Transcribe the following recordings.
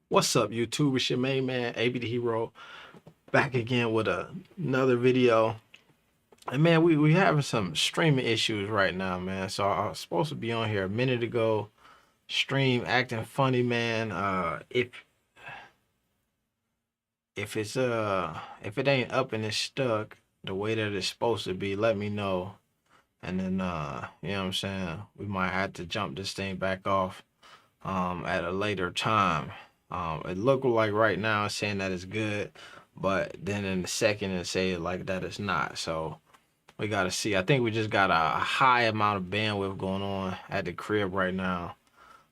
What's up, YouTube? It's your main man, AB the Hero, back again with another video. And man, we having some streaming issues right now, man. So I was supposed to be on here a minute ago, stream acting funny, man. If it ain't up and it's stuck the way that it's supposed to be, let me know. And then you know what I'm saying, we might have to jump this thing back off at a later time. It look like right now it's saying that it's good, but then in a second it say like that it's not. So we gotta see. I think we just got a high amount of bandwidth going on at the crib right now.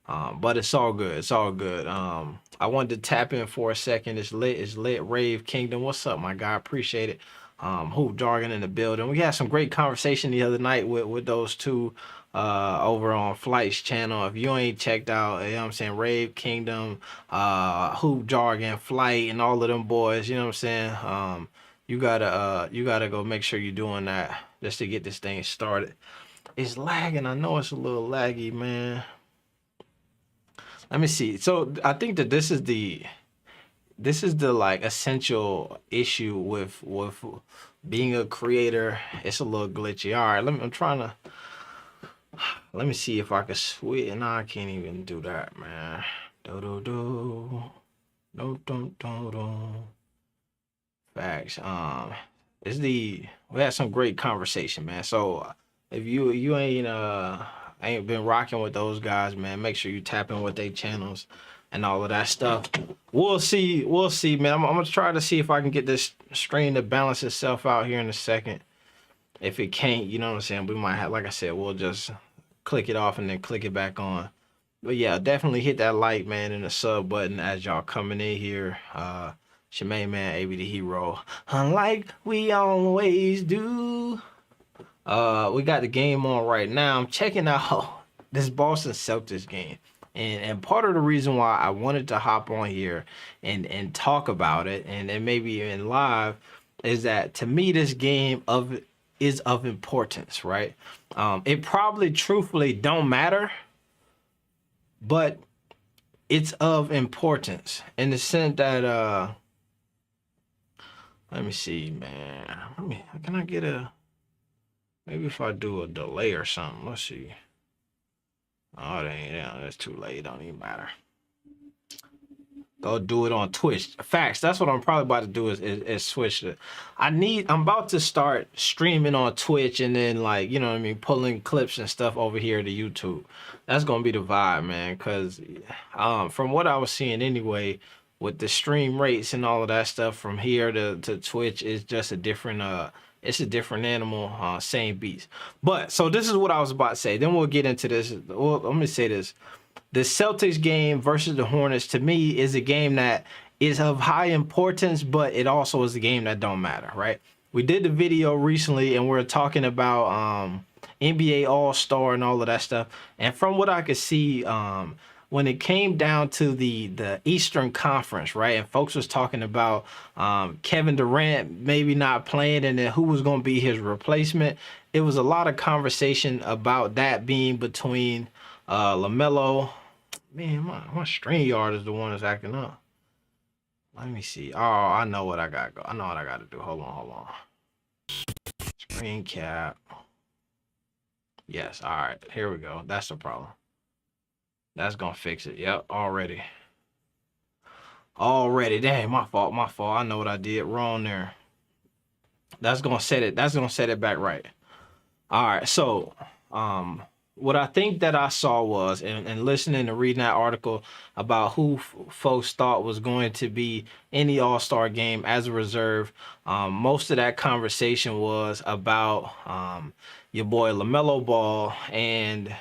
But it's all good. It's all good. I wanted to tap in for a second. It's lit. Rave Kingdom. What's up, my guy? Appreciate it. Hoop Jargon in the building. We had some great conversation the other night with those two over on Flight's channel. If you ain't checked out, you know what I'm saying, Rave Kingdom, Hoop Jargon, Flight, and all of them boys, you know what I'm saying? You gotta go make sure you're doing that just to get this thing started. It's lagging. I know it's a little laggy, man. Let me see. So I think that this is the like essential issue with being a creator. It's a little glitchy. All right, let me see if I can switch. No, I can't even do that, man. Facts. We had some great conversation, man. So if you ain't been rocking with those guys, man, make sure you tap in with their channels and all of that stuff. We'll see, man. I'm gonna try to see if I can get this stream to balance itself out here in a second. If it can't, you know what I'm saying, we might have, like I said, we'll just click it off and then click it back on. But yeah, definitely hit that like, man, and the sub button as y'all coming in here. It's your main man, AB the Hero, like we always do. We got the game on right now. I'm checking out this Boston Celtics game. And part of the reason why I wanted to hop on here and talk about it and maybe in live is that to me this game is of importance, right? It probably truthfully don't matter, but it's of importance in the sense that let me see, man. Can I get maybe if I do a delay or something? Let's see. Oh, that's too late. Don't even matter. Go do it on Twitch. Facts. That's what I'm probably about to do is switch it. I'm about to start streaming on Twitch and then, like, you know what I mean, pulling clips and stuff over here to YouTube. That's gonna be the vibe, man. Cause from what I was seeing anyway, with the stream rates and all of that stuff from here to Twitch is just a different it's a different animal, same beast. But so this is what I was about to say. Then we'll get into this. Well, let me say this. The Celtics game versus the Hornets, to me, is a game that is of high importance, but it also is a game that don't matter, right? We did the video recently, and we're talking about NBA All-Star and all of that stuff. And from what I could see, when it came down to the Eastern Conference, right, and folks was talking about Kevin Durant maybe not playing and then who was going to be his replacement, it was a lot of conversation about that being between LaMelo. Man, my StreamYard is the one that's acting up. Let me see. Oh, I know what I got. I know what I got to do. Hold on. Screen cap. Yes. All right. Here we go. That's the problem. That's gonna fix it. Yep, already. Dang, my fault. I know what I did wrong there. That's gonna set it back right. All right, so what I think that I saw was, and listening and reading that article about who folks thought was going to be in the All-Star game as a reserve, most of that conversation was about your boy LaMelo Ball and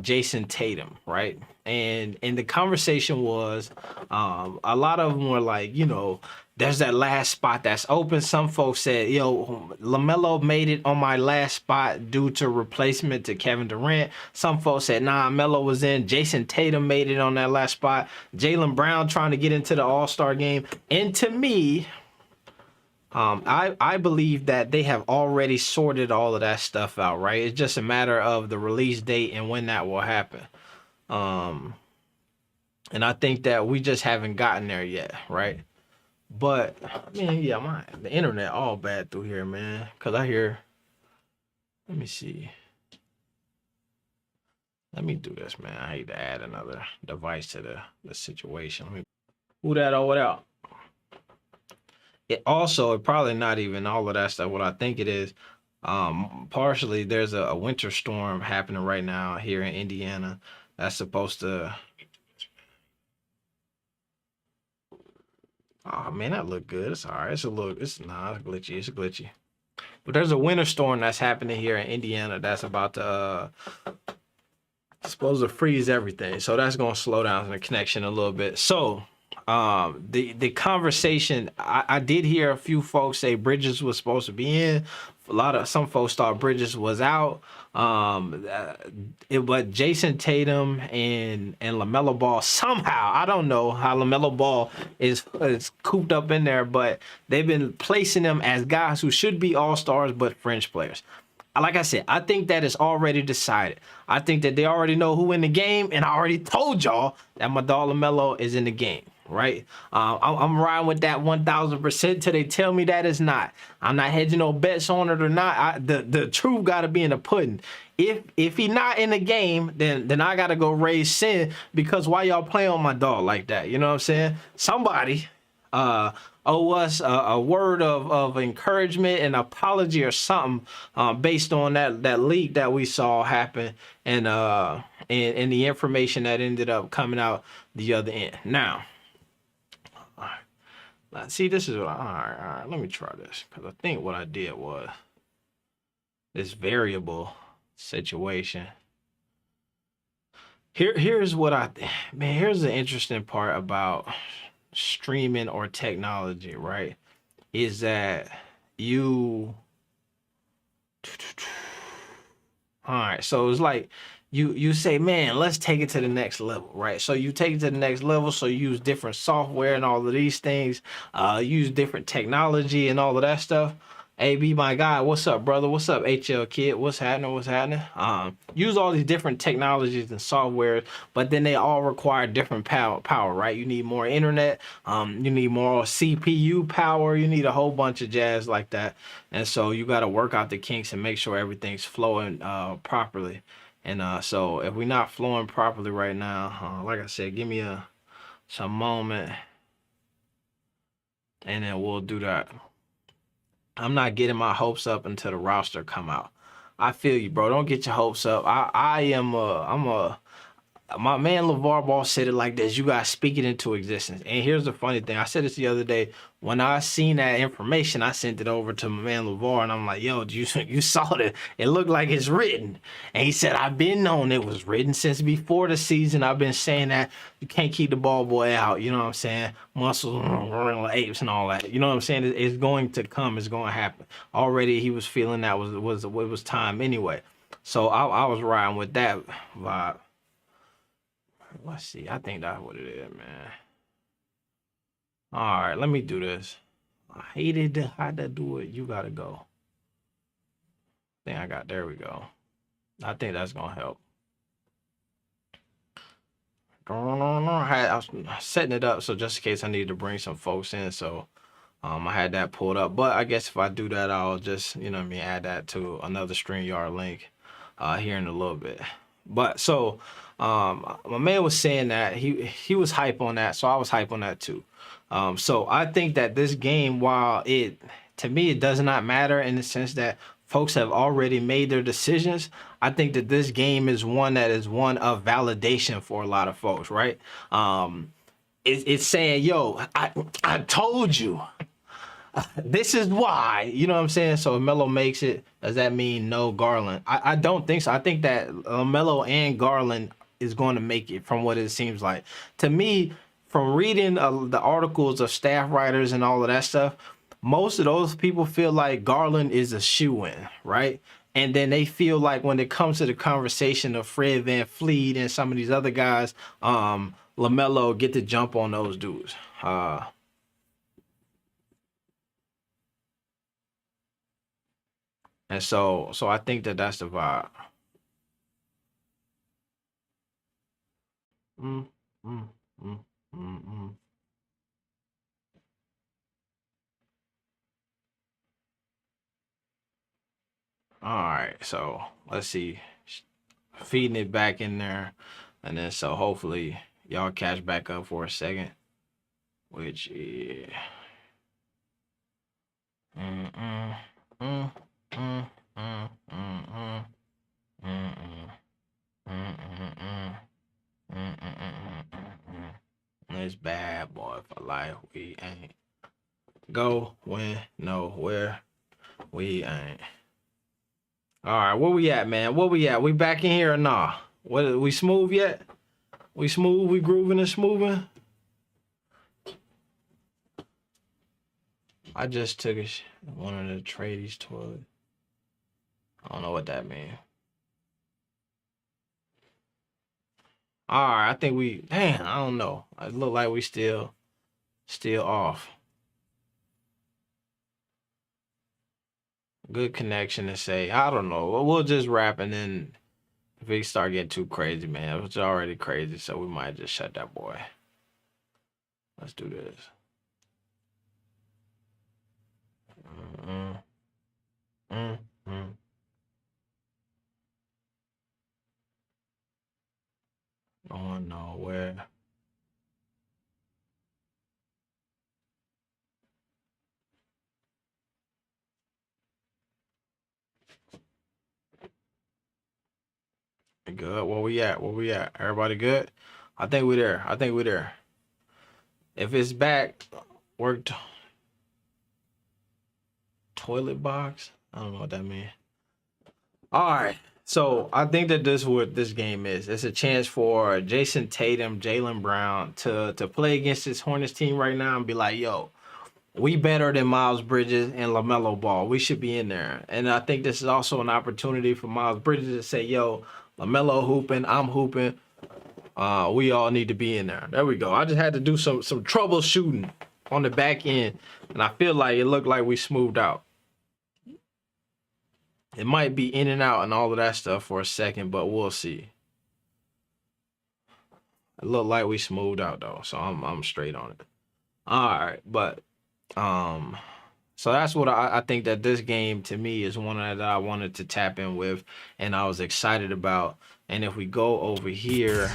Jason Tatum, right? And the conversation was, a lot of them were like, you know, there's that last spot that's open. Some folks said, yo, LaMelo made it on my last spot due to replacement to Kevin Durant. Some folks said, nah, Melo was in. Jason Tatum made it on that last spot. Jaylen Brown trying to get into the All-Star game. And to me, I believe that they have already sorted all of that stuff out, right? It's just a matter of the release date and when that will happen. Um, and I think that we just haven't gotten there yet, right? But I mean, yeah, the internet all bad through here, man. Cause I hear, let me see. Let me do this, man. I hate to add another device to the situation. Who that or what out? It also, it probably not even all of that stuff. What I think it is, partially there's a winter storm happening right now here in Indiana. That's supposed to. Oh man, that look good. It's all right. It's a little. It's glitchy. It's glitchy. But there's a winter storm that's happening here in Indiana that's about to supposed to freeze everything. So that's gonna slow down the connection a little bit. So the conversation, I did hear a few folks say Bridges was supposed to be in. Some folks thought Bridges was out. But Jason Tatum and LaMelo Ball, somehow, I don't know how LaMelo Ball is cooped up in there, but they've been placing them as guys who should be all-stars but fringe players. Like I said, I think that is already decided. I think that they already know who in the game, and I already told y'all that my dog LaMelo is in the game, right? I'm riding with that 1,000% till they tell me that it's not. I'm not hedging no bets on it or not. The truth got to be in the pudding. If he not in the game, then I got to go raise sin, because why y'all play on my dog like that? You know what I'm saying? Somebody owe us a word of encouragement and apology or something based on that leak that we saw happen and the information that ended up coming out the other end. Now, see, this is what all right, let me try this, because I think what I did was this variable situation. Here's what here's the interesting part about streaming or technology, right? Is that all right, so it's like you say, man, let's take it to the next level, right? So you take it to the next level, so you use different software and all of these things, use different technology and all of that stuff. AB, my guy, what's up, brother? What's up, HL kid? What's happening? Use all these different technologies and software, but then they all require different power, right? You need more internet, you need more CPU power, you need a whole bunch of jazz like that. And so you got to work out the kinks and make sure everything's flowing properly. And so if we're not flowing properly right now, like I said, give me some moment, and then we'll do that. I'm not getting my hopes up until the roster come out. I feel you, bro. Don't get your hopes up. My man LeVar Ball said it like this: you guys speak it into existence. And here's the funny thing: I said this the other day. When I seen that information, I sent it over to my man LeVar, and I'm like, "Yo, you saw it? It looked like it's written." And he said, "I've been known it was written since before the season. I've been saying that you can't keep the ball boy out. You know what I'm saying? Muscles, apes, and all that. You know what I'm saying? It's going to come. It's going to happen. Already, he was feeling that it was time anyway. So I was riding with that vibe." Let's see. I think that's what it is, man. All right, let me do this. I hated how to do it. You gotta go. There we go. I think that's gonna help. I was setting it up so just in case I need to bring some folks in. So I had that pulled up. But I guess if I do that, I'll just, you know what I mean, add that to another StreamYard link here in a little bit. But so my man was saying that he was hype on that, so I was hype on that too. So I think that this game, while to me it does not matter in the sense that folks have already made their decisions, I think that this game is one of validation for a lot of folks, right? It's saying, yo, I told you. This is why, you know what I'm saying? So if Melo makes it, does that mean no Garland? I don't think so. I think that Melo and Garland is going to make it, from what it seems like. To me, from reading the articles of staff writers and all of that stuff, most of those people feel like Garland is a shoo-in, right? And then they feel like when it comes to the conversation of Fred VanVleet and some of these other guys, LaMelo get to jump on those dudes. And so I think that that's the vibe. Mm, mm, mm, mm, mm. All right, so let's see. Feeding it back in there, and then so hopefully y'all catch back up for a second, which is. Mm, mm, mm, mm, mm, mm, mm, mm, mm, mm, mm, mm. Mm-mm-mm-mm-mm. This bad boy for life. We ain't go when nowhere. We ain't. All right, where we at, man? Where we at? We back in here or nah? What? We smooth yet? We smooth? We grooving and smoothing? I just took one of the tradies toilet. I don't know what that means. All right, I think we. Damn, I don't know. It look like we still off. Good connection to say. I don't know. We'll just wrap and then if it start getting too crazy, man, it's already crazy, so we might just shut that boy. Let's do this. Mm, mm, mm. Going nowhere. Good. Where we at? Where we at? Everybody good? I think we there. I think we there. If it's back, worked toilet box. I don't know what that means. All right. So I think that this is what this game is. It's a chance for Jason Tatum, Jaylen Brown to play against this Hornets team right now and be like, yo, we better than Miles Bridges and LaMelo Ball. We should be in there. And I think this is also an opportunity for Miles Bridges to say, yo, LaMelo hooping, I'm hooping. We all need to be in there. There we go. I just had to do some troubleshooting on the back end. And I feel like it looked like we smoothed out. It might be in and out and all of that stuff for a second, but we'll see. It looked like we smoothed out though, so I'm straight on it. All right, but um, so that's what I think that this game to me is one that I wanted to tap in with, and I was excited about. And if we go over here,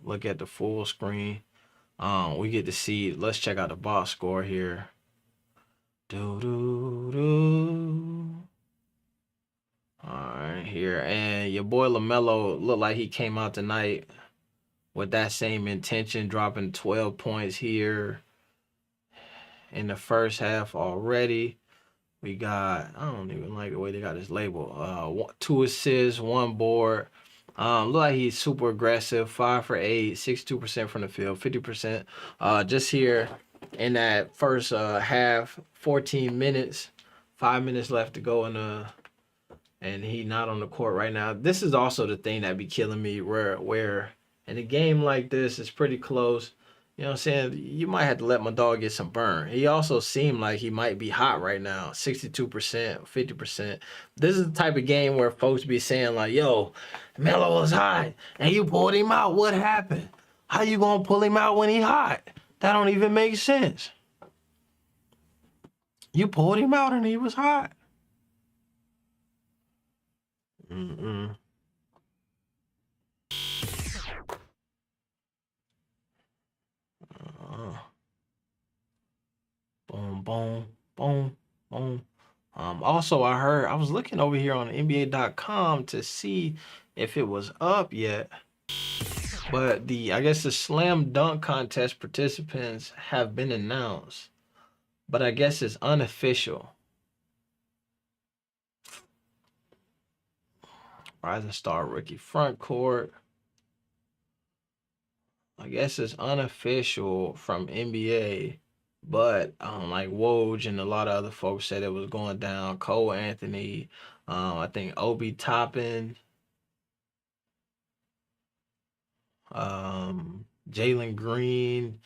look at the full screen, we get to see. Let's check out the box score here. Do do do. All right, here and your boy LaMelo looked like he came out tonight with that same intention, dropping 12 points here in the first half already. We got, I don't even like the way they got this label. 2 assists, 1 board. Look like he's super aggressive. 5 for 8, 62% from the field, 50%. Just here in that first half, 14 minutes, 5 minutes left to go in the, and he not on the court right now. This is also the thing that be killing me where in a game like this, it's pretty close. You know what I'm saying? You might have to let my dog get some burn. He also seemed like he might be hot right now. 62%, 50%. This is the type of game where folks be saying like, yo, Melo was hot and you pulled him out. What happened? How you gonna pull him out when he hot? That don't even make sense. You pulled him out and he was hot. Mm-mm. Uh, boom, boom, boom, boom. Also, I was looking over here on NBA.com to see if it was up yet, but I guess the slam dunk contest participants have been announced, but I guess it's unofficial. Rising star rookie front court. I guess it's unofficial from NBA, but like Woj and a lot of other folks said it was going down. Cole Anthony, I think Obi Toppin, Jalen Green,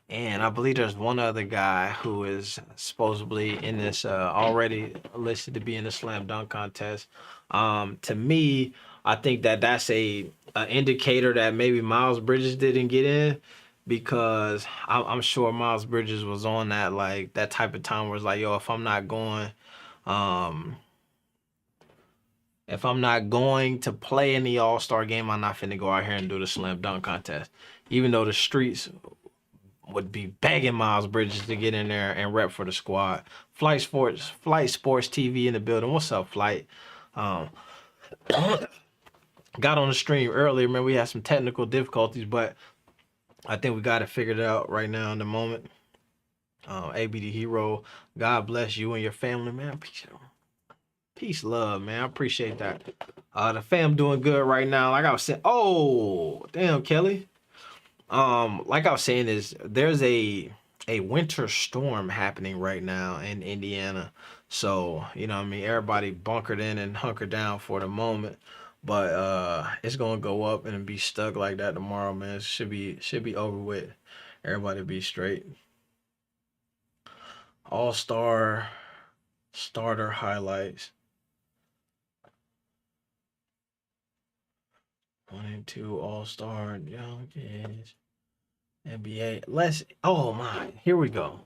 And I believe there's one other guy who is supposedly in this already listed to be in the slam dunk contest. To me, I think that that's a indicator that maybe Miles Bridges didn't get in, because I'm sure Miles Bridges was on that, like, that type of time where it's like, yo, um, if I'm not going to play in the All-Star game, I'm not finna go out here and do the slam dunk contest, even though the streets would be begging Miles Bridges to get in there and rep for the squad. Flight Sports TV in the building. What's up, Flight? Um, got on the stream earlier, man. We had some technical difficulties, but I think we got it figured out right now in the moment. ABD Hero, God bless you and your family, man. Peace, love, man. I appreciate that. The fam doing good right now. Like I was saying, oh, damn, Kelly. Like I was saying, there's a winter storm happening right now in Indiana. So, you know what I mean, everybody bunkered in and hunkered down for the moment. But it's gonna go up and be stuck like that tomorrow, man. It should be over with. Everybody be straight. All-star starter highlights. 1 and 2 all-star young kids. NBA. Oh my, here we go.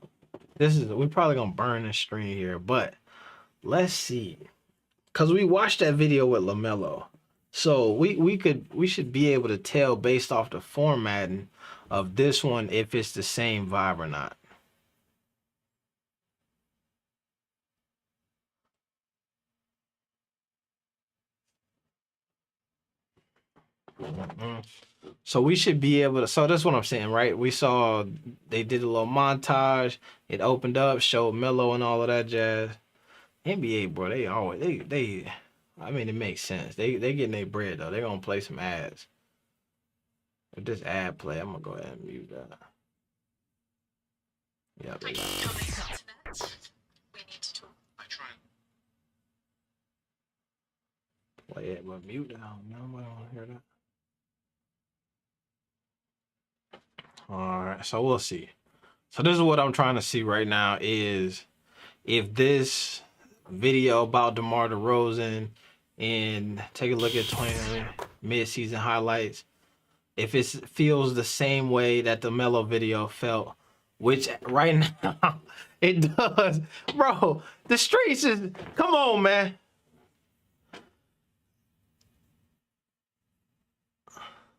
We're probably gonna burn the screen here, but let's see. Cause we watched that video with LaMelo. So we should be able to tell based off the formatting of this one if it's the same vibe or not. So we should be able to, so that's what I'm saying, right? We saw they did a little montage. It opened up, showed Melo and all of that jazz. NBA, bro, they always they I mean, it makes sense. They getting their bread though. They're gonna play some ads. If this ad play, I'm gonna go ahead and mute that. Yeah, they got it. Play it, but mute down. Nobody wanna hear that. All right, so we'll see. So this is what I'm trying to see right now is if this video about DeMar DeRozan and take a look at 20 mid-season highlights, if it feels the same way that the Melo video felt, which right now it does. Bro, the streets is, come on, man.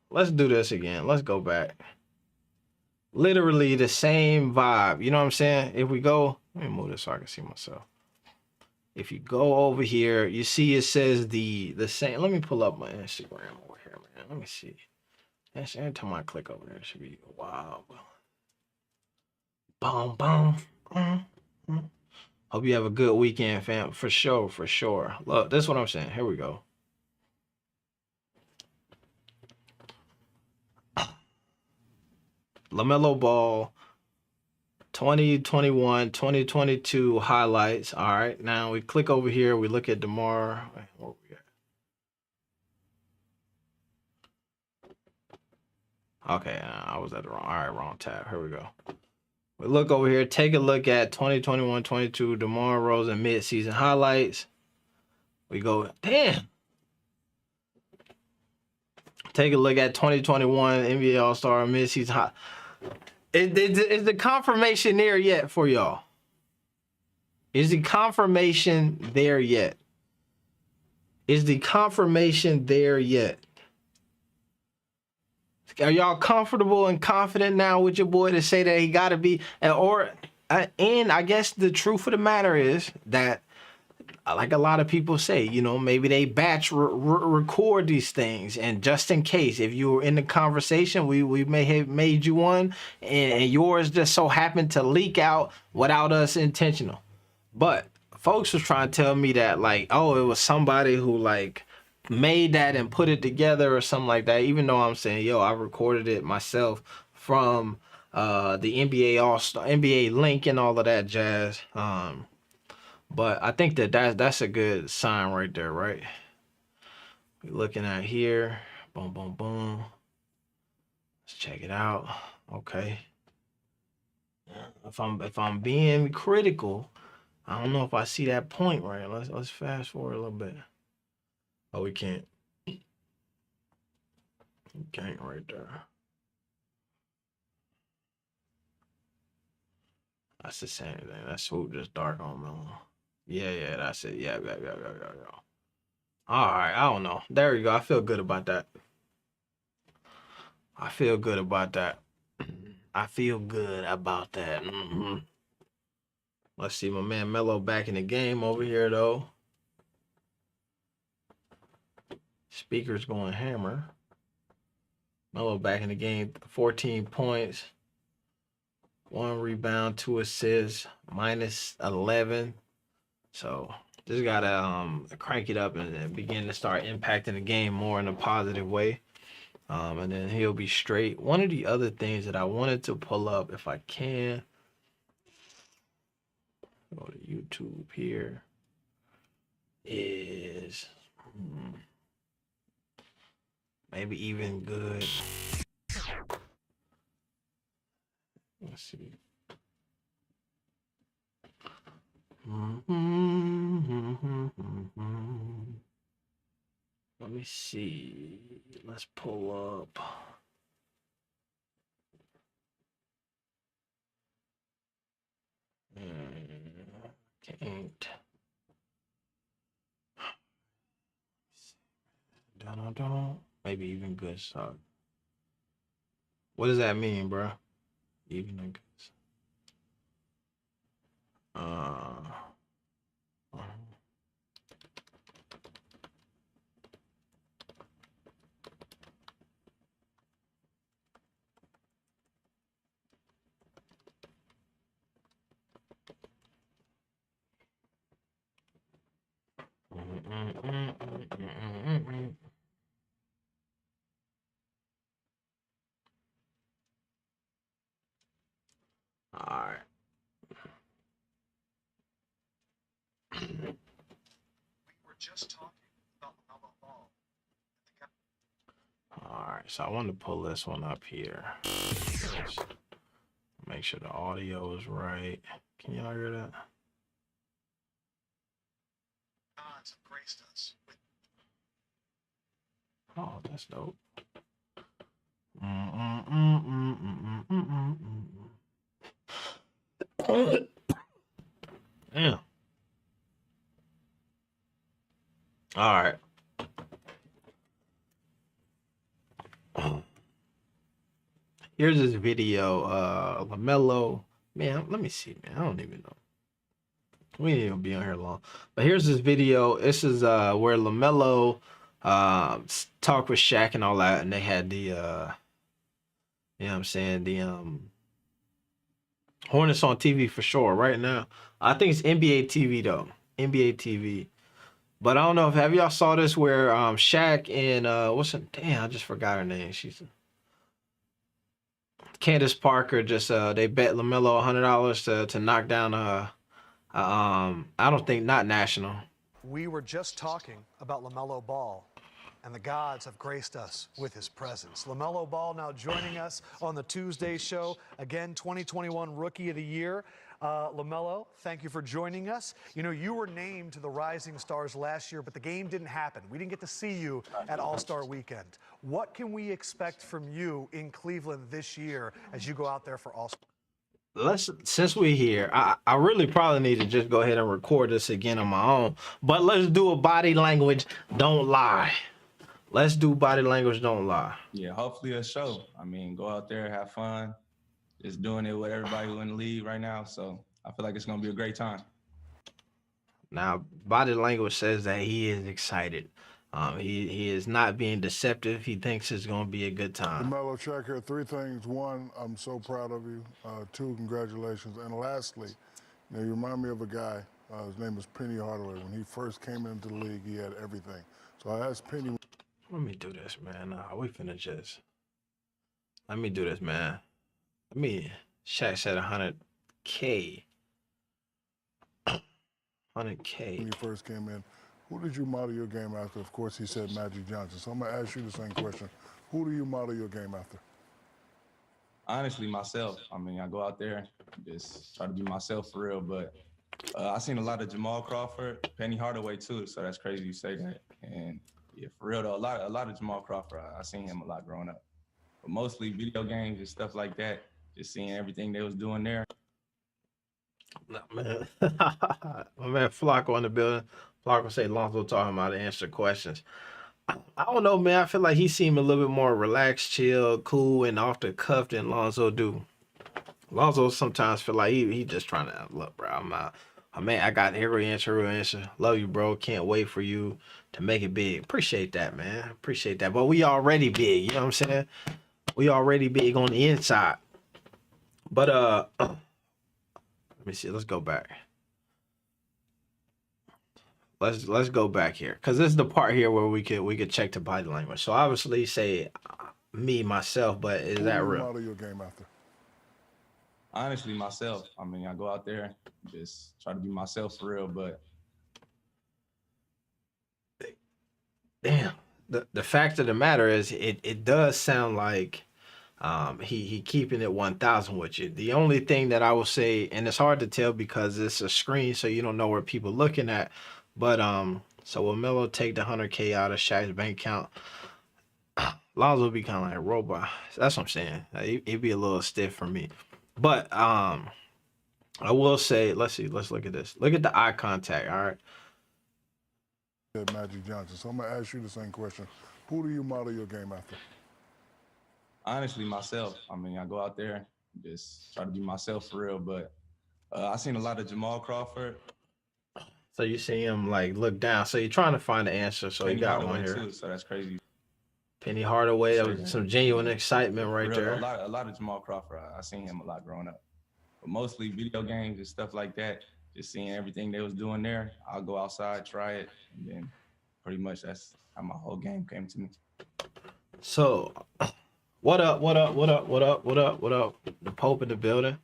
Let's do this again. Let's go back. Literally the same vibe. You know what I'm saying? If we go, let me move this so I can see myself. If you go over here, you see it says the same. Let me pull up my Instagram over here, man. Let me see. Every time I click over there, it should be wow. Boom, boom. Mm-hmm. Hope you have a good weekend, fam. For sure, for sure. Look, this is what I'm saying. Here we go. LaMelo Ball 2021, 2022 highlights. All right, now we click over here. We look at DeMar. Where we at? Okay, I was at the wrong. All right, wrong tab. Here we go. We look over here. Take a look at 2021, 22 DeMar DeRozan mid-season highlights. We go, damn. Take a look at 2021 NBA All-Star mid-season highlights. Is the confirmation there yet for y'all? Is the confirmation there yet? Is the confirmation there yet? Are y'all comfortable and confident now with your boy to say that he got to be? And I guess the truth of the matter is that, like a lot of people say, you know, maybe they batch record these things, and just in case, if you were in the conversation, we may have made you one, and yours just so happened to leak out without us intentional. But folks was trying to tell me that, like, oh, it was somebody who like made that and put it together or something like that. Even though I'm saying, yo, I recorded it myself from the NBA All-Star NBA link and all of that jazz. But I think that's a good sign right there, right? We're looking at here. Boom, boom, boom. Let's check it out. Okay. If I'm being critical, I don't know if I see that point right. Let's fast forward a little bit. Oh, we can't. We can't right there. That's the same thing. That swoop just dark on Melo. Yeah, that's it. Yeah. All right, I don't know. There you go. I feel good about that. I feel good about that. I feel good about that. Let's see, my man Melo back in the game over here though. Speakers going hammer. Melo back in the game, 14 points, 1 rebound, 2 assists, minus 11. So just gotta crank it up and begin to start impacting the game more in a positive way. And then he'll be straight. One of the other things that I wanted to pull up, if I can, go to YouTube here, is maybe even good. Let's see. Let me see. Let's pull up. Can't. Maybe even good suck. What does that mean, bro? Even a good. All right. We were just talking about LaMelo Ball. All right, so I want to pull this one up here. Make sure the audio is right. Can y'all hear that? Gods have graced us with... Oh, that's dope. Yeah. All right. Here's this video. LaMelo. Man, let me see, man. I don't even know. We ain't gonna be on here long. But here's this video. This is where LaMelo talked with Shaq and all that, and they had the you know what I'm saying, the Hornets on TV for sure right now. I think it's NBA TV though. NBA TV. But I don't know if have y'all saw this where Shaq and what's her, damn, I just forgot her name. She's Candace Parker just they bet LaMelo $100 to knock down I don't think not national. We were just talking about LaMelo Ball, and the gods have graced us with his presence. LaMelo Ball now joining us on the Tuesday show. Again, 2021 Rookie of the Year. LaMelo, thank you for joining us. You know, you were named to the Rising Stars last year, but the game didn't happen. We didn't get to see you at All-Star Weekend. What can we expect from you in Cleveland this year as you go out there for All-Star? Since we're here, I really probably need to just go ahead and record this again on my own. But let's do a body language, don't lie. Let's do body language, don't lie. Yeah, hopefully a show. I mean, go out there, have fun. Just doing it with everybody who in the league right now. So I feel like it's gonna be a great time. Now, body language says that he is excited. He is not being deceptive. He thinks it's going to be a good time. LaMelo, check here. 3 things. 1, I'm so proud of you. 2, congratulations. And lastly, you know, you remind me of a guy. His name is Penny Hardaway. When he first came into the league, he had everything. So I asked Penny. Let me do this, man. We finna just. Let me do this, man. Shaq said 100K. 100K. When he first came in, who did you model your game after? Of course, he said Magic Johnson. So I'm going to ask you the same question. Who do you model your game after? Honestly, myself. I mean, I go out there, just try to be myself for real. But I seen a lot of Jamal Crawford, Penny Hardaway too. So that's crazy you say that. And yeah, for real though, a lot of Jamal Crawford. I seen him a lot growing up, but mostly video games and stuff like that. Just seeing everything they was doing there. Nah, man. My man Flocko in the building. Flocko say Lonzo taught him how to answer questions. I don't know, man. I feel like he seemed a little bit more relaxed, chill, cool, and off the cuff than Lonzo do. Lonzo sometimes feel like he just trying to look, bro. I'm out. Man, I got every answer. Love you, bro. Can't wait for you to make it big. Appreciate that, man. Appreciate that. But we already big, you know what I'm saying? We already big on the inside. But let me see. Let's go back. Let's go back here, because this is the part here where we could check the body language. So obviously say me myself, but is Who that do you real? model your game after? Honestly, myself. I mean, I go out there, just try to be myself for real. But Damn. The fact of the matter is, it does sound like he keeping it 1,000 with you. The only thing that I will say, and it's hard to tell because it's a screen, so you don't know where people looking at. But so will Melo take the 100K out of Shaq's bank account? Lonzo be kind of like a robot. That's what I'm saying. He'd be a little stiff for me. But I will say, let's see, let's look at this. Look at the eye contact. All right. Magic Johnson. So I'm gonna ask you the same question. Who do you model your game after? honestly, myself. I mean, I go out there, just try to be myself for real. But I seen a lot of Jamal Crawford. So you see him like look down. So you're trying to find the answer. So you Penny got Hardaway one here. too, so that's crazy. Penny Hardaway. That Say was that. some genuine excitement right Real, there. a lot of Jamal Crawford. I seen him a lot growing up, but mostly video games and stuff like that. Just seeing everything they was doing there. I'll go outside, try it, and then pretty much that's how my whole game came to me. So, what up? The Pope in the building.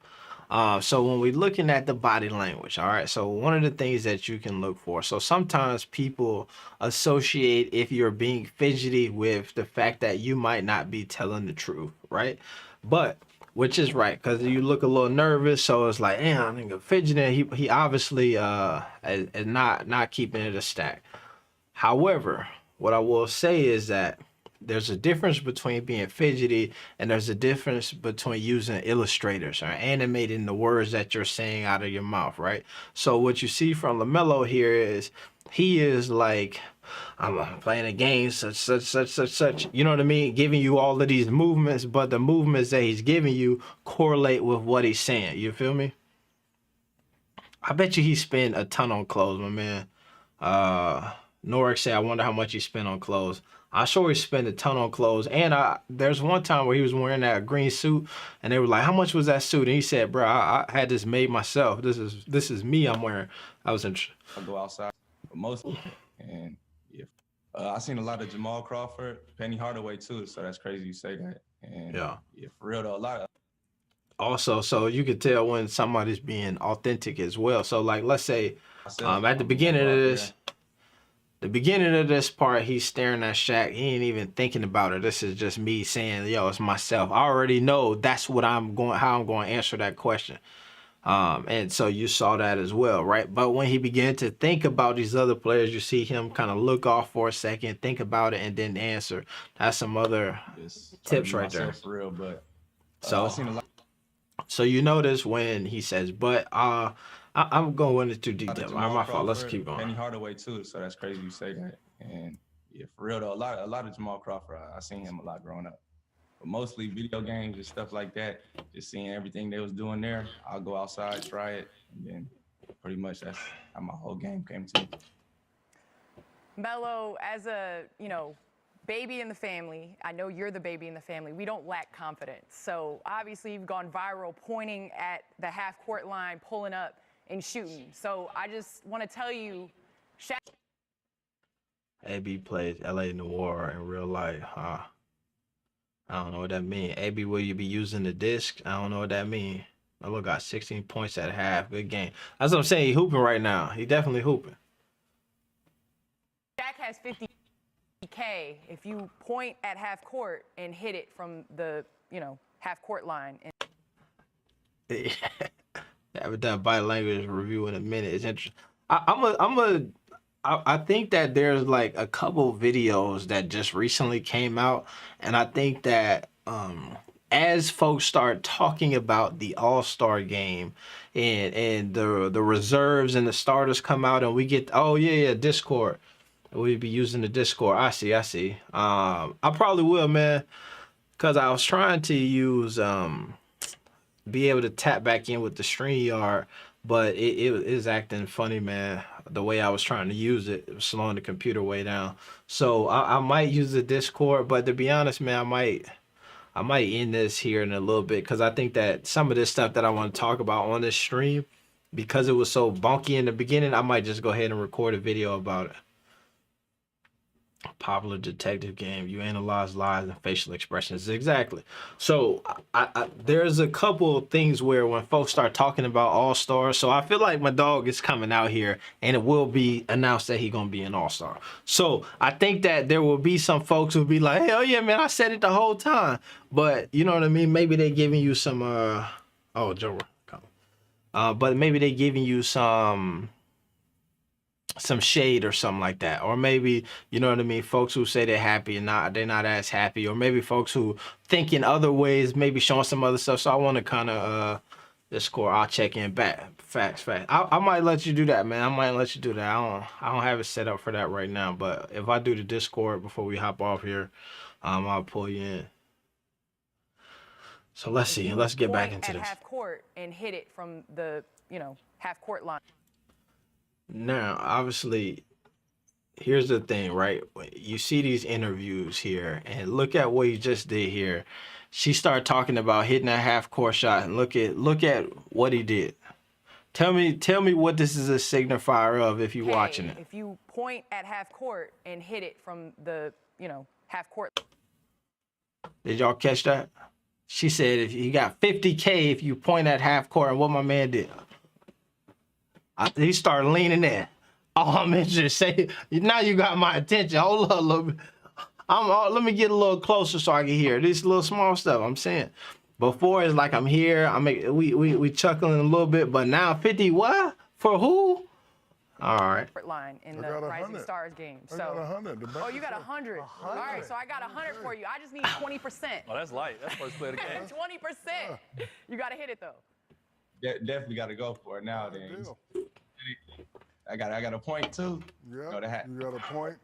So when we're looking at the body language, all right. So one of the things that you can look for. So sometimes people associate if you're being fidgety with the fact that you might not be telling the truth, right? But which is right, because you look a little nervous, so it's like, damn, nigga, fidgeting. He obviously is not keeping it a stack. However, what I will say is that there's a difference between being fidgety and there's a difference between using illustrators or animating the words that you're saying out of your mouth, right? So what you see from LaMelo here is he is like, I'm playing a game, such. You know what I mean? Giving you all of these movements, but the movements that he's giving you correlate with what he's saying. You feel me? I bet you he spent a ton on clothes, my man. Norik said, I wonder how much he spent on clothes. I'm sure he spent a ton on clothes. And there's one time where he was wearing that green suit, and they were like, how much was that suit? And he said, bro, I had this made myself. This is me I'm wearing. I was in. I go outside, but mostly, and yeah, I seen a lot of Jamal Crawford, Penny Hardaway too. So that's crazy you say that. And yeah, for real though, a lot of. Also, so you could tell when somebody's being authentic as well. So like, let's say at the beginning of this. The beginning of this part, he's staring at Shaq. He ain't even thinking about it. This is just me saying, yo, it's myself. I already know that's what how I'm going to answer that question. And so you saw that as well, right? But when he began to think about these other players, you see him kind of look off for a second, think about it, and then answer. That's some other tips right there. For real, but so I've seen a lot. So you notice when he says, but I'm going into detail. My fault. Let's keep going. Penny Hardaway too, so that's crazy you say that. And yeah, for real though, a lot of Jamal Crawford. I seen him a lot growing up, but mostly video games and stuff like that. Just seeing everything they was doing there. I'll go outside, try it, and then pretty much that's how my whole game came to me. Melo, as a baby in the family, I know you're the baby in the family. We don't lack confidence. So obviously you've gone viral, pointing at the half-court line, pulling up and shooting. So I just want to tell you, Shaq. AB plays LA Noir in real life, huh? I don't know what that means. AB, will you be using the disc? I don't know what that means. Melo got 16 points at half. Good game. That's what I'm saying. He hooping right now. He definitely hooping. Shaq has 50K if you point at half court and hit it from the half-court line. I haven't done body language review in a minute. It's interesting. I think that there's like a couple videos that just recently came out, and I think that as folks start talking about the All-Star game and the reserves and the starters come out, and we get Discord. We'd be using the Discord. I see. I probably will, man, because I was trying to use be able to tap back in with the StreamYard, but it is acting funny, man. The way I was trying to use it, was slowing the computer way down. So I might use the Discord, but to be honest, man, I might end this here in a little bit, because I think that some of this stuff that I want to talk about on this stream, because it was so bonky in the beginning, I might just go ahead and record a video about it. Popular detective game. You analyze lies and facial expressions. Exactly. So there's a couple of things where when folks start talking about all-stars, so I feel like my dog is coming out here and it will be announced that he's gonna be an all-star. So I think that there will be some folks who'll be like, hell yeah, man, I said it the whole time. But you know what I mean? Maybe they're giving you some Joe, but maybe they're giving you some shade or something like that, or maybe, you know what I mean, folks who say they're happy and they're not as happy, or maybe folks who think in other ways, maybe showing some other stuff. So I want to kind of Discord, I'll check in back. Facts. I might let you do that, man. I might let you do that. I don't have it set up for that right now, but if I do the Discord before we hop off here, I'll pull you in. So let's see. Let's get back into this. Half court and hit it from the half court line. Now, obviously, here's the thing, right? You see these interviews here, and look at what you just did here. She started talking about hitting a half-court shot, and look at what he did. Tell me what this is a signifier of if you're watching it. If you point at half court and hit it from the half court. Did y'all catch that? She said if you got 50K if you point at half court, and what my man did. He started leaning in. Oh, I'm interested. Now you got my attention. Hold up a little bit. Let me get a little closer so I can hear this little small stuff. I'm saying before it's like I'm here. We chuckling a little bit, but now 50 what for who? All right. Line in the Rising Stars game. So. I got 100. Oh, you got 100. All right, so I got 100 for you. I just need 20%. Oh, that's light. That's first play of the game. 20%. You got to hit it though. Definitely got to go for it nowadays. I got a point too. Yeah, you got a point.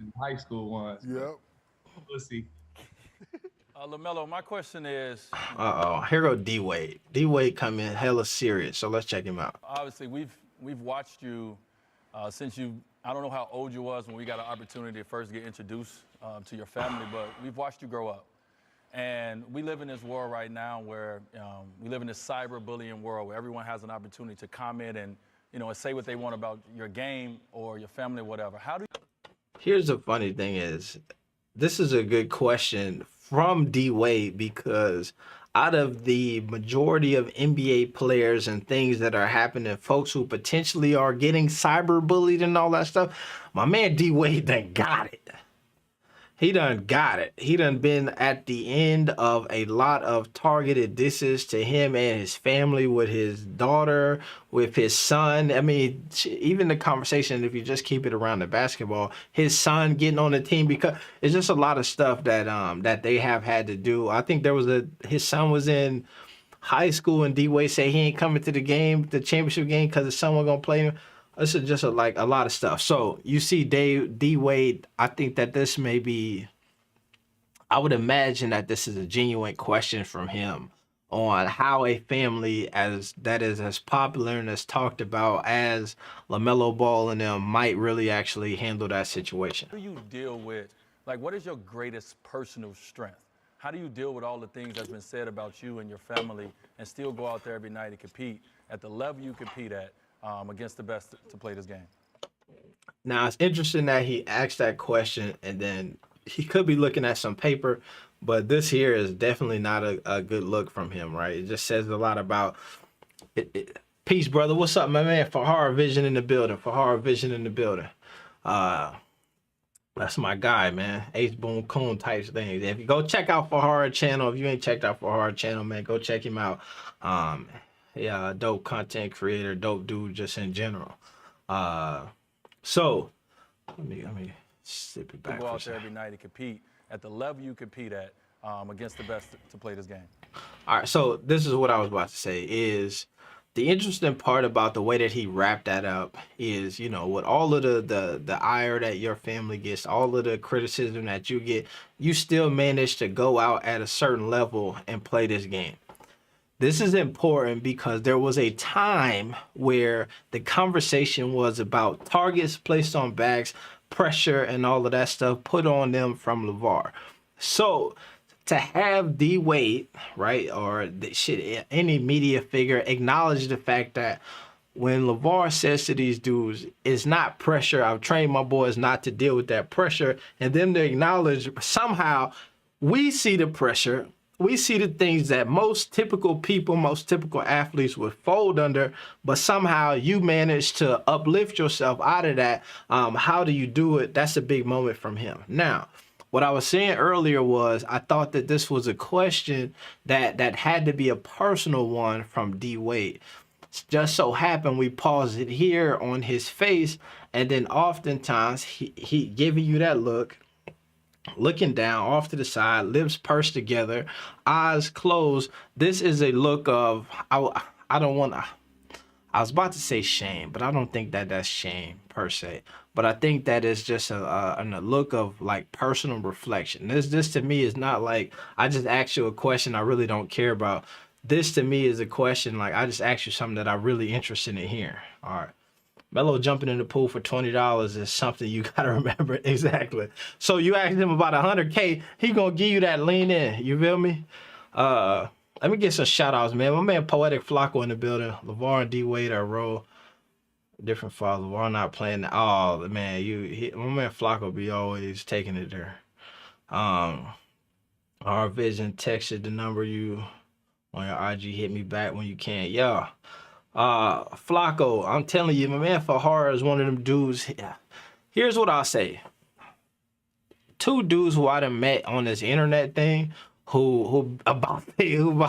In high school ones. Yep. We'll see. LaMelo, my question is. Here go D Wade. D Wade come in hella serious, so let's check him out. Obviously, we've watched you since I don't know how old you was when we got an opportunity to first get introduced to your family, but we've watched you grow up. And we live in this world right now where we live in this cyberbullying world where everyone has an opportunity to comment and say what they want about your game or your family or whatever. Here's the funny thing is, this is a good question from D Wade, because out of the majority of NBA players and things that are happening, folks who potentially are getting cyberbullied and all that stuff, my man D Wade done got it. He done got it. He done been at the end of a lot of targeted disses to him and his family, with his daughter, with his son. I mean, even the conversation, if you just keep it around the basketball, his son getting on the team, because it's just a lot of stuff that that they have had to do. I think his son was in high school and D Wade said he ain't coming to the game, the championship game, because his son was gonna play him. This is just a lot of stuff. So you see D Wade, I think that this may be, I would imagine that this is a genuine question from him on how a family that is as popular and as talked about as LaMelo Ball and them might really actually handle that situation. How do you deal with, what is your greatest personal strength? How do you deal with all the things that's been said about you and your family and still go out there every night and compete at the level you compete at? Against the best to play this game? Now, it's interesting that he asked that question, and then he could be looking at some paper, but this here is definitely not a good look from him, right? It just says a lot about it. Peace, brother. What's up, my man? For Horror Vision in the building. That's my guy, man. Ace Boom Coon types things. If you go check out Fahara channel, if you ain't checked out Fahara channel, man, go check him out. Um, yeah, dope content creator, dope dude, just in general. So let me sip it To back go for a out there second. every night and compete at the level you compete at against the best to play this game. All right, so this is what I was about to say is the interesting part about the way that he wrapped that up is, you know, with all of the ire that your family gets, all of the criticism that you get, you still manage to go out at a certain level and play this game. This is important because there was a time where the conversation was about targets placed on backs, pressure, and all of that stuff put on them from LeVar. So to have D Wade, right, or any media figure acknowledge the fact that when LeVar says to these dudes, it's not pressure, I've trained my boys not to deal with that pressure, and them to acknowledge somehow we see the pressure, we see the things that most typical people, most typical athletes would fold under, but somehow you manage to uplift yourself out of that. How do you do it? That's a big moment from him. Now, what I was saying earlier was I thought that this was a question that had to be a personal one from D Wade. Just so happened we pause it here on his face, and then oftentimes he giving you that look, looking down off to the side, lips pursed together, eyes closed. This is a look of I don't want to. I was about to say shame, but I don't think that that's shame per se. But I think that is just a look of like personal reflection. This to me is not like I just asked you a question I really don't care about. This to me is a question like I just asked you something that I'm really interested in hearing. All right. Melo jumping in the pool for $20 is something you gotta remember. Exactly. So you asked him about 100K, he gonna give you that lean in. You feel me? Let me get some shout outs, man. My man Poetic Flacco in the building. LeVar and D Wade are roll. Different father. LeVar not playing. Oh man, my man Flacco be always taking it there. Our Vision texted the number you on your IG. Hit me back when you can. Yeah. Flacco, I'm telling you, my man Fahara is one of them dudes. Here's what I'll say. Two dudes who I done met on this internet thing who about figuring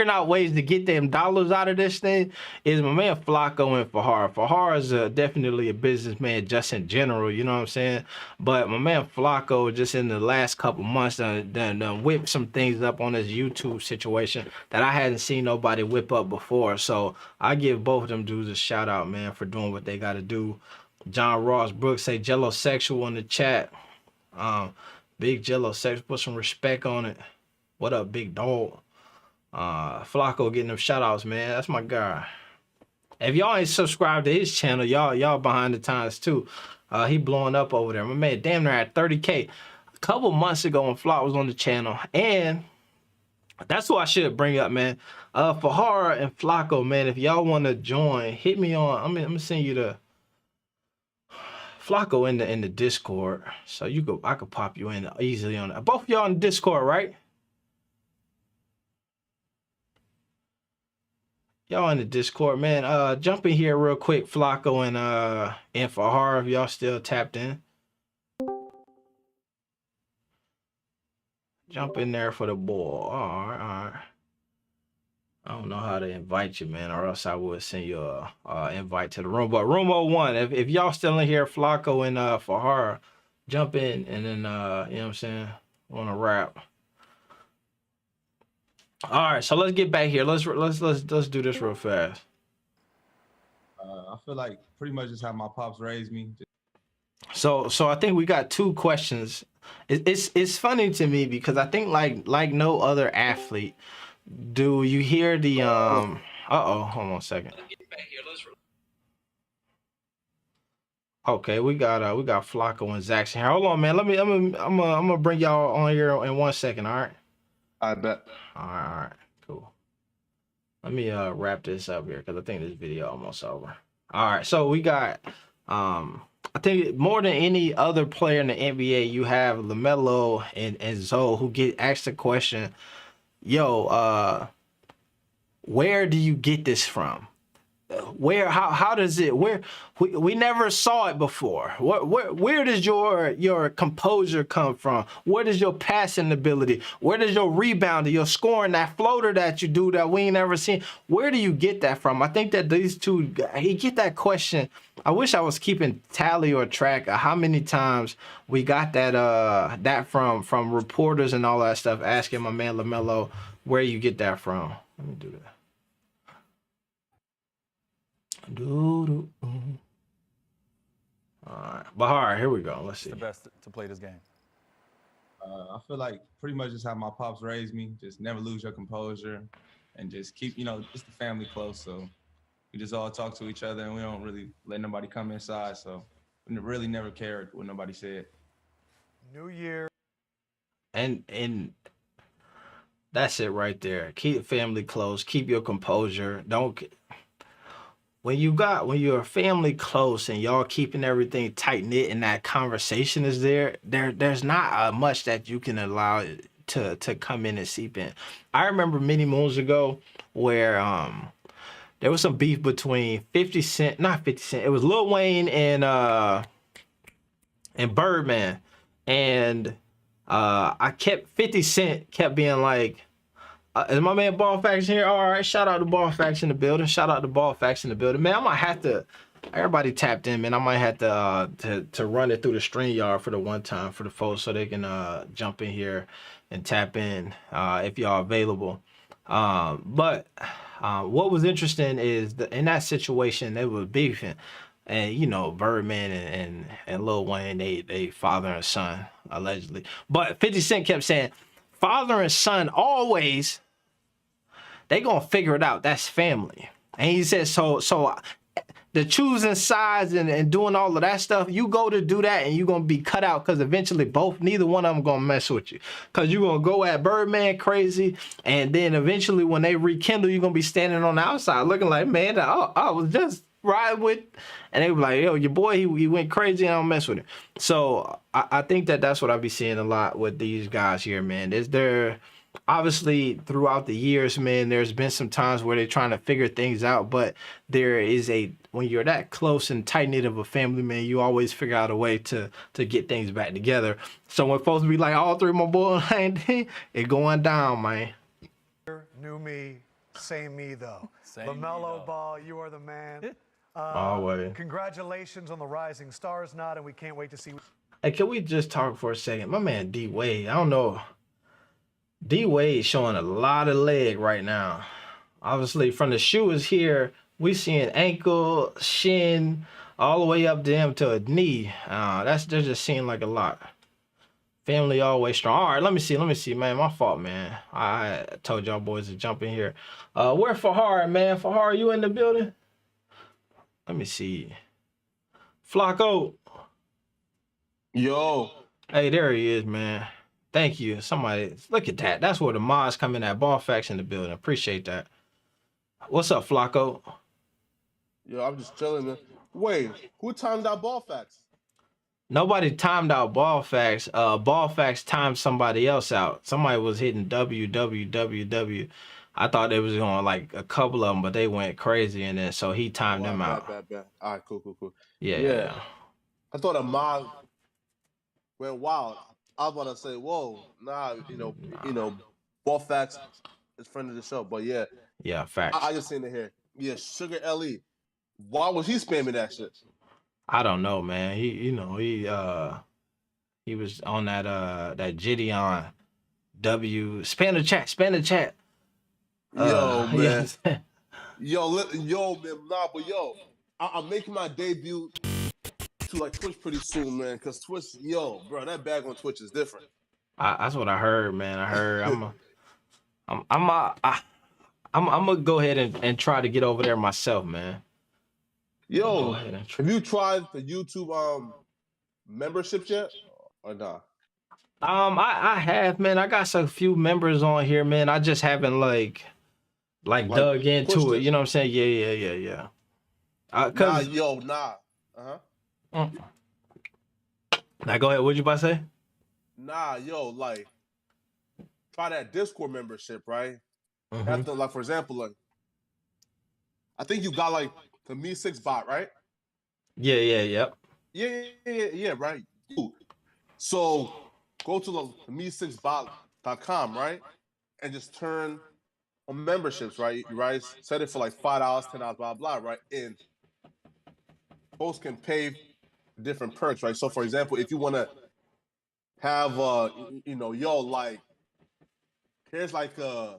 out ways to get them dollars out of this thing is my man Flacco and Fahara. Fahara is definitely a businessman just in general, you know what I'm saying? But my man Flacco just in the last couple months done whipped some things up on this YouTube situation that I hadn't seen nobody whip up before. So I give both of them dudes a shout out, man, for doing what they got to do. John Ross Brooks say Jello sexual in the chat. Big Jello sex, put some respect on it. What up, big dog? Flacco getting them shout outs, man. That's my guy. If y'all ain't subscribed to his channel, y'all behind the times too. He blowing up over there. My man damn near at 30K. A couple months ago when Flock was on the channel. And that's what I should bring up, man. Fahara and Flacco, man, if y'all want to join, hit me on. I'm gonna send you the Flacco in the Discord, so I could pop you in easily on that. Both of y'all in the Discord, right? Y'all in the Discord, man. Jump in here real quick, Flacco and Fahara, if y'all still tapped in. Jump in there for the ball. All right. I don't know how to invite you, man, or else I would send you a invite to the room. But room 01, if y'all still in here, Flacco and Fahara, jump in and then you know what I'm saying, want to wrap. All right, so let's get back here. Let's do this real fast. I feel like pretty much just how my pops raised me. So I think we got two questions. It's funny to me because I think like no other athlete. Do you hear the hold on a second. Okay, we got Flacco and Zaxxon here. Hold on, man. I'm gonna bring y'all on here in 1 second, all right? I bet. All right, cool. Let me wrap this up here because I think this video almost over. All right, so we got I think more than any other player in the NBA, you have LaMelo and Zoe who get asked the question, yo, where do you get this from? how does it, we never saw it before. Where does your composure come from? Where does your passing ability? Where does your rebounding, your scoring, that floater that you do that we ain't never seen? Where do you get that from? I think that these two, he get that question. I wish I was keeping tally or track of how many times we got that from reporters and all that stuff asking my man LaMelo, where you get that from. Let me do that. All right, Bahar, here we go. Let's see. The best to play this game. I feel like pretty much just how my pops raised me. Just never lose your composure, and just keep, just the family close. So we just all talk to each other, and we don't really let nobody come inside. So we really never cared what nobody said. New Year. And that's it right there. Keep family close. Keep your composure. Don't. When you're family close and y'all keeping everything tight knit and that conversation is there's not much that you can allow to come in and seep in. I remember many moons ago where there was some beef between 50 Cent, not 50 Cent, it was Lil Wayne and Birdman. And 50 Cent kept being like, is my man Ball Facts here? All right, shout out to Ball Facts in the building. Shout out to Ball Facts in the building. Man, I might have to, everybody tapped in, man. I might have to run it through the StreamYard for the one time for the folks so they can jump in here and tap in if y'all available. But what was interesting is in that situation, they were beefing. And, Birdman and Lil Wayne, they father and son, allegedly. But 50 Cent kept saying, father and son always, they gonna figure it out. That's family. And he said, so the choosing sides and doing all of that stuff, you go to do that and you're gonna be cut out because eventually neither one of them gonna mess with you. Because you're gonna go at Birdman crazy, and then eventually when they rekindle, you're gonna be standing on the outside looking like, man, I was just riding with, and they were like, yo, your boy, he went crazy and I don't mess with him. So I think that's what I be seeing a lot with these guys here, man. Obviously, throughout the years, man, there's been some times where they're trying to figure things out, but when you're that close and tight-knit of a family, man, you always figure out a way to get things back together. So when folks be like, all three of my boys, it going down, man. New me, same me, though. Same me, LaMelo though. Ball, you are the man. Always. Congratulations on the Rising Stars nod, and we can't wait to see. Hey, can we just talk for a second? My man D Wade, I don't know. D Wade showing a lot of leg right now. Obviously, from the shoes here, we seeing ankle, shin, all the way up to him to a knee. They're just seeing like a lot. Family always strong. All right, let me see, man. My fault, man. I told y'all boys to jump in here. Where Fahar, man? Fahar, you in the building? Let me see. Flacco. Yo. Hey, there he is, man. Thank you. Somebody, look at that. That's where the mods come in at. Ball Facts in the building. Appreciate that. What's up, Flacco? Yo, I'm just chilling, man. Wait, who timed out Ball Facts? Nobody timed out Ball Facts. Ball Facts timed somebody else out. Somebody was hitting WWWW. I thought they was going like a couple of them, but they went crazy, and then so he timed them out. Bad. All right, cool. Yeah. I thought a mod went wild. I was about to say, whoa, Ball Facts is friend of the show, but yeah. Yeah, facts. I just seen it here. Yeah, Sugar LE. Why was he spamming that shit? I don't know, man. He was on that Gideon W. Spam the chat. Yo, man. Yes. Yo, man, nah, but yo, I'm making my debut to like Twitch pretty soon, man. Cause Twitch, yo, bro, that bag on Twitch is different. That's what I heard, man. I'm gonna go ahead and try to get over there myself, man. Yo, have you tried the YouTube membership yet, or not? I have, man. I got a few members on here, man. I just haven't like dug into it. You know what I'm saying? Yeah. Nah. Now go ahead. What'd you about to say? Nah, yo, like try that Discord membership, right? Mm-hmm. After, like, for example, like I think you got like the Me Six bot, right? Yep. Yeah, right. So go to the me6bot.com, right? And just turn on memberships, right? You right? Set it for like $5, $10, blah, blah, right? And folks can pay different perks, right? So for example, if you want to have like here's like a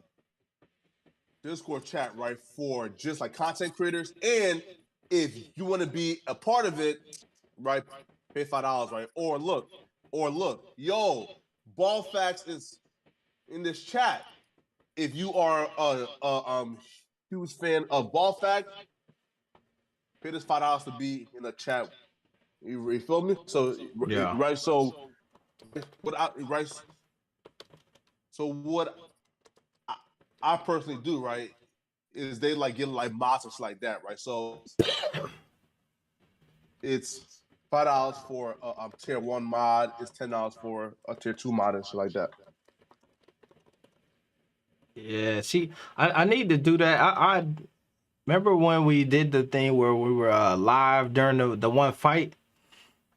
Discord chat, right, for just like content creators. And if you want to be a part of it, right, pay $5, right? Or look, yo, Ball Facts is in this chat. If you are a huge fan of Ball Facts, pay this $5 to be in the chat. You feel me? So Yeah. right, so right, so what I personally do, right, is they like get like mods and like that, right? So it's $5 for a tier 1 mod. It's $10 for a tier 2 mod and shit like that. Yeah. See, I need to do that. I remember when we did the thing where we were live during the one fight,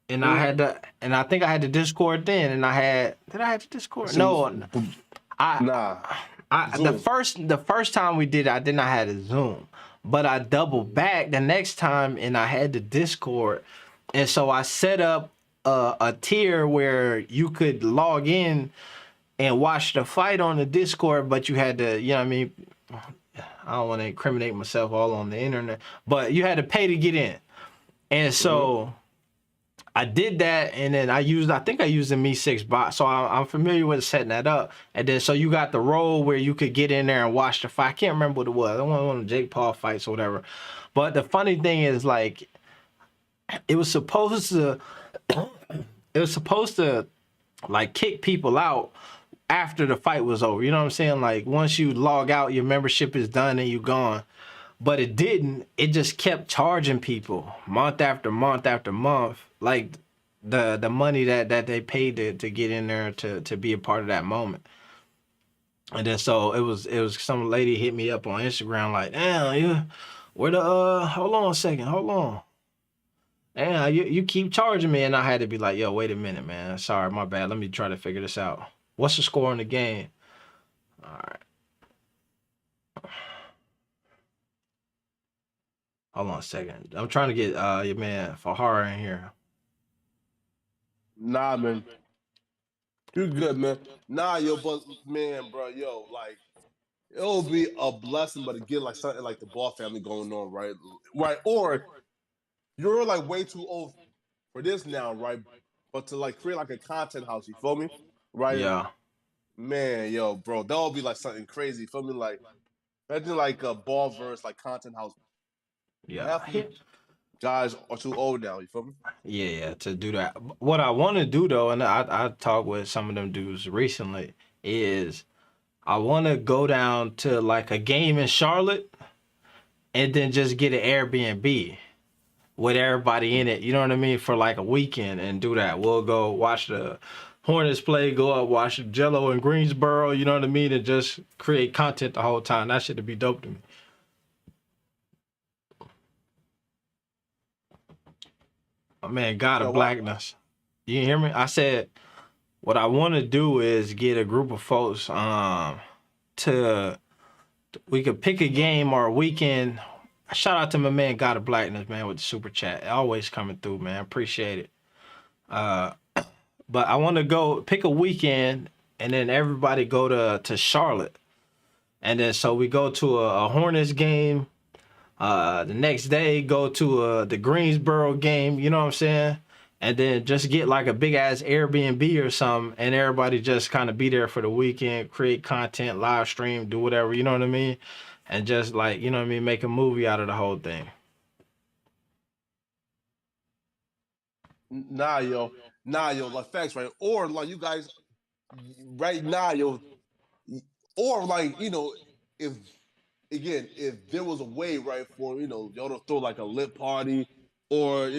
and I had to, and I think I had the Discord then, and did I have the Discord? No, the first time we did it, I did not have a Zoom, but I doubled back the next time and I had the Discord, and so I set up a tier where you could log in and watch the fight on the Discord, but you had to, you know what I mean? I don't want to incriminate myself all on the internet, but you had to pay to get in, and so. I did that, and then I think I used the Me6 bot, so I'm familiar with setting that up. And then so you got the role where you could get in there and watch the fight. I can't remember what it was. I don't want one of the Jake Paul fights or whatever. But the funny thing is, like, it was supposed to like kick people out after the fight was over. You know what I'm saying? Like once you log out, your membership is done and you're gone. But it didn't. It just kept charging people month after month after month, like the money that they paid to get in there to be a part of that moment. And then so it was some lady hit me up on Instagram like, damn, where the hold on a second, hold on. Damn, you keep charging me, and I had to be like, yo, wait a minute, man. Sorry, my bad. Let me try to figure this out. What's the score in the game? All right. Hold on a second. I'm trying to get your man Fahara in here. Nah, man. You good, man. Nah, yo, but man, bro, yo, like it'll be a blessing, but to get like something like the Ball family going on, right? Right. Or you're like way too old for this now, right? But to like create like a content house, you feel me? Right? Yeah. Man, yo, bro, that'll be like something crazy. You feel me? Like imagine like a Ball verse like content house. Yeah. Guys are too old now, you feel me? Yeah, to do that. What I want to do though, and I talked with some of them dudes recently, is I want to go down to like a game in Charlotte and then just get an Airbnb with everybody in it, you know what I mean, for like a weekend and do that. We'll go watch the Hornets play, go up, watch Jello in Greensboro, you know what I mean, and just create content the whole time. That shit'd be dope to me. Oh, man, God of Blackness. You hear me? I said, what I want to do is get a group of folks we could pick a game or a weekend. Shout out to my man, God of Blackness, man, with the super chat. Always coming through, man. Appreciate it. But I want to go pick a weekend and then everybody go to Charlotte. And then so we go to a Hornets game. The next day, go to the Greensboro game, you know what I'm saying? And then just get like a big ass Airbnb or something, and everybody just kind of be there for the weekend, create content, live stream, do whatever, you know what I mean? And just like, you know what I mean, make a movie out of the whole thing. Nah, yo, like facts, right? Or like you guys, right now, yo, or like if. Again, if there was a way, right, for y'all to throw like a lit party, or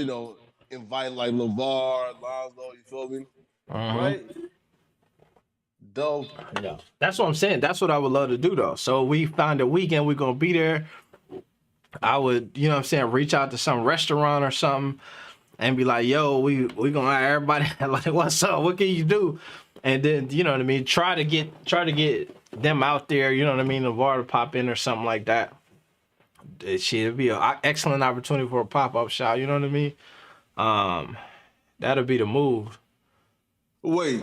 invite like LeVar, Lonzo, you feel me? Right? Dope. Yeah. That's what I'm saying. That's what I would love to do though. So we find a weekend, we're gonna be there. I would, you know what I'm saying, reach out to some restaurant or something and be like, yo, we gonna have everybody like, what's up? What can you do? And then, you know what I mean, try to get them out there, you know what I mean, the water pop in or something like that. It'd be an excellent opportunity for a pop-up shop, you know what I mean? That'll be the move. Wait,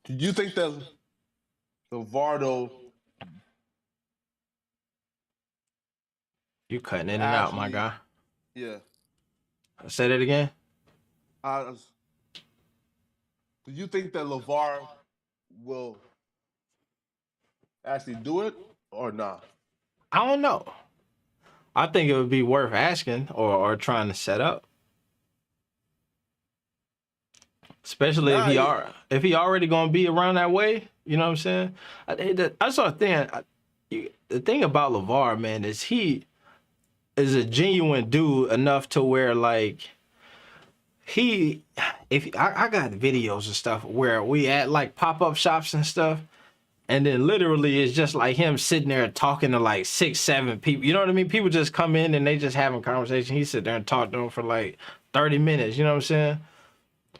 do you think that Vardo You cutting in and out, my actually? guy. Yeah. Say that again. Do you think that LeVar will actually do it or not? I don't know. I think it would be worth asking or trying to set up. Especially if he already gonna be around that way, you know what I'm saying? I saw a thing. The thing about LeVar, man, is he is a genuine dude enough to where like I got videos and stuff where we at like pop-up shops and stuff, and then literally it's just like him sitting there talking to like 6, 7 people. You know what I mean? People just come in and they just having conversation. He sit there and talk to them for like 30 minutes. You know what I'm saying?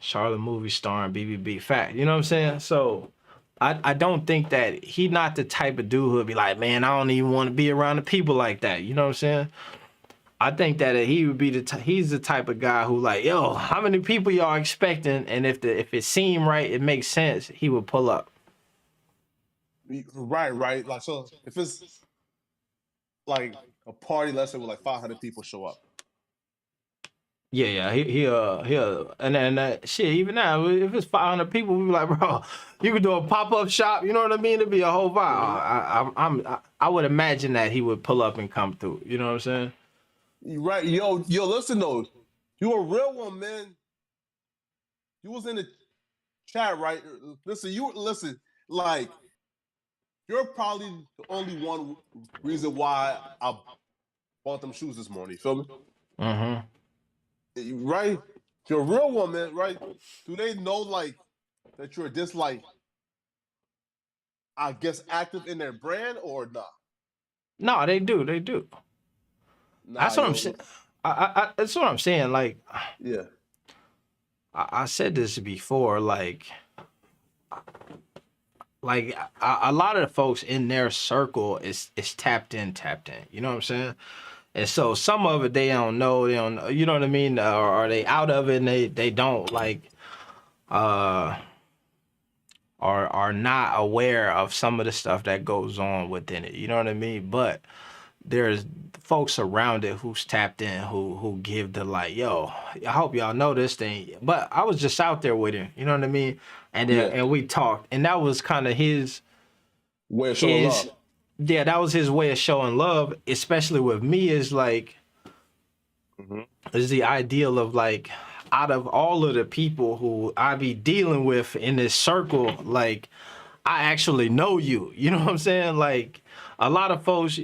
Charlotte movie star and BBB fact. You know what I'm saying? So I don't think that he not the type of dude who'll be like, man, I don't even want to be around the people like that. You know what I'm saying? I think that he would be he's the type of guy who like, yo, how many people y'all expecting? And if it seemed right, it makes sense, he would pull up. Right. Like, so if it's like a party, let's say with like 500 people show up. Yeah, he'll and shit. Even now, if it's 500 people, we be like, bro, you could do a pop-up shop. You know what I mean? It'd be a whole vibe. I would imagine that he would pull up and come through. You know what I'm saying? Right, yo, listen though, you a real one, man. You was in the chat, right? Listen, like you're probably the only one reason why I bought them shoes this morning. You feel me? Right? You're a real one, man, right? Do they know like that you're this like I guess active in their brand or not? No, they do. Nah, That's what I'm saying. That's what I'm saying. Like, yeah. I said this before. Like a lot of the folks in their circle is tapped in. You know what I'm saying? And so some of it they don't know. You know what I mean? Or are they out of it and they don't like are not aware of some of the stuff that goes on within it. You know what I mean? But there's folks around it who's tapped in, who give the like, yo, I hope y'all know this thing. But I was just out there with him, you know what I mean? And then, and we talked, and that was kind of his way of showing love. Yeah, that was his way of showing love, especially with me. Is like, is the ideal of like, out of all of the people who I be dealing with in this circle, like, I actually know you. You know what I'm saying? Like, a lot of folks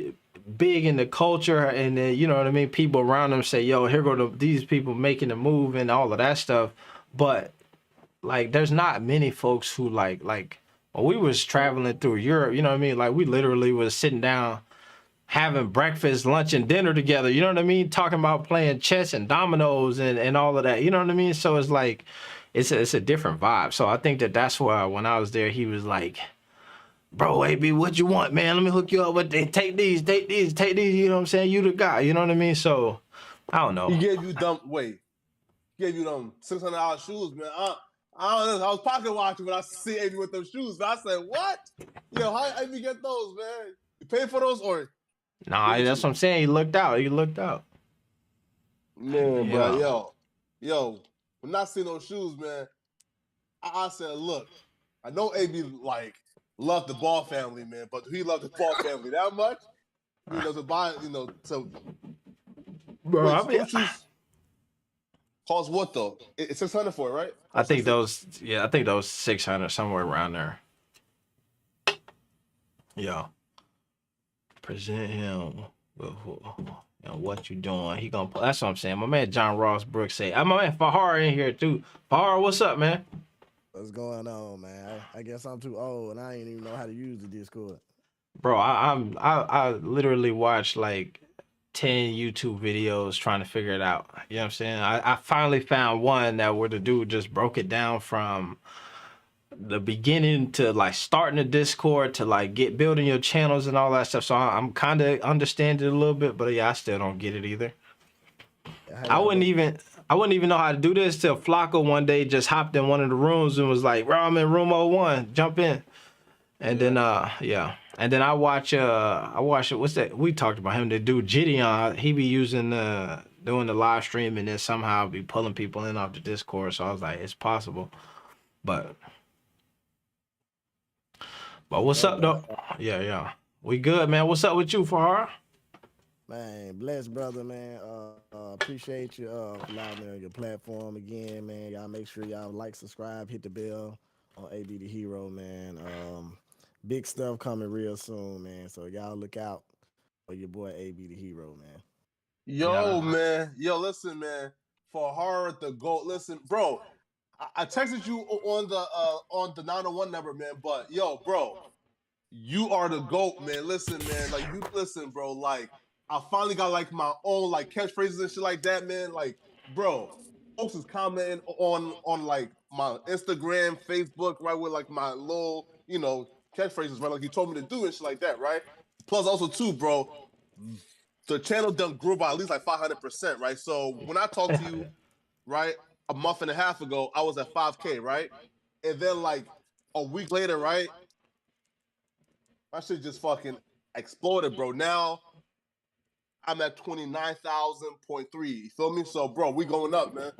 big in the culture, and then, you know what I mean, people around them say, yo, here go these people making the move and all of that stuff. But like, there's not many folks who like when we was traveling through Europe, you know what I mean, like we literally was sitting down having breakfast, lunch, and dinner together, you know what I mean, talking about playing chess and dominoes and all of that, you know what I mean. So it's like it's a different vibe. So I think that's why when I was there, he was like, bro, AB, what you want, man? Let me hook you up with take these, you know what I'm saying? You the guy, you know what I mean? So, I don't know. He gave you them $600 shoes, man. I don't know. I was pocket watching when I see AB with those shoes. But I said, what? Yo, how AB get those, man? You pay for those or? Nah, that's what I'm saying. He looked out. Man, but yo, when I seen those shoes, man, I said, look, I know AB like love the Ball family, man, but do he love the Ball family that much? You know, to buy, you know, to bro, I mean, shoes cost what though? It's $600 for it, right? I think those 600 somewhere around there. Yo, present him with what you doing. He gonna. That's what I'm saying. My man John Ross Brooks say. My man Fahar in here too. Fahar, what's up, man? What's going on, man? I guess I'm too old and I ain't even know how to use the Discord. Bro, I literally watched like 10 YouTube videos trying to figure it out. You know what I'm saying? I finally found one that where the dude just broke it down from the beginning to like starting the Discord to like building your channels and all that stuff. So I'm kind of understanding it a little bit, but yeah, I still don't get it either. I wouldn't even know how to do this till Flacco one day just hopped in one of the rooms and was like, "Bro, I'm in room 01, jump in." And then and then I watch what's that? We talked about him. The dude Gideon, he be using doing the live stream and then somehow be pulling people in off the Discord. So I was like, it's possible. But what's up though? Yeah. We good, man. What's up with you, Farhar? Man, blessed brother, man. Appreciate you allowing me on your platform again, man. Y'all make sure y'all like, subscribe, hit the bell on AB the Hero, man. Big stuff coming real soon, man. So y'all look out for your boy AB the Hero, man. Yo, man. Yo, listen, man. Farhar the GOAT. Listen, bro. I texted you on the 901 number, man. But yo, bro, you are the GOAT, man. Listen, man. Like you listen, bro. Like I finally got like my own like catchphrases and shit like that, man. Like, bro, folks is commenting on like my Instagram, Facebook, right, with like my little, catchphrases, right? Like he told me to do and shit like that, right? Plus also too, bro, the channel done grew by at least like 500%, right? So when I talked to you, right, a month and a half ago, I was at 5K, right? And then like a week later, right, my shit just fucking exploded, bro. Now I'm at 29,000.3. You feel me? So, bro, we going up, man.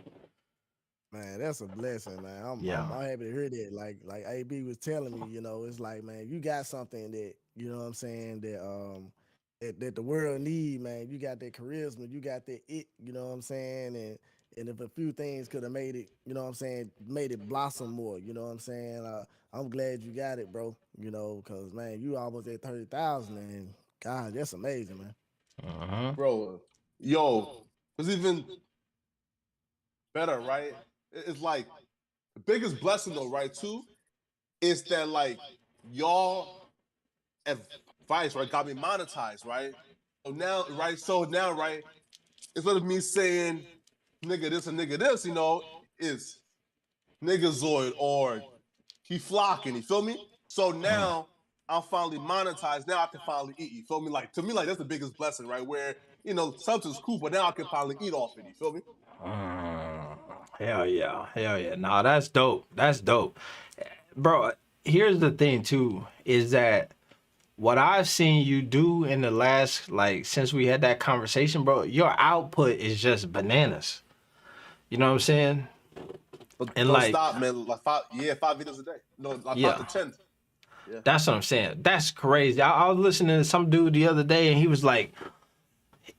Man, that's a blessing, man. I'm happy to hear that. Like AB was telling me, it's like, man, you got something that, you know what I'm saying, that the world need, man. You got that charisma, you got that it, you know what I'm saying? And if a few things could have made it, you know what I'm saying, made it blossom more, you know what I'm saying? I'm glad you got it, bro. Because, man, you almost at 30,000, and God, that's amazing, man. Bro, yo, it's even better, right? It's like the biggest blessing though, right, too, is that like y'all advice, right, got me monetized, right? So now, right, instead of me saying nigga this and nigga this, is nigga Zoid or he flocking, you feel me? So now I'm finally monetized. Now I can finally eat, you feel me? Like to me, like that's the biggest blessing, right? Where, something's cool, but now I can finally eat off it, you feel me? Hell yeah. Nah, that's dope. Bro, here's the thing too, is that what I've seen you do in the last, like, since we had that conversation, bro, your output is just bananas. You know what I'm saying? But And don't like, stop, man. Like 5 videos a day. No, like 5 to 10. Yeah. That's what I'm saying. That's crazy. I was listening to some dude the other day, and he was like,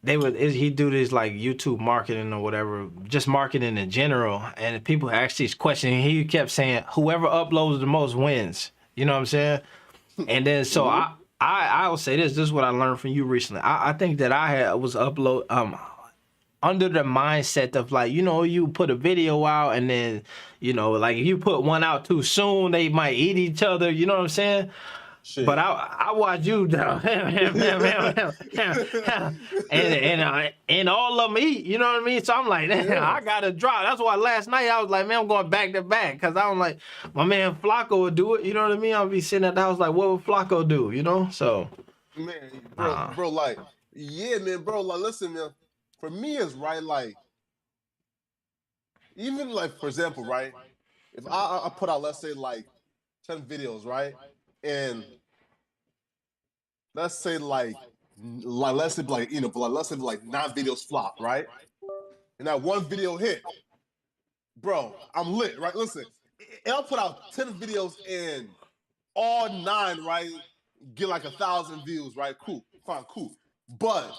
he do this like YouTube marketing or whatever, just marketing in general. And people asked these questions. He kept saying, "Whoever uploads the most wins." You know what I'm saying? And then so I will say this. This is what I learned from you recently. I think that I was under the mindset of like, you put a video out and then, like if you put one out too soon, they might eat each other. You know what I'm saying? Shit. But I watch you down and all of them eat. You know what I mean? So I'm like, I gotta drop. That's why last night I was like, man, I'm going back to back because I'm like, my man Flacco would do it. You know what I mean? I'll be sitting at the house like, what would Flacco do? So, man, bro, like, yeah, man, bro, like, listen, man. For me, it's right, like, even like, for example, right, if I put out, let's say, like 10 videos, right, and let's say like let's say like 9 videos flop, right, and that one video hit, bro, I'm lit, right? Listen, I'll put out 10 videos and all 9, right, get like 1,000 views, right? Cool, fine, cool, but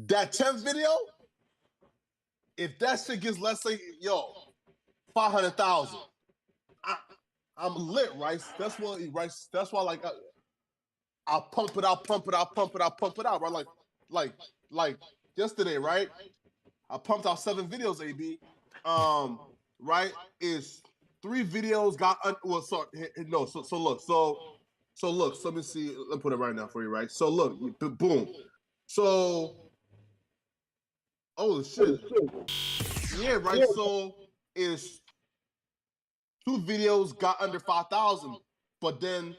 that 10th video, if that shit gets, let's say, 500,000, I'm lit, right? That's why, like, I'll pump it out, right? Like yesterday, right? I pumped out 7 videos, AB. Right? Is 3 videos got look. So let me see. Let me put it right now for you, right? So look, boom. So Oh shit. Yeah, right. So it's 2 videos got under 5,000, but then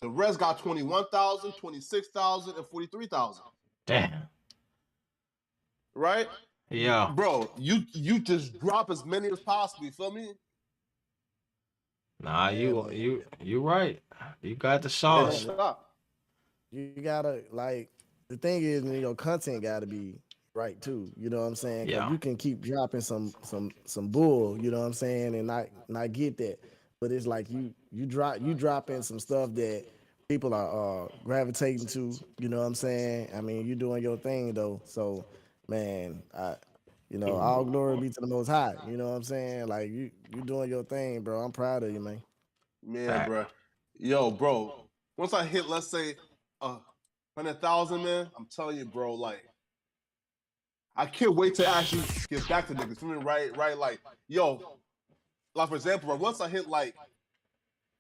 the rest got 21,000, 26,000, and 43,000. Damn. Right? Yeah. Bro, you just drop as many as possible. You feel me? Nah, Yeah, man. you right. You got the And don't sauce. stop. You gotta like the thing is, your content gotta be right too. You know what I'm saying? Because Yeah. you can keep dropping some bull. You know what I'm saying, and not get that. But it's like you dropping some stuff that people are gravitating to. You know what I'm saying? I mean, you doing your thing though. So, man, all glory be to the Most High. You know what I'm saying? Like you doing your thing, bro. I'm proud of you, man. Man, Fact. bro. Yo, bro. Once I hit, let's say, 100,000, man, I'm telling you, bro, like, I can't wait to actually get back to niggas. Feel me? Right, like, yo, like for example, bro, once I hit like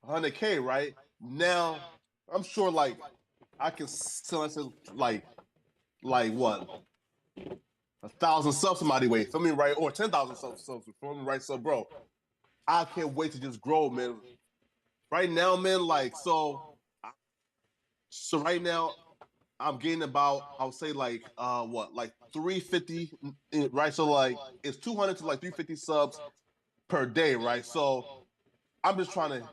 100K, right? Now I'm sure like I can sell like what 1,000 subs somebody way. Feel me? Right? Or 10,000 subs. Feel me? Right? So, bro, I can't wait to just grow, man. Right now, man, like so right now I'm getting about I would say like like 350, right? So like it's 200 to like 350 subs per day, right? So I'm just trying to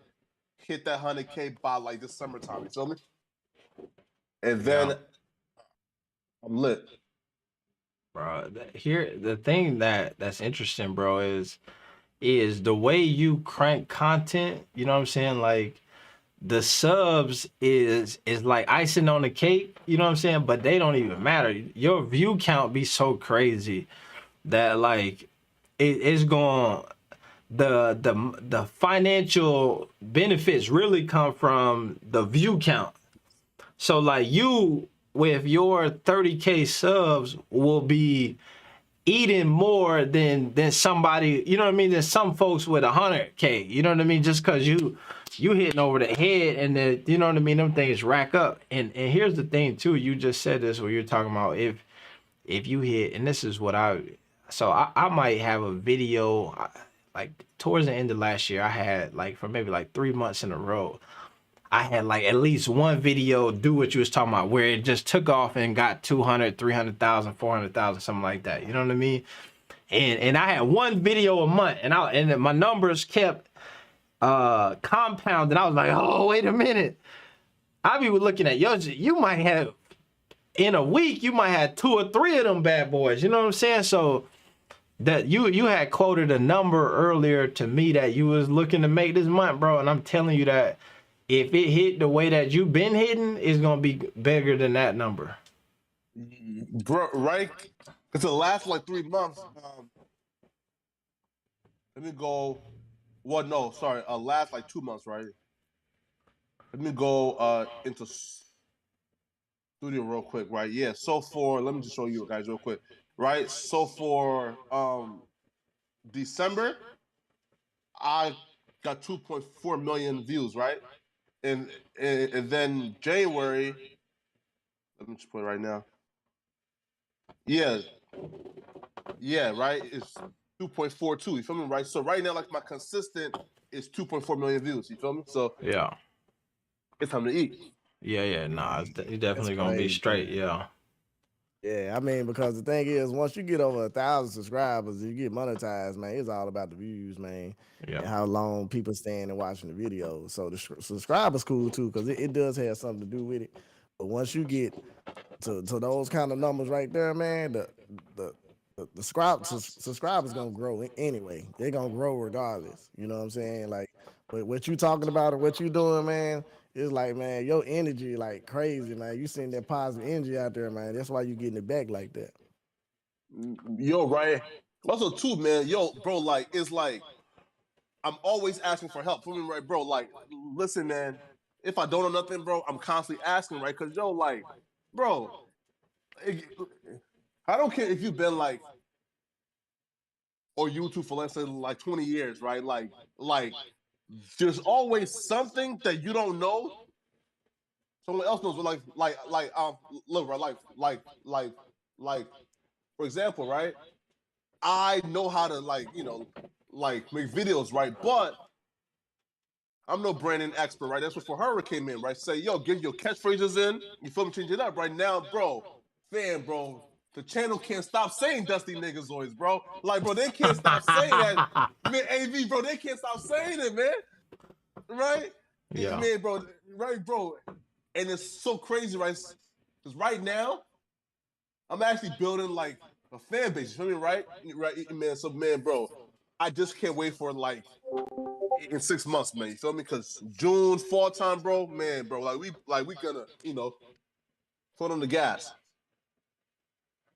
hit that 100K by like this summertime. You feel me? And then Yeah. I'm lit. Bro, here the thing that's interesting, bro, is the way you crank content, you know what I'm saying? Like the subs is like icing on the cake, you know what I'm saying? But they don't even matter. Your view count be so crazy that like it's going the financial benefits really come from the view count. So like you with your 30K subs will be eating more than somebody, you know what I mean, than some folks with 100K, you know what I mean, just because you hitting over the head and the, you know what I mean, them things rack up. And here's the thing too, you just said this where you're talking about if you hit, and this is what I might have a video like towards the end of last year. I had like for maybe like 3 months in a row, I had like at least one video do what you was talking about where it just took off and got 200, 300,000, 400,000, something like that. You know what I mean? And I had one video a month and my numbers kept compounding. I was like, oh, wait a minute. I be looking at you might have in a week, you might have 2 or 3 of them bad boys. You know what I'm saying? So that you had quoted a number earlier to me that you was looking to make this month, bro. And I'm telling you that if it hit the way that you've been hitting, it's gonna be bigger than that number. Bro, right? Because the last like 3 months, let me go. Well, no, sorry, last like 2 months, right? Let me go into studio real quick, right? Yeah. So for let me just show you guys real quick, right? So for December, I got 2.4 million views, right? And then January, let me just put it right now. Yeah, right. It's 2.42. You feel me, right? So right now, like my consistent is 2.4 million views. You feel me? So Yeah. it's time to eat. Yeah. Nah, it's That's definitely gonna be crazy, straight. man. Yeah. Yeah, I mean, because the thing is, once you get over 1,000 subscribers, you get monetized, man. It's all about the views, man, and Yeah. how long people stand and watching the videos. So the subscribers cool too, because it does have something to do with it. But once you get to those kind of numbers right there, man, the subscribers gonna grow anyway. They're gonna grow regardless. You know what I'm saying? Like, but what you talking about and what you doing, man, it's like, man, your energy like crazy, man. You send that positive energy out there, man. That's why you getting it back like that. Yo, right. Also, too, man. Yo, bro, like it's like I'm always asking for help. Feel me, right, bro? Like, listen, man. If I don't know nothing, bro, I'm constantly asking, right? Because yo, like, bro, I don't care if you've been like or YouTube for let's say like 20 years, right? Like there's always something that you don't know. Someone else knows, but look, right? Like for example, right? I know how to like make videos, right? But I'm no branding expert, right? That's what for her came in, right? Say, yo, get your catchphrases in. You feel me? Change it up right now, bro. Bro. The channel can't stop saying Dusty Niggazoids, bro. Like, bro, they can't stop saying that. Man, AV, bro, they can't stop saying it, man. Right? Yeah. Man, bro. Right, bro. And it's so crazy, right? Because right now, I'm actually building like a fan base. You feel me, right? Right, man. So, man, bro, I just can't wait for like in 6 months, man. You feel me? Because June, fall time, bro, man, bro. Like we gonna, put on the gas.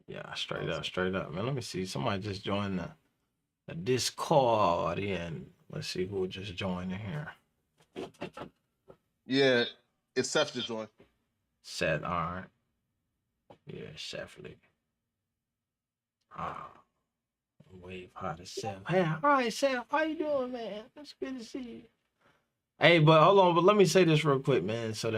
Yeah, straight up, man. Let me see. Somebody just joined the Discord, and let's see who just joined in here. Yeah, it's Seth just joined. Seth, all right. Yeah, Seth Lee. Wave hot as Seth. Hey, all right, Seth, how you doing, man? It's good to see you. Hey, but hold on, but let me say this real quick, man. So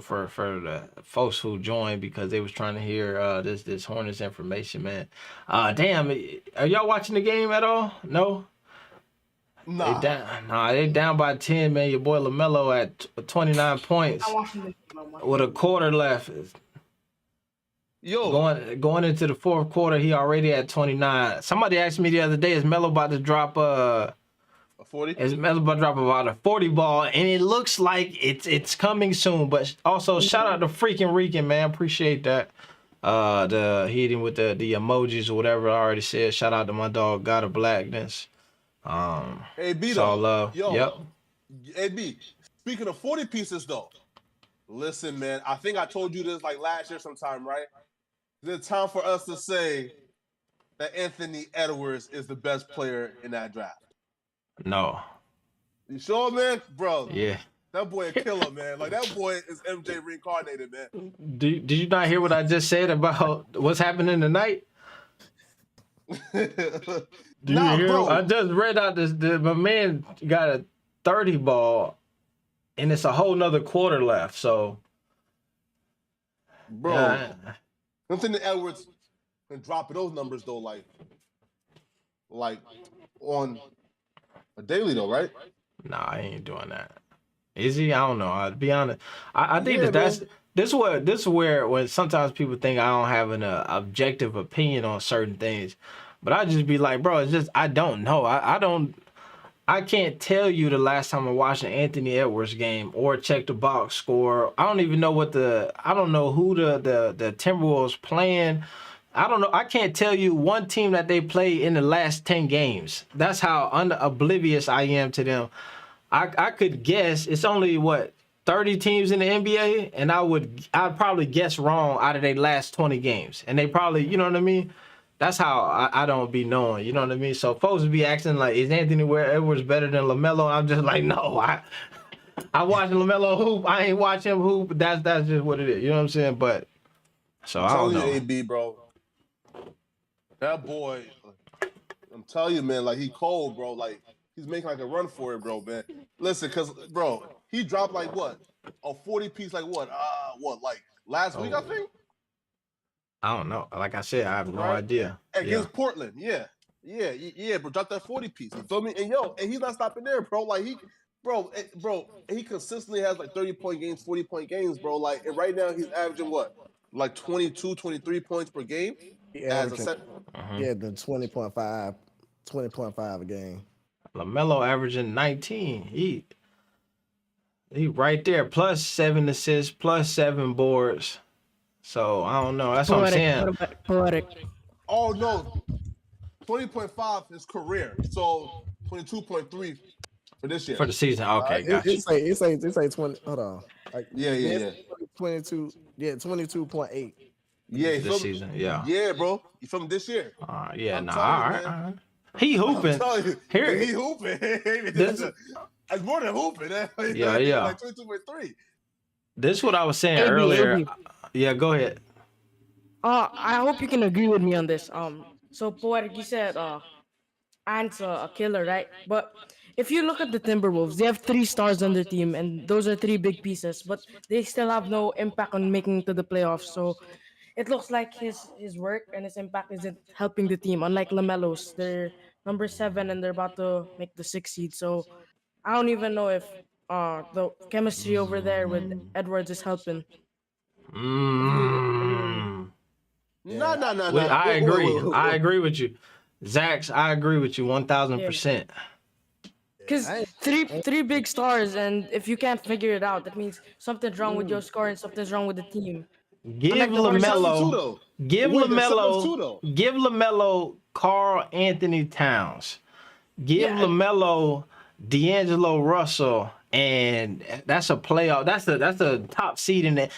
for the folks who joined because they was trying to hear this Hornets information, man. Damn, are y'all watching the game at all? No? Nah. They down by 10, man. Your boy LaMelo at 29 points with a quarter left. Yo, going into the fourth quarter, he already at 29. Somebody asked me the other day, is Melo about to drop a 40? Is Melo about to drop about a 40 ball? And it looks like it's coming soon. But also shout out to freaking Rican, man. Appreciate that. The hitting with the emojis or whatever I already said. Shout out to my dog, God of Blackness. Hey, B, it's all love. Yo, yep. Hey, B, speaking of 40 pieces, though, listen, man, I think I told you this like last year sometime, right? It's time for us to say that Anthony Edwards is the best player in that draft. No. You sure, man? Bro. Yeah. That boy a killer, man. Like, that boy is MJ reincarnated, man. Did you not hear what I just said about what's happening tonight? Do you hear? Bro. I just read out my man got a 30 ball, and it's a whole nother quarter left. So, bro, Anthony Edwards can drop those numbers though, like on a daily though, right? Nah, I ain't doing that. Is he? I don't know. I'll be honest. I think that's this is where when sometimes people think I don't have an objective opinion on certain things. But I just be like, bro, it's just I don't know. I can't tell you the last time I watched an Anthony Edwards game or checked the box score. I don't even know I don't know who the Timberwolves playing. I don't know. I can't tell you one team that they play in the last 10 games. That's how oblivious I am to them. I could guess it's only 30 teams in the NBA, and I'd probably guess wrong out of their last 20 games. And they probably, you know what I mean? That's how I don't be knowing, you know what I mean? So folks be asking like, is Anthony Edwards better than LaMelo? I'm just like, no, I watch LaMelo hoop. I ain't watch him hoop. That's just what it is. You know what I'm saying? But so I don't know. You, AB, bro. That boy, I'm telling you, man, like he cold, bro. Like he's making like a run for it, bro, man. Listen, cause bro, he dropped like what? A 40 piece, like what? Like last week, I think? I don't know. Like I said, I have no idea. Against Portland, yeah, bro. Drop that 40 piece. You feel me? And he's not stopping there, bro. Like he consistently has like 30-point games, 40-point games, bro. Like, and right now he's averaging what? Like 22, 23 points per game. Yeah, the 20.5 a game. LaMelo averaging 19. He right there, plus 7 assists, plus 7 boards. So I don't know. That's what I'm saying. Poetic. Oh no, 20.5 is career. So 22.3 for this year. For the season. Okay, gotcha. It's like 20. Hold on. Like, yeah. 22. Yeah, 22.8. Yeah, this season. Yeah. Yeah, bro. You from this year? Yeah. Nah. All right. He hooping. I'm telling you, Here. He hooping. It's more than hooping. Yeah. Like 22.3. This is what I was saying earlier. Yeah, go ahead. I hope you can agree with me on this. So Poetic, you said Ant's a killer, right? But if you look at the Timberwolves, they have 3 stars on their team, and those are 3 big pieces, but they still have no impact on making it to the playoffs. So it looks like his work and his impact isn't helping the team. Unlike LaMelo's, they're number 7 and they're about to make the 6th seed. So I don't even know if the chemistry over there with Edwards is helping. If you agree with me. No, no, no, Well, no. I agree. I Wait. agree with you. Zax, I agree with you 1000%. Because three big stars, and if you can't figure it out, that means something's wrong with your score and something's wrong with the team. Give Unlike the Hornets- LaMelo, give Wait, there's something else too, LaMelo, though. give LaMelo Carl Anthony Towns. Give Yeah. LaMelo D'Angelo Russell, and that's a playoff. That's the top seed in that.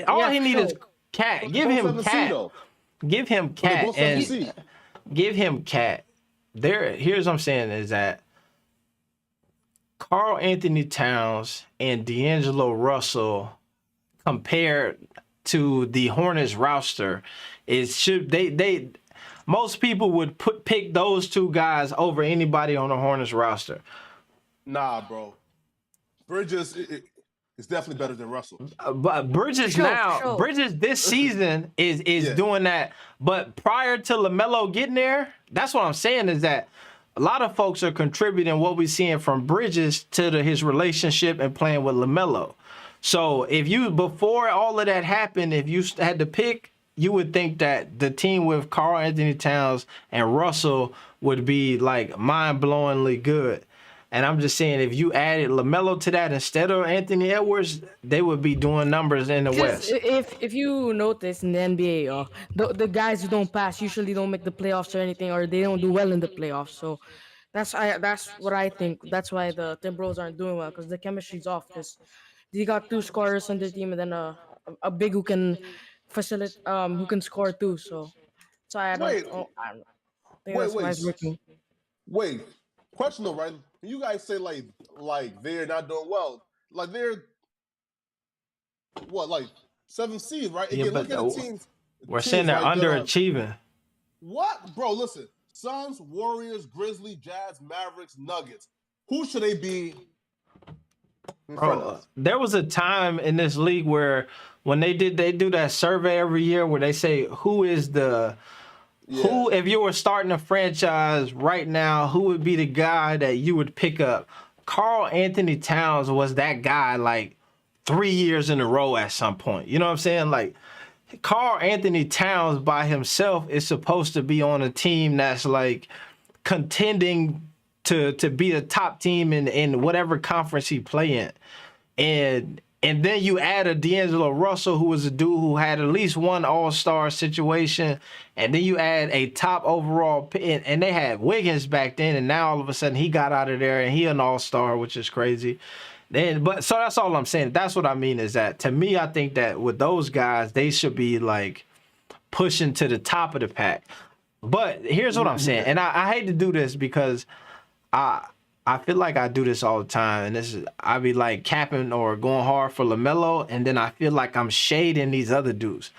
All he needs is Cat. Give him Both 7 seed, Cat. though. Give him But they Cat both 7 and seed. give him Cat. Here's what I'm saying is that Carl Anthony Towns and D'Angelo Russell compared to the Hornets roster, most people would pick those two guys over anybody on the Hornets roster. Nah, bro. Bridges is definitely better than Russell. But Bridges Bridges this season is doing that. But prior to LaMelo getting there, that's what I'm saying is that a lot of folks are contributing what we're seeing from Bridges to his relationship and playing with LaMelo. So before all of that happened, if you had to pick, you would think that the team with Karl Anthony Towns and Russell would be like mind-blowingly good. And I'm just saying, if you added LaMelo to that instead of Anthony Edwards, they would be doing numbers in the West. If you notice in the NBA, the guys who don't pass usually don't make the playoffs or anything, or they don't do well in the playoffs. So that's what I think. That's why the Timberwolves aren't doing well, because the chemistry's off. Because they got 2 scorers on their team and then a big who can facilitate, who can score too. So I don't think that's why it's working. Wait. Question though, right? You guys say like they're not doing well. Like they're what, like 7th seed, right? Yeah, Again, but look at the teams. We're saying they're underachieving. What, bro? Listen, Suns, Warriors, Grizzlies, Jazz, Mavericks, Nuggets. Who should they be? Bro, there was a time in this league where when they do that survey every year where they say who is who, if you were starting a franchise right now, who would be the guy that you would pick up? Karl Anthony Towns was that guy like 3 years in a row at some point. You know what I'm saying? Like Karl Anthony Towns by himself is supposed to be on a team that's like contending to be a top team in whatever conference he play in. And then you add a D'Angelo Russell, who was a dude who had at least one all-star situation. And then you add a top overall pick. And they had Wiggins back then. And now all of a sudden he got out of there and he an all-star, which is crazy. So that's all I'm saying. That's what I mean is that, to me, I think that with those guys, they should be like pushing to the top of the pack. But here's what I'm saying. And I hate to do this because I feel like I do this all the time, and I be like capping or going hard for LaMelo, and then I feel like I'm shading these other dudes.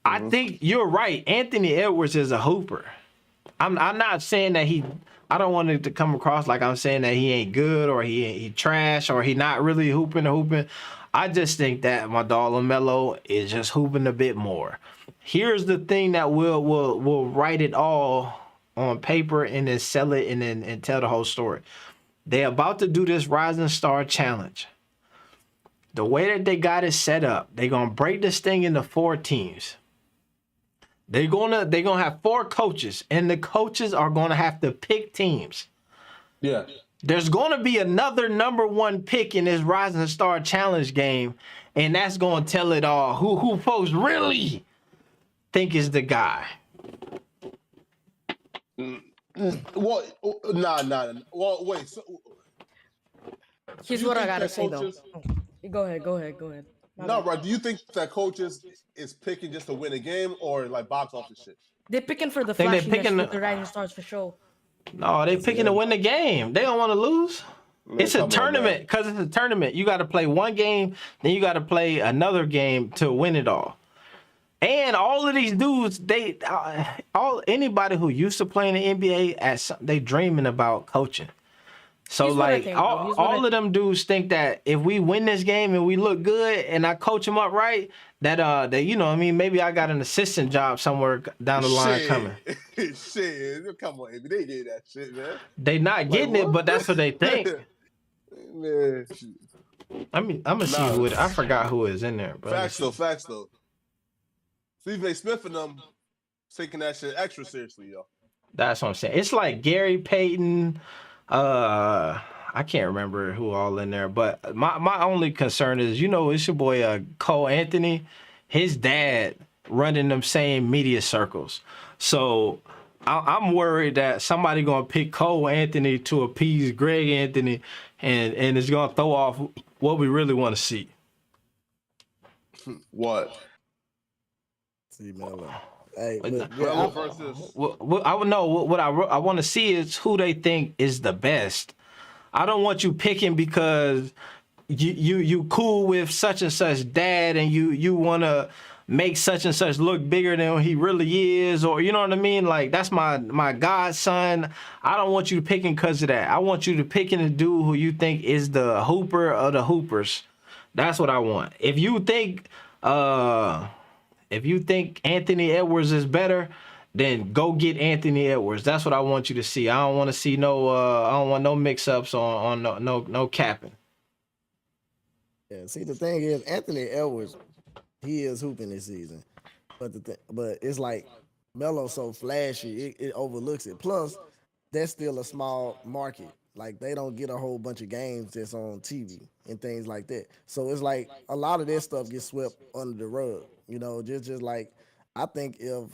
I think you're right. Anthony Edwards is a hooper. I'm not saying that I don't want it to come across like I'm saying that he ain't good or he trash or he not really hooping. I just think that my dog LaMelo is just hooping a bit more. Here's the thing that will write it all on paper and then sell it and tell the whole story. They're about to do this Rising Star Challenge. The way that they got it set up, they're gonna break this thing into 4 teams. They're gonna have 4 coaches, and the coaches are gonna have to pick teams. Yeah. There's gonna be another number 1 pick in this Rising Star Challenge game, and that's gonna tell it all. Who folks really think is the guy? Well, nah. Well, wait. So, Here's you what I think gotta that say coaches- though. Go ahead. No, bro. Do you think that coaches is picking just to win a game or like box office shit? They're picking for the Think they're flashiness picking with the Rising Stars for sure. No, they picking to win the game. They don't want to lose. It's a tournament because it's a tournament. You got to play one game, then you got to play another game to win it all. And all of these dudes, anybody who used to play in the NBA, they dreaming about coaching. So Here's what I like think, though. Here's what I all of them dudes think that if we win this game and we look good and I coach them up right, that you know what I mean, maybe I got an assistant job somewhere down the line coming. Shit, come on, Amy, they did that shit, man. They not Like getting it, what? but that's what they think. Man, I mean, I'm gonna see who it. I forgot who is in there. But facts though. Stephen A. Smith and them taking that shit extra seriously, yo. That's what I'm saying. It's like Gary Payton. I can't remember who all in there, but my only concern is, you know, it's your boy Cole Anthony. His dad running them same media circles. So I'm worried that somebody gonna pick Cole Anthony to appease Greg Anthony, and it's gonna throw off what we really want to see. What? See, Melo. Hey, Melo versus. I would know what I want to see is who they think is the best. I don't want you picking because you cool with such and such dad and you want to make such and such look bigger than he really is, or you know what I mean? Like, that's my godson. I don't want you picking because of that. I want you to picking the dude who you think is the hooper of the hoopers. That's what I want. If you think Anthony Edwards is better, then go get Anthony Edwards. That's what I want you to see. I don't want to see I don't want no mix-ups on no capping. Yeah, see, the thing is, Anthony Edwards, he is hooping this season, but it's like Melo's so flashy, it overlooks it. Plus, that's still a small market. Like, they don't get a whole bunch of games that's on TV and things like that. So it's like a lot of that stuff gets swept under the rug. You know, just like I think if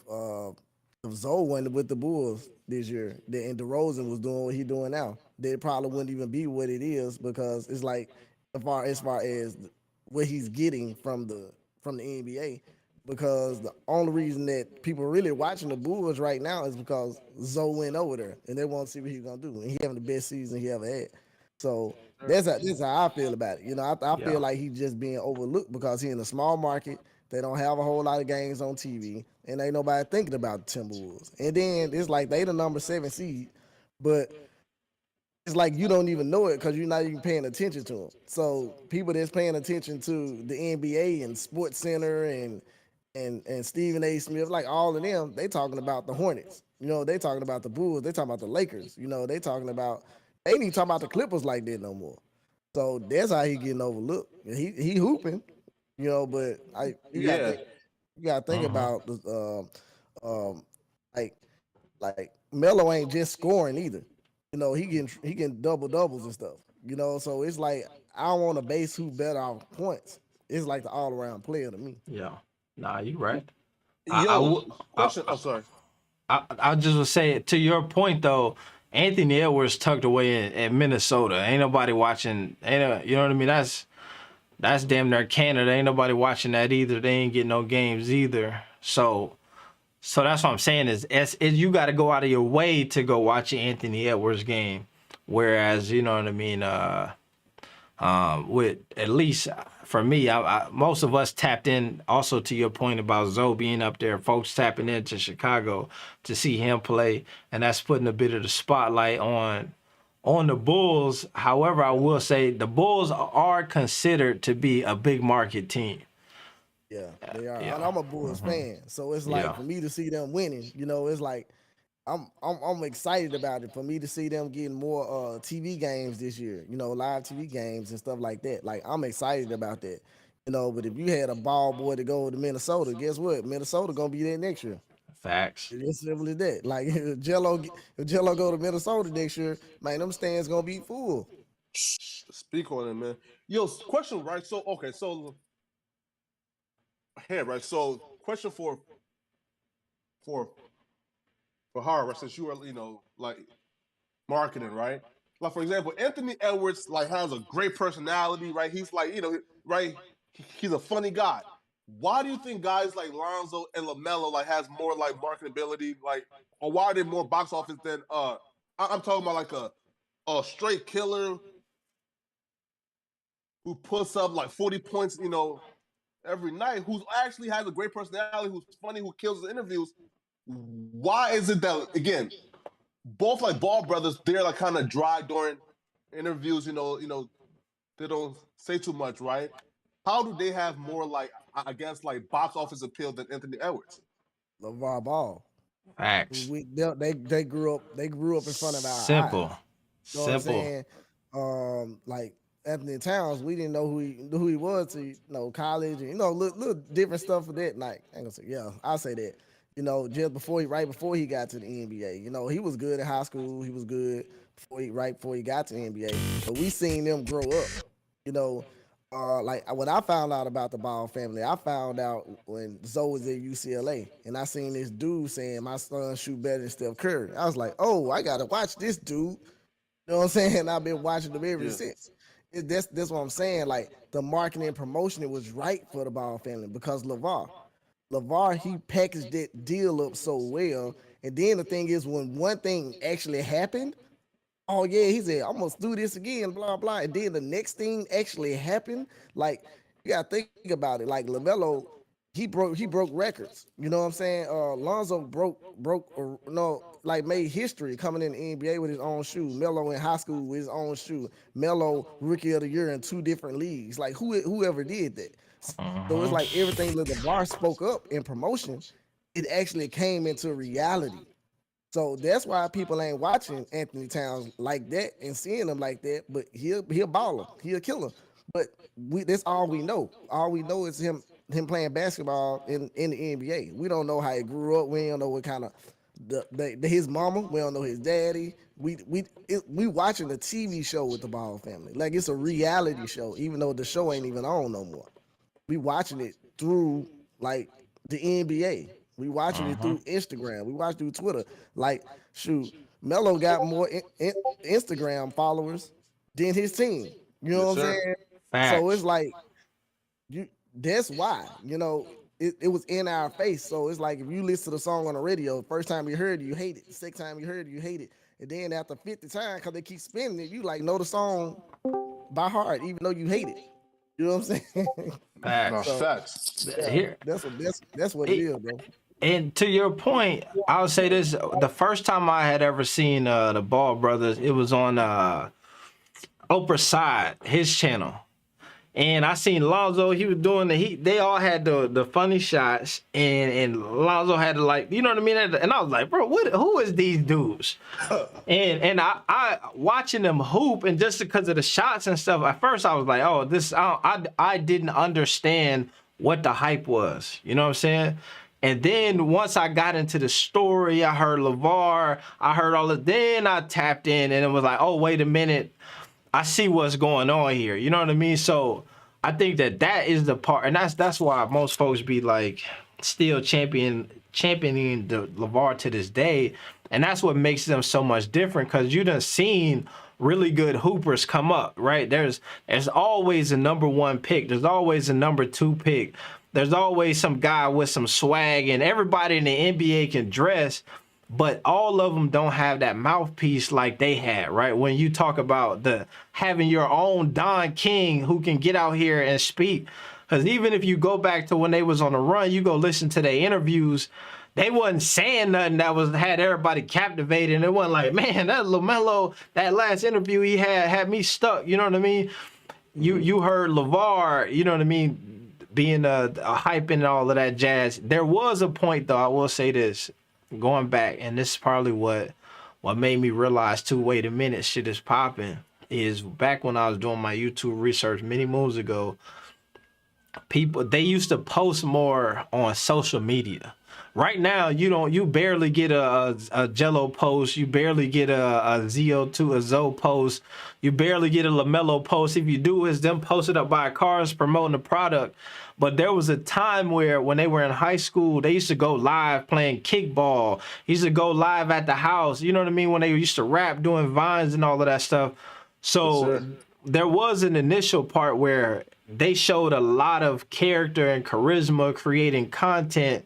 Zoe went with the Bulls this year, and DeRozan was doing what he's doing now, they probably wouldn't even be what it is, because it's like as far as what he's getting from the NBA. Because the only reason that people are really watching the Bulls right now is because Zoe went over there and they want to see what he's gonna do. And he having the best season he ever had. So that's how I feel about it. You know, I feel like he's just being overlooked because he's in a small market. They don't have a whole lot of games on TV, and ain't nobody thinking about the Timberwolves. And then it's like they the number 7 seed, but it's like you don't even know it because you're not even paying attention to them. So people that's paying attention to the NBA and Sports Center and Stephen A. Smith, like all of them, they talking about the Hornets. You know, they talking about the Bulls. They talking about the Lakers. You know, they ain't even talking about the Clippers like that no more. So that's how he getting overlooked. He hooping, you know, but you gotta think about the like Melo ain't just scoring either. You know, he getting double doubles and stuff. You know, so it's like I don't want to base who better off points. It's like the all around player to me. Yeah. Nah, you right. Question. Sorry. I just would say, to your point though, Anthony Edwards tucked away in Minnesota. Ain't nobody watching. You know what I mean? That's damn near Canada. Ain't nobody watching that either. They ain't getting no games either. So that's what I'm saying is you got to go out of your way to go watch an Anthony Edwards game. Whereas, you know what I mean, with at least for me, most of us tapped in also to your point about Zoe being up there, folks tapping into Chicago to see him play, and that's putting a bit of the spotlight on the Bulls. However, I will say the Bulls are considered to be a big market team. Yeah, they are. Yeah. And I'm a Bulls fan, so it's like for me to see them winning, you know, it's like I'm excited about it. For me to see them getting more TV games this year, you know, live TV games and stuff like that. Like, I'm excited about that, you know. But if you had a ball boy to go to Minnesota, guess what? Minnesota gonna be there next year. Facts. It's simple as that. Like, if Jello go to Minnesota next year, man, them stands gonna be full. Speak on it, man. Yo, question, right? So okay, so here, right? So question for Howard, since you are, you know, like marketing, right? Like, for example, Anthony Edwards like has a great personality, right? He's like, you know, right? He's a funny guy. Why do you think guys like Lonzo and LaMelo like has more like marketability, like, or why are they more box office than I'm talking about like a straight killer who puts up like 40 points, you know, every night, who actually has a great personality, who's funny, who kills the interviews. Why is it that, again, both like Ball brothers, they're like kind of dry during interviews, they don't say too much, right? How do they have more like I guess like box office appeal than Anthony Edwards? LeVar Ball. Facts. They grew up in front of our eyes. Simple. You know what I'm Simple. saying? Like Anthony Towns, we didn't know who he was to college and little different stuff for that night. I ain't gonna say I'll say that. Just right before he got to the NBA. He was good in high school. He was good right before he got to the NBA. But we seen them grow up. Like when I found out about the Ball family, I found out when Zoe was at UCLA, and I seen this dude saying my son shoot better than Steph Curry. I was like, oh, I gotta watch this dude. You know what I'm saying? I've been watching them ever since. That's what I'm saying. Like the marketing and promotion, it was right for the Ball family because LeVar, he packaged that deal up so well. And then the thing is, when one thing actually happened, oh yeah, he said, I'm gonna do this again, blah blah. And then the next thing actually happened. Like you gotta think about it. Like LaMelo, he broke records. You know what I'm saying? Lonzo made history coming in the NBA with his own shoe. Melo in high school with his own shoe. Melo rookie of the year in 2 different leagues. Like whoever did that. So it's like everything that LeVar spoke up in promotion, it actually came into reality. So that's why people ain't watching Anthony Towns like that and seeing him like that. But he'll baller, he'll killer. But that's all we know. All we know is him playing basketball in the NBA. We don't know how he grew up. We don't know what kind of his mama. We don't know his daddy. We watching the TV show with the Ball family. Like it's a reality show, even though the show ain't even on no more. We watching it through like the NBA. We watching it through Instagram. We watch through Twitter. Like, shoot, Melo got more Instagram followers than his team. You know what I'm saying? Facts. So it's like, that's why, it was in our face. So it's like if you listen to the song on the radio, first time you heard it, you hate it. The second time you heard it, you hate it. And then after 50 times, because they keep spinning it, you like know the song by heart, even though you hate it. You know what I'm saying? Facts. No, facts. Here. That's what it is, bro. And to your point, I'll say this: the first time I had ever seen the Ball brothers, it was on Oprah's Side, his channel, and I seen Lonzo. He was doing they all had the funny shots, and Lonzo had to, like, you know what I mean. And I was like, bro, who is these dudes? and I watching them hoop, and just because of the shots and stuff, at first I was like, oh, this I didn't understand what the hype was. You know what I'm saying? And then once I got into the story, I heard LeVar, I heard all of, then I tapped in and it was like, oh, wait a minute, I see what's going on here. You know what I mean? So I think that is the part, and that's why most folks be like still championing the LeVar to this day. And that's what makes them so much different, because you done seen really good hoopers come up, right? There's always a number 1 pick. There's always a number 2 pick. There's always some guy with some swag, and everybody in the NBA can dress, but all of them don't have that mouthpiece like they had, right? When you talk about having your own Don King who can get out here and speak, because even if you go back to when they was on the run, you go listen to their interviews, they wasn't saying nothing that had everybody captivated. And it wasn't like, man, that LaMelo, that last interview he had me stuck. You know what I mean? You heard LeVar, you know what I mean, being a hype and all of that jazz. There was a point, though, I will say this, going back, and this is probably what made me realize too, wait a minute, shit is popping, is back when I was doing my YouTube research many moons ago, they used to post more on social media. Right now, you barely get a Jello post, you barely get a ZO2, a Zoe post, you barely get a LaMelo post. If you do, it's them posted up by cars promoting the product. But there was a time where when they were in high school, they used to go live playing kickball. He used to go live at the house. You know what I mean? When they used to rap, doing vines and all of that stuff. So there was an initial part where they showed a lot of character and charisma, creating content.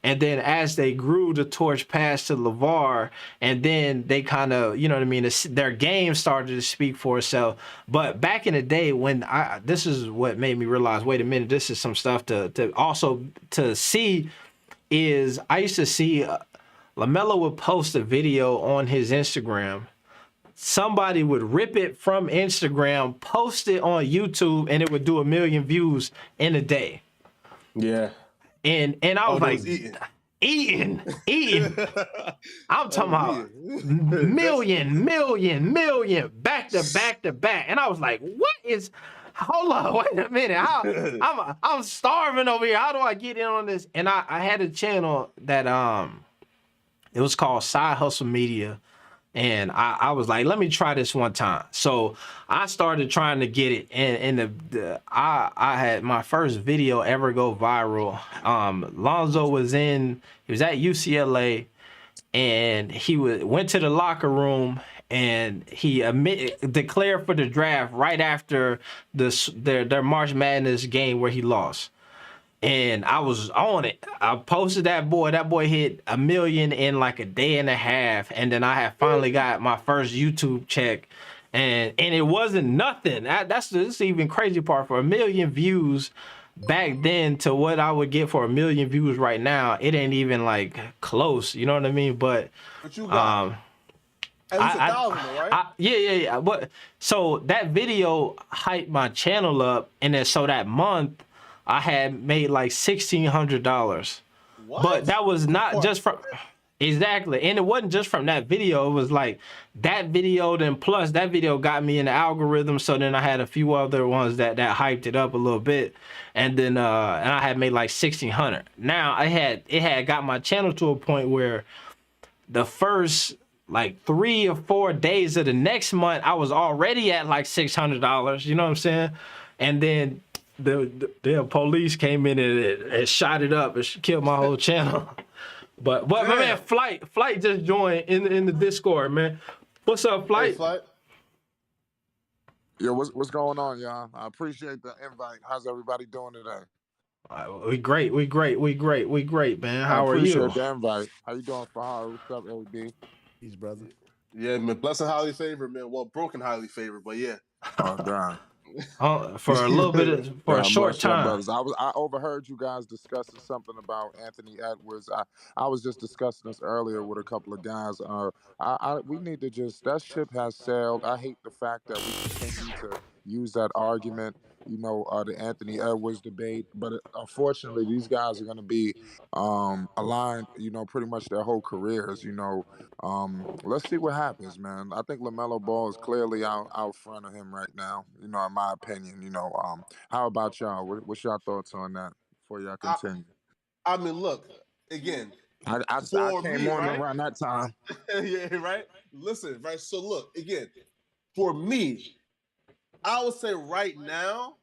And then as they grew, the torch passed to LeVar, and then they kind of, you know what I mean, their game started to speak for itself. But back in the day, when this is what made me realize, wait a minute, this is some stuff to also see, is I used to see LaMelo would post a video on his Instagram, somebody would rip it from Instagram, post it on YouTube, and it would do 1 million views in a day. Yeah. And I was like, eating. I'm talking about million, back to back to back. And I was like, what is, hold on, wait a minute. I'm starving over here. How do I get in on this? And I had a channel that, it was called Side Hustle Media. And I was like, let me try this one time. So I started trying to get it, and I had my first video ever go viral. Lonzo was at UCLA, and he went to the locker room, and he declared for the draft right after their March Madness game where he lost. And I was on it. I posted that boy. That boy hit 1 million in like a day and a half. And then I had finally got my first YouTube check. And it wasn't nothing. That's the even crazy part. For 1 million views back then to what I would get for 1 million views right now, it ain't even like close. You know what I mean? But you got at least 1,000, right? Yeah. But so that video hyped my channel up, and then so that month I had made like $1,600. But that was not just from exactly, and it wasn't just from that video. It was like that video, then plus that video got me in the algorithm. So then I had a few other ones that hyped it up a little bit, and then and I had made like $1,600. Now it had got my channel to a point where the first like 3 or 4 days of the next month I was already at like $600. You know what I'm saying? And then the police came in and shot it up and killed my whole channel. But my man Flight just joined in the Discord, man. What's up, Flight? Hey, Flight. Yo, what's going on, y'all? I appreciate the invite. How's everybody doing today? We great, man. How are you? I appreciate the invite. How you doing, Fahar? What's up, AB? Peace, brother. Yeah, man. Blessed and highly favored, man. Well, broken highly favored, but yeah. Oh, damn. For a little bit, for a short time. I overheard you guys discussing something about Anthony Edwards. I was just discussing this earlier with a couple of guys. We need to that ship has sailed. I hate the fact that we continue to use that argument, the Anthony Edwards debate. But unfortunately, these guys are going to be aligned, pretty much their whole careers. Let's see what happens, man. I think LaMelo Ball is clearly out front of him right now, in my opinion. How about y'all? What's y'all thoughts on that before y'all continue? I mean, look, again. I came on around that time. Yeah, right? Listen, right? So look, again, for me, I would say right now,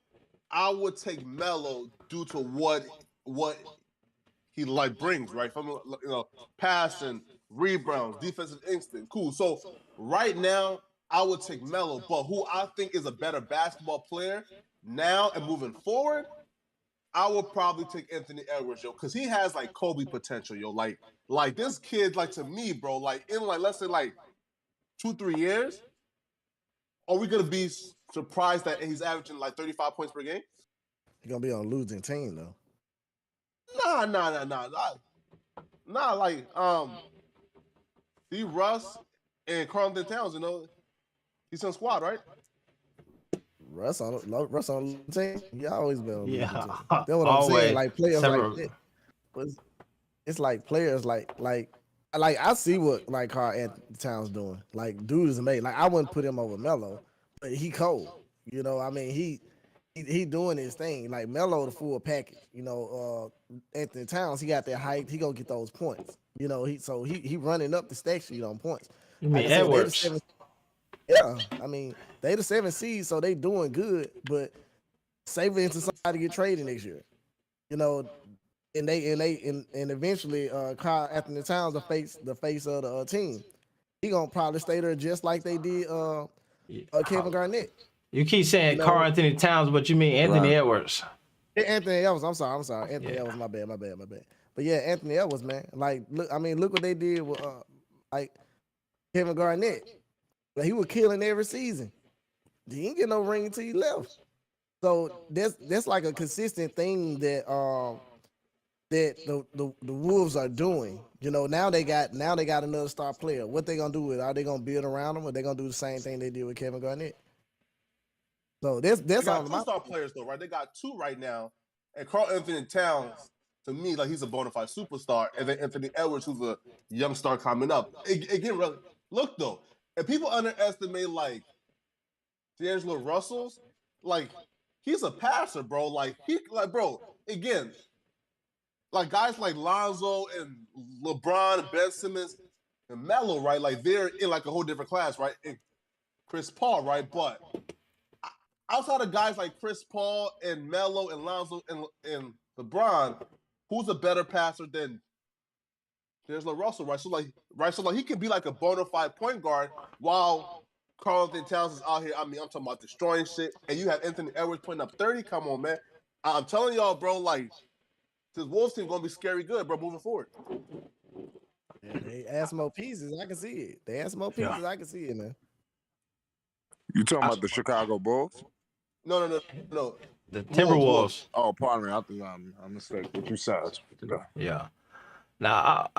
I would take Melo due to what he brings, right? From passing, rebounds, defensive instinct. Cool. So right now, I would take Melo, but who I think is a better basketball player now and moving forward, I would probably take Anthony Edwards, yo, because he has Kobe potential, yo. Like this kid, to me, bro, in let's say 2-3 years, are we gonna be surprised that he's averaging 35 points per game? He's gonna be on a losing team though. Nah. D. Russ and Carlton Towns, he's on squad, right? Russ on the team. He always been on the team. Yeah. That's what I'm saying. Players several. like that. It's like players like I see what Karl Anthony Towns doing. Dude is amazing. I wouldn't put him over Melo, but he cold. I mean he doing his thing. Melo the full package. Anthony Towns, he got that height. He gonna get those points. He running up the stat sheet on points. You mean Edwards? Yeah, I mean they the 7th seed, so they doing good. But save it into somebody to get traded next year. And eventually Karl Anthony Towns the face of the team. He gonna probably stay there just like they did Kevin Garnett. You keep saying Karl Anthony Towns, but you mean Anthony Edwards. Anthony Edwards. I'm sorry. Anthony Edwards. My bad. But yeah, Anthony Edwards, man. Look what they did with Kevin Garnett. He was killing every season. He didn't get no ring until he left. So that's a consistent thing that that the Wolves are doing. You know, now they got another star player. What they gonna do with? Are they gonna build around him, or they gonna do the same thing they did with Kevin Garnett? So They that's all got my. two-star players though, right? They got two right now, and Carl Anthony Towns, to me, like he's a bona fide superstar, and then Anthony Edwards, who's a young star coming up. Again, look though, if people underestimate like D'Angelo Russell's, like he's a passer, bro. Bro, again, like guys like Lonzo and LeBron, Ben Simmons, and Melo, right? Like they're in like a whole different class, right? And Chris Paul, right? But outside of guys like Chris Paul and Melo and Lonzo and LeBron, who's a better passer than D'Angelo Russell, right? So he can be like a bona fide point guard while Karl Anthony Towns is out here. I mean, I'm talking about destroying shit, and you have Anthony Edwards putting up 30. Come on, man. I'm telling y'all, bro, like this Wolves team gonna be scary good, bro, moving forward. Yeah, they add some more pieces. I can see it. They add some more pieces. I can see it, man. You talking about the Chicago Bulls? No. The Timberwolves. Oh, pardon me. I think I'm mistaken. What you said? Yeah. Now,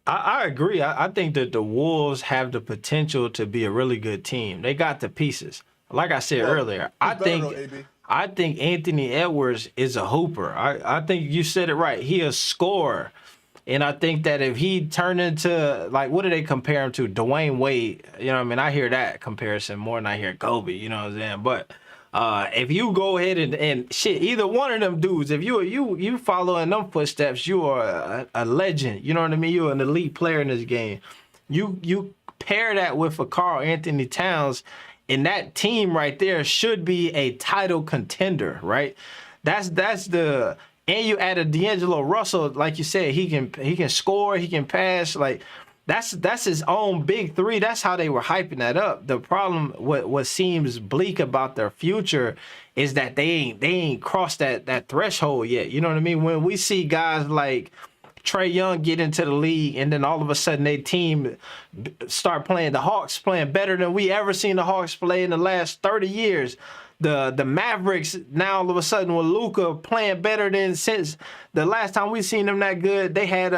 I agree. I think that the Wolves have the potential to be a really good team. They got the pieces. Like I said earlier, I think Anthony Edwards is a hooper. I think you said it right. He a scorer. And I think that if he turned into, like, what do they compare him to? Dwayne Wade. You know what I mean? I hear that comparison more than I hear Kobe. You know what I'm saying? But if you go ahead and shit, either one of them dudes, if you follow in them footsteps, you are a legend. You know what I mean? You're an elite player in this game. You pair that with a Karl Anthony Towns, and that team right there should be a title contender, right? That's the. And you add a D'Angelo Russell, like you said, he can score, he can pass. Like that's his own big three. That's how they were hyping that up. The problem, what seems bleak about their future, is that they ain't crossed that threshold yet. You know what I mean? When we see guys like Trae Young get into the league, and then all of a sudden their team start playing, the Hawks playing better than we ever seen the Hawks play in the last 30 years. The Mavericks now all of a sudden with Luka playing better than since the last time we seen them that good. They had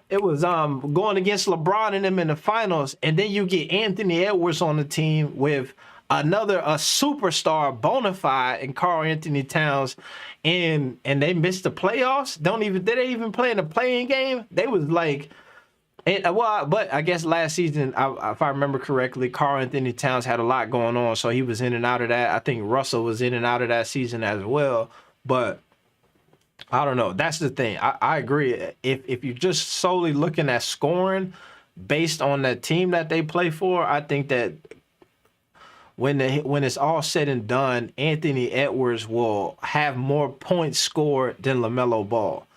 it was going against LeBron and them in the finals, and then you get Anthony Edwards on the team with a superstar bona fide in Karl Anthony Towns, and they missed the playoffs. Did they even play in the playing game? They was like. But I guess last season, if I remember correctly, Karl Anthony Towns had a lot going on, so he was in and out of that. I think Russell was in and out of that season as well. But I don't know. That's the thing. I agree. If you're just solely looking at scoring based on the team that they play for, I think that when it's all said and done, Anthony Edwards will have more points scored than LaMelo Ball.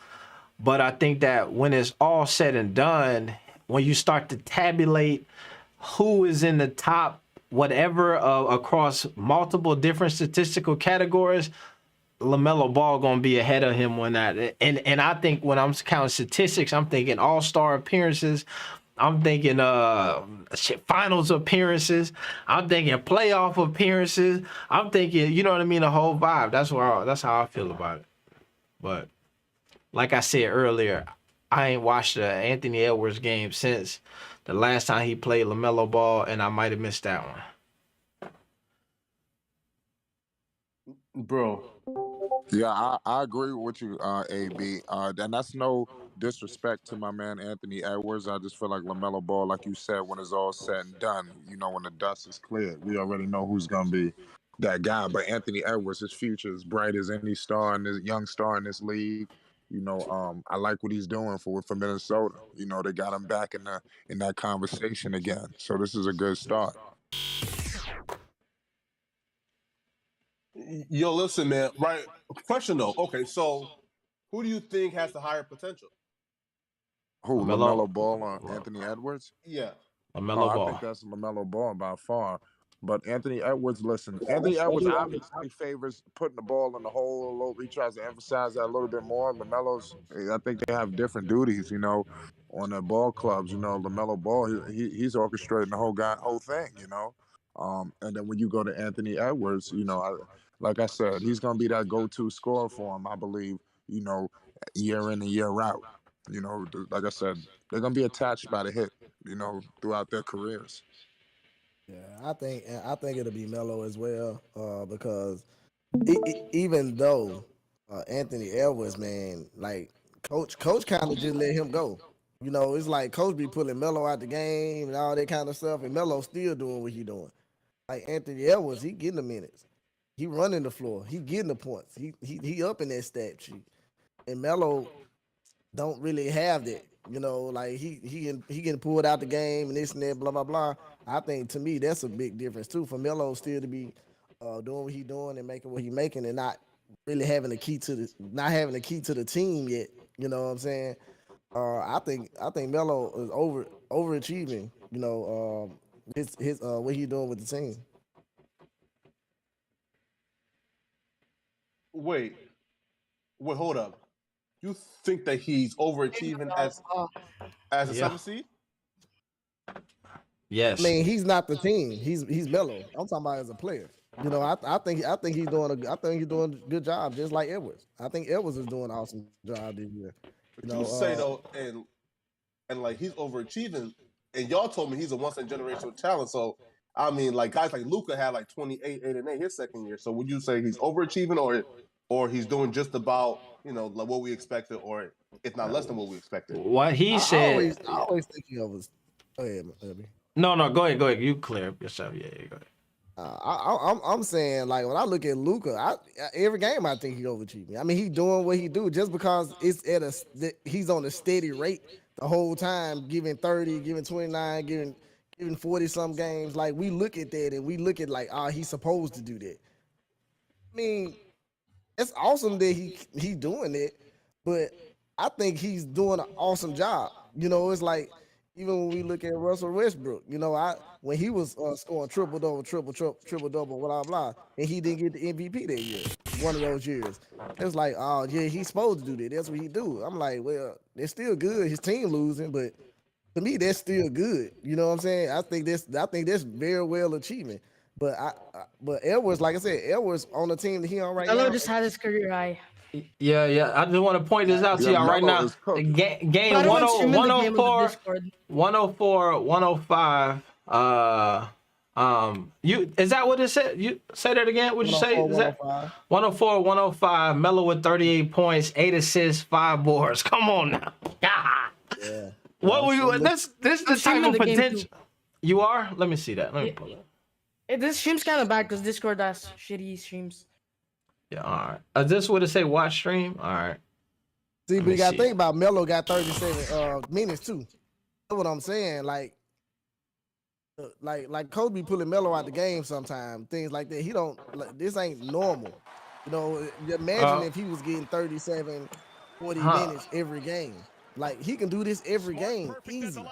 But I think that when it's all said and done, when you start to tabulate who is in the top whatever across multiple different statistical categories, LaMelo Ball going to be ahead of him on that. And I think when I'm counting statistics, I'm thinking all-star appearances. I'm thinking finals appearances. I'm thinking playoff appearances. I'm thinking, you know what I mean, the whole vibe. That's how I feel about it. But like I said earlier, I ain't watched the Anthony Edwards game since the last time he played LaMelo Ball, and I might have missed that one. Bro. Yeah, I agree with you, AB. And that's no disrespect to my man Anthony Edwards. I just feel like LaMelo Ball, like you said, when it's all said and done, you know, when the dust is cleared, we already know who's gonna be that guy. But Anthony Edwards, his future is bright as any star in this young star in this league. You know, I like what he's doing for Minnesota. You know, they got him back in that conversation again. So this is a good start. Yo, listen, man. Right. Question though. Okay, so who do you think has the higher potential? Who? LaMelo Ball or Anthony Edwards? Yeah. LaMelo Ball. I think that's LaMelo Ball by far. But Anthony Edwards, listen, Anthony Edwards obviously favors putting the ball in the hole a little. He tries to emphasize that a little bit more. LaMelo's, I think they have different duties, you know, on the ball clubs. You know, LaMelo Ball, he's orchestrating the whole thing, you know. And then when you go to Anthony Edwards, you know, like I said, he's gonna be that go-to scorer for him, I believe. You know, year in and year out. Like I said, they're gonna be attached by the hip, throughout their careers. Yeah, I think it'll be Melo as well, because even though Anthony Edwards, man, like coach kind of just let him go. It's like coach be pulling Melo out the game and all that kind of stuff, and Melo still doing what he doing. Like Anthony Edwards, he getting the minutes, he running the floor, he getting the points, he up in that stat sheet, and Melo don't really have that. Like he getting pulled out the game and this and that, blah blah blah. I think to me that's a big difference too for Melo still to be doing what he doing and making what he making and not really having a key to the team yet. You know what I'm saying? I think Melo is overachieving. His what he doing with the team. Wait, hold up. You think that he's overachieving as a Yeah. 7th seed? Yes. I mean, he's not the team. He's Melo. I'm talking about as a player. I think he's doing a good job, just like Edwards. I think Edwards is doing an awesome job this year. But you say though, and like he's overachieving, and y'all told me he's a once in generational talent. So I mean, like guys like Luka had like 28, 8 and 8 his second year. So would you say he's overachieving, or he's doing just about like what we expected, or if not less than what we expected? What he said. I always think he was. Go ahead, Abby. No, go ahead. You clear up yourself. Yeah, go ahead. I'm saying, like, when I look at Luka, every game I think he overachieving. I mean, he doing what he do just because it's he's on a steady rate the whole time, giving 30, giving 29, giving 40 some games. Like, we look at that and we look at like, he's supposed to do that. I mean, it's awesome that he doing it, but I think he's doing an awesome job. It's like, even when we look at Russell Westbrook, when he was scoring triple double, blah blah, and he didn't get the MVP that year, one of those years. It's like, oh yeah, he's supposed to do that. That's what he do. I'm like, well, they're still good. His team losing, but to me, that's still good. You know what I'm saying? I think that's very well achieving. But but Edwards, like I said, Edwards on the team that he on right Melo now. just had his career high. Yeah. I just want to point this out to y'all right now. Game 104, 105. Is that what it said? You say that again? What'd you say? Is that 104, 105? Melo with 38 points, 8 assists, 5 boards. Come on now. Yeah. What were you? This is the type of potential. You are? Let me see that. Let me pull it. This stream's kind of bad because Discord has shitty streams. Yeah, all right. This what it say? Watch stream. All right. See, but you gotta think about Melo got 37 minutes too. That's what I'm saying. Like Kobe pulling Melo out the game sometime, things like that. He don't. Like, this ain't normal. Imagine if he was getting 37, 40 minutes every game. Like he can do this every game, easy.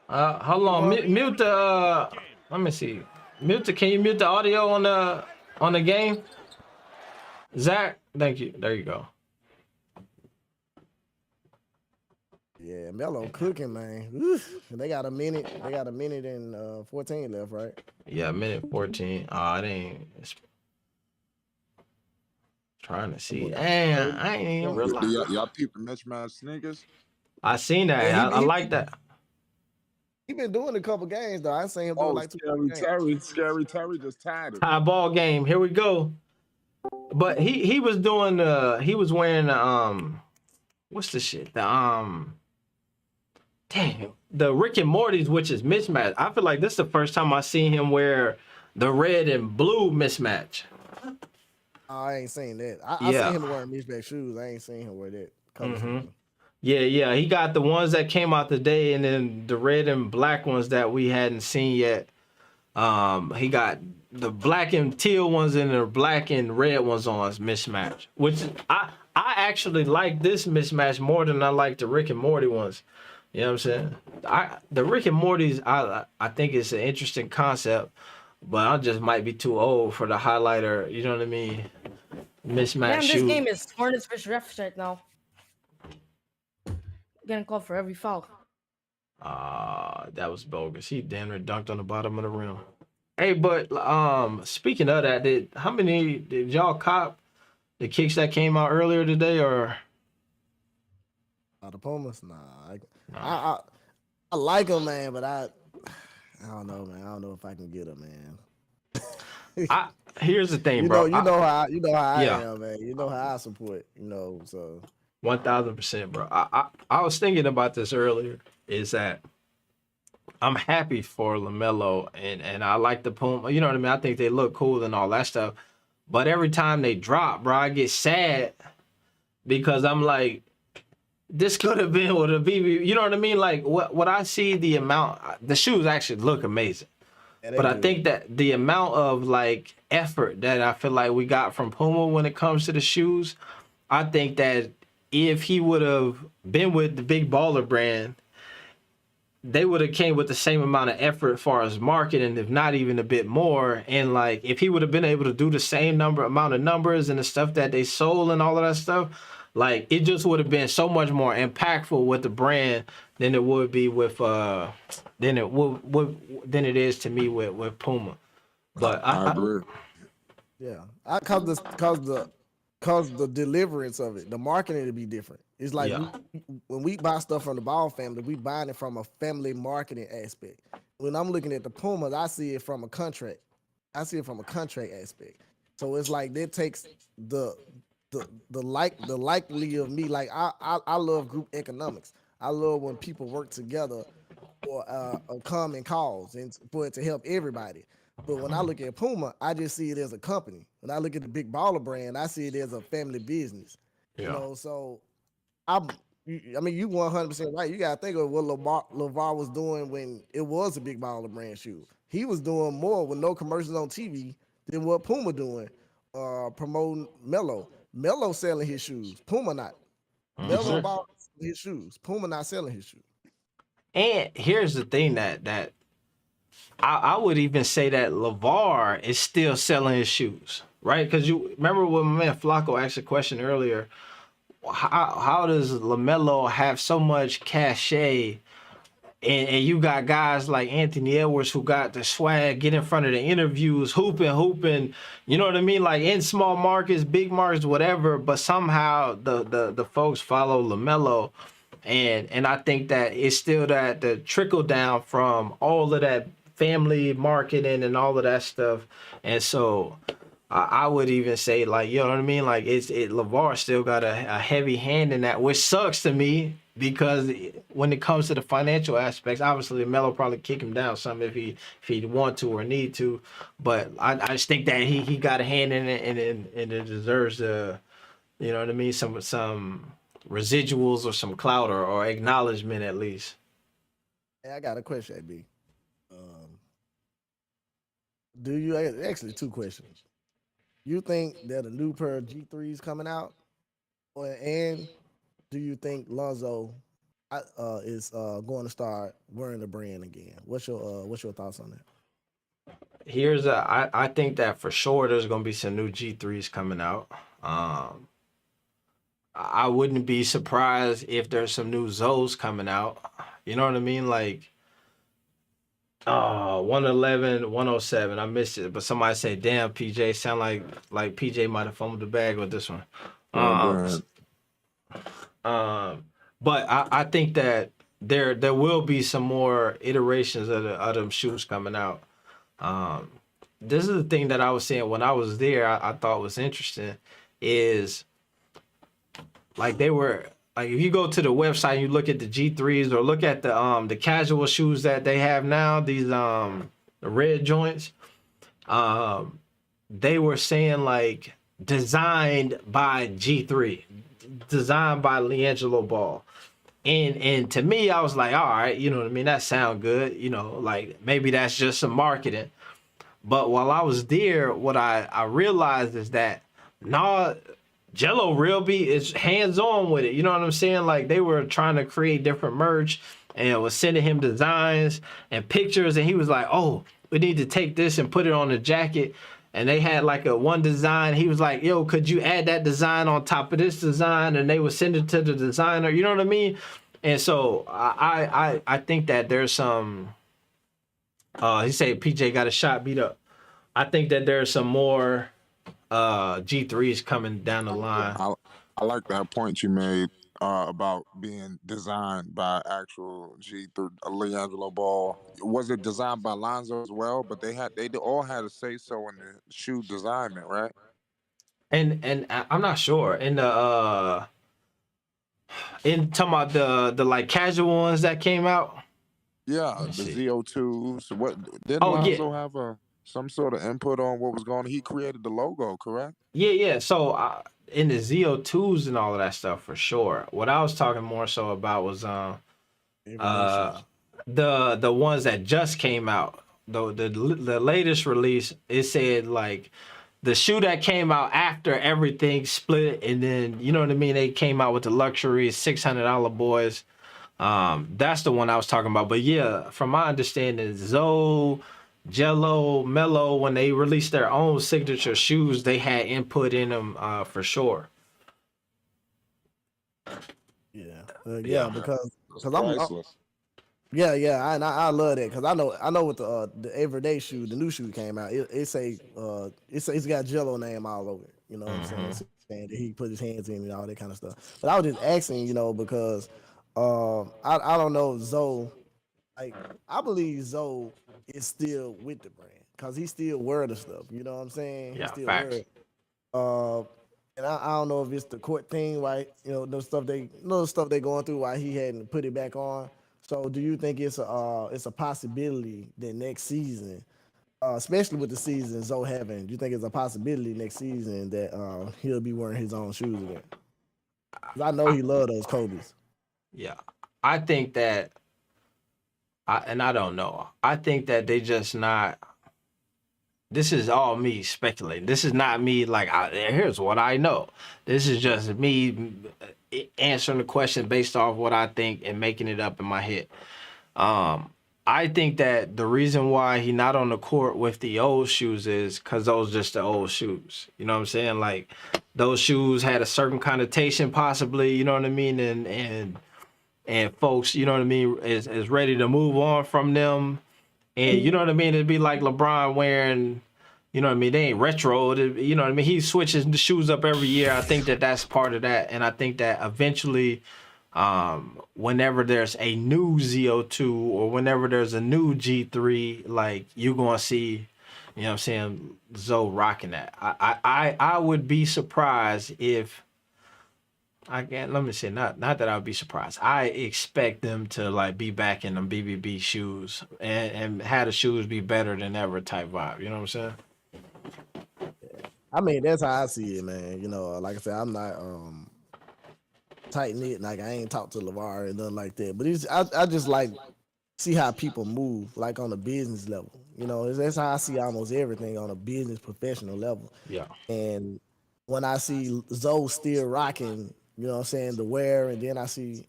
Hold on. Mute the. Let me see. Can you mute the audio on the game? Zach, thank you. There you go. Yeah, Melo cooking, man. Oof. They got a minute. They got a minute and 14 left, right? Yeah, minute 14. I ain't trying to see. Damn, I ain't even realize. Y'all peep the mismatch sneakers? I seen that. Yeah, I like that. He been doing a couple games though. I seen him doing like 2 games. Scary Terry just tied it. Tie ball game. Here we go. But he was doing he was wearing what's the shit? The the Rick and Morty's, which is mismatch. I feel like this is the first time I seen him wear the red and blue mismatch. I ain't seen that. I seen him wearing mismatch shoes. I ain't seen him wear that. Mm-hmm. Yeah. He got the ones that came out today, and then the red and black ones that we hadn't seen yet. He got the black and teal ones and the black and red ones on mismatch, which I actually like this mismatch more than I like the Rick and Morty ones. You know what I'm saying? The Rick and Morty's, I think it's an interesting concept, but I just might be too old for the highlighter. You know what I mean? Mismatch. Damn, this game is Hornets versus refs right now. Getting called for every foul. That was bogus. He damn near dunked on the bottom of the rim. Hey, but speaking of that, how many did y'all cop the kicks that came out earlier today, or The Pumas, nah. Nah. I like them, man, but I don't know, man. I don't know if I can get them, man. Here's the thing, You bro. know, you know how I Yeah. am, man. You know how I support, so 1000%, bro. I was thinking about this earlier. Is that I'm happy for LaMelo and I like the Puma. You know what I mean? I think they look cool and all that stuff. But every time they drop, bro, I get sad because I'm like, this could have been with a BB. You know what I mean? Like what I see, the shoes actually look amazing. yeah, But I do. think that the amount of like effort that I feel like we got from Puma when it comes to the shoes, I think that if he would have been with the big baller brand, they would have came with the same amount of effort as far as marketing, if not even a bit more. And like, if he would have been able to do the same amount of numbers and the stuff that they sold and all of that stuff, like it just would have been so much more impactful with the brand than it would be with than it is to me with Puma. But I agree. Yeah, cause the deliverance of it, the marketing to be different. It's like Yeah. when we buy stuff from the Ball family, we buying it from a family marketing aspect. When I'm looking at the Pumas, I see it from a contract. I see it from a contract aspect. So it's like that takes the the likely of me. Like I love group economics. I love when people work together for a common cause and for it to help everybody. But when I look at Puma, I just see it as a company. When I look at the Big Baller brand, I see it as a family business. Yeah. So I mean, you 100% right. You got to think of what LeVar was doing when it was a Big Baller brand shoe. He was doing more with no commercials on TV than what Puma doing, promoting Melo. Melo selling his shoes, Puma not. Melo bought his shoes, Puma not selling his shoes. And here's the thing that I would even say that LeVar is still selling his shoes, right? Because you remember when my man Flacco asked a question earlier, how does LaMelo have so much cachet and you got guys like Anthony Edwards who got the swag, get in front of the interviews, hooping, you know what I mean? Like in small markets, big markets, whatever, but somehow the folks follow LaMelo. And I think that it's still that the trickle down from all of that family marketing and all of that stuff. And so I would even say, like, you know what I mean? Like LeVar still got a heavy hand in that, which sucks to me because when it comes to the financial aspects, obviously Melo probably kick him down some if he'd want to or need to. But I just think that he got a hand in it and it deserves you know what I mean? Some residuals or some clout or acknowledgement at least. Hey, I got a question, AB. Do you actually two questions? You think that a new pair of G3s coming out, and do you think Lonzo is going to start wearing the brand again? What's your thoughts on that? I think that for sure there's gonna be some new G3s coming out. I wouldn't be surprised if there's some new Zoes coming out. You know what I mean? Like 111, 107. I missed it, but somebody say, "Damn, PJ, sound like PJ might have fumbled the bag with this one." Oh, But I think that there will be some more iterations of them shoes coming out. This is the thing that I was saying when I was there. I thought was interesting is like they were like if you go to the website and you look at the G3s or look at the casual shoes that they have now, these the red joints, they were saying like designed by G3, designed by LiAngelo Ball. And to me, I was like, all right, you know what I mean? That sound good, you know, like maybe that's just some marketing. But while I was there, what I realized is that Jello Realby is hands-on with it. You know what I'm saying? Like they were trying to create different merch and was sending him designs and pictures. And he was like, oh, we need to take this and put it on the jacket. And they had like a one design. He was like, yo, could you add that design on top of this design? And they would send it to the designer. You know what I mean? And so I think that there's some, he said PJ got a shot beat up. I think that there's some more G3s coming down the line. I like that point you made. about being designed by actual G3 Leangelo Ball. Was it designed by Lonzo as well? But they all had a say so in the shoe designment, right? And I'm not sure in talking about the like casual ones that came out. Yeah, Let's the see. ZO2s. What didn't Oh yeah, Lonzo have some sort of input on what was going on? He created the logo, correct? yeah. So in the ZO2s and all of that stuff for sure. What I was talking more so about was Everyday uh shoes. the ones that just came out. The latest release, it said like the shoe that came out after everything split, and then you know what I mean. They came out with the luxury $600 boys. That's the one I was talking about. But yeah, from my understanding, Zoe, Jello, Mello, when they released their own signature shoes, they had input in them for sure. Yeah, Yeah. because That's I'm priceless. yeah, I love that because I know with the everyday shoe, the new shoe came out. It's got Jello name all over it. You know what I'm saying? Saying that he put his hands in and all that kind of stuff. But I was just asking, because I don't know if Zoe, like I believe Zoe is still with the brand because he still wear the stuff. You know what I'm saying? He Yeah, still wear facts. it. Uh, and I don't know if it's the court thing, right? The stuff they going through why he hadn't put it back on. So do you think it's a possibility that next season, especially with the season Zoe having, do you think it's a possibility next season that he'll be wearing his own shoes again? 'Cause I know he loved those Kobe's. Yeah. I think that I don't know. I think that they just not. This is all me speculating. This is not me like here's what I know. This is just me answering the question based off what I think and making it up in my head. I think that the reason why he not on the court with the old shoes is because those just the old shoes. You know what I'm saying? Like those shoes had a certain connotation, possibly. You know what I mean? And folks, you know what I mean, is ready to move on from them. And you know what I mean? It'd be like LeBron wearing, you know what I mean? They ain't retro. You know what I mean? He switches the shoes up every year. I think that that's part of that. And I think that eventually, whenever there's a new ZO2 or whenever there's a new G3, like you're going to see, you know what I'm saying, Zoe rocking that. I would be surprised if, let me say, not that I would be surprised. I expect them to like be back in them BBB shoes and have the shoes be better than ever type vibe. You know what I'm saying? I mean, that's how I see it, man. Like I said, I'm not tight knit. Like I ain't talked to LeVar and nothing like that. But I just like see how people move, like on a business level. That's how I see almost everything on a business professional level. Yeah. And when I see Zoe still rocking, what I'm saying, the wear, and then I see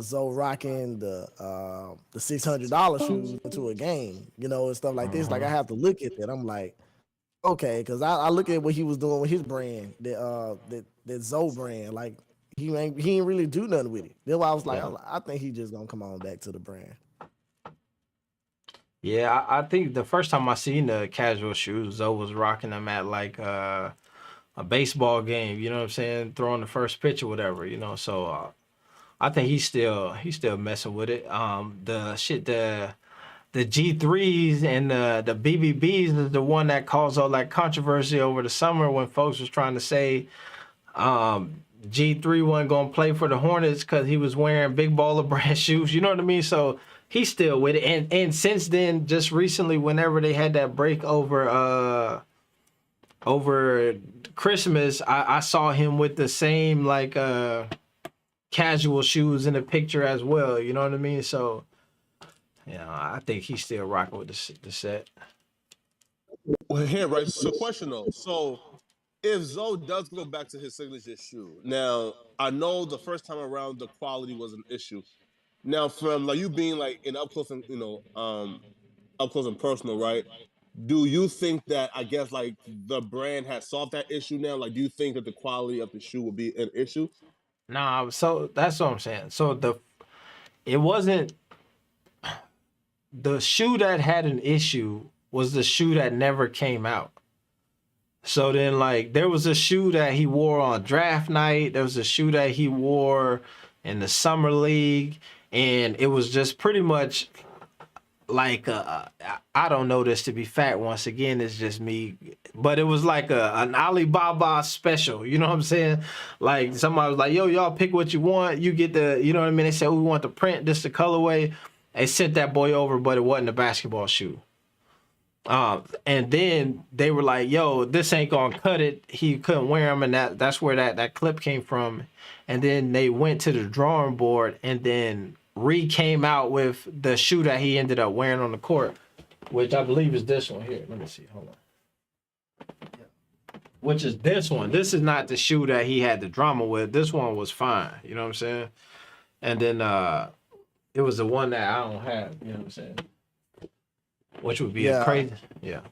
Zoe rocking the $600 shoes into a game, and stuff like this. Like I have to look at that. I'm like, okay, because I look at what he was doing with his brand, that Zoe brand. Like he ain't really do nothing with it. Then I was like, Yeah. I think he just gonna come on back to the brand. Yeah, I think the first time I seen the casual shoes, Zoe was rocking them at like a baseball game. You know what I'm saying? Throwing the first pitch or whatever. So I think he's still messing with it. The G3s and the BBBs is the one that caused all that controversy over the summer when folks was trying to say G3 wasn't gonna play for the Hornets because he was wearing big baller brand shoes. You know what I mean? So he's still with it. And since then, just recently, whenever they had that break over Christmas, I saw him with the same like casual shoes in the picture as well. You know what I mean? So I think he's still rocking with the set. Well, here, right? So, question though. So, if Zoe does go back to his signature shoe, now I know the first time around the quality was an issue. Now, from like you being like in up close and up close and personal, right? Do you think that I guess like the brand has solved that issue now? Like, do you think that the quality of the shoe will be an issue? Nah, so that's what I'm saying. So it wasn't the shoe that had an issue was the shoe that never came out. So then, like, there was a shoe that he wore on draft night. There was a shoe that he wore in the summer league, and it was just pretty much like I don't know this to be fact. Once again, it's just me, but it was like an Alibaba special. You know what I'm saying? Like somebody was like, "Yo, y'all pick what you want. You get the, you know what I mean?" They said, "We want the print, this the colorway." They sent that boy over, but it wasn't a basketball shoe. And then they were like, "Yo, this ain't gonna cut it." He couldn't wear them, and that's where that clip came from. And then they went to the drawing board, and then came out with the shoe that he ended up wearing on the court, which I believe is this one here. Let me see. Hold on. Which is this one. This is not the shoe that he had the drama with. This one was fine. You know what I'm saying? And then it was the one that I don't have. You know what I'm saying? Which would be a crazy. Yeah.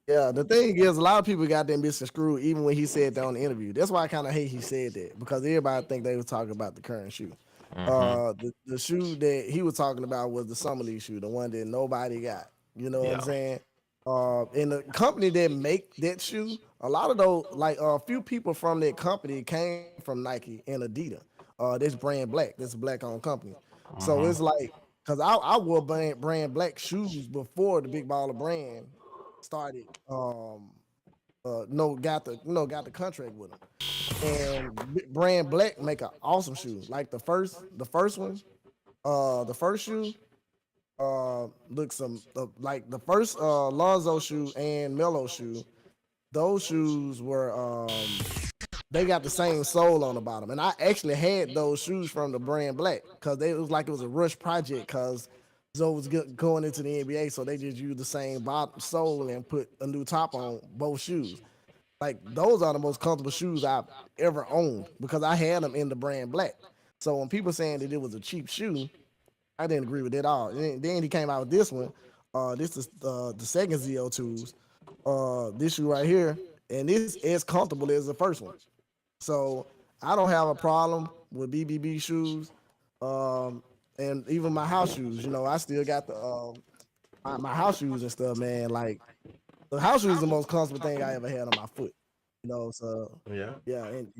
Yeah, the thing is, a lot of people got that misconstrued even when he said that on the interview. That's why I kind of hate he said that, because everybody think they was talking about the current shoe. The shoe that he was talking about was the summer league shoe, the one that nobody got. You know what I'm saying? And the company that make that shoe, a lot of those, like a few people from that company came from Nike and Adidas. This brand black, this black owned company. So it's like, cause I wore brand black shoes before the Big Baller brand started. Got the contract with them. And brand black make an awesome shoe. Like the first one, the first shoe, looks like the first Lonzo shoe and Melo shoe. Those shoes were they got the same sole on the bottom, and I actually had those shoes from the brand black because it was like it was a rush project because Zoe was going into the NBA, so they just used the same bottom sole and put a new top on both shoes. Like those are the most comfortable shoes I've ever owned because I had them in the brand black. So when people saying that it was a cheap shoe, I didn't agree with it at all. And then he came out with this one. This is the second ZO2s. This shoe right here, and this is as comfortable as the first one. So I don't have a problem with BBB shoes, and even my house shoes. You know, I still got the my house shoes and stuff, man. Like the house shoes is the most comfortable thing I ever had on my foot. You know, so yeah, and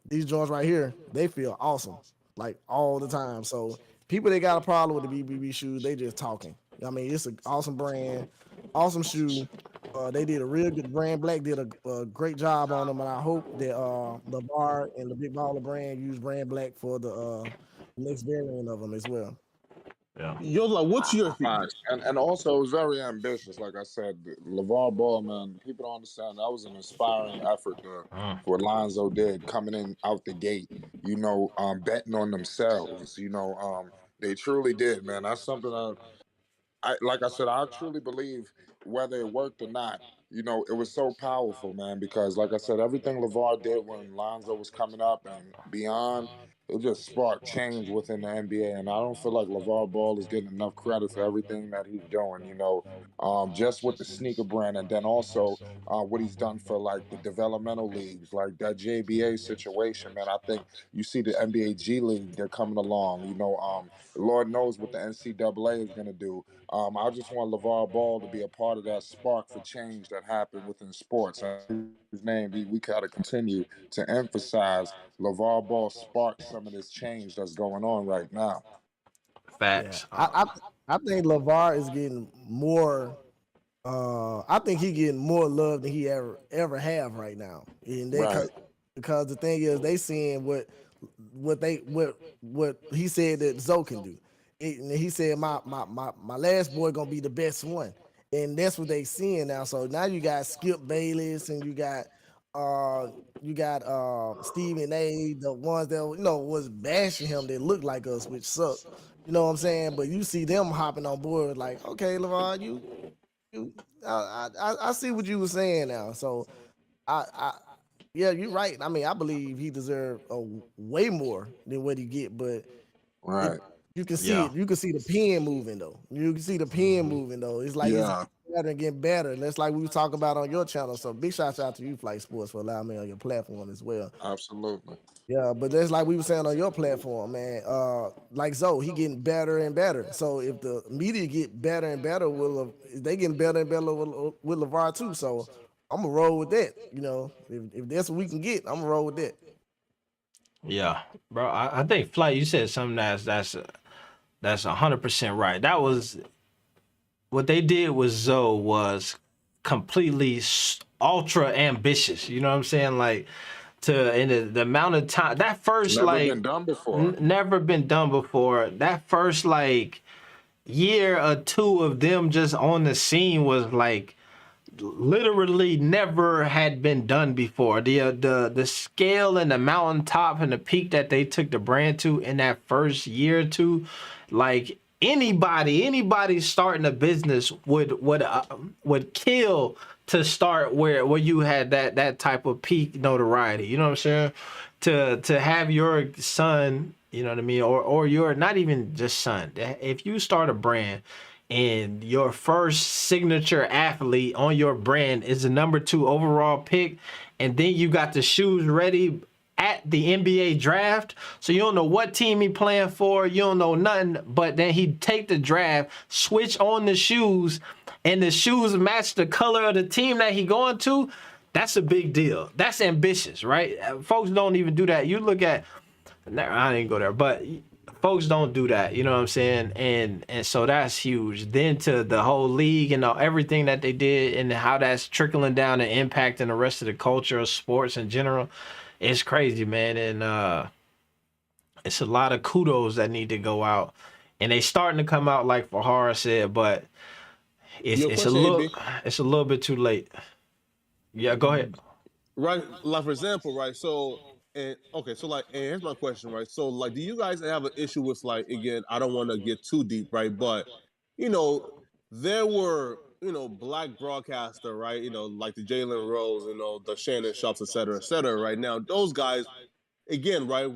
these joints right here, they feel awesome, like all the time. So people that got a problem with the BBB shoes, they just talking. I mean, it's an awesome brand, awesome shoe. They did a real good brand. Black did a great job on them, and I hope that LeVar and the Big Baller brand use brand black for the next variant of them as well. Yeah. Yo, like, what's your Right. And also it was very ambitious. Like I said, LeVar Ball, man, people don't understand that was an inspiring effort what Lonzo did coming in out the gate, betting on themselves. They truly did, man. That's something like I said, I truly believe whether it worked or not, it was so powerful, man, because like I said, everything LeVar did when Lonzo was coming up and beyond, it just sparked change within the NBA. And I don't feel like LeVar Ball is getting enough credit for everything that he's doing, just with the sneaker brand, and then also what he's done for like the developmental leagues, like that JBA situation, man. I think you see the NBA G League, they're coming along, Lord knows what the NCAA is going to do. I just want LeVar Ball to be a part of that spark for change that happened within sports. His name, we got to continue to emphasize LeVar Ball sparked some of this change that's going on right now. Yeah, Facts. I think LeVar is getting more. I think he getting more love than he ever have right now, and Right. because the thing is they seeing what he said that Zoe can do. And he said my last boy gonna be the best one, and that's what they seeing now. So now you got Skip Bayless and you got Stephen A, the ones that was bashing him that look like us, which suck. You know what I'm saying? But you see them hopping on board like, okay, LeVar, I see what you were saying now. So yeah, you're right. I mean, I believe he deserved way more than what he get, but Right. you can see it. You can see the pen moving though. You can see the pen moving though. It's like it's Yeah. better and getting better. And that's like we was talking about on your channel. So big shout out to you, Flight Sports, for allowing me on your platform as well. Absolutely. Yeah, but that's like we were saying on your platform, man. Like Zoe, he getting better and better. So if the media get better and better, they getting better and better with LeVar too. So I'm gonna roll with that. You know, if that's what we can get, I'm gonna roll with that. Yeah, bro. I think Flight. You said something that's 100% right. That was what they did with Zoe was completely ultra ambitious. You know what I'm saying? Like the amount of time that first Never like been done before. never been done before. That first like year or two of them just on the scene was like literally never had been done before. The scale and the mountaintop and the peak that they took the brand to in that first year or two, like anybody starting a business would kill to start where you had that type of peak notoriety. You know what I'm saying? To have your son, you know what I mean, or your not even just son. If you start a brand and your first signature athlete on your brand is the number 2 overall pick, and then you got the shoes ready at the NBA draft, so you don't know what team he playing for, you don't know nothing, but then he take the draft, switch on the shoes, and the shoes match the color of the team that he going to. That's a big deal. That's ambitious, right? Folks don't even do that. You look at, I didn't go there, but folks don't do that, you know what I'm saying? And so that's huge. Then to the whole league and everything that they did and how that's trickling down and impacting the rest of the culture of sports in general, it's crazy, man. And it's a lot of kudos that need to go out. And they starting to come out like Fahara said, but it's Your it's a question, little AB. it's a little bit too late. Yeah, go ahead. Right, like for example, right? So, and okay, so like, and here's my question, right? So, like, do you guys have an issue with like, again, I don't want to get too deep, right? But you know, there were black broadcaster, right? Like the Jalen Rose, the Shannon Sharps, et cetera, et cetera. Right now, those guys, again, right?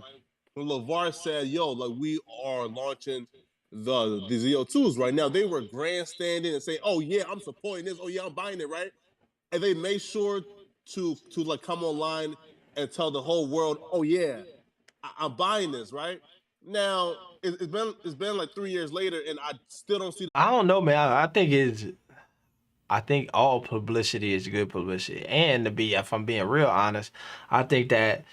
When LeVar said, "Yo, like we are launching the ZO2s right now," they were grandstanding and saying, "Oh yeah, I'm supporting this. Oh yeah, I'm buying it," right? And they made sure to like come online and tell the whole world, "Oh yeah, I'm buying this." Right now, it's been like 3 years later, and I still don't see. I don't know, man. I think all publicity is good publicity. And if I'm being real honest, I think that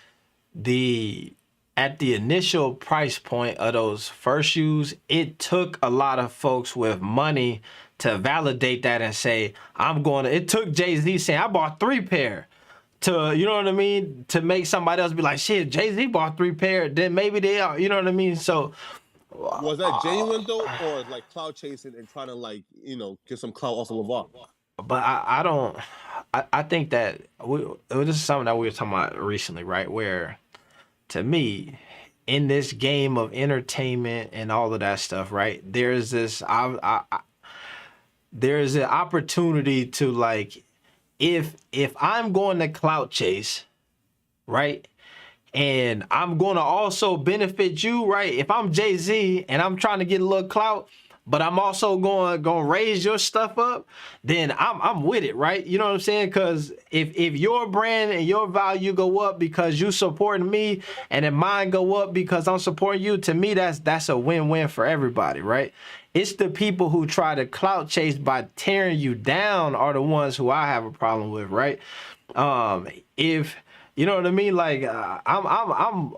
at the initial price point of those first shoes, it took a lot of folks with money to validate that and say, it took Jay-Z saying, I bought 3 pair to, you know what I mean? To make somebody else be like, shit, Jay-Z bought 3 pair, then maybe they are, you know what I mean? So Was that genuine though, or like cloud chasing and trying to like get some clout off of LeVar? but I don't. I think that this is something that we were talking about recently, right? Where, to me, in this game of entertainment and all of that stuff, right? There's there's an opportunity to like, if I'm going to clout chase, right? And I'm going to also benefit you, right? If I'm Jay-Z and I'm trying to get a little clout, but I'm also going to raise your stuff up, then I'm with it, right? You know what I'm saying? Because if your brand and your value go up because you supporting me, and then mine go up because I'm supporting you, to me that's a win-win for everybody, right? It's the people who try to clout chase by tearing you down are the ones who I have a problem with, right? If you know what I mean, like I'm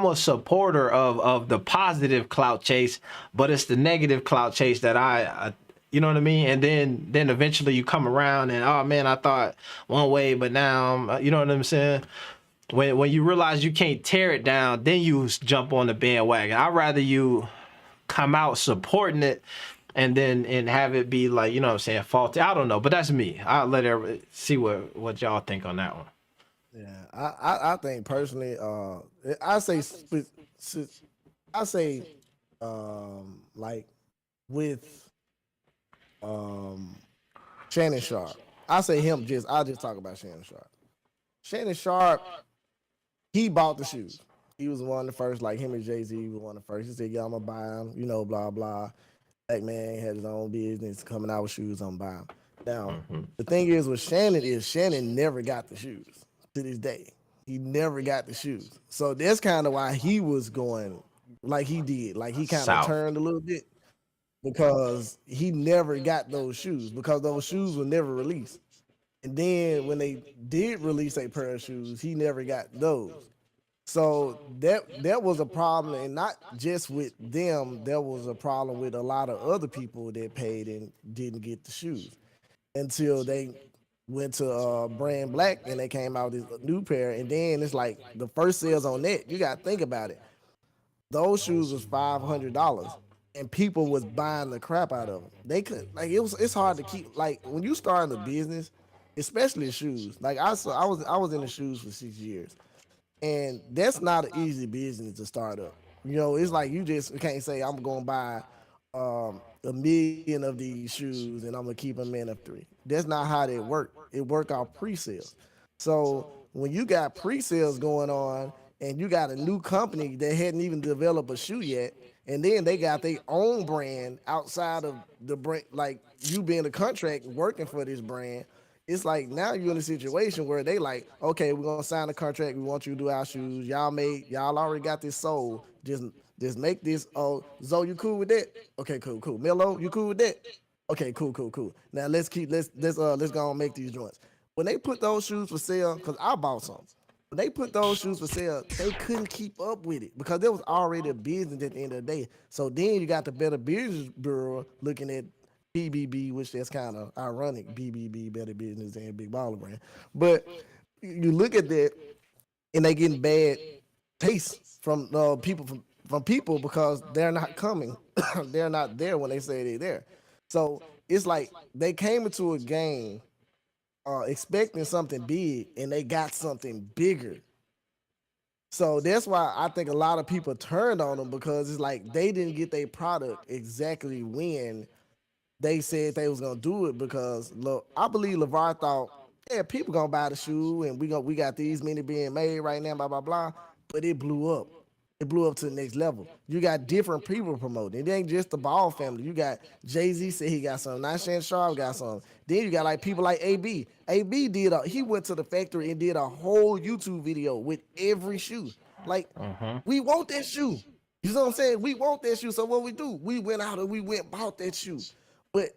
a supporter of the positive clout chase, but it's the negative clout chase that I you know what I mean? And then eventually you come around and, oh man, I thought one way, but now you know what I'm saying? When you realize you can't tear it down, then you jump on the bandwagon. I'd rather you come out supporting it and have it be like, you know what I'm saying, faulty. I don't know, but that's me. I'll let everybody see what y'all think on that one. Yeah, I think personally, I say, like with Shannon Sharp, I say I'll just talk about Shannon Sharp. Shannon Sharp, he bought the shoes. He was one of the first, like him and Jay-Z was one of the first. He said, yeah, I'm gonna buy them, blah, blah. Black man had his own business coming out with shoes, I'm buying them. Now, the thing is with Shannon never got the shoes to this day. He never got the shoes. So that's kind of why he was going like he did. Like he kind of turned a little bit. because he never got those shoes because those shoes were never released. And then when they did release a pair of shoes, he never got those. So that was a problem, and not just with them. There was a problem with a lot of other people that paid and didn't get the shoes until they went to Brand Black and they came out with this new pair. And then it's like the first sales on that. You got to think about it. Those shoes was $500, and people was buying the crap out of them. They could like it's hard to keep like when you start a business, especially shoes. Like I was in the shoes for 6 years. And that's not an easy business to start up. You know, it's like you just can't say I'm gonna buy 1,000,000 of these shoes and I'm gonna keep them in F3. That's not how they work. It work out pre-sales. So when you got pre-sales going on and you got a new company that hadn't even developed a shoe yet, and then they got their own brand outside of the brand, like you being a contract working for this brand, it's like now you're in a situation where they like, okay, we're gonna sign a contract. We want you to do our shoes. Y'all already got this sold. Just make this. Oh, Zoe, you cool with that? Okay, cool. Melo, you cool with that? Okay, cool. Now let's go and make these joints. When they put those shoes for sale, cause I bought some. When they put those shoes for sale, they couldn't keep up with it because there was already a business at the end of the day. So then you got the Better Business Bureau looking at BBB, which that's kind of ironic. BBB, Better Business and Big Baller Brand. But you look at that, and they getting bad taste from people because they're not coming. They're not there when they say they're there. So it's like they came into a game expecting something big, and they got something bigger. So that's why I think a lot of people turned on them because it's like they didn't get their product exactly when they said they was gonna do it because look, I believe LeVar thought, yeah, people gonna buy the shoe and we got these many being made right now, blah blah blah. But it blew up. It blew up to the next level. You got different people promoting. It ain't just the Ball family. You got Jay-Z said he got some. Not Shannon Sharp got some. Then you got like people like AB. AB he went to the factory and did a whole YouTube video with every shoe. Like, we want that shoe. You know what I'm saying? We want that shoe. So what we do? We went out and we went bought that shoe. But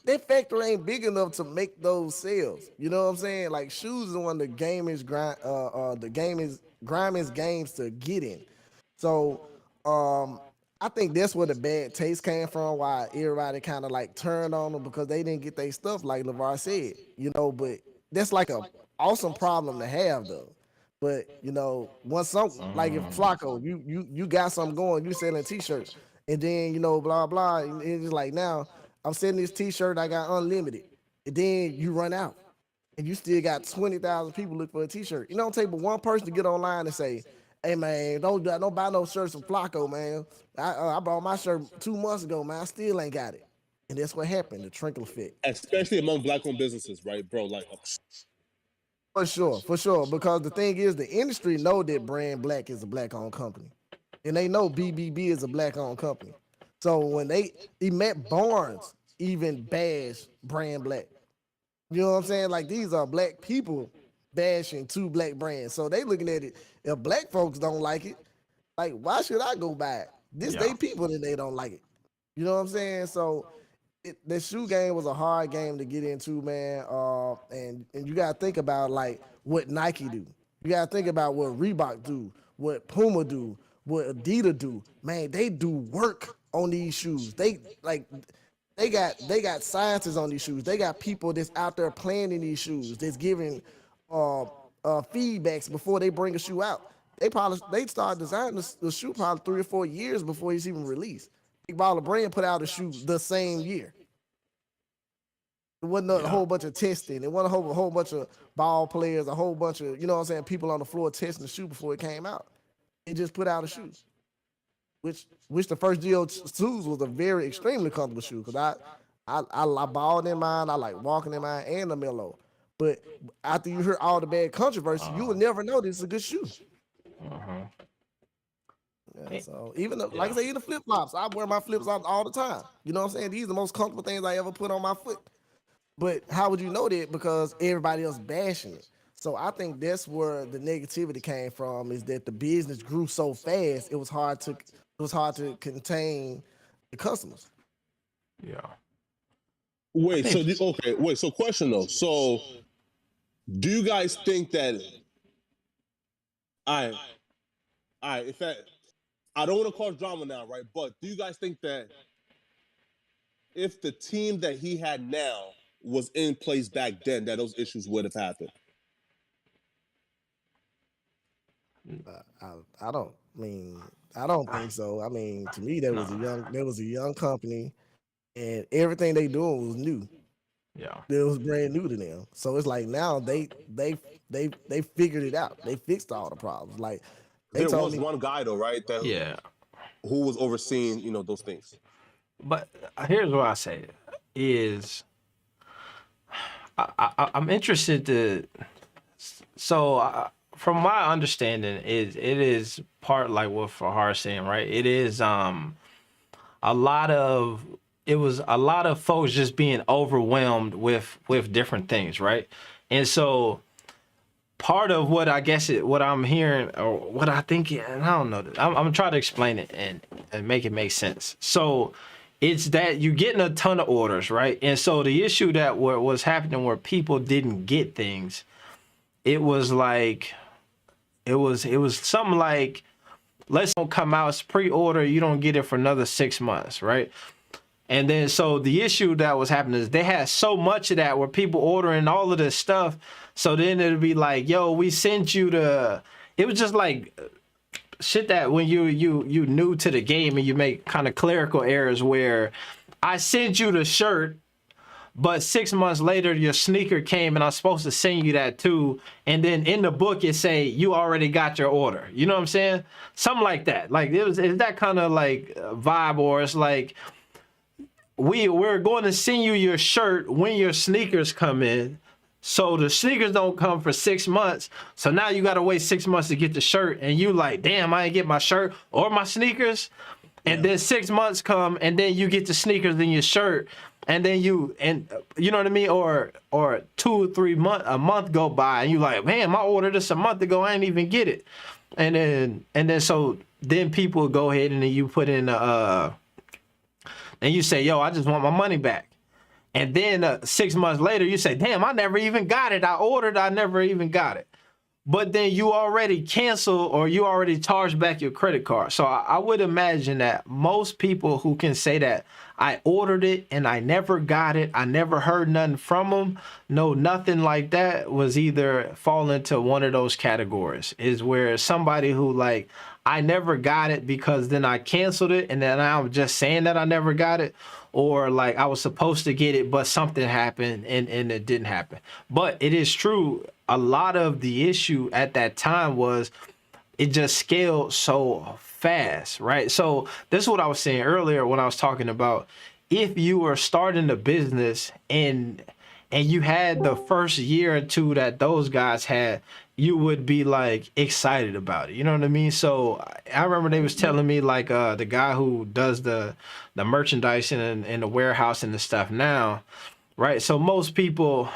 that factory ain't big enough to make those sales. You know what I'm saying? Like shoes is one of the grimiest games to get in. So I think that's where the bad taste came from. Why everybody kind of like turned on them because they didn't get their stuff, like LeVar said. You know, but that's like a awesome problem to have though. But you know, once like if Flacco, you got something going, you selling t-shirts, and then you know blah blah, and it's like now I'm selling this t-shirt, I got unlimited, and then you run out, and you still got 20,000 people look for a t-shirt. You don't take but one person to get online and say, "Hey man, don't buy no shirts from Flacco, man. I bought my shirt 2 months ago, man. I still ain't got it." And that's what happened, the trickle effect. Especially among black-owned businesses, right, bro? Like, For sure. Because the thing is, the industry know that Brand Black is a black-owned company, and they know BBB is a black-owned company. So when Matt Barnes even bashed Brand Black, you know what I'm saying? Like these are black people bashing two black brands. So they looking at it. If black folks don't like it, like why should I go buy it? They people that they don't like it. You know what I'm saying? So the shoe game was a hard game to get into, man. And you gotta think about like what Nike do. You gotta think about what Reebok do, what Puma do, what Adidas do. Man, they do work on these shoes. They got scientists on these shoes. They got people that's out there playing in these shoes. That's giving feedbacks before they bring a shoe out. They start designing the shoe probably 3 or 4 years before it's even released. Big Baller Brand put out a shoe the same year. It wasn't a whole bunch of testing. It wasn't a whole bunch of ball players, a whole bunch of, you know what I'm saying, people on the floor testing the shoe before it came out. It just put out a shoe. Which the first GO2s was a very extremely comfortable shoe because I balled in mine, I like walking in mine and the LaMelo. But after you hear all the bad controversy, you will never know this is a good shoe. Yeah, so even like I say, even the flip flops, I wear my flip flops all the time. You know what I'm saying? These are the most comfortable things I ever put on my foot. But how would you know that? Because everybody else bashing it. So I think that's where the negativity came from, is that the business grew so fast, it was hard to contain the customers. Yeah. Wait, so question though. So do you guys think that I if that I don't want to cause drama now, right? But do you guys think that if the team that he had now was in place back then, that those issues would have happened? I don't I don't think so. I mean, to me, there was a young company, and everything they doing was new. Yeah. It was brand new to them. So it's like now they figured it out. They fixed all the problems. Like they There told was me, one guy though, right? Who was overseeing, those things. But here's what I say is I'm interested to. So from my understanding, it is part like what Fahar saying, right? It is a lot of folks just being overwhelmed with different things, right? And so part of what I guess what I'm hearing or what I think, and I don't know, I'm trying to explain it and make it make sense. So it's that you're getting a ton of orders, right? And so the issue that was happening where people didn't get things, it was something like, let's don't come out, it's pre-order, you don't get it for another 6 months, right? And then so the issue that was happening is they had so much of that where people ordering all of this stuff. So then it'd be like, yo, we sent you it was just like shit that when you new to the game and you make kind of clerical errors where I sent you the shirt, but 6 months later your sneaker came and I'm supposed to send you that too. And then in the book it say you already got your order. You know what I'm saying? Something like that. Like it's that kind of like vibe, or it's like we're going to send you your shirt when your sneakers come in. So the sneakers don't come for 6 months. So now you got to wait 6 months to get the shirt. And you like, damn, I ain't get my shirt or my sneakers. And then 6 months come and then you get the sneakers and your shirt. And then you know what I mean? Or 2 or 3 months, a month go by and you like, man, I ordered this a month ago. I didn't even get it. And then so then people go ahead and then you put in and you say, yo, I just want my money back. And then 6 months later, you say, damn, I never even got it. I ordered, I never even got it. But then you already cancel or you already charged back your credit card. So I would imagine that most people who can say that I ordered it and I never got it, I never heard nothing from them, no, nothing like that, was either fall into one of those categories. Is where somebody who like, I never got it because then I canceled it and then I'm just saying that I never got it. Or like I was supposed to get it, but something happened and it didn't happen. But it is true. A lot of the issue at that time was it just scaled so fast, right? So this is what I was saying earlier when I was talking about if you were starting a business and you had the first year or two that those guys had, you would be like excited about it. You know what I mean? So I remember they was telling me like the guy who does the merchandise in the warehouse and the stuff now, right? So most people,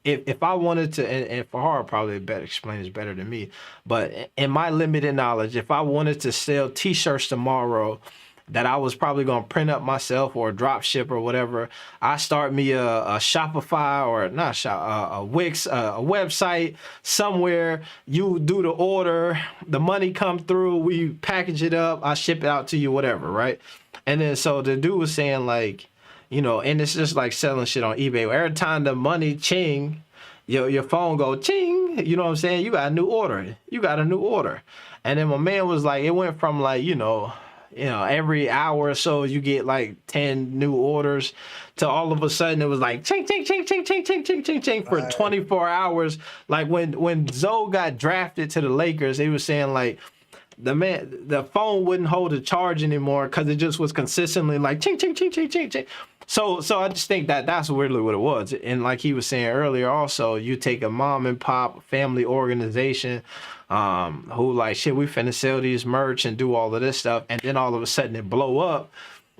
if I wanted to, and Fahar probably better explain this better than me, but in my limited knowledge, if I wanted to sell t-shirts tomorrow that I was probably going to print up myself or drop ship or whatever, I start me a Shopify or not a Wix, a website somewhere. You do the order, the money come through, we package it up, I ship it out to you, whatever, right? And then so the dude was saying like, you know, and it's just like selling shit on eBay. Every time the money ching, your phone go ching, you know what I'm saying? You got a new order. You got a new order. And then my man was like, it went from like, you know, every hour or so you get like 10 new orders to all of a sudden it was like ching, ching, ching, ching, ching, ching, ching, ching, ching for 24 hours. Like when Zoe got drafted to the Lakers, he was saying like the phone wouldn't hold a charge anymore because it just was consistently like ching, ching, ching, ching, ching, ching. So I just think that that's really what it was. And like he was saying earlier also, you take a mom and pop family organization who like, shit, we finna sell these merch and do all of this stuff. And then all of a sudden it blow up.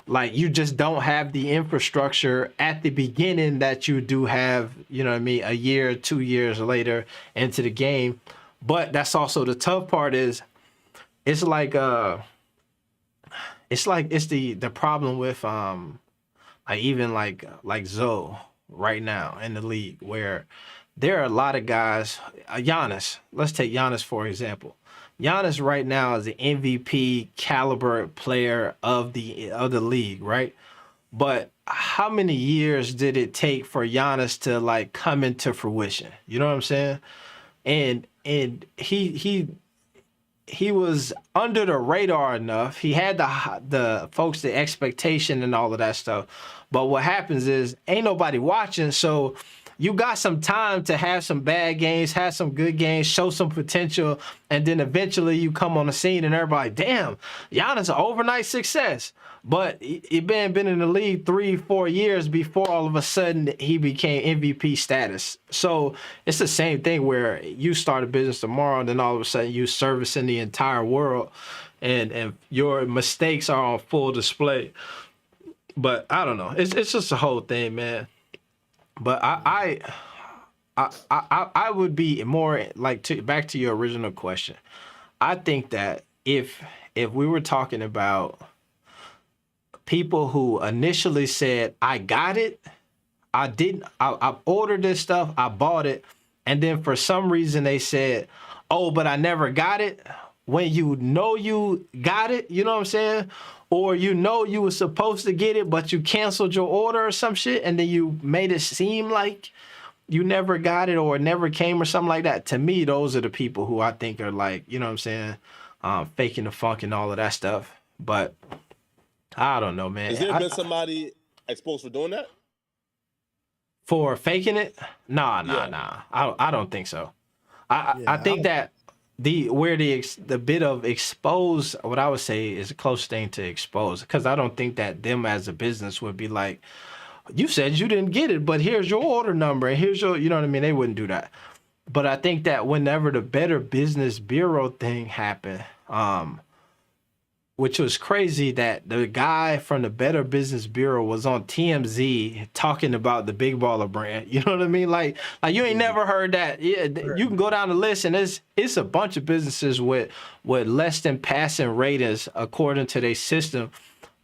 Like you just don't have the infrastructure at the beginning that you do have, you know what I mean, a year, 2 years later into the game. But that's also the tough part is it's like it's the problem with even like Zoe right now in the league, where there are a lot of guys. Giannis, let's take Giannis for example. Giannis right now is the MVP caliber player of the league, right? But how many years did it take for Giannis to like come into fruition? You know what I'm saying? And he was under the radar enough. He had the folks, the expectation and all of that stuff. But what happens is ain't nobody watching, so you got some time to have some bad games, have some good games, show some potential, and then eventually you come on the scene and everybody, damn, Giannis an overnight success. But it been in the league 3-4 years before all of a sudden he became MVP status. So it's the same thing where you start a business tomorrow and then all of a sudden you servicing the entire world and your mistakes are on full display. But I don't know. It's just a whole thing, man. But I would be more like back to your original question. I think that if we were talking about people who initially said, I got it, I ordered this stuff, I bought it, and then for some reason they said, oh, but I never got it. When you know you got it, you know what I'm saying? Or you know you were supposed to get it, but you canceled your order or some shit, and then you made it seem like you never got it or it never came or something like that. To me, those are the people who I think are like, you know what I'm saying, faking the funk and all of that stuff. But I don't know, man. Has there been somebody exposed for doing that? For faking it? Nah. I don't think so. I think that the bit of expose, what I would say is the closest thing to expose, because I don't think that them as a business would be like, you said you didn't get it, but here's your order number and here's your, you know what I mean? They wouldn't do that. But I think that whenever the Better Business Bureau thing happened, which was crazy that the guy from the Better Business Bureau was on TMZ talking about the Big Baller brand. You know what I mean? Like you ain't never heard that. Yeah, you can go down the list and it's a bunch of businesses with less than passing ratings according to their system.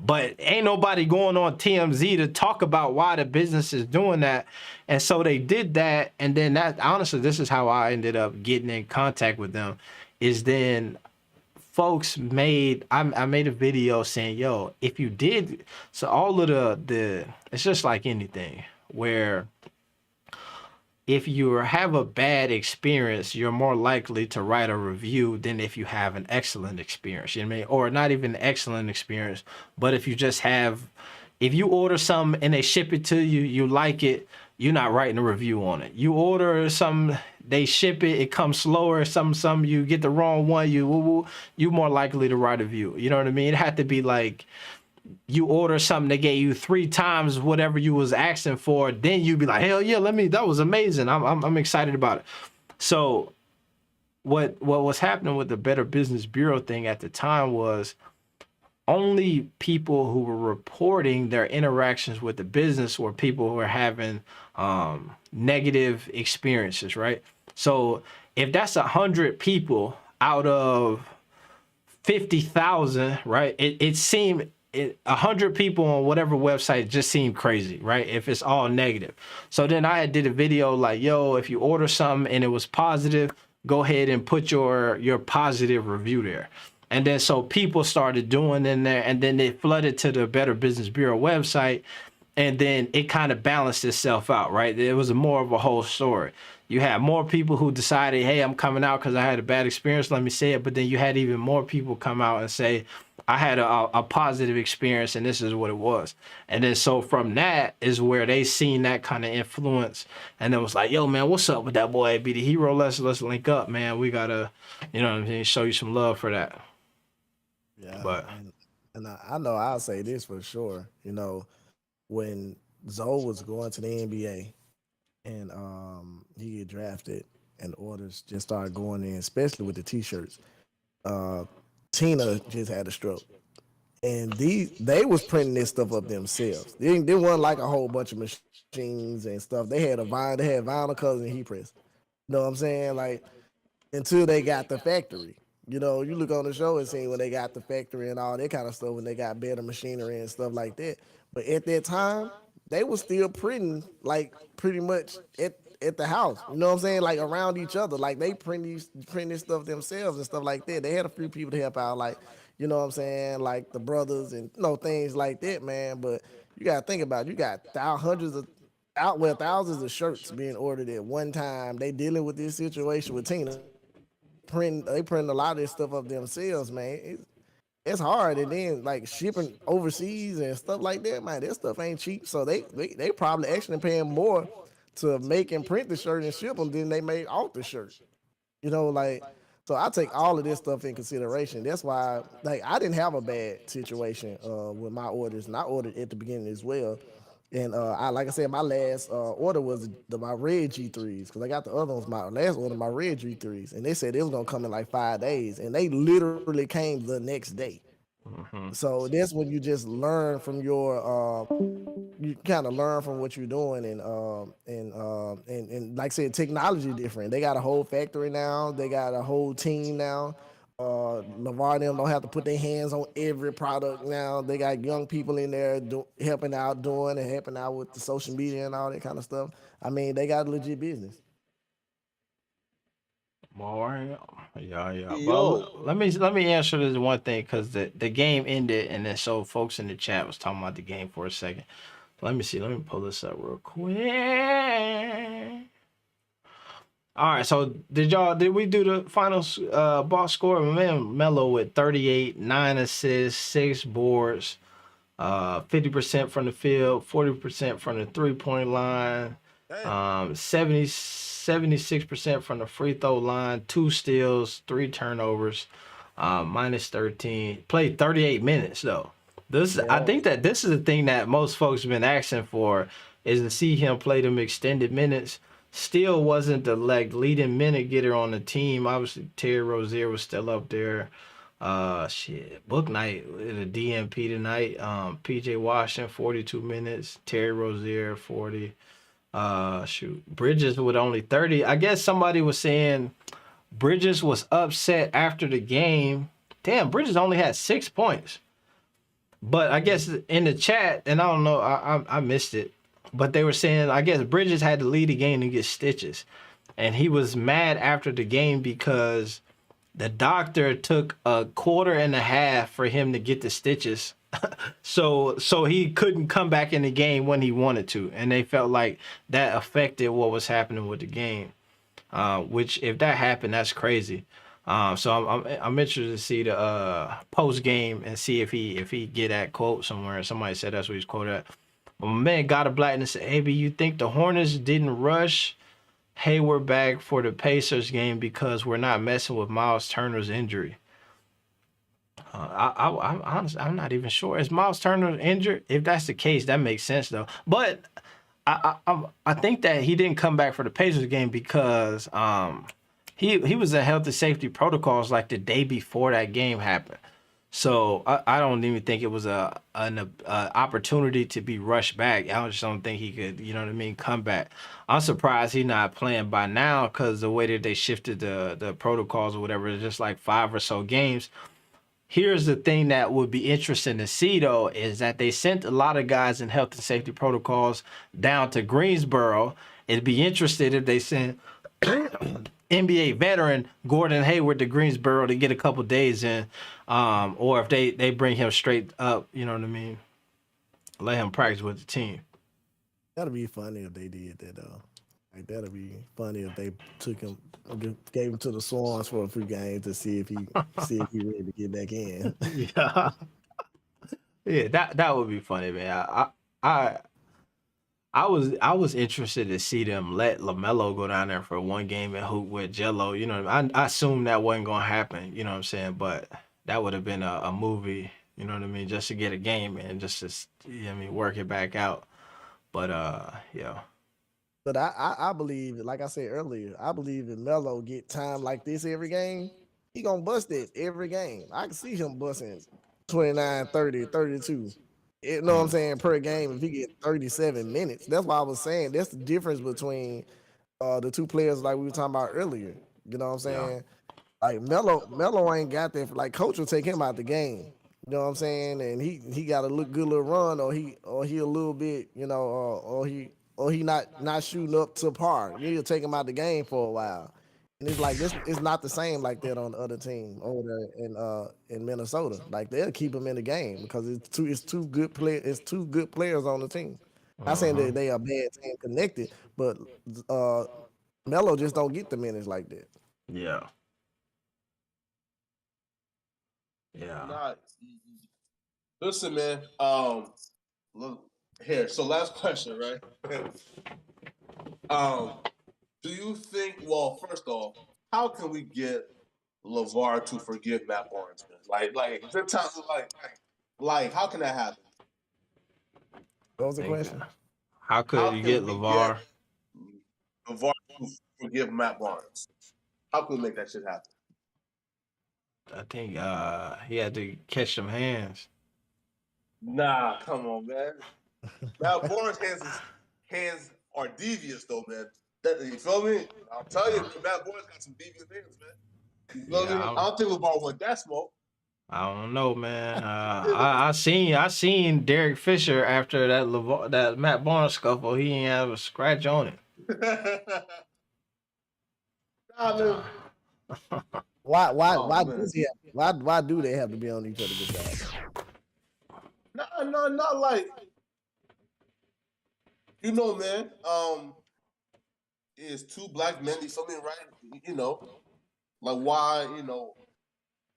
But ain't nobody going on TMZ to talk about why the business is doing that. And so they did that. And then that, honestly, this is how I ended up getting in contact with them, is then folks I made a video saying, yo, if you did, so all of the it's just like anything where if you have a bad experience, you're more likely to write a review than if you have an excellent experience. You know what I mean? Or not even an excellent experience, but if you order something and they ship it to you, you like it, you're not writing a review on it. You order something, they ship it, it comes slower, some you get the wrong one, you more likely to write a review. You know what I mean? It had to be like you order something, they gave you 3 times whatever you was asking for, then you'd be like, hell yeah, that was amazing. I'm excited about it. So what was happening with the Better Business Bureau thing at the time was only people who were reporting their interactions with the business were people who were having negative experiences, right? So if that's 100 people out of 50,000, right? It seemed 100 people on whatever website just seemed crazy, right? If it's all negative. So then I did a video like, yo, if you order something and it was positive, go ahead and put your positive review there. And then so people started doing in there, and then they flooded to the Better Business Bureau website, and then it kind of balanced itself out, right? It was more of a whole story. You had more people who decided, hey, I'm coming out because I had a bad experience, let me say it. But then you had even more people come out and say, I had a positive experience and this is what it was. And then so from that is where they seen that kind of influence, and it was like, yo, man, what's up with that boy, be the hero? Let's link up, man. We gotta, you know what I mean, show you some love for that. Yeah, but and I know I'll say this for sure. You know, when Zoe was going to the NBA and he get drafted and orders just started going in, especially with the t-shirts. Tina just had a stroke. And they was printing this stuff up themselves. They weren't like a whole bunch of machines and stuff. They had vinyl colors and heat press. You know what I'm saying? Like, until they got the factory. You know, you look on the show and see when they got the factory and all that kind of stuff, when they got better machinery and stuff like that. But at that time, they were still printing like pretty much at the house. You know what I'm saying? Like around each other. Like they print this stuff themselves and stuff like that. They had a few people to help out, like, you know what I'm saying, like the brothers and things like that, man. But you gotta think about it. You got thousands of shirts being ordered at one time. They dealing with this situation with Tina. They print a lot of this stuff up themselves, man. It's hard, and then like shipping overseas and stuff like that, man. That stuff ain't cheap. So they probably actually paying more to make and print the shirt and ship them than they made off the shirt. You know, like, so I take all of this stuff in consideration. That's why, like, I didn't have a bad situation with my orders, and I ordered at the beginning as well. And like I said, my last order was my red G3s, because I got the other ones. My last order, my red G3s, and they said it was gonna come in like 5 days, and they literally came the next day. So that's when you just learn from you kind of learn from what you're doing, and like I said, technology different. They got a whole factory now. They got a whole team now. LeVar and them don't have to put their hands on every product now. They got young people in there helping out, doing and helping out with the social media and all that kind of stuff. I mean, they got a legit business. More, yeah. Yo, But let me answer this one thing, because the game ended, and then so folks in the chat was talking about the game for a second. Let me see. Let me pull this up real quick. All right. So did we do the final box score? Man, Melo with 38, 9 assists, 6 boards, 50% from the field, 40% from the 3-point line, 76% from the free throw line, 2 steals, 3 turnovers, minus 13. Played 38 minutes though. I think that this is the thing that most folks have been asking for, is to see him play them extended minutes. Still wasn't the leading minute getter on the team. Obviously, Terry Rozier was still up there. Book Knight in a DMP tonight. PJ Washington 42 minutes. Terry Rozier 40. Bridges with only 30. I guess somebody was saying Bridges was upset after the game. Damn, Bridges only had 6 points. But I guess in the chat, and I don't know, I missed it, but they were saying, I guess Bridges had to lead the game to get stitches. And he was mad after the game because the doctor took a quarter and a half for him to get the stitches. So he couldn't come back in the game when he wanted to. And they felt like that affected what was happening with the game. Which, if that happened, that's crazy. So I'm interested to see the post game and see if he get that quote somewhere. Somebody said that's what he's quoted at. But my man got a black and said, "AB, you think the Hornets didn't rush Hayward back for the Pacers game because we're not messing with Miles Turner's injury?" I'm honestly, I'm not even sure. Is Miles Turner injured? If that's the case, that makes sense though. But I think that he didn't come back for the Pacers game because he was in health and safety protocols like the day before that game happened. So I don't even think it was an opportunity to be rushed back. I just don't think he could, you know what I mean, come back. I'm surprised he's not playing by now, because the way that they shifted the protocols or whatever, it's just like 5 or so games. Here's the thing that would be interesting to see, though, is that they sent a lot of guys in health and safety protocols down to Greensboro. It'd be interesting if they sent NBA veteran Gordon Hayward to Greensboro to get a couple days in, or if they bring him straight up, you know what I mean, let him practice with the team. That'd be funny if they did that though. Like, that'd be funny if they took him, gave him to the Swans for a few games to see if he ready to get back in. Yeah, that would be funny, man. I was interested to see them let LaMelo go down there for one game and hoop with Jello. You know, I assumed that wasn't gonna happen. You know what I'm saying? But that would have been a movie. You know what I mean? Just to get a game and just to, you know what I mean, work it back out. But yeah. But I believe, like I said earlier, I believe if Melo get time like this every game, he gonna bust it every game. I can see him busting 29, 30, 32. You know what I'm saying, per game if he get 37 minutes. That's why I was saying that's the difference between the two players like we were talking about earlier. You know what I'm saying? Like Melo ain't got that. Like coach will take him out the game. You know what I'm saying? And he got a good little run, or he a little bit, or he not shooting up to par. He'll take him out the game for a while. And it's like this. It's not the same like that on the other team over there in Minnesota. Like they'll keep him in the game because it's two good players on the team. Not saying that they are bad team connected, but Melo just don't get the minutes like that. Yeah. Yeah. Nah, listen, man. Look here. So last question, right? Do you think? Well, first off, how can we get LeVar to forgive Matt Barnes, man? Like, the time, like, how can that happen? What was the question? How could you get LeVar? LeVar to forgive Matt Barnes. How can we make that shit happen? I think he had to catch some hands. Nah, come on, man. Matt Barnes' hands are devious, though, man. You feel me? I'll tell you, Matt Barnes got some devious hands, man. You feel me? I don't think LeVar want that smoke. I don't know, man. I seen Derek Fisher after that Matt Barnes scuffle. He didn't have a scratch on it. Nah, man. Why do they have to be on each other's side? No, not like man. It's two black men. You feel me, right? Like why?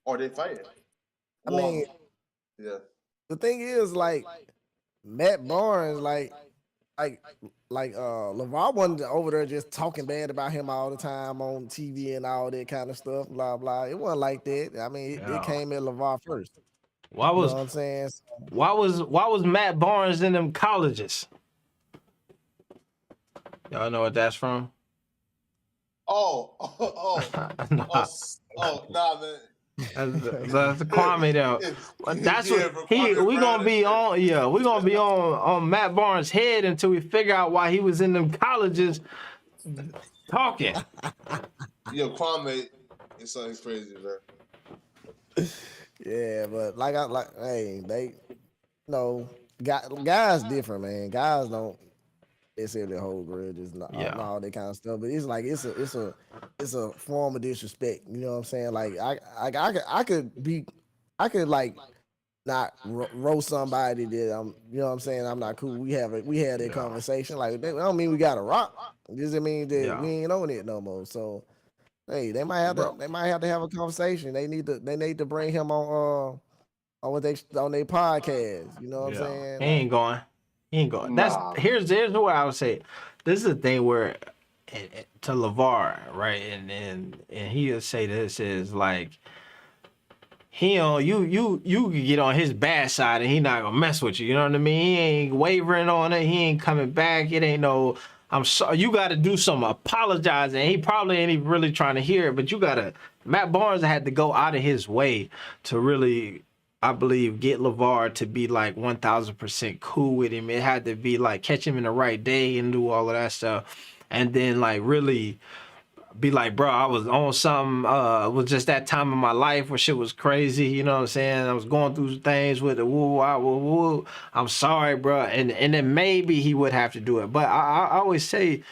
Are they fighting? I mean, yeah. The thing is, like Matt Barnes, like LeVar wasn't over there just talking bad about him all the time on TV and all that kind of stuff, blah blah. It wasn't like that. I mean, it came at LeVar first. You know what I'm saying? Why was Matt Barnes in them colleges? Y'all know what that's from? Nah, man. That's Kwame though. That's what we're gonna be on. Yeah, we're gonna be on Matt Barnes' head until we figure out why he was in them colleges talking. Yo, Kwame, it's something crazy, man. Yeah, but hey, they guys different, man. Guys don't necessarily hold grudges and all that kind of stuff. But it's like it's a form of disrespect. You know what I'm saying? Like I could like not roast somebody that you know what I'm saying, I'm not cool. We had that conversation. Like that don't mean we got to rock. It doesn't mean that we ain't on it no more. So hey, they might have to have a conversation. They need to bring him on their podcast. You know what I'm saying? He ain't going. Nah. Here's what I would say. This is the thing where to LeVar, right? And he'll say this is like you can get on his bad side and he not gonna mess with you. You know what I mean? He ain't wavering on it. He ain't coming back. It ain't no I'm sorry. You got to do some apologizing. He probably ain't even really trying to hear it, but Matt Barnes had to go out of his way to really, I believe, get LeVar to be like 1000% cool with him. It had to be like catch him in the right day and do all of that stuff. And then like really be like, bro, I was on something. It was just that time in my life where shit was crazy. You know what I'm saying? I was going through things with the woo. I'm sorry, bro. And then maybe he would have to do it. But I always say,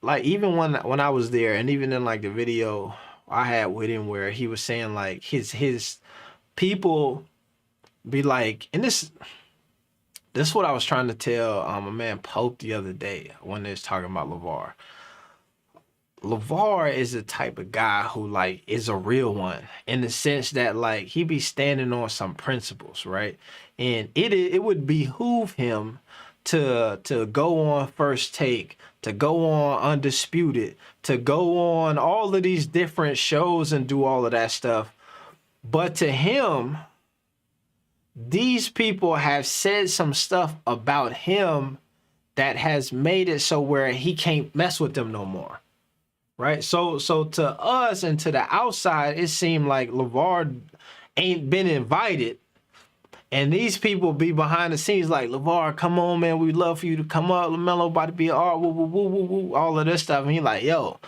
like, even when I was there, and even in like the video I had with him where he was saying like his people be like, and this is what I was trying to tell my man Pope the other day when they was talking about LeVar. LeVar is the type of guy who like is a real one in the sense that like he be standing on some principles, right? And it would behoove him to go on First Take, to go on Undisputed, to go on all of these different shows and do all of that stuff. But to him, these people have said some stuff about him that has made it so where he can't mess with them no more. Right? So to us and to the outside, it seemed like LeVar ain't been invited. And these people be behind the scenes like, LeVar, come on, man. We'd love for you to come up. LaMelo about to be all of this stuff. And he like, yo,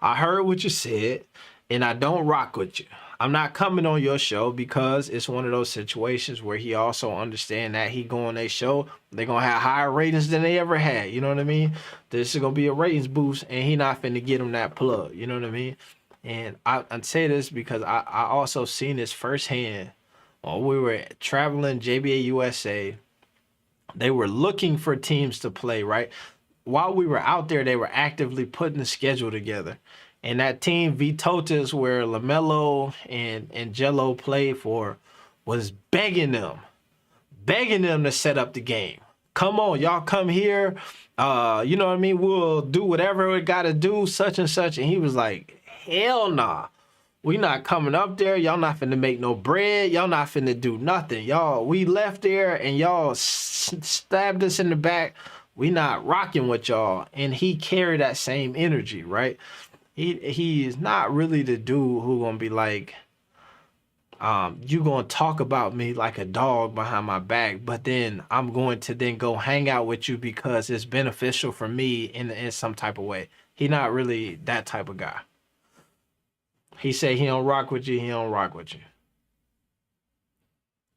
I heard what you said. and I don't rock with you. I'm not coming on your show because it's one of those situations where he also understand that he go on their show, they're gonna have higher ratings than they ever had. You know what I mean? This is gonna be a ratings boost, and he not finna get him that plug. You know what I mean? And I say this because I also seen this firsthand while we were traveling JBA USA. They were looking for teams to play, right? While we were out there, they were actively putting the schedule together. And that team, Vitotas, where LaMelo and Jello played for, was begging them to set up the game. Come on, y'all come here. You know what I mean? We'll do whatever we got to do, such and such. And he was like, hell nah. We not coming up there. Y'all not finna make no bread. Y'all not finna do nothing. Y'all, we left there and y'all stabbed us in the back. We not rocking with y'all. And he carried that same energy, right? He is not really the dude who gonna be like, you gonna talk about me like a dog behind my back, but then I'm going to then go hang out with you because it's beneficial for me in some type of way. He not really that type of guy. He say he don't rock with you, he don't rock with you.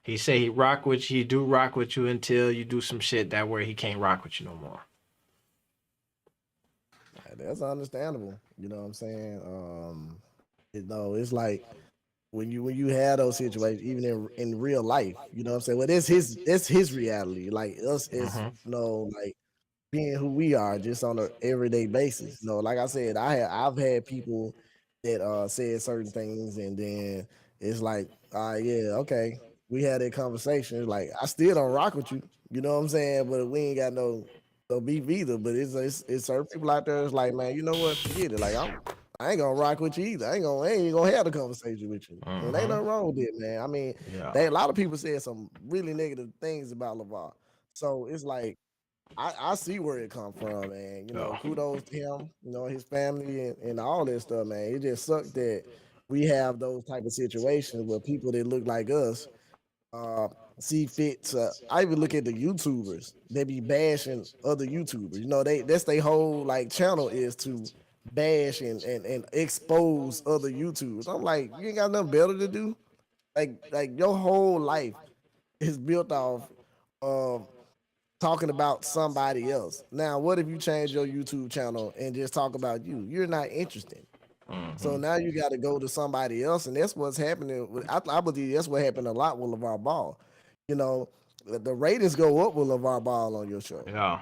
He say he rock with you, he do rock with you until you do some shit that where he can't rock with you no more. That's understandable. You know what I'm saying? It's like when you have those situations, even in real life, you know what I'm saying? Well, that's his reality. Like us is like being who we are just on an everyday basis. Like I said, I've had people that said certain things, and then it's like, yeah, okay, we had that conversation. Like I still don't rock with you, you know what I'm saying? But we ain't got no beef either. But it's certain people out there. It's like, man, you know what? Forget it. Like I ain't gonna rock with you either. I ain't gonna have the conversation with you. And ain't nothing wrong with it, man. I mean, a lot of people said some really negative things about LeVar. So it's like I see where it come from, man. Kudos to him, his family and all that stuff, man. It just sucks that we have those type of situations where people that look like us see fit to. I even look at the YouTubers. They be bashing other YouTubers. That's their whole like channel is to bash and expose other YouTubers. I'm like, you ain't got nothing better to do. Like your whole life is built off talking about somebody else. Now, what if you change your YouTube channel and just talk about you? You're not interested. So now you got to go to somebody else, and that's what's happening. I believe that's what happened a lot with LeVar Ball. The ratings go up with LeVar Ball on your show. Yeah,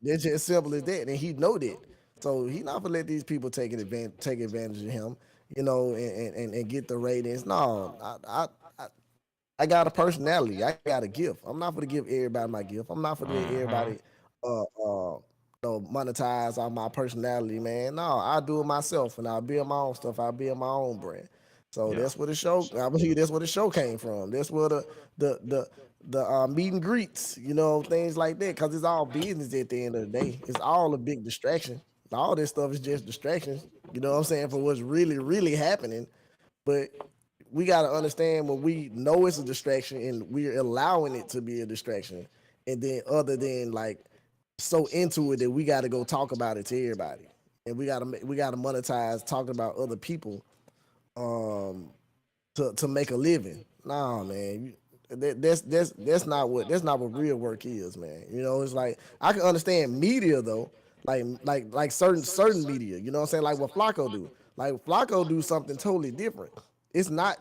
it's just simple as that, and he know that. So he not gonna let these people take advantage of him, and get the ratings. No, I got a personality. I got a gift. I'm not gonna give everybody my gift. I'm not gonna let everybody monetize on my personality, man. No, I do it myself, and I'll build my own stuff. I'll build my own brand. So that's where the show. I believe that's where the show came from. That's where the meet and greets, things like that. Because it's all business at the end of the day. It's all a big distraction. All this stuff is just distractions. You know what I'm saying, for what's really, really happening. But we got to understand when we know it's a distraction and we're allowing it to be a distraction, and then other than like so into it that we got to go talk about it to everybody, and we got to monetize talking about other people to make a living. Nah, man, that's not what real work is, man. It's like I can understand media though, like certain media. You know what I'm saying? Like what Flacco do. Like Flacco do something totally different. It's not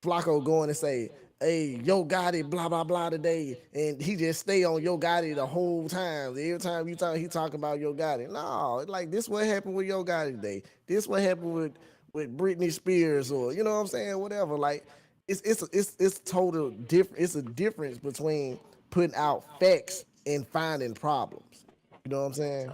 Flacco going and say, hey, Yo Gotti, blah, blah, blah today. And he just stay on Yo Gotti the whole time. Every time he talk about Yo Gotti. No, like this what happened with Yo Gotti today. This what happened with Britney Spears, or you know what I'm saying? Whatever. Like it's total different. It's a difference between putting out facts and finding problems. You know what I'm saying?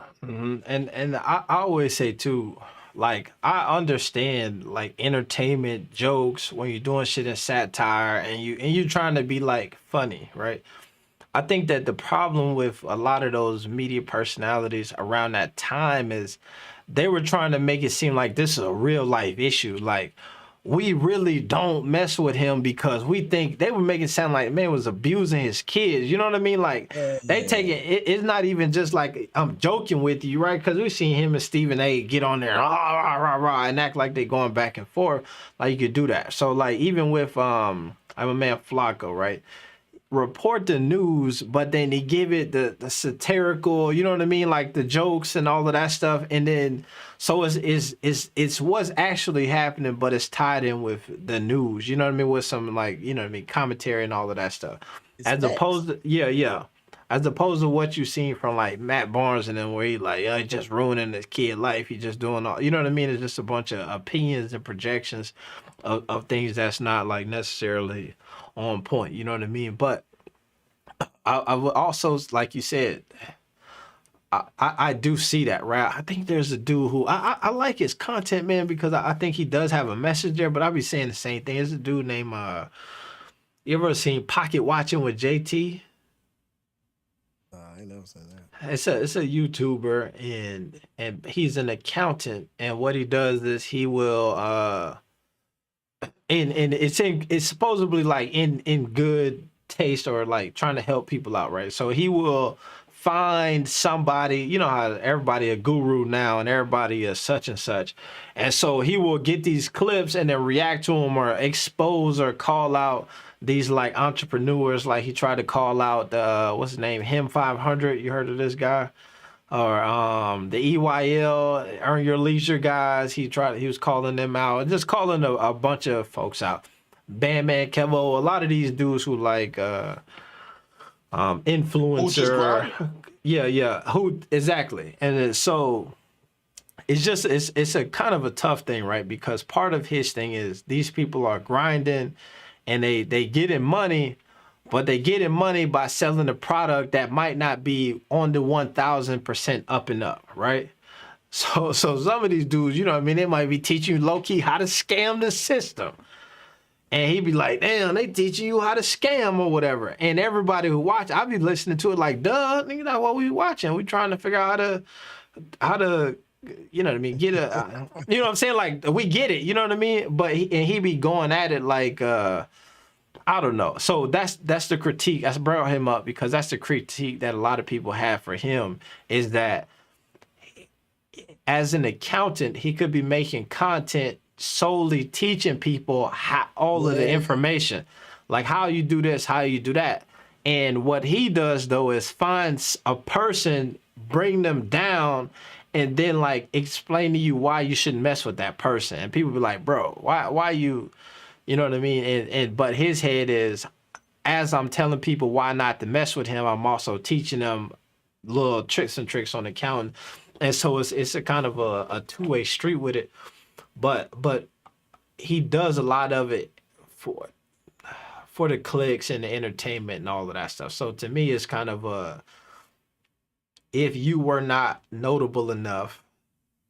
And I always say too, like I understand like entertainment jokes when you're doing shit in satire and you trying to be like funny, right? I think that the problem with a lot of those media personalities around that time is they were trying to make it seem like this is a real life issue. Like, we really don't mess with him because we think they were making it sound like man was abusing his kids. You know what I mean? Like they take it. It's not even just like I'm joking with you, right? Because we've seen him and Stephen A. get on there, rah, rah, rah, and act like they going back and forth. Like you could do that. So like even with I'm a man Flacco, right? Report the news, but then they give it the satirical, you know what I mean, like the jokes and all of that stuff, and then so it's what's actually happening, but it's tied in with the news, you know what I mean, with some like you know what I mean commentary and all of that stuff, as opposed to as opposed to what you seen from like Matt Barnes and then where he like he's just ruining his kid life, he's just doing all, you know what I mean, it's just a bunch of opinions and projections of things that's not like necessarily on point, you know what I mean? But I would also, like you said, I do see that, right? I think there's a dude who I like his content, man, because I think he does have a message there. But I be saying the same thing. There's a dude named you ever seen Pocket Watching with JT? I ain't never seen that. It's a YouTuber and he's an accountant, and what he does is he will and it's supposedly like in good taste or like trying to help people out, right? So he will find somebody, you know how everybody a guru now and everybody is such and such, and so he will get these clips and then react to them or expose or call out these like entrepreneurs. Like he tried to call out the what's his name, him 500. You heard of this guy? Or the EYL Earn Your Leisure guys. He was calling them out, just calling a bunch of folks out. Bandman Kevo, a lot of these dudes who like influencer. Yeah. Who exactly? And so it's a kind of a tough thing, right? Because part of his thing is these people are grinding and they getting money, but they getting money by selling a product that might not be on the 1000% up and up, right? So some of these dudes, you know what I mean, they might be teaching you low key how to scam the system. And he'd be like, damn, they teaching you how to scam or whatever. And everybody who watch, I'd be listening to it like, duh, nigga, that's what we watching. We trying to figure out how to, you know what I mean, get a, you know what I'm saying? Like, we get it, you know what I mean? But he be going at it like, I don't know. So that's the critique. I brought him up because that's the critique that a lot of people have for him is that as an accountant, he could be making content solely teaching people how all of the information, like how you do this, how you do that. And what he does though is find a person, bring them down, and then like explain to you why you shouldn't mess with that person. And people be like, bro, why you know what I mean? And but his head is, as I'm telling people why not to mess with him, I'm also teaching them little tricks on accounting. And so it's a kind of a two-way street with it. But he does a lot of it for the clicks and the entertainment and all of that stuff. So to me, it's kind of if you were not notable enough,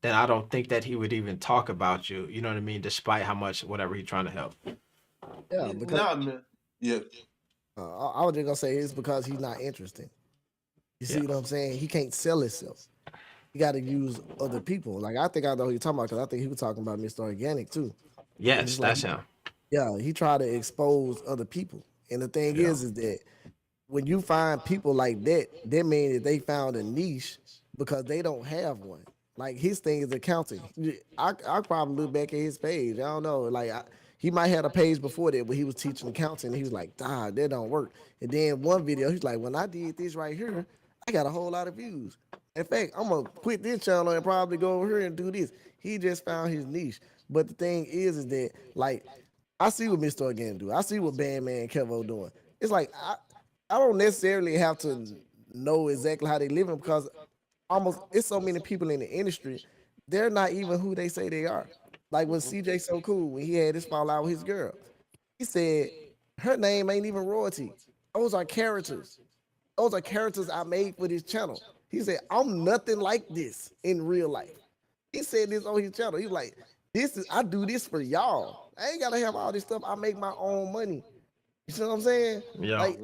then I don't think that he would even talk about you. You know what I mean? Despite how much whatever he's trying to help. Yeah, because I was just gonna say it's because he's not interesting. You see what I'm saying? He can't sell himself. You got to use other people. Like I think I know who you're talking about because I think he was talking about Mr. Organic too. Yes, that's him. Yeah, he tried to expose other people. And the thing is that when you find people like that, that means that they found a niche because they don't have one. Like his thing is accounting. I probably look back at his page. I don't know. Like he might have a page before that where he was teaching accounting. And he was like, that don't work. And then one video, he's like, when I did this right here, I got a whole lot of views. In fact, I'm going to quit this channel and probably go over here and do this. He just found his niche. But the thing is that, like, I see what Mr. Organic do. I see what Bandman Kevo doing. It's like, I don't necessarily have to know exactly how they living because it's so many people in the industry, they're not even who they say they are. Like when CJ So Cool, when he had this fallout with his girl, he said, her name ain't even royalty. Those are characters. Those are characters I made for this channel. He said, I'm nothing like this in real life. He said this on his channel. He was like, I do this for y'all. I ain't gotta have all this stuff. I make my own money. You see what I'm saying? Yeah. Like,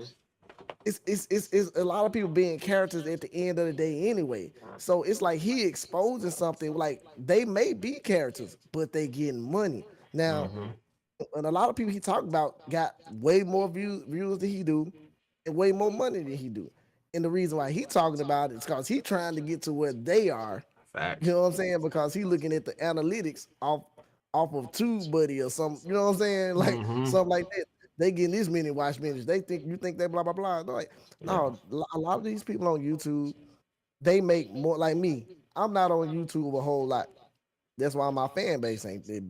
it's a lot of people being characters at the end of the day anyway. So it's like he exposing something like they may be characters, but they getting money. Now, and a lot of people he talked about got way more views than he do, and way more money than he do. And the reason why he talking about it is because he trying to get to where they are. Facts. You know what I'm saying? Because he looking at the analytics off of TubeBuddy or some, you know what I'm saying? Like something like that. They getting this many watch minutes. They think you think they blah blah blah. They're like, no, a lot of these people on YouTube, they make more like me. I'm not on YouTube a whole lot. That's why my fan base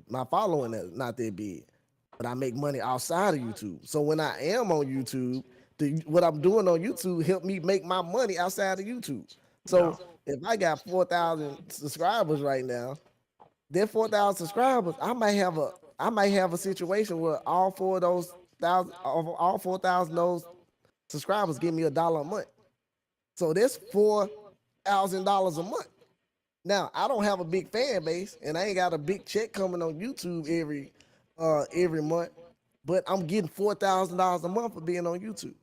my following is not that big. But I make money outside of YouTube. So when I am on YouTube, what I'm doing on YouTube help me make my money outside of YouTube. So if I got 4,000 subscribers right now, then 4,000 subscribers, I might have a situation where all 4,000 those subscribers give me $1 a month. So that's $4,000 a month. Now I don't have a big fan base, and I ain't got a big check coming on YouTube every month, but I'm getting $4,000 a month for being on YouTube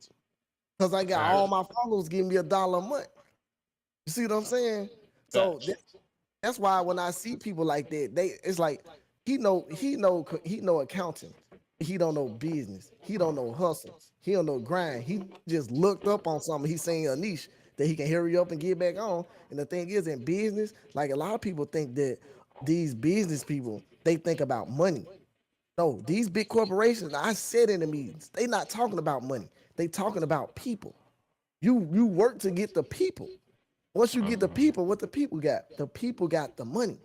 because I got all my followers giving me $1 a month. You see what I'm saying? So that's why when I see people like that, it's like he know accounting, he don't know business, he don't know hustle, he don't know grind. He just looked up on something. He's seeing a niche that he can hurry up and get back on. And the thing is, in business, like a lot of people think that these business people, they think about money. No, these big corporations, I said in the meetings, they not talking about money. They talking about people. You work to get the people. Once you get the people, what the people got? The people got the money.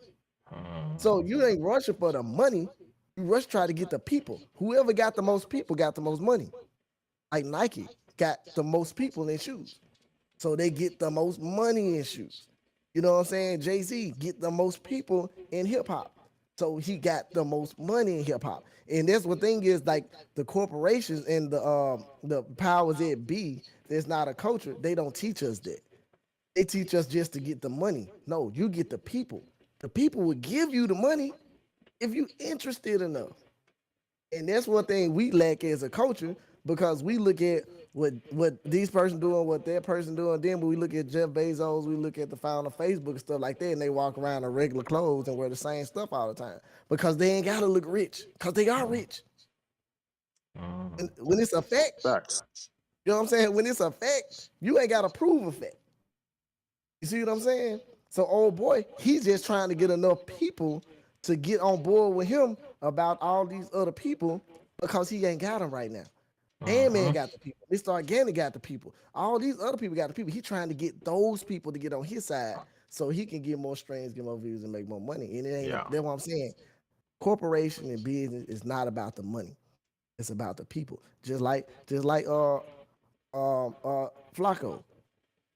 So you ain't rushing for the money. You rush try to get the people. Whoever got the most people got the most money. Like Nike got the most people in shoes. So they get the most money in shoes. You know what I'm saying? Jay-Z get the most people in hip hop. So he got the most money in hip hop. And that's what thing is, like the corporations and the powers that be, there's not a culture. They don't teach us that. They teach us just to get the money. No, you get the people. The people will give you the money if you interested enough. And that's one thing we lack as a culture, because we look at what these person doing, what that person doing. Then when we look at Jeff Bezos, we look at the founder of Facebook and stuff like that, and they walk around in regular clothes and wear the same stuff all the time because they ain't gotta look rich, because they are rich. And when it's a fact, you know what I'm saying? When it's a fact, you ain't gotta prove a fact. You see what I'm saying? So old boy, he's just trying to get enough people to get on board with him about all these other people, because he ain't got them right now. Man got the people. Mr. Organic got the people. All these other people got the people. He trying to get those people to get on his side so he can get more streams, get more views, and make more money. And it ain't that's what I'm saying. Corporation and business is not about the money. It's about the people. Just like Flacco.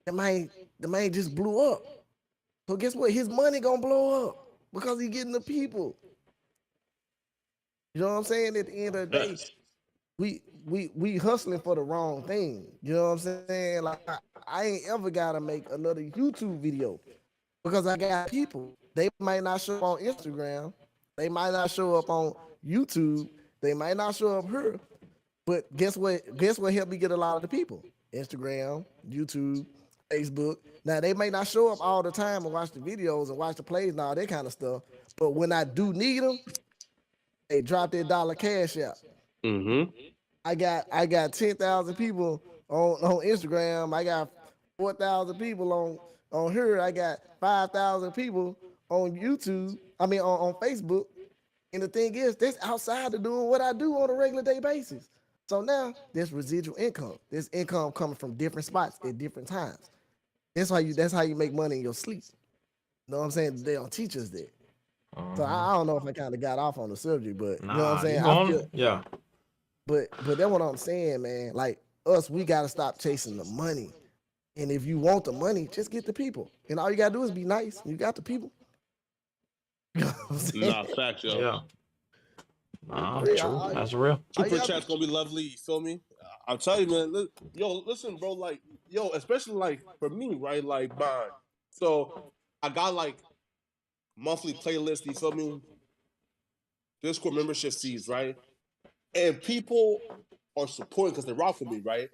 The man just blew up. So guess what? His money gonna blow up because he getting the people. You know what I'm saying? At the end of the day, we hustling for the wrong thing. You know what I'm saying? Like I ain't ever gotta make another YouTube video because I got people. They might not show up on Instagram. They might not show up on YouTube. They might not show up here. But guess what? Guess what helped me get a lot of the people? Instagram, YouTube, Facebook. Now they may not show up all the time and watch the videos and watch the plays and all that kind of stuff. But when I do need them, they drop their dollar cash out. I got 10,000 people on Instagram. I got 4,000 people on here. I got 5,000 people on YouTube. I mean on Facebook. And the thing is, that's outside of doing what I do on a regular day basis. So now there's residual income. There's income coming from different spots at different times. That's how you make money in your sleep. You know what I'm saying? They don't teach us that. So I don't know if I kind of got off on the subject, but you know what I'm saying? But that's what I'm saying, man. Like us, we gotta stop chasing the money. And if you want the money, just get the people. And all you gotta do is be nice. You got the people. You know what I'm saying? Nah, fact, yo. Yeah. True. That's real. Super chat's gonna be lovely. You feel me? I'm telling you, man. Listen, bro. Like, especially like for me, right? Like, mine. So I got like monthly playlist. You feel me? Discord membership fees, right? And people are supporting because they rock for me, right?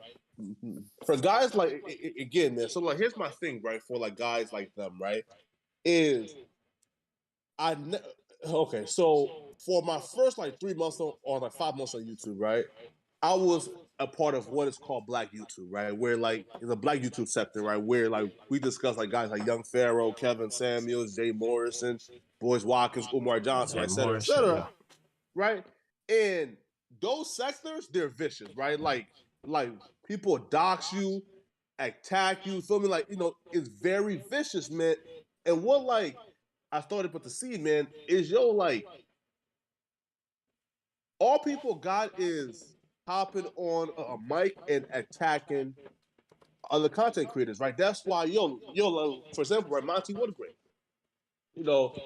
For guys like again, man. So like, here's my thing, right? For like guys like them, right? Is okay. So for my first like 3 months or like 5 months on YouTube, right? I was a part of what is called Black YouTube, right? Where like in the Black YouTube sector, right? Where like we discuss like guys like Young Pharaoh, Kevin Samuels, Jay Morrison, Boyce Watkins, Umar Johnson, Yeah, et Morris. cetera, Yeah. right? And those sectors, they're vicious, right? Like people dox you, attack you, feel me? Like, it's very vicious, man. And what like I started to see, man, is like all people got is hopping on a mic and attacking other content creators, right? That's why, for example, right, Monty Woodgrain, you know,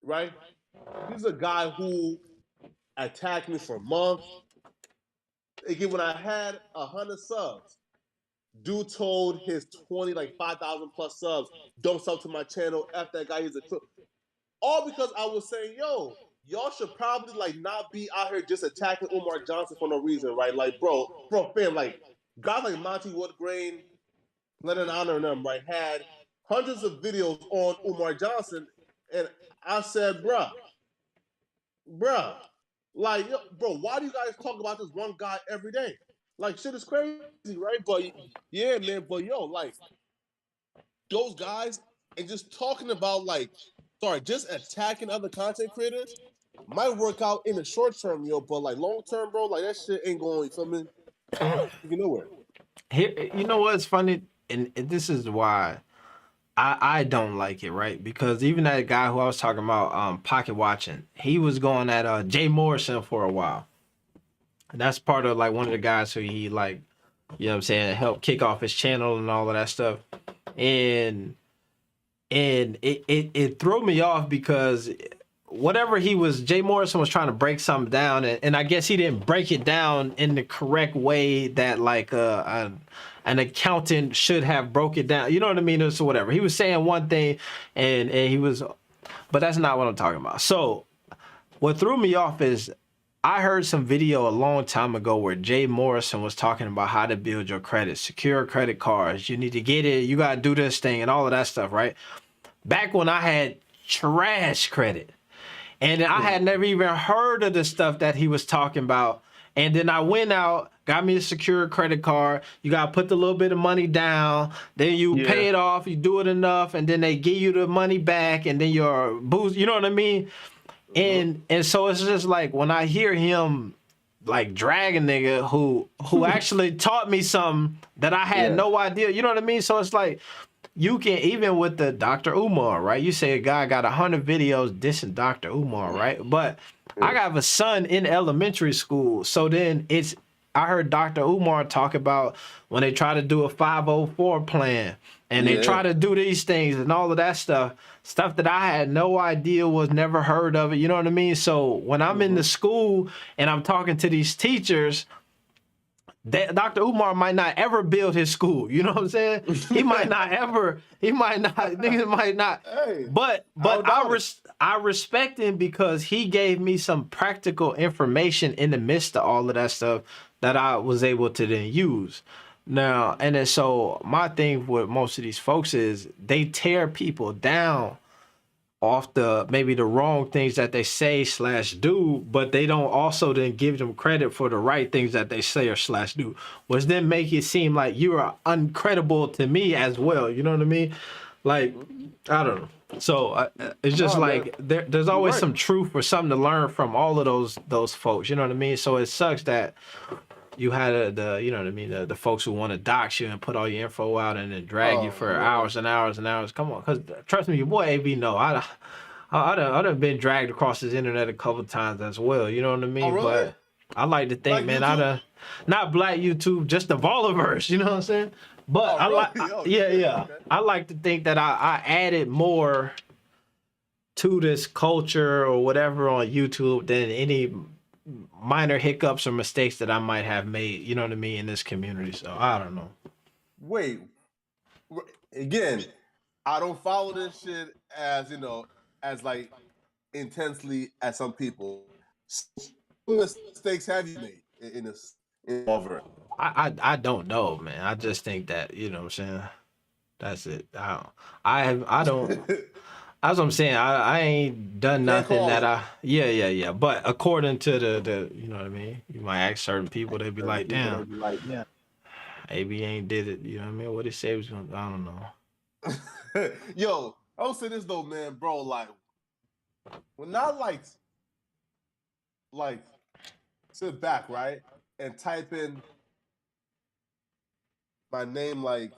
right? He's a guy who attacked me for months. Again, when I had 100 subs, dude told his 20, like 5,000 plus subs, don't sub to my channel. F that guy, he's a crook. All because I was saying, y'all should probably like not be out here just attacking Umar Johnson for no reason, right? Like, bro, fam, like guys like Monty Woodgrain, Lennon Honor and them, right, had hundreds of videos on Umar Johnson, and I said, bruh, like, bro, why do you guys talk about this one guy every day? Like, shit is crazy, right? But yeah, man, but like those guys and just talking about just attacking other content creators might work out in the short term, but like long term, bro, like that shit ain't going, you feel me? You nowhere. Here, you know what's funny, and this is why I don't like it, right? Because even that guy who I was talking about, pocket watching, he was going at Jay Morrison for a while. And that's part of like one of the guys who he like, you know what I'm saying, helped kick off his channel and all of that stuff. And it threw me off because whatever Jay Morrison was trying to break something down, and I guess he didn't break it down in the correct way that like an accountant should have broke it down. You know what I mean? Or whatever. He was saying one thing and he was, but that's not what I'm talking about. So what threw me off is I heard some video a long time ago where Jay Morrison was talking about how to build your credit, secure credit cards. You need to get it. You got to do this thing and all of that stuff, right? Back when I had trash credit. And I had never even heard of the stuff that he was talking about. And then I went out, got me a secure credit card. You got to put the little bit of money down. Then you pay it off. You do it enough. And then they give you the money back. And then your boost, you know what I mean? And so it's just like when I hear him like drag a nigga who actually taught me something that I had no idea. You know what I mean? So it's like, you can, even with the Dr. Umar, right? You say a guy got 100 videos dissing Dr. Umar, right? But I got a son in elementary school. So then I heard Dr. Umar talk about when they try to do a 504 plan and they try to do these things and all of that stuff that I had no idea, was never heard of it. You know what I mean? So when I'm in the school and I'm talking to these teachers, Dr. Umar might not ever build his school. You know what I'm saying? He might not. Niggas might not. Hey, but I respect him because he gave me some practical information in the midst of all of that stuff that I was able to then use. Now, and then so my thing with most of these folks is they tear people down off maybe the wrong things that they say / do, but they don't also then give them credit for the right things that they say or / do, which then make it seem like you are uncredible to me as well. You know what I mean? Like, I don't know. So it's just there's always some truth or something to learn from all of those folks. You know what I mean? So it sucks that you had you know what I mean, the folks who want to dox you and put all your info out and then drag you for hours and hours and hours. Come on, because trust me, your boy AB know I done been dragged across this internet a couple times as well. You know what I mean? Oh, really? But I like to think, man, not Black YouTube, just the Voliverse. You know what I'm saying? But I like to think that I added more to this culture or whatever on YouTube than any minor hiccups or mistakes that I might have made, you know what I mean, in this community. So I don't know. Wait, again, I don't follow this shit as as like intensely as some people. What mistakes have you made in this over? I don't know, man. I just think that, you know what I'm saying, that's it. I don't That's what I'm saying. I ain't done nothing that yeah. But according to the you know what I mean, you might ask certain people, they be like, damn, AB ain't did it. You know what I mean? What he say he was gonna, I don't know. Yo, I'll say this though, man, bro. Like, when I like sit back, right, and type in my name like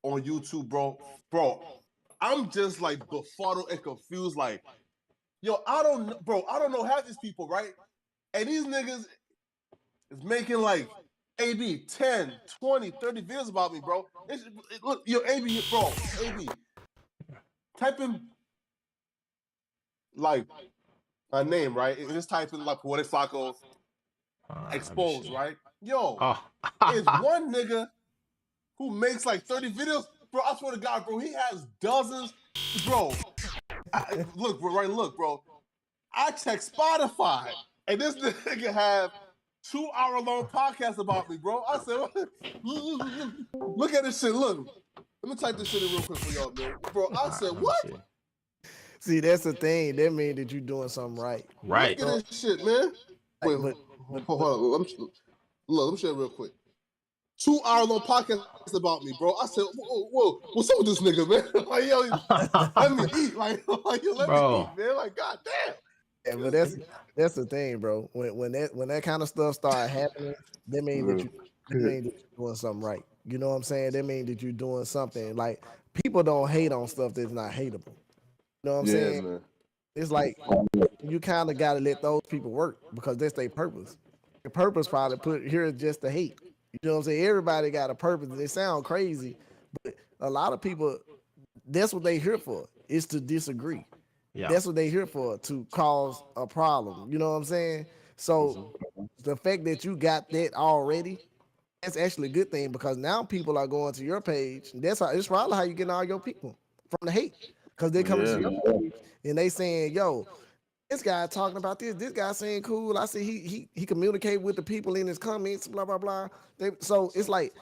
on YouTube, bro, I'm just like befuddled and confused. Like, yo, I don't know half these people, right? And these niggas is making like AB 10, 20, 30 videos about me, bro. Look, yo, AB, bro, AB. Type in like my name, right? And just type in like Poetic Flacco exposed, right? Yo, it's one nigga who makes like 30 videos. Bro, I swear to God, bro, he has dozens. Bro, look, bro. I check Spotify, and this nigga have 2-hour-long podcasts about me, bro. I said, look at this shit. Look, let me type this shit in real quick for y'all, man. Bro, I said, what? See, that's the thing. That means that you're doing something right. Right. Look at this shit, man. Wait, hold on. Let me show you real quick. 2-hour-long podcast about me, bro. I said, whoa, what's up with this nigga, man? Like, yo, let me eat. Like yo, let me eat, man. Like, goddamn. Yeah, but that's the thing, bro. When that kind of stuff start happening, that means that you're doing something right. You know what I'm saying? That means that you're doing something. Like, people don't hate on stuff that's not hateable. You know what I'm saying? Man. It's like you kind of got to let those people work because that's their purpose. Their purpose probably put here is just to hate. You know what I'm saying? Everybody got a purpose. They sound crazy, but a lot of people, that's what they here for, is to disagree. Yeah. That's what they here for, to cause a problem. You know what I'm saying? So the fact that you got that already, that's actually a good thing because now people are going to your page. That's probably how you getting all your people from the hate. Because they come to your page and they saying, yo, this guy talking about this guy saying cool. I see he communicate with the people in his comments, blah, blah, blah. So it's like,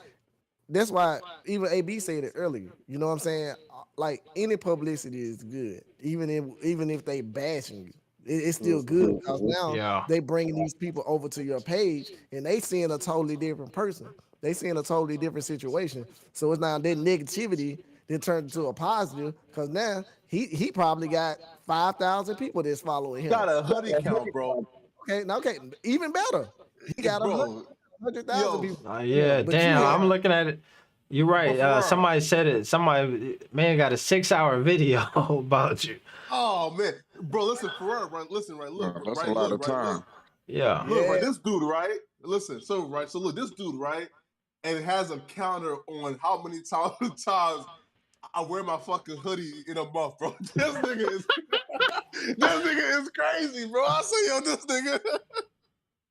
that's why even AB said it earlier. You know what I'm saying? Like, any publicity is good, even if they bashing you. It's still good because now they bringing these people over to your page and they seeing a totally different person. They seeing a totally different situation. So it's now that negativity that turned into a positive because now he probably got 5,000 people that's following him. Got a hoodie count, bro. Okay, even better. He got 100,000 people. Yeah, But damn. I'm looking at it. You're right. Somebody said it. Somebody, man, got a 6-hour video about you. Oh man, bro, listen, for real, right? Listen, right? Look, that's right, a lot look, of right, time. look. Yeah. Look, right, this dude, right? Listen, so look, this dude, right? And it has a counter on how many times I wear my fucking hoodie in a month, bro. This nigga is crazy, bro. I say, yo, this nigga.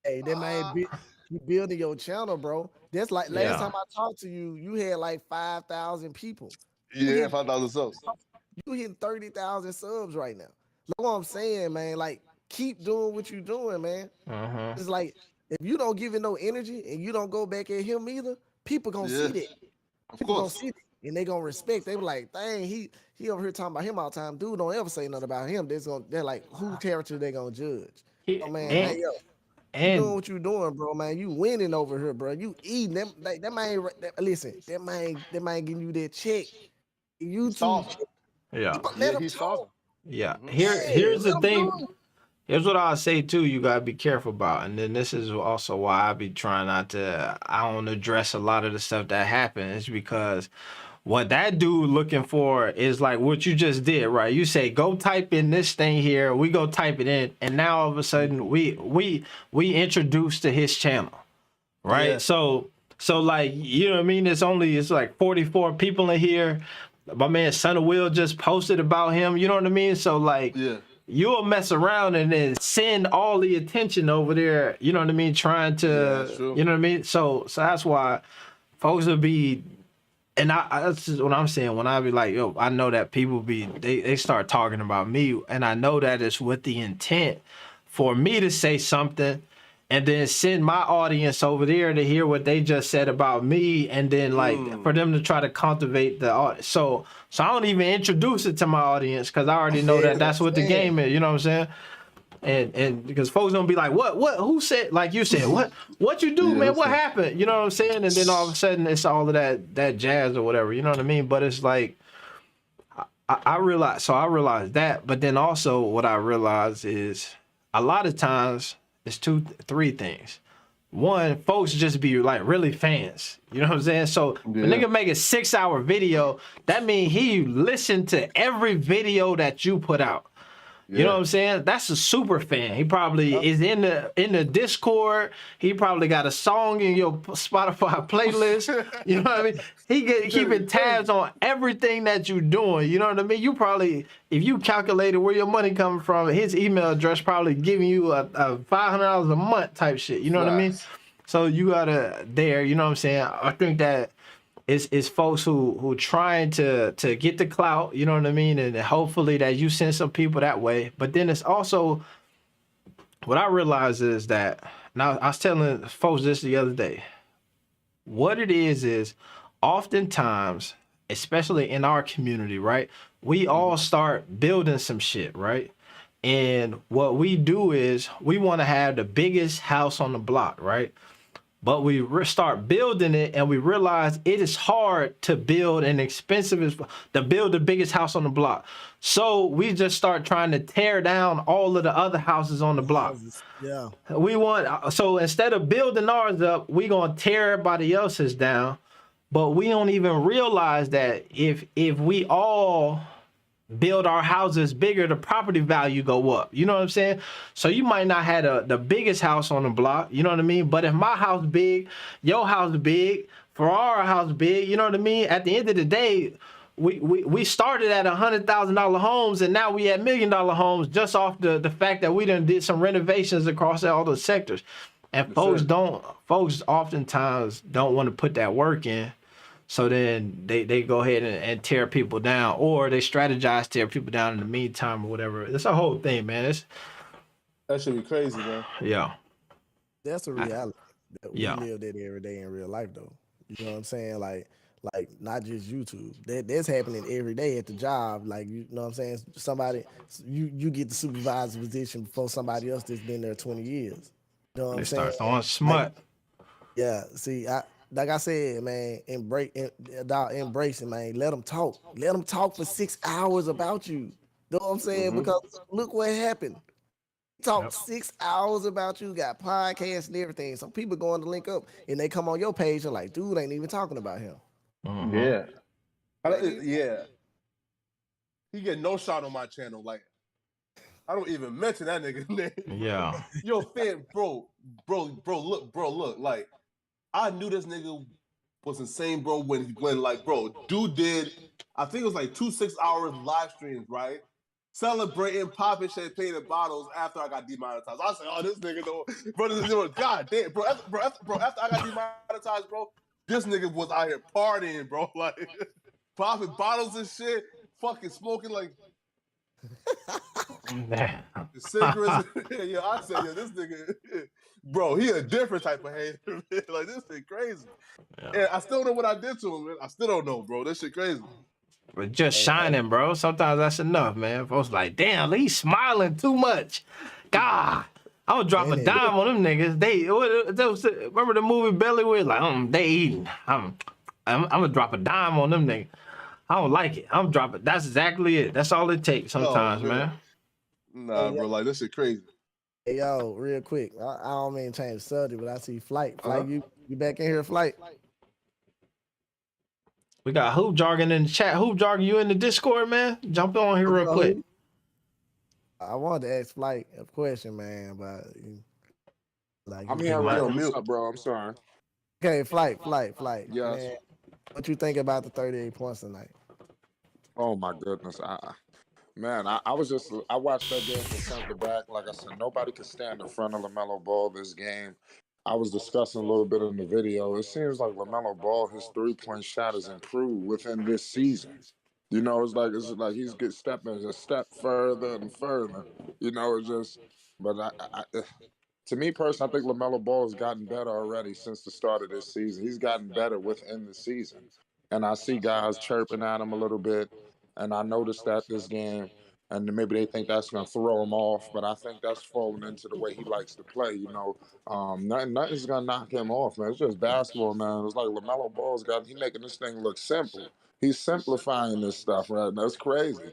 Hey, that man you building your channel, bro. That's like last time I talked to you, you had like 5,000 people. Yeah, 5,000 subs. You hitting 30,000 subs right now. Look what I'm saying, man. Like, keep doing what you're doing, man. It's like, if you don't give it no energy and you don't go back at him either, people gonna see that. People gonna see it and they gonna respect. They be like, dang, he over here talking about him all the time. Dude, don't ever say nothing about him. They're like, who character they gonna judge? Oh man, hey yo. You doing what you doing, bro, man. You winning over here, bro. You eating them. That man, listen, that man giving you that check. YouTube. He's solving. Yeah. Here's the thing. Here's what I'll say too. You gotta be careful about, and then this is also why I be trying not to. I don't address a lot of the stuff that happens because what that dude looking for is like what you just did, right? You say go type in this thing here, we go type it in, and now all of a sudden we introduced to his channel, right? Yeah. So like, you know what I mean? It's like 44 people in here. My man Son of Will just posted about him, you know what I mean? So like, you'll mess around and then send all the attention over there, you know what I mean? Trying to, you know what I mean? So that's why folks will be. And that's just what I'm saying. When I be like, yo, I know that people they start talking about me, and I know that it's with the intent for me to say something, and then send my audience over there to hear what they just said about me, and then like for them to try to cultivate the audience. So I don't even introduce it to my audience because I already know that that's what the game is. You know what I'm saying? And because folks gonna be like, what, who said, like you said, what you do, man? What happened? You know what I'm saying? And then all of a sudden it's all of that jazz or whatever. You know what I mean? But it's like I realized that, but then also what I realized is a lot of times it's three things. One, folks just be like really fans. You know what I'm saying? So the nigga make a 6-hour video, that means he listened to every video that you put out. You know what I'm saying? That's a super fan. He probably is in the Discord. He probably got a song in your Spotify playlist. You know what I mean? He keeping tabs on everything that you're doing. You know what I mean? You probably, if you calculated where your money coming from, his email address probably giving you a $500 a month type shit. You know what I mean? So you gotta you know what I'm saying? I think that it's folks who trying to get the clout, you know what I mean, and hopefully that you send some people that way. But then it's also what I realize is that now I was telling folks this the other day. What it is oftentimes, especially in our community, right? We all start building some shit, right? And what we do is we want to have the biggest house on the block, right? But we start building it and we realize it is hard to build to build the biggest house on the block. So we just start trying to tear down all of the other houses on the block. Yeah. So instead of building ours up, we gonna tear everybody else's down. But we don't even realize that if we all build our houses bigger, the property value go up. You know what I'm saying? So you might not have the biggest house on the block, you know what I mean? But if my house big, your house big, for our house big, you know what I mean? At the end of the day, we started at $100,000 homes and now we at $1 million homes just off the fact that we done did some renovations across all the sectors. And folks oftentimes don't want to put that work in. So then they go ahead and tear people down, or they strategize, tear people down in the meantime or whatever. It's a whole thing, man. That should be crazy, man. Yeah. That's a reality. We live that every day in real life, though. You know what I'm saying? Like not just YouTube. That's happening every day at the job. Like, you know what I'm saying? Somebody, you get the supervisor position before somebody else that's been there 20 years. You know what I'm saying? They start throwing smut. Yeah. See, like I said, man, embrace it, man. Let them talk. Let them talk for 6 hours about you. You know what I'm saying? Because look what happened. Talk 6 hours about you, got podcasts and everything. Some people going to link up and they come on your page and like, dude ain't even talking about him. Yeah. He get no shot on my channel. Like, I don't even mention that nigga's name. Yeah. Yo, fam, bro, look. Like, I knew this nigga was insane, bro, when like, bro, dude did, I think it was like 2 6-hour live streams, right? Celebrating, popping champagne and bottles after I got demonetized. I said, oh, this nigga, bro, god damn, bro, after I got demonetized, bro, this nigga was out here partying, bro, like, popping bottles and shit, fucking smoking, like, cigarettes. Yeah, I said, yeah, this nigga, bro, he a different type of hater, man. Like, this thing crazy. Yeah. And I still don't know what I did to him, man. I still don't know, bro. This shit crazy. But just shining, bro. Sometimes that's enough, man. Folks like, damn, he's smiling too much. God, I would drop a dime on them niggas. Remember the movie Belly with like, they eating. I'm gonna drop a dime on them niggas. I don't like it. I'm dropping. That's exactly it. That's all it takes sometimes, man. Nah, bro, like this shit crazy. Hey, yo, real quick. I don't mean to change the subject, but I see Flight. Flight, you back in here, Flight? We got Hoop Jargon in the chat. Hoop Jargon, you in the Discord, man? Jump on here real quick. I wanted to ask Flight a question, man, but like, I'm here right on mute, bro. I'm sorry. Okay, Flight. Yes. Man, what you think about the 38 points tonight? Oh my goodness, I watched that game from front to back. Like I said, nobody could stand in front of LaMelo Ball this game. I was discussing a little bit in the video. It seems like LaMelo Ball, his 3-point shot has improved within this season. You know, it's like he's stepping a step further and further. You know, it's just, but to me personally, I think LaMelo Ball has gotten better already since the start of this season. He's gotten better within the season. And I see guys chirping at him a little bit. And I noticed that this game, and maybe they think that's going to throw him off, but I think that's falling into the way he likes to play. Nothing's going to knock him off, man. It's just basketball, man. It's like LaMelo Ball's he making this thing look simple. He's simplifying this stuff, right? That's crazy.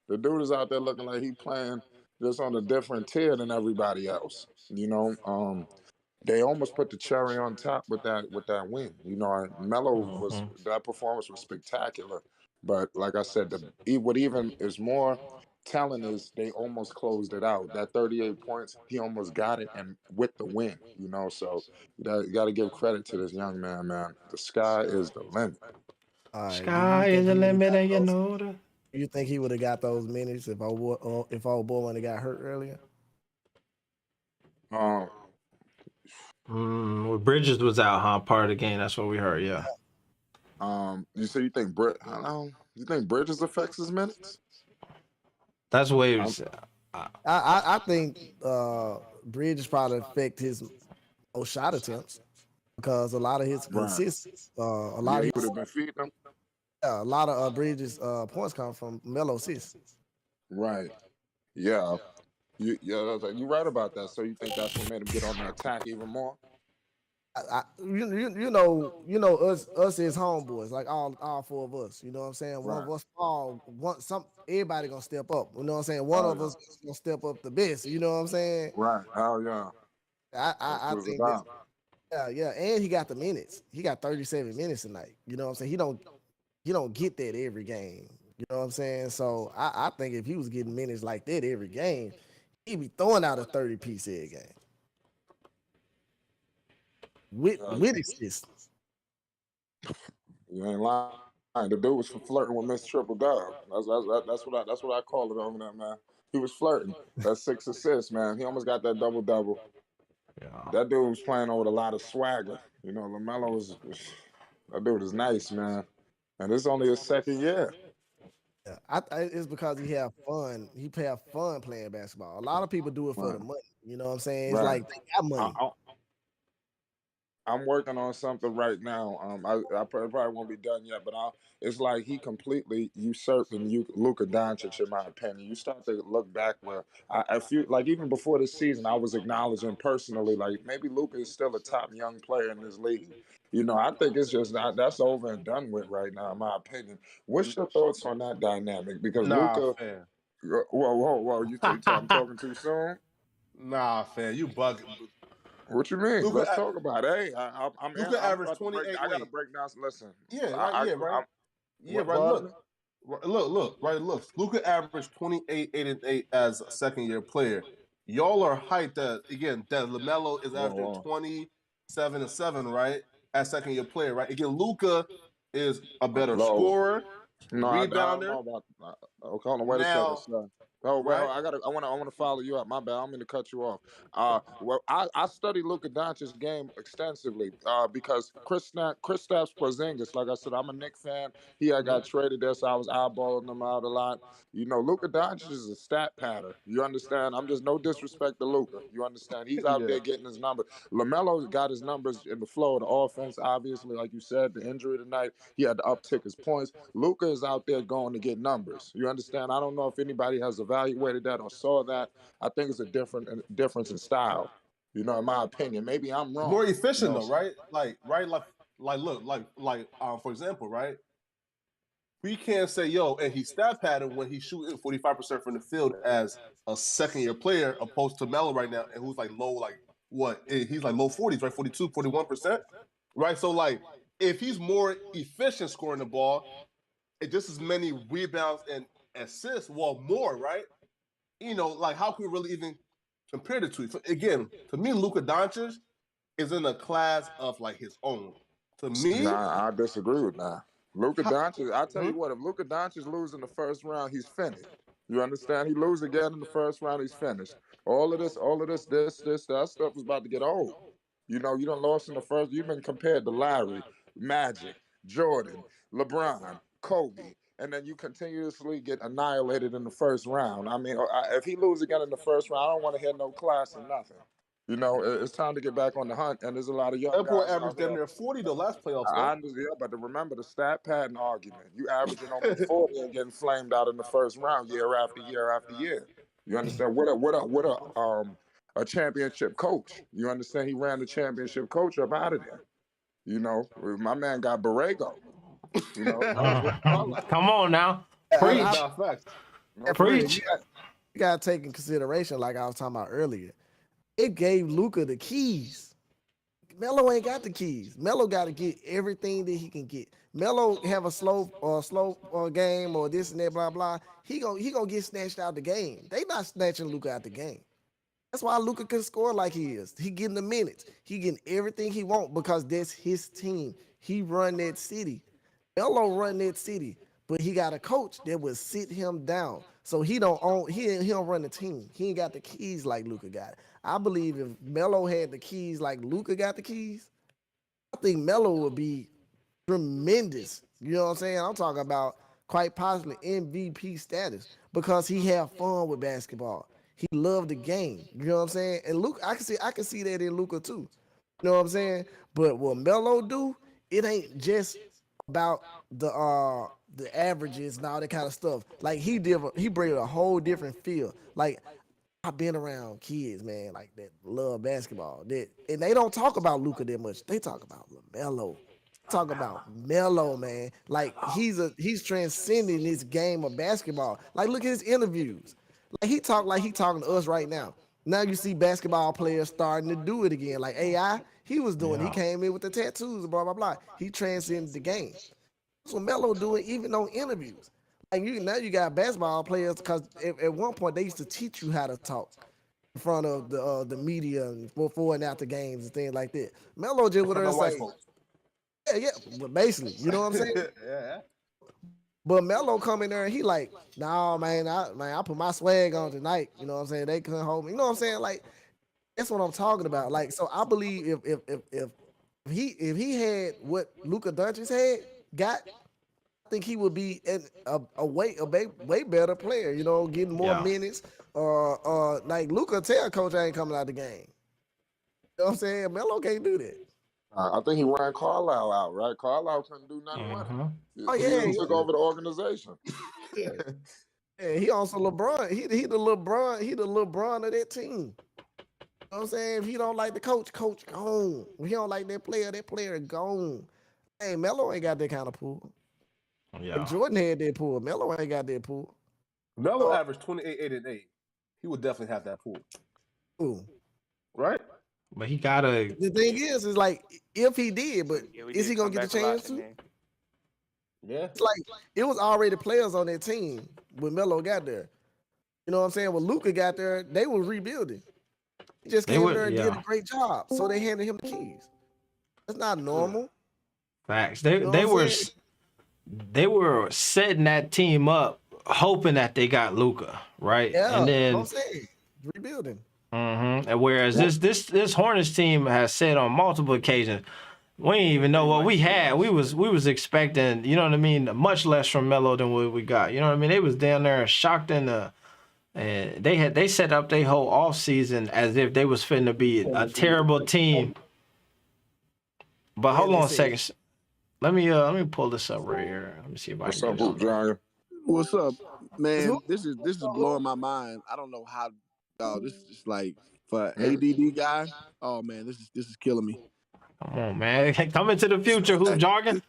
The dude is out there looking like he playing just on a different tier than everybody else. They almost put the cherry on top with that win. Melo that performance was spectacular. But like I said, what even is more telling is they almost closed it out. That 38 points, he almost got it, and with the win. So you got to give credit to this young man, man. The sky is the limit. All right. Do you Sky is think the he would have limit, got and you those? know that. You think he would have got those minutes if old boy wouldn't have got hurt earlier? Um, Well, Bridges was out, huh? Part of the game. That's what we heard. Yeah. you say you think you think Bridges affects his minutes? That's Um, waves. I think Bridges probably affect his shot attempts because a lot of his right. consists, a lot Yeah, of he would his, have been feeding them. a lot of Bridges points come from Melo assists. Right. Yeah. You're right about that. So you think that's what made him get on the attack even more? Us as homeboys, like all four of us. You know what I'm saying? One Right. of us everybody gonna step up. You know what I'm saying? One Oh of yeah. us gonna step up the best. You know what I'm saying? Right. Oh yeah. That's I what it's think that about. yeah, and he got the minutes. He got 37 minutes tonight. You know what I'm saying? He don't get that every game. You know what I'm saying? So I think if he was getting minutes like that every game, he'd be throwing out a 30-piece every game with Uh, assists. you ain't lying. The dude was flirting with Miss Triple Dub. That's what I call it over there, man. He was flirting. That's 6 assists, man. He almost got that double double. Yeah. That dude was playing over with a lot of swagger. LaMelo was that dude is nice, man. And it's only his second year. Yeah, it's because he have fun. He have fun playing basketball. A lot of people do it for Right. the money. You know what I'm saying? It's Right. like they got I, money. I, I'm working on something right now. I probably won't be done yet, but it's like he completely usurping Luka Doncic, in my opinion. You start to look back where I feel like even before this season, I was acknowledging personally, like maybe Luka is still a top young player in this league. I think it's just not that's over and done with right now, in my opinion. What's your thoughts on that dynamic? Because Nah, Luka, fam. whoa, you think I'm talking too soon? Nah, fam. You bug. What you mean? Let's Luca, talk about it. Hey, Luca I'm averaged about to break. 28. I got to Wait. break down. Listen, Yeah, right. I, Yeah, I right. I'm Yeah, what? right. Pardon me. Look. Right. Look. Luca averaged 28, 8 and 8 as a second year player. Y'all are hyped that again that LaMelo is averaging Whoa. 27 and 7, right? As second year player, right? Again, Luca is a better Low. scorer, No, I don't rebounder. know about. Okay, hold on. Wait a second, Now, sir. Oh, wait, right? hold, I want to follow you up. My bad. I'm going to cut you off. Well, I studied Luka Doncic's game extensively. Because Kristaps Porzingis, like I said, I'm a Knicks fan. He had got traded there, so I was eyeballing him out a lot. Luka Doncic is a stat pattern. You understand? I'm just no disrespect to Luka. You understand? He's out Yeah. there getting his numbers. LaMelo got his numbers in the flow of the offense. Obviously, like you said, the injury tonight, he had to uptick his points. Luka is out there going to get numbers. You understand? I don't know if anybody has evaluated that or saw that. I think it's a difference in style. In my opinion, maybe I'm More wrong. efficient though, right? Look, for example, right? We can't say, yo, and he stat pattern when he's shooting 45% from the field as a second year player opposed to Melo right now, and who's like low, like what? He's like low 40s, right? 42, 41%, right? So, like, if he's more efficient scoring the ball, just as many rebounds and assists, well, more, right? Like, how can we really even compare the two? Again, to me, Luka Doncic is in a class of like his own. To me, Nah, I disagree with that. Luka Doncic, I tell hmm? you what, if Luka Doncic loses in the first round, he's finished. You understand? He loses again in the first round, he's finished. That stuff is about to get old. You done lost in the first. You've been compared to Larry, Magic, Jordan, LeBron, Kobe, and then you continuously get annihilated in the first round. I mean, if he loses again in the first round, I don't want to hear no class or nothing. You know, it's time to get back on the hunt, and there's a lot of young That boy guys averaged out damn here. near 40 the last playoffs, I though. understand, yeah, but remember the stat pattern argument. You averaging almost 40 and getting flamed out in the first round year after year after year. You understand? A championship coach. You understand? He ran the championship coach up out of there. You know, my man got Borrego. You know, Come on now. Preach. Nah, facts. no, Preach. You gotta take in consideration, like I was talking about earlier. It gave Luka the keys. Melo ain't got the keys. Melo got to get everything that he can get. Melo have a slow game or this and that, blah blah. He gonna get snatched out the game. They not snatching Luka out the game. That's why Luka can score like he is. He getting the minutes. He getting everything he want because that's his team. He run that city. Melo run that city, but he got a coach that will sit him down. So he don't run the team. He ain't got the keys like Luka got it. I believe if Melo had the keys like Luka got the keys, I think Melo would be tremendous. You know what I'm saying? I'm talking about quite possibly MVP status because he have fun with basketball. He loved the game. You know what I'm saying? And Luka, I can see that in Luka too. You know what I'm saying? But what Melo do, it ain't just about the averages and all that kind of stuff. Like he bring a whole different feel. Like I've been around kids, man, like that love basketball. And they don't talk about Luka that much. They talk about LaMelo. Talk about Melo, man. Like he's transcending this game of basketball. Like look at his interviews. Like he talking to us right now. Now you see basketball players starting to do it again. Like AI, he was doing. He came in with the tattoos, blah blah blah. He transcended the game. That's what Melo doing even on interviews. Like now you got basketball players because at one point they used to teach you how to talk in front of the media and before and after games and things like that. Melo just with her say, yeah, but basically, you know what I'm saying? Yeah. But Melo come in there and he like, nah, man, I put my swag on tonight. You know what I'm saying? They couldn't hold me. You know what I'm saying? Like that's what I'm talking about. Like so, I believe if he had what Luka Doncic got. I think he would be a way better player, you know, getting more minutes. Like Luka tell coach I ain't coming out the game. You know what I'm saying? Melo can't do that. I think he ran Carlisle out, right? Carlisle couldn't do nothing with him. Oh yeah, he took over the organization. Yeah, he also LeBron. He the LeBron of that team. You know what I'm saying? If he don't like the coach gone. If he don't like that player gone. Hey, Melo ain't got that kind of pull. Yeah. If Jordan had that pull. Melo ain't got that pull. Melo averaged 28, 8, and 8. He would definitely have that pull. Ooh. Right? But he gotta. The thing is like if he did, but is he gonna get the chance to? Yeah. It's like it was already players on that team when Melo got there. You know what I'm saying? When Luka got there, they were rebuilding. He just came there and did a great job. So they handed him the keys. That's not normal. Facts. They were setting that team up, hoping that they got Luka, right? Yeah, and then I'm saying rebuilding. And whereas this Hornets team has said on multiple occasions, we didn't even know what we had. We was expecting, you know what I mean, much less from Melo than what we got. You know what I mean? They was down there shocked and they set up their whole off season as if they was fitting to be a terrible team. But hold on a second. Let me pull this up right here. Let me see if I can get it. What's up, man? This is blowing my mind. I don't know how. This is just like for ADD guy. Oh man, this is killing me. Come on, man. Come into the future, who's jargon?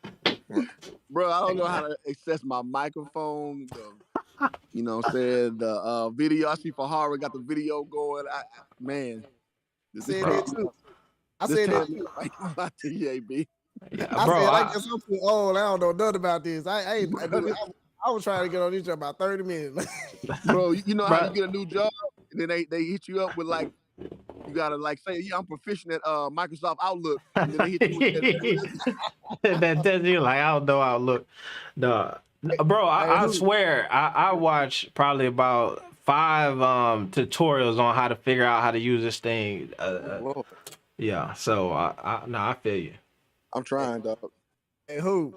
Bro, I don't know how to access my microphone. You know what I'm saying? The video. I see Fahara got the video going. Man. I said that too. I said that about TJB. Yeah, I bro, said I guess I'm too old. I don't know nothing about this. I was trying to get on this job about 30 minutes. Bro, you know how you get a new job and then they hit you up with like you gotta like say, yeah, I'm proficient at Microsoft Outlook. And then they hit you with that you like, I don't know Outlook. No. Bro, I swear I watched probably about 5 tutorials on how to figure out how to use this thing. Yeah, so I feel you. I'm trying, dog. Hey, who?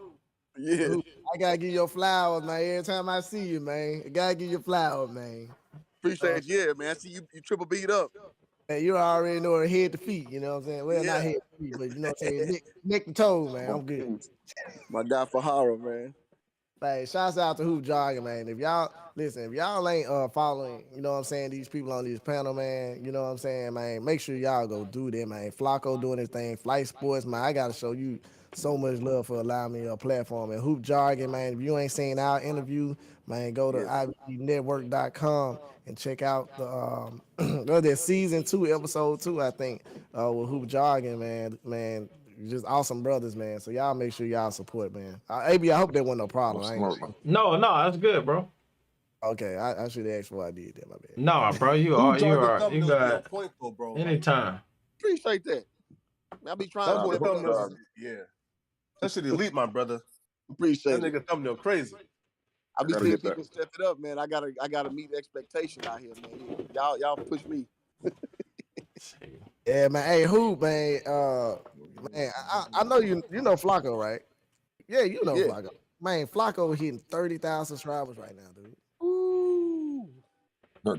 Yeah. Who? I gotta give you your flowers, man. Every time I see you, man. I gotta give you flowers, man. Appreciate you, yeah, man. I see you triple beat up. Man, you already know her head to feet, you know what I'm saying? Well, not Yeah. head to feet, but you know what I'm saying? Neck to toe, man. I'm good. My guy for horror, man. Hey, shouts out to Hoop Jogging, man. If y'all listen, if y'all ain't following, you know what I'm saying, these people on this panel, man, you know what I'm saying, man, make sure y'all go do that, man. Flacco doing his thing, Flight Sports, man. I gotta show you so much love for allowing me a platform. And Hoop Jargon, man, if you ain't seen our interview, man, go to ibnetwork.com and check out the season 2, episode 2, I think, with Hoop Jargon, man. Man, just awesome brothers, man. So y'all make sure y'all support, man. AB, I hope there wasn't no problem. Absolutely. No, that's good, bro. Okay, I should ask before I did that. My bad. No, bro, you thumbnails be on got point though, bro. anytime. Appreciate that. I be trying That to boy put thumbnails, yeah. That shit elite, my brother. Appreciate That it. nigga thumbnail crazy. I be gotta seeing get that. people step it up, man. I gotta meet expectation out here, man. Y'all push me. Yeah, man. Hey, Hoop, man. Man, I know you know Flacco, right? Yeah, you know Yeah. Flacco. Man, Flacco hitting 30,000 subscribers right now, dude. Ooh.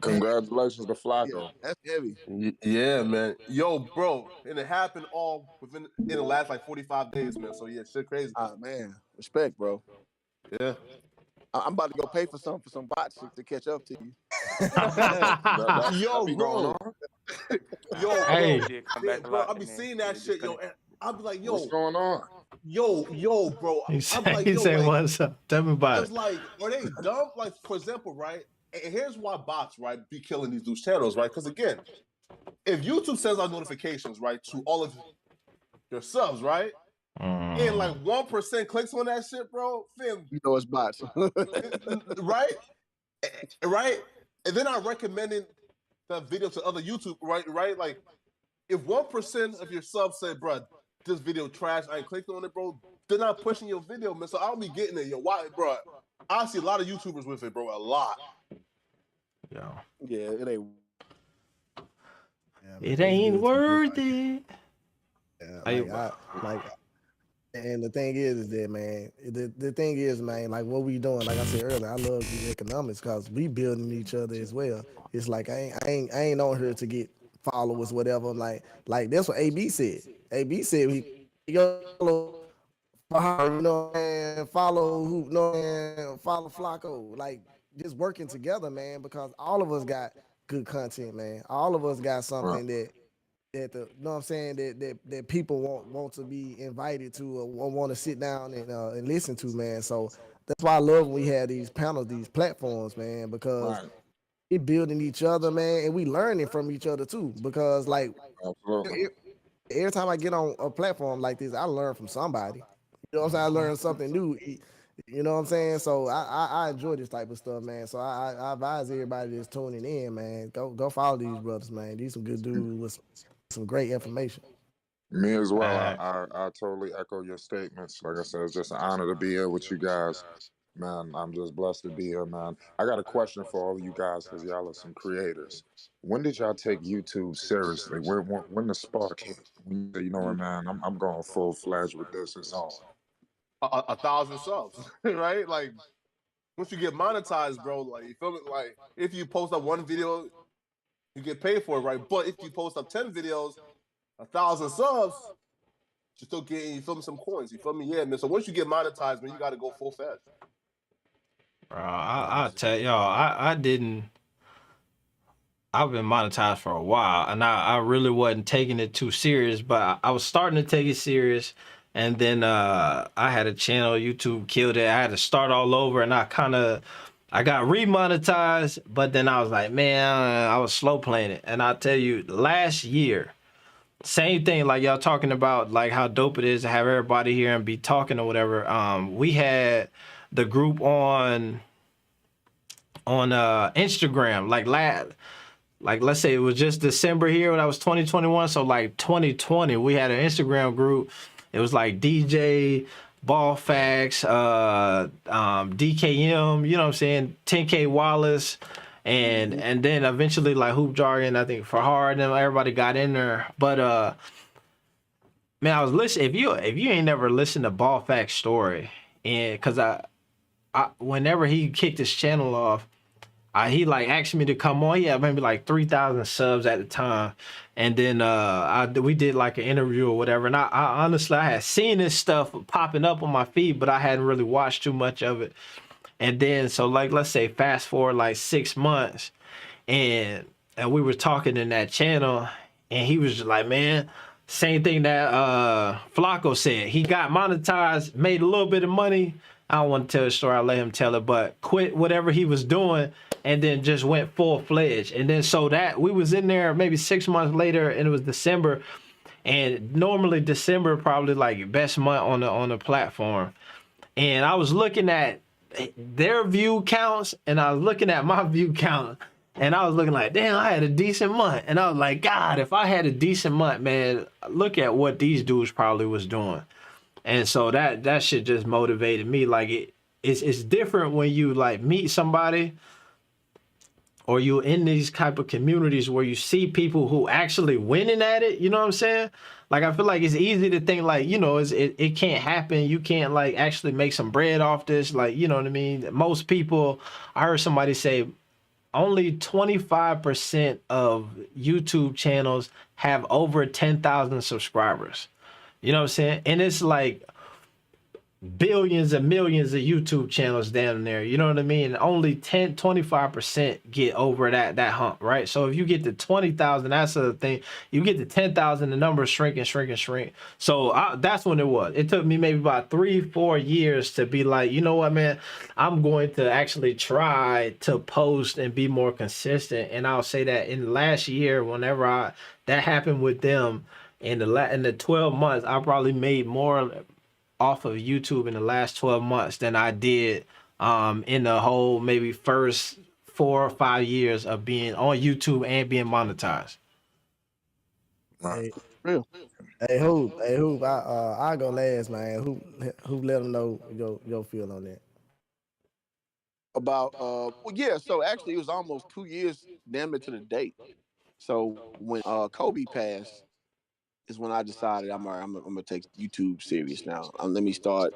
Congratulations to Yeah, Flacco. that's heavy. Yeah, man. Yo, bro, and it happened all in the last like 45 days, man. So yeah, shit crazy. Ah, man. Respect, bro. Yeah. I'm about to go pay for some bots to catch up to you. Yo, Be going bro. on. Yo, Hey. bro, I be seeing that shit, yo. And I'll be like, What's yo, going on? bro. He I'll be like, yo, say, like, what's up? Tell me about it's it. like, are they dumb? Like, for example, right? And here's why bots, right, be killing these dudes' channels, right? Because again, if YouTube sends out notifications, right, to all of your subs, right? And like 1% clicks on that shit, bro, fam, You know it's bots. right? Right? And then I recommended that video to other YouTube, right? Like, if 1% of your subs say, bro, this video trash, I ain't clicking on it, bro, they're not pushing your video, man. So I'll be getting it, yo. Why, bro? I see a lot of YouTubers with it, bro. A lot. Yo. Yeah, it ain't. Yeah, man, It it's ain't good to be worth like, it. yeah, and the thing is that, man, the thing is, man, like what we doing, like I said earlier, I love these economics because we building each other as well. It's like I ain't on here to get followers, whatever. Like that's what AB said. AB said he follow, you know, and follow who, you know, and follow Flacco. Like just working together, man, because all of us got good content, man. All of us got something that you know what I'm saying, that people want to be invited to or want to sit down and listen to, man. So that's why I love when we have these panels, these platforms, man, because we building each other, man, and we learning from each other too. Because like every time I get on a platform like this, I learn from somebody. You know what I'm saying? I learn something new. You know what I'm saying? So I enjoy this type of stuff, man. So I advise everybody that's tuning in, man, go follow these brothers, man. These some good dudes with some great information. Me as well. I totally echo your statements. Like I said, it's just an honor to be here with you guys. Man, I'm just blessed to be here, man. I got a question for all of you guys because y'all are some creators. When did y'all take YouTube seriously? When the spark hit? When you say, you know what, man, I'm going full fledged with this. It's on. 1,000 subs, right? Like, once you get monetized, bro, like, you feel me? Like, if you post up one video, you get paid for it, right? But if you post up 10 videos, 1,000 subs, you're still getting, you feel me, some coins. You feel me? Yeah, man. So once you get monetized, man, you got to go full fledged. Bro, I'll tell y'all, I've been monetized for a while, and I really wasn't taking it too serious, but I was starting to take it serious, and then I had a channel, YouTube killed it. I had to start all over, and I got remonetized, but then I was like, man, I was slow playing it. And I'll tell you, last year, same thing, like y'all talking about, like how dope it is to have everybody here and be talking or whatever. We had the group on Instagram, like let's say it was just December here when that was 2021. So like 2020, we had an Instagram group. It was like DJ, Ball Facts, DKM, you know what I'm saying, 10K Wallace, and then eventually like Hoop Jargon, I think for hard, and everybody got in there. But man, I was listening. If you ain't never listened to Ball Facts story, and because I whenever he kicked his channel off, He like asked me to come on. He had maybe like 3,000 subs at the time, and then we did like an interview or whatever. And I honestly I had seen this stuff popping up on my feed, but I hadn't really watched too much of it. And then so like let's say fast forward like 6 months, and we were talking in that channel, and he was just like, man, same thing that Flacco said. He got monetized, made a little bit of money. I don't want to tell the story, I'll let him tell it, but quit whatever he was doing and then just went full-fledged. And then so that we was in there maybe 6 months later, and it was December. And normally December probably like best month on the platform. And I was looking at their view counts, and I was looking at my view count, and I was looking like, damn, I had a decent month. And I was like, God, if I had a decent month, man, look at what these dudes probably was doing. And so that shit just motivated me. Like it's different when you like meet somebody, or you in these type of communities where you see people who actually winning at it. You know what I'm saying? Like I feel like it's easy to think like, you know, it can't happen. You can't like actually make some bread off this. Like, you know what I mean? Most people, I heard somebody say only 25% of YouTube channels have over 10,000 subscribers. You know what I'm saying? And it's like billions and millions of YouTube channels down there. You know what I mean? Only 25% get over that hump, right? So if you get to 20,000, that's the thing. You get to 10,000, the number shrink and shrink and shrink. So that's when it was. It took me maybe about 3-4 years to be like, you know what, man, I'm going to actually try to post and be more consistent. And I'll say that in the last year, whenever that happened with them, in the 12 months, I probably made more off of YouTube in the last 12 months than I did in the whole maybe first 4 or 5 years of being on YouTube and being monetized. Hey, Real. hey, Hoop, I go last, man. Who let them know your feel on that? About well, yeah. So actually, it was almost 2 years, damn it to the date. So when Kobe passed, is when I decided I'm gonna take YouTube serious now. Let me start,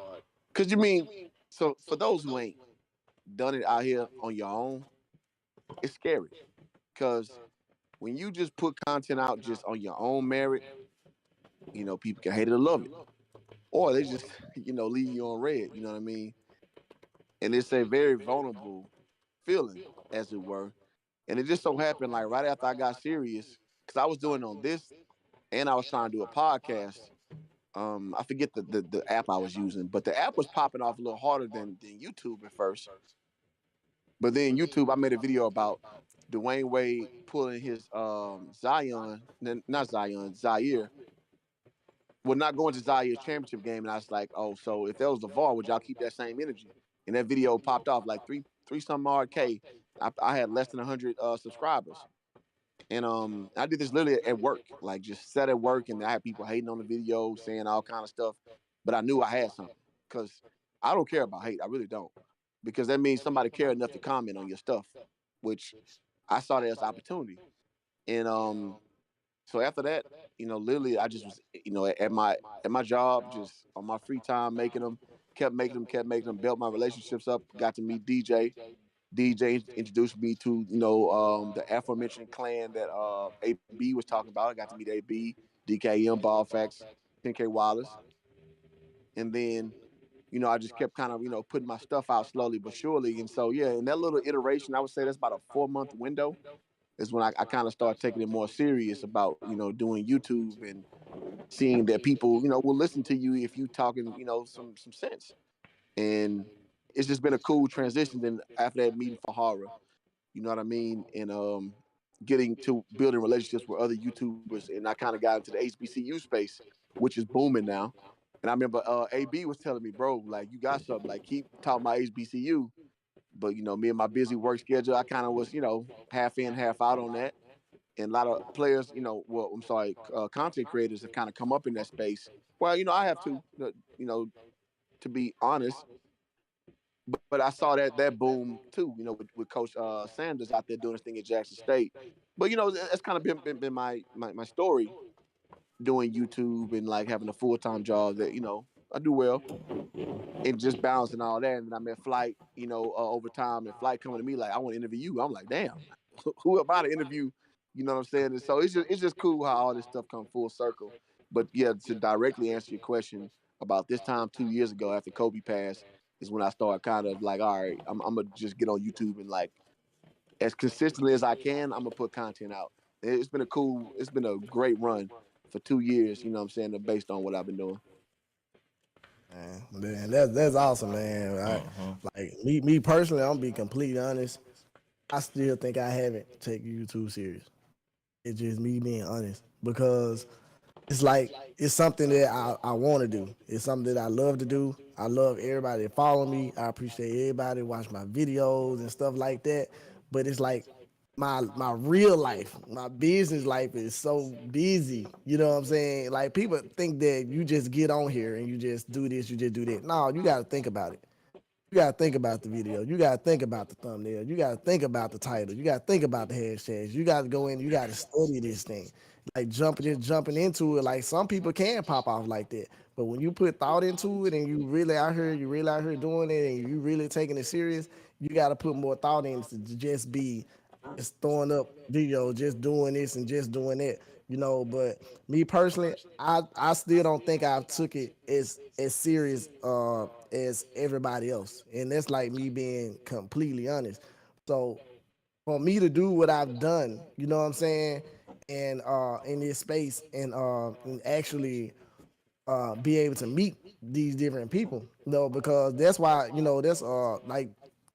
cause you mean, so for those who ain't done it out here on your own, it's scary, cause when you just put content out just on your own merit, you know, people can hate it or love it, or they just leave you on red. You know what I mean? And it's a very vulnerable feeling, as it were. And it just so happened, like right after I got serious, because I was doing on this, and I was trying to do a podcast. I forget the app I was using, but the app was popping off a little harder than YouTube at first. But then YouTube, I made a video about Dwayne Wade pulling his not Zion, Zaire. Well, not going to Zaire's championship game, and I was like, oh, so if that was the VAR, would y'all keep that same energy? And that video popped off like three some odd K. I had less than 100 subscribers. And I did this literally at work, like just sat at work, and I had people hating on the video, saying all kind of stuff. But I knew I had something, because I don't care about hate. I really don't, because that means somebody cared enough to comment on your stuff, which I saw that as opportunity. And so after that, literally, I just was, at my job, just on my free time, kept making them, built my relationships up, got to meet DJ. DJ introduced me to, the aforementioned clan that AB was talking about. I got to meet AB, DKM, Ball Facts, 10K Wallace. And then, I just kept kind of, putting my stuff out slowly but surely. And so, yeah, in that little iteration, I would say that's about a 4-month window is when I kind of started taking it more serious about, doing YouTube and seeing that people, will listen to you if you talking, some sense. And it's just been a cool transition. Then after that meeting for horror, you know what I mean? And getting to building relationships with other YouTubers. And I kind of got into the HBCU space, which is booming now. And I remember AB was telling me, bro, like, you got something, like, keep talking about HBCU. But, me and my busy work schedule, I kind of was, half in, half out on that. And a lot of players, content creators have kind of come up in that space. Well, I have to, to be honest. But I saw that boom too, with Coach Sanders out there doing his thing at Jackson State. But that's kind of been my story, doing YouTube and like having a full-time job that I do well, and just balancing all that. And then I met Flight, over time, and Flight coming to me like, I want to interview you. I'm like, damn, who am I to interview? You know what I'm saying? And so it's just cool how all this stuff come full circle. But yeah, to directly answer your question, about this time 2 years ago after Kobe passed is when I started kind of like, all right, I'm gonna just get on YouTube and like as consistently as I can, I'm gonna put content out. It's been a great run for 2 years, you know what I'm saying, based on what I've been doing. Man, that's awesome, man. Like me personally, I'm gonna be completely honest. I still think I haven't taken YouTube serious. It's just me being honest because it's something that I want to do. It's something that I love to do. I love everybody that follow me. I appreciate everybody that watch my videos and stuff like that. But it's like my real life, my business life is so busy. You know what I'm saying? Like people think that you just get on here and you just do this, you just do that. No, you got to think about it. You gotta think about the video. You gotta think about the thumbnail. You gotta think about the title. You gotta think about the hashtags. You gotta go in. You gotta study this thing. Like jumping into it. Like some people can pop off like that, but when you put thought into it and you really out here doing it, and you really taking it serious, you gotta put more thought in to just be just throwing up videos, just doing this and just doing that. But me personally, I still don't think I took it as serious as everybody else, and that's like me being completely honest. So for me to do what I've done, you know what I'm saying, and in this space, and actually be able to meet these different people, because that's why that's like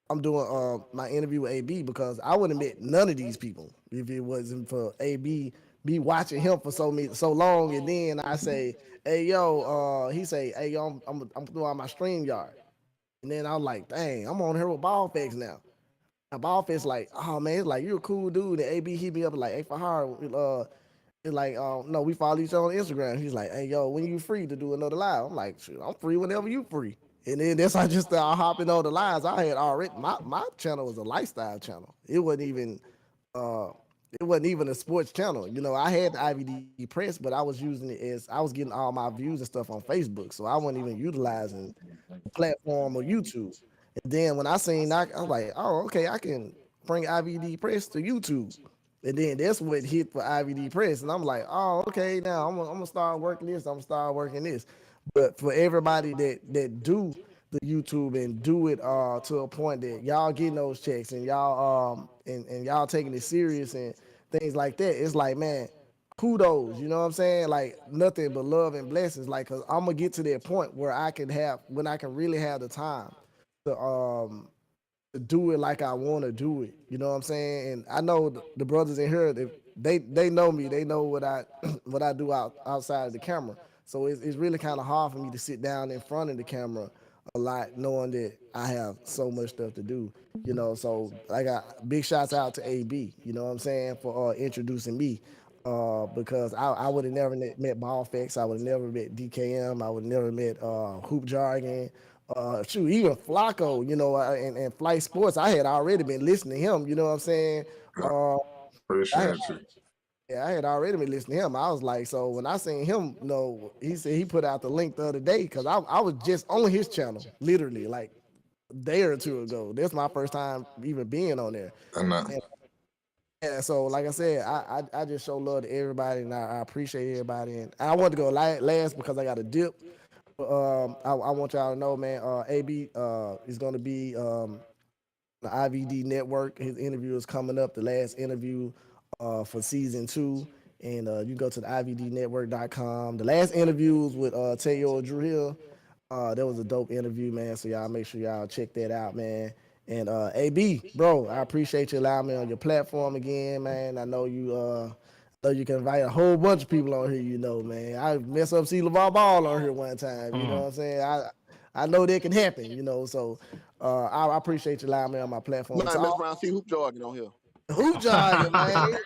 I'm doing my interview with AB, because I wouldn't have met none of these people if it wasn't for AB be watching him for so long, and then I say, hey yo, he say, hey yo, I'm doing my stream yard, and then I'm like, dang, I'm on here with Ball Facts now. And Ball Facts like, oh man, it's like you're a cool dude, and AB hit me up like, hey Fahar, it's like, no, we follow each other on Instagram. He's like, hey, yo, when you free to do another live? I'm like, shoot, I'm free whenever you free. And then that's how I just started hopping on the lives. I had already my channel was a lifestyle channel. Uh it wasn't even a sports channel. I had the IVD press, but I was using it as I was getting all my views and stuff on Facebook. So I wasn't even utilizing the platform or YouTube. And then when I seen that, I was like, oh, okay, I can bring IVD press to YouTube. And then that's what hit for IVD press. And I'm like, oh, okay, now I'm gonna start working this. I'm gonna start working this. But for everybody that do the YouTube and do it to a point that y'all getting those checks and y'all and y'all taking it serious and things like that, it's like, man, kudos, you know what I'm saying? Like nothing but love and blessings. Like, cause I'm gonna get to that point where I can really have the time to do it like I want to do it. You know what I'm saying? And I know the brothers in here, they know me. They know what I what I do outside of the camera. So it's really kind of hard for me to sit down in front of the camera a lot, knowing that I have so much stuff to do. So I got big shouts out to AB. You know what I'm saying, for introducing me. Because I would have never met Ball Facts. I would have never met DKM. I would have never met Hoop Jargon. Shoot, even Flacco, and Flight Sports, I had already been listening to him, you know what I'm saying? Appreciate you. Yeah, I had already been listening to him. I was like, so when I seen him, he said he put out the link the other day, because I was just on his channel, literally, like a day or two ago. That's my first time even being on there. And, yeah, so like I said, I just show love to everybody, and I appreciate everybody. And I want to go last because I got a dip. I want y'all to know, man, AB is going to be the IVD network. His interview is coming up, the last interview for season 2. And you go to the IVDnetwork.com. The last interviews with Teo Drew Hill, that was a dope interview, man. So y'all make sure y'all check that out, man. And AB, bro, I appreciate you allowing me on your platform again, man. I know you can invite a whole bunch of people on here, man. I mess up see LeVar Ball on here one time, you know what I'm saying? I know that can happen, so I appreciate you allowing me on my platform. Man, mess around, see Hoop Jargon on here. Hoop Jargon, man.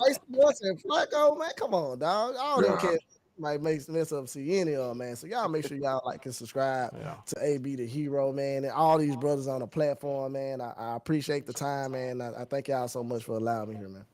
Ice Sports and Flacco, man, come on, dog. All them kids might mess up see any of them, man. So y'all make sure y'all like and subscribe to AB the Hero, man, and all these brothers on the platform, man. I appreciate the time, man. I thank y'all so much for allowing me here, man.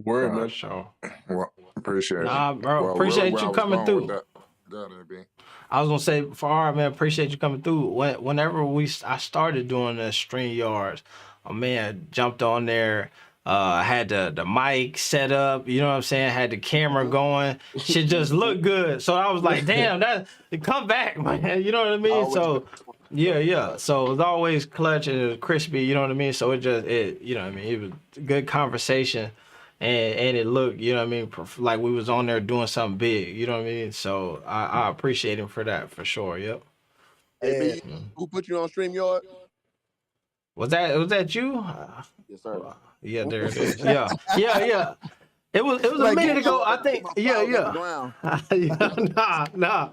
Word, man. Sure. Well, appreciate Nah, it. bro, Well, appreciate where you I was coming going with through. Good, AB. I was gonna say, Farhad, man, appreciate you coming through. Whenever I started doing the stream yards, a man jumped on there. Had the mic set up, you know what I'm saying? Had the camera going. Shit just looked good. So I was like, damn, that come back, man. You know what I mean? Always So yeah. So it was always clutch and it was crispy, you know what I mean? So you know what I mean? It was a good conversation. And it looked, you know what I mean, like we was on there doing something big, you know what I mean? So I appreciate him for that, for sure. Yep. AB, Yeah. who put you on StreamYard? Was that you? Yes, sir. Yeah, there it is. Yeah. It was a Like, minute ago. I Put think. my Yeah. flowers on the ground. Yeah, nah.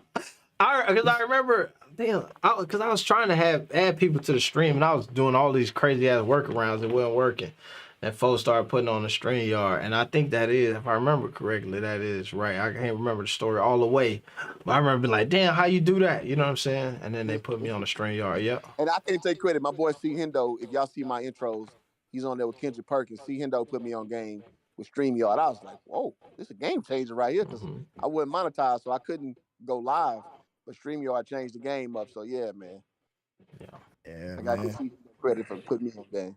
Because I remember, damn, because I was trying to add people to the stream, and I was doing all these crazy ass workarounds that wasn't working. And folks started putting on the stream yard, and I think that is, if I remember correctly, that is right. I can't remember the story all the way, but I remember being like, damn, how you do that? You know what I'm saying? And then they put me on the stream yard. Yep. And I can't take credit. My boy C Hendo, if y'all see my intros, he's on there with Kendrick Perkins. C Hendo put me on game with StreamYard. I was like, whoa, this is a game changer right here, because I wasn't monetized, so I couldn't go live. But StreamYard changed the game up. So yeah, man. Yeah, I got to man. see credit for putting me on game.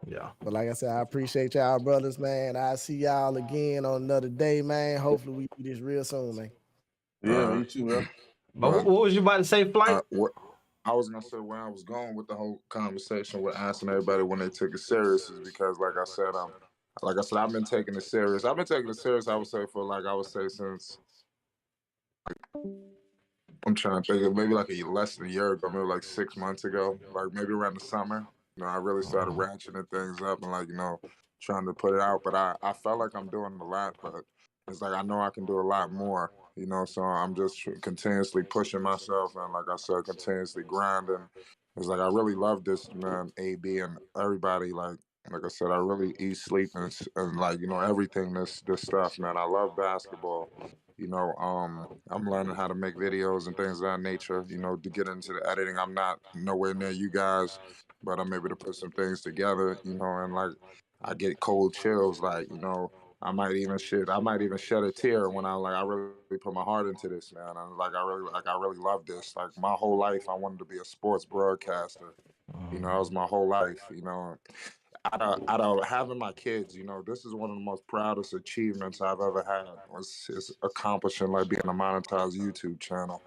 Yeah. But like I said, I appreciate y'all, brothers, man. I see y'all again on another day, man. Hopefully we do this real soon, man. Yeah, you too, man. But what was you about to say, Flight? What I was gonna say where I was going with the whole conversation with asking everybody when they took it serious is because, like I said, I've been taking it serious. I've been taking it serious. I would say since I'm trying to think of maybe like less than a year ago, maybe like 6 months ago, like maybe around the summer. I really started ratcheting things up and trying to put it out. But I felt like I'm doing a lot, but it's like I know I can do a lot more. So I'm just continuously pushing myself and, like I said, continuously grinding. It's like I really love this, man, AB and everybody. Like I said, I really eat, sleep, and everything. This stuff, man. I love basketball. I'm learning how to make videos and things of that nature. To get into the editing, I'm not nowhere near you guys, but I'm able to put some things together. And I get cold chills. I might even shed a tear when I really put my heart into this, man. And I really love this. Like my whole life, I wanted to be a sports broadcaster. That was my whole life. Out of having my kids, this is one of the most proudest achievements I've ever had. Is accomplishing being a monetized YouTube channel.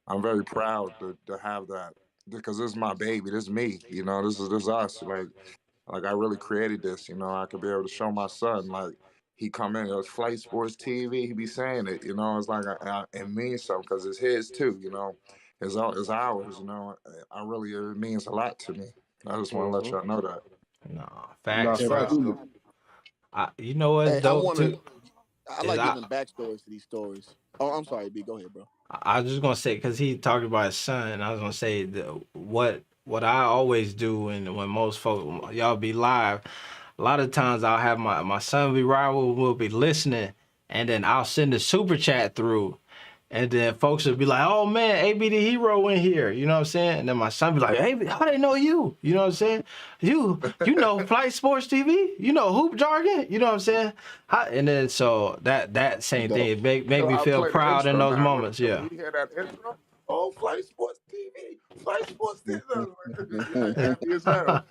I'm very proud to have that because this is my baby. This is me. This is us. Like I really created this. I could be able to show my son he come in, it was Flight Sports TV. He be saying it. It's like it means something because it's his too. It's ours. It means a lot to me. I just want to let y'all know that. No, Nah, facts, facts. bro. You know what's Hey, dope too? I like giving backstories to these stories. Oh, I'm sorry, B. Go ahead, bro. I was just gonna say because he talked about his son. I was gonna say what I always do, and when most folks y'all be live, a lot of times I'll have my son be right. We'll be listening, and then I'll send a super chat through. And then folks would be like, oh man, AB the hero in here. You know what I'm saying? And then my son be like, hey, how they know you? You know what I'm saying? You know Flight Sports TV? You know hoop jargon? You know what I'm saying? And then so that same thing make me feel proud in those moments. Yeah. You hear that intro? Oh, Flight Sports TV. Flight Sports TV. Happy as hell.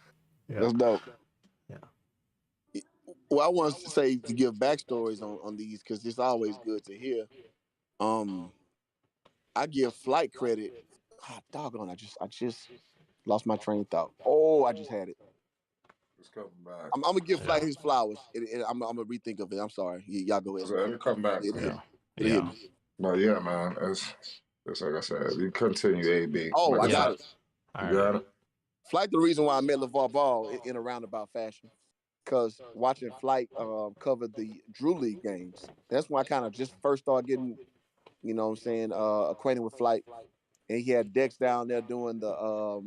That's dope. Yeah. Well, I want to say to give backstories on these because it's always good to hear. I give Flight credit. Doggone! I just lost my train of thought. Oh, I just had it. It's coming back. I'm gonna give Flight his flowers. I'm gonna rethink of it. I'm sorry. Y'all go ahead. It'll come back. It'll Yeah. hit me. No, yeah, man. It's like I said. You continue, AB. Oh, I got it. You got it. Flight, the reason why I met LeVar Ball in a roundabout fashion, because watching Flight cover the Drew League games, that's when I kind of just first started getting, acquainted with Flight. And he had Dex down there doing the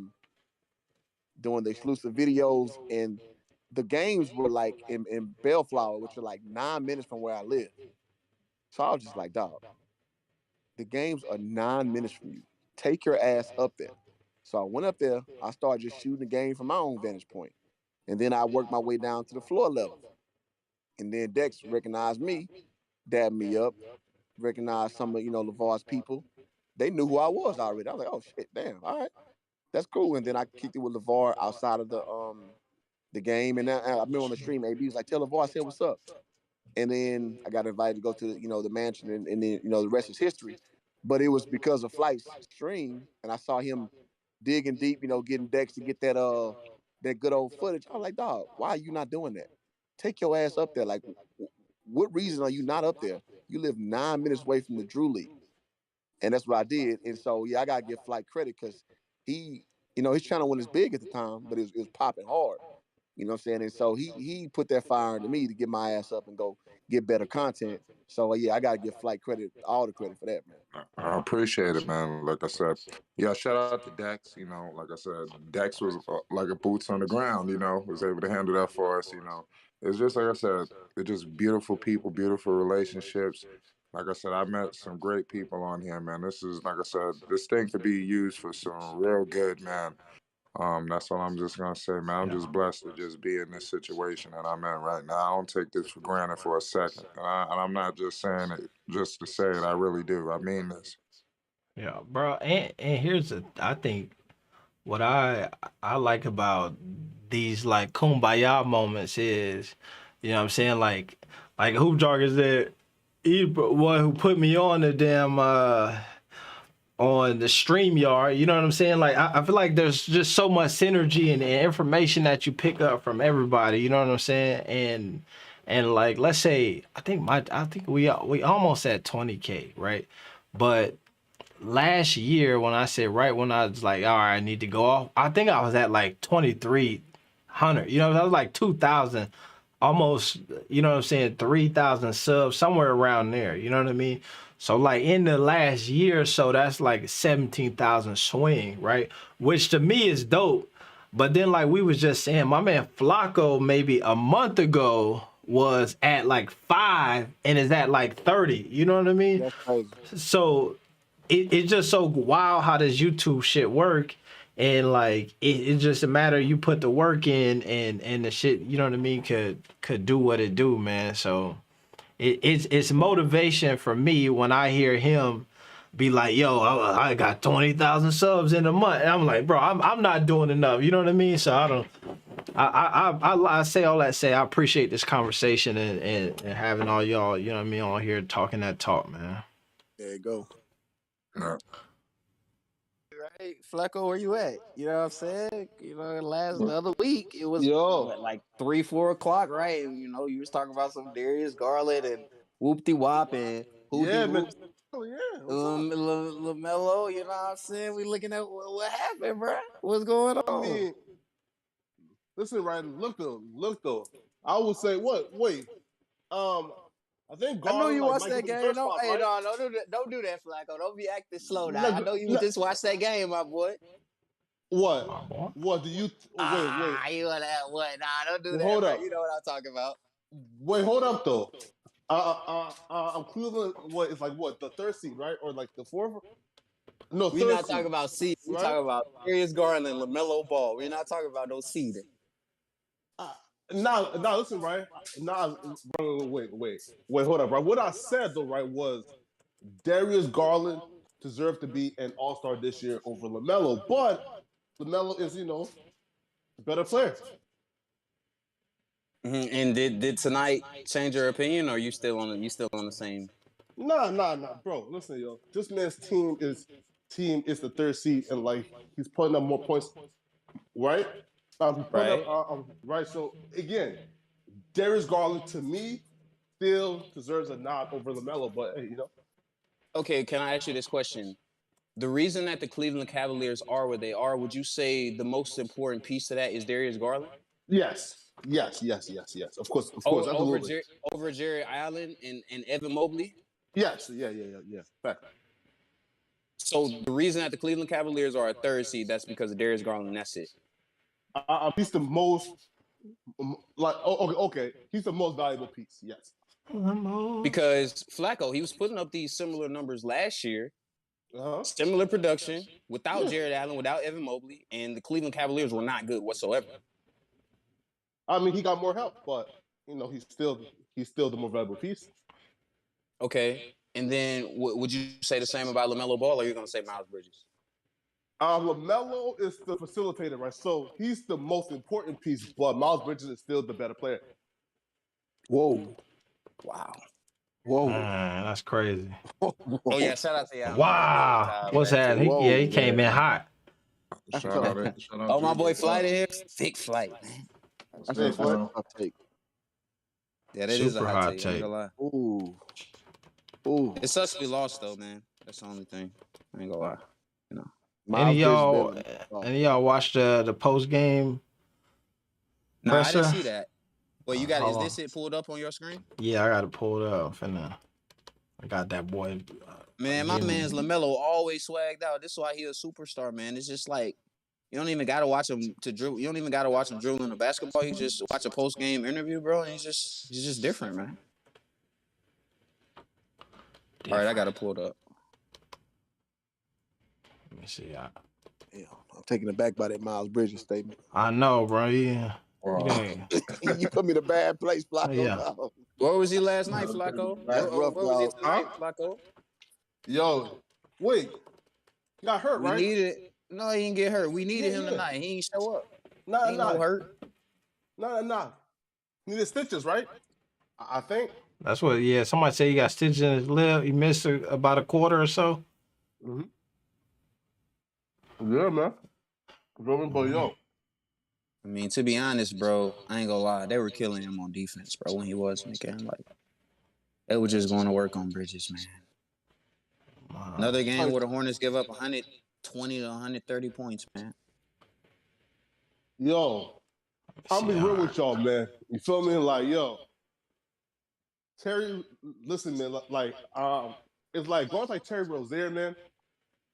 exclusive videos, and the games were like in Bellflower, which are like 9 minutes from where I live. So I was just like, dog, the games are 9 minutes from you. Take your ass up there. So I went up there. I started just shooting the game from my own vantage point. And then I worked my way down to the floor level. And then Dex recognized me, dabbed me up, recognized some of, LeVar's people. they knew who I was already. I was like, oh shit, damn, all right, that's cool. And then I kicked it with LeVar outside of the game, and I've been on the stream. AB was like, tell LeVar I said what's up. And then I got invited to go to the mansion, and then the rest is history. But it was because of Flight's stream, and I saw him digging deep, getting decks to get that good old footage. I was like, dog, why are you not doing that? Take your ass up there. Like, what reason are you not up there? You live 9 minutes away from the Drew League, and that's what I did. And so yeah, I gotta give Flight credit because his channel wasn't as big at the time, but it was popping hard. You know what I'm saying? And so he put that fire into me to get my ass up and go get better content. So yeah, I gotta give Flight credit, all the credit for that, man. I appreciate it, man. Like I said, yeah, shout out to Dex. Like I said, Dex was like a boots on the ground. Was able to handle that for us. It's just like I said, it's just beautiful people, beautiful relationships. Like I said, I met some great people on here, man. This is, like I said, this thing could be used for some real good, man. That's all I'm just gonna say, man. I'm just blessed to just be in this situation that I'm in right now. I don't take this for granted for a second, and I'm not just saying it just to say it. I really do. I mean this. Yeah, bro. And here's I think what I like about these like kumbaya moments is, what I'm saying, like Hoop Jargon said, he one who put me on the damn on the StreamYard, you know what I'm saying? Like I feel like there's just so much synergy and information that you pick up from everybody, you know what I'm saying? And like let's say I think we almost at 20K, right? But last year when I was like, all right, I need to go off, I think I was at like 2,300, I was like 2,000, almost, 3,000 subs, somewhere around there, you know what I mean? So like in the last year or so, that's like 17,000 swing, right? Which to me is dope. But then like we was just saying, my man Flacco maybe a month ago was at like 5 and is at like 30, you know what I mean? That's crazy. So it's just so wild how this YouTube shit work, and like it's just a matter you put the work in and the shit, you know what I mean, could do what it do, man. So it's motivation for me when I hear him be like, yo, I got 20,000 subs in a month, and I'm like, bro, I'm not doing enough, you know what I mean? So I say all that to say I appreciate this conversation and having all y'all, you know what I mean, on here talking that talk, man. There you go. Yeah. Right, Flacco, where you at? You know what I'm saying? The other week it was like 3-4 o'clock, right? And, you was talking about some Darius Garland and Whoopty Wop and Yeah, man. Whoop, Yeah. LaMelo. You know what I'm saying? We looking at what happened, bro. What's going I on? mean, listen, right? Look though. I would say what? Wait. I think Garland. I know you watched might that get the game. third spot, right? Don't do that, Flacco. Don't be acting slow now. No, I know you just watched that game, my boy. What? What do you? Wait. You want that? What? Nah, don't do that. Hold Bro. up. You know what I'm talking about. Wait, hold up though. I'm Cleveland. What is like what the third seed, right? Or like the fourth? No, We're third not talking about seed. We're right? talking about Darius Garland and LaMelo Ball. We're not talking about no seeding. Now, listen, right? Now, wait, hold up, right? What I said though, right, was Darius Garland deserved to be an All-Star this year over LaMelo, but LaMelo is, a better player. Mm-hmm. And did tonight change your opinion, or you still on the same? Nah, bro. Listen, yo, this man's team is the third seed, and like he's putting up more points, right? Right. So again, Darius Garland to me still deserves a nod over LaMelo, but hey, Okay, can I ask you this question? The reason that the Cleveland Cavaliers are where they are, would you say the most important piece to that is Darius Garland? Yes. Of course, absolutely. Over Jared Allen and Evan Mobley? Yes, yeah. Fact. So the reason that the Cleveland Cavaliers are a third seed, that's because of Darius Garland, that's it. He's the most okay. He's the most valuable piece. Yes. Because Flacco, he was putting up these similar numbers last year, similar production without Jared Allen, without Evan Mobley, and the Cleveland Cavaliers were not good whatsoever. I mean, he got more help, but he's still the more valuable piece. Okay. And then would you say the same about LaMelo Ball, or are you going to say Miles Bridges? LaMelo is the facilitator, right? So he's the most important piece, but Miles Bridges is still the better player. Whoa. Wow. Whoa. Man, that's crazy. Oh, yeah, shout out to y'all. Wow. What's that? He came in hot. Shout out Oh, my to boy you. Flight in here. Thick Flight, man. That's a hot take. Yeah, that is a Super hot hot take. I ain't take. gonna lie. Ooh. Ooh. It sucks we lost, though, man. That's the only thing. I ain't gonna lie. You know. Any of y'all watch the post game? Nah, I didn't see that. Well, you got hold is this it pulled up on your screen? Yeah, I got it pulled up. I got that boy. Man, my man's LaMelo always swagged out. This is why he a superstar, man. It's just like you don't even gotta watch him to dribble. You don't even gotta watch him dribbling the basketball. You just watch a post game interview, bro, and he's just different, man. All right, I got it pulled up. Let me see. Yeah, I'm taken aback by that Miles Bridges statement. I know, bro. Yeah. You put me in a bad place, Flacco. Yeah. Where was he last night, Flacco? That's rough, where was he dog. tonight, Flacco? Yo, wait. He got hurt, right? No, he didn't get hurt. We needed him tonight. He ain't show up. Ain't no hurt. Nah. He needed stitches, right? I think. That's what. Yeah. Somebody said he got stitches in his lip. He missed about a quarter or so. Mm-hmm. Yeah, man. But yo. I mean, to be honest, bro, I ain't gonna lie. They were killing him on defense, bro, when he was making like they were just going to work on Bridges, man. Another game where the Hornets give up 120 to 130 points, man. Yo, I'll be real with y'all, man. You feel me? Like, yo, Terry, listen, man. Like, it's like guards like Terry Rozier, man.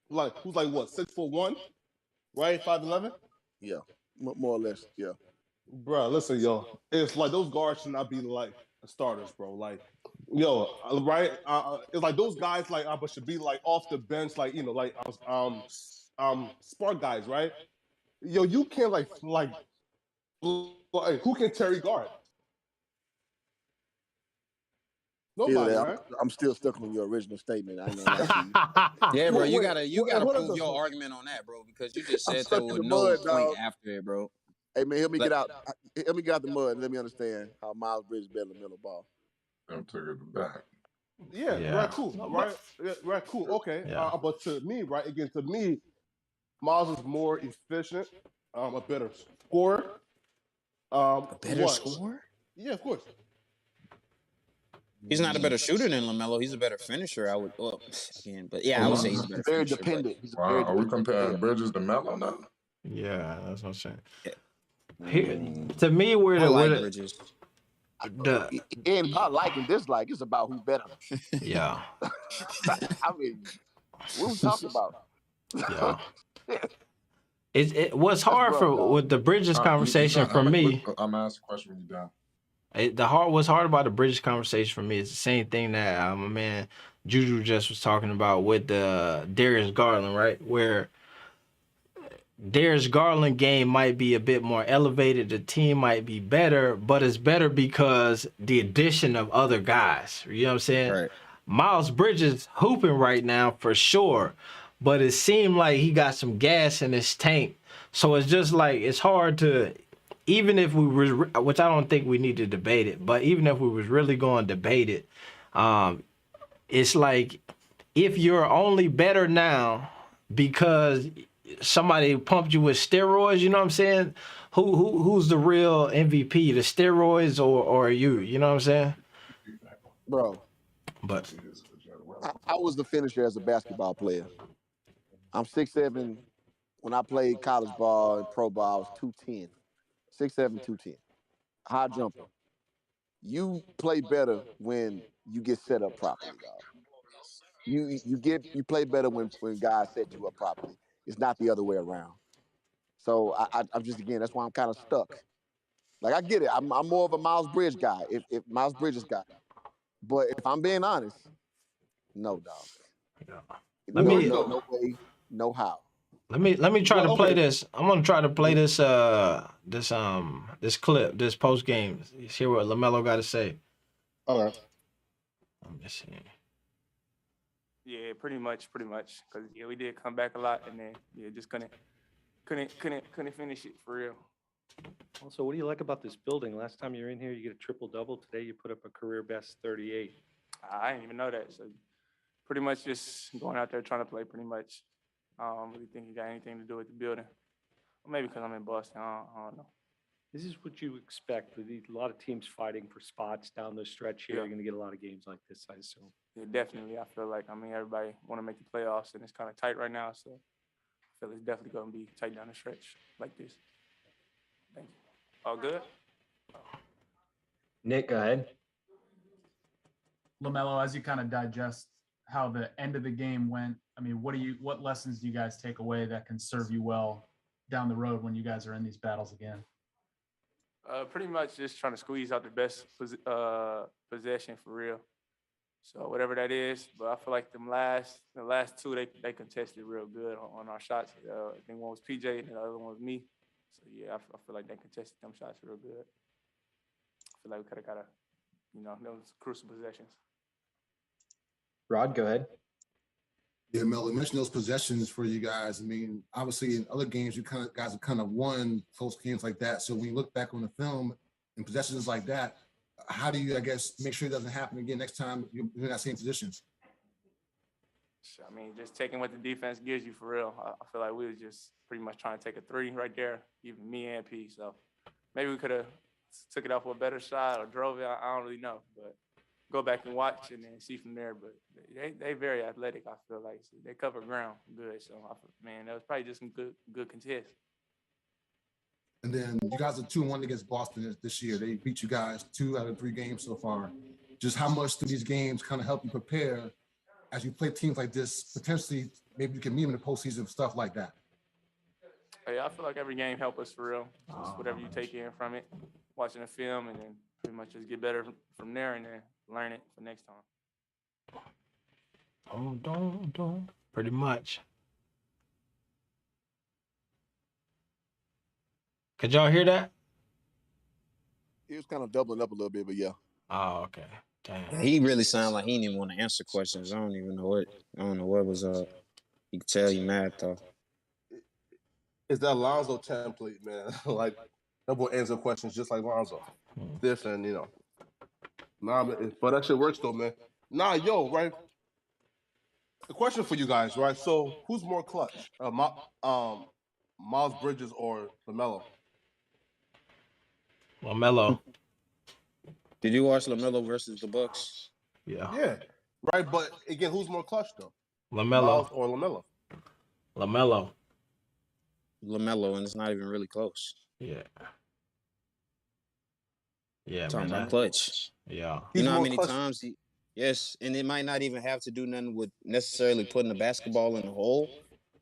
Like, who's like what, 6'1", right? 5'11". Yeah, more or less. Yeah. Bro, listen, yo, it's like those guards should not be like starters, bro. Like, yo, right? It's like those guys like but should be like off the bench, like like spark guys, right? Yo, you can't like who can Terry guard? Nobody, right? I'm still stuck on your original statement. I ain't gonna lie to you. Yeah, bro, you gotta prove your argument on that, bro, because you just said there was no point after it, bro. Hey man, help me get out. Help me get out the mud and let me understand how Miles Bridges better than LaMelo Ball. I'm taking it back. Yeah, right, cool, right, yeah, right, cool, okay. Yeah. But to me, right, again, to me, Miles is more efficient, a better scorer. A better scorer? Yeah, of course. He's not a better shooter than LaMelo. He's a better finisher, I would. Well, again, but yeah, I would say he's a better very finisher. Dependent. Wow, are we comparing Bridges to Melo now? Yeah, that's what I'm saying. Yeah. To me, where the Bridges. It ain't about like and dislike. It's about who better. Yeah. I mean, what we talking about? Yeah. It was hard with the Bridges conversation for me. I'm asking a question when you're done. What's hard about the Bridges conversation for me is the same thing that my man Juju just was talking about with the Darius Garland, right? Where Darius Garland game might be a bit more elevated, the team might be better, but it's better because the addition of other guys. You know what I'm saying? Right. Miles Bridges hooping right now for sure, but it seemed like he got some gas in his tank. So it's just like it's hard to, even if we were, which I don't think we need to debate it, but even if we was really going to debate it, it's like if you're only better now because somebody pumped you with steroids, you know what I'm saying? Who's the real MVP? The steroids or you? You know what I'm saying? Bro. But I was the finisher as a basketball player. I'm 6'7". When I played college ball and pro ball, I was 210. 6'7", 210. High jumper. You play better when you get set up properly, dog. You play better when guys set you up properly. It's not the other way around. So I'm just, again, that's why I'm kind of stuck. Like, I get it. I'm more of a Miles Bridges guy, if Miles Bridges guy. But if I'm being honest, no, dog. No way, no how. Let me try to play this. I'm gonna try to play this this clip, this post game. Hear what LaMelo got to say. All right. Let me see. Yeah, pretty much. Because yeah, we did come back a lot, and then yeah, just couldn't finish it for real. Also, what do you like about this building? Last time you were in here, you get a triple-double. Today, you put up a career best 38. I didn't even know that. So pretty much just going out there trying to play pretty much. I don't really think it got anything to do with the building. Or maybe because I'm in Boston. I don't know. This is what you expect with a lot of teams fighting for spots down the stretch here. Yeah. You're going to get a lot of games like this, I assume. Yeah, definitely. I feel like, everybody want to make the playoffs, and it's kind of tight right now. So I feel it's definitely going to be tight down the stretch like this. Thank you. All good? Nick, go ahead. LaMelo, as you kind of digest how the end of the game went, I mean, what lessons do you guys take away that can serve you well down the road when you guys are in these battles again? Pretty much just trying to squeeze out the best possession for real. So whatever that is, but I feel like the last two, they contested real good on our shots. I think one was PJ and the other one was me. So yeah, I feel like they contested them shots real good. I feel like we could have got those crucial possessions. Rod, go ahead. Yeah, Mel, you mentioned those possessions for you guys. I mean, obviously in other games, guys have kind of won close games like that. So when you look back on the film and possessions like that, how do you, I guess, make sure it doesn't happen again next time you're in that same position? I mean, just taking what the defense gives you for real. I feel like we was just pretty much trying to take a three right there, even me and P. So maybe we could have took it off with a better shot or drove it. I don't really know, but go back and watch and then see from there. But they very athletic, I feel like. So they cover ground good. So, that was probably just some good contest. And then you guys are 2-1 against Boston this year. They beat you guys 2 out of 3 games so far. Just how much do these games kind of help you prepare as you play teams like this? Potentially, maybe you can meet them in the postseason, stuff like that. Yeah, I feel like every game helps us for real. Just whatever you take in from it, watching the film, and then pretty much just get better from there and then learn it for next time. Pretty much. Could y'all hear that? He was kind of doubling up a little bit, but yeah. Oh, okay. Damn. He really sounded like he didn't even want to answer questions. I don't know what was up. You could tell he mad though. It's that Lonzo template, man. Like that boy answer questions just like Lonzo. Different, Nah, but that shit works though, man. Nah, right? The question for you guys, right? So who's more clutch? Miles Bridges or LaMelo? LaMelo. Did you watch LaMelo versus the Bucks? Yeah. Yeah. Right, but again, who's more clutch though? LaMelo. Miles or LaMelo? LaMelo, and it's not even really close. Yeah. Yeah, talking man, about clutch. Yeah. You know how many times yes, and it might not even have to do nothing with necessarily putting the basketball in the hole,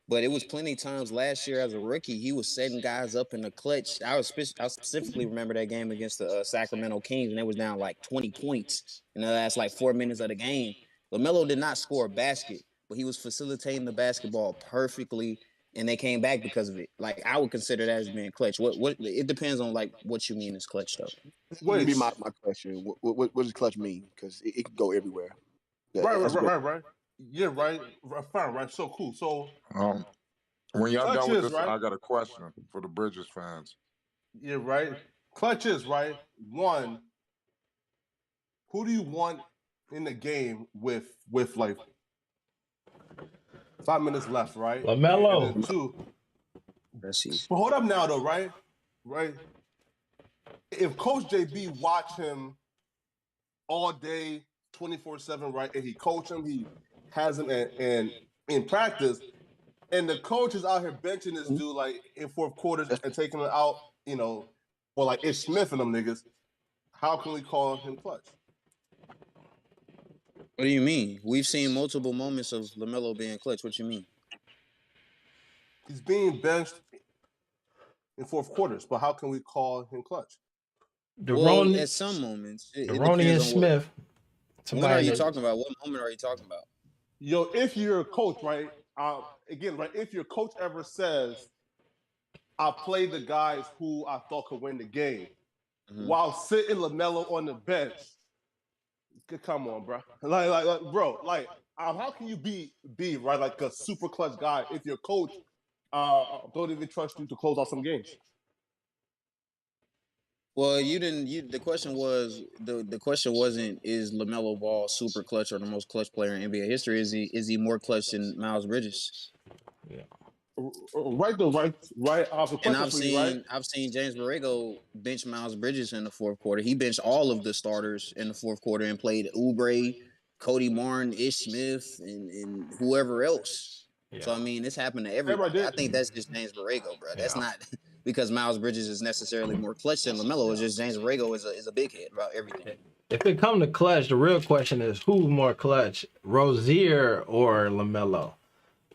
but it was plenty of times last year as a rookie, he was setting guys up in the clutch. I specifically remember that game against the Sacramento Kings, and it was down like 20 points in the last like 4 minutes of the game. LaMelo did not score a basket, but he was facilitating the basketball perfectly, and they came back because of it. Like, I would consider that as being clutch. What it depends on like what you mean as clutch though. What would be my question? What does clutch mean? Because it can go everywhere. Right. Yeah, right. Fine, right. So cool. So when y'all done with this, right? I got a question for the Bridges fans. Yeah, right. Clutch is right. One, who do you want in the game with like 5 minutes left, right? LaMelo. And then 2. That's easy. But hold up now, though, right? Right. If Coach JB watch him all day, 24/7, right, and he coach him, he has him and in practice, and the coach is out here benching this dude like in fourth quarters and taking him out, or like Ish Smith and them niggas, how can we call him clutch? What do you mean? We've seen multiple moments of LaMelo being clutch. What you mean? He's being benched in fourth quarters, but how can we call him clutch? Well, at some moments, Ronnie and Smith. What are you talking about? What moment are you talking about? Yo, if you're a coach, right? If your coach ever says, "I played the guys who I thought could win the game," while sitting LaMelo on the bench, come on, bro. Like, bro, like how can you be right like a super clutch guy if your coach don't even trust you to close out some games? Well, you didn't. The question was the question wasn't is LaMelo Ball super clutch or the most clutch player in NBA history? Is he more clutch than Miles Bridges? Yeah. Right though, right. I have a And question for you, right? I've seen James Borrego bench Miles Bridges in the fourth quarter. He benched all of the starters in the fourth quarter and played Oubre, Cody Martin, Ish Smith, and whoever else. Yeah. So I mean, this happened to everybody. I think that's just James Borrego, bro. That's not because Miles Bridges is necessarily more clutch than LaMelo. It's just James Borrego is a big head about everything. If it come to clutch, the real question is who's more clutch, Rozier or LaMelo?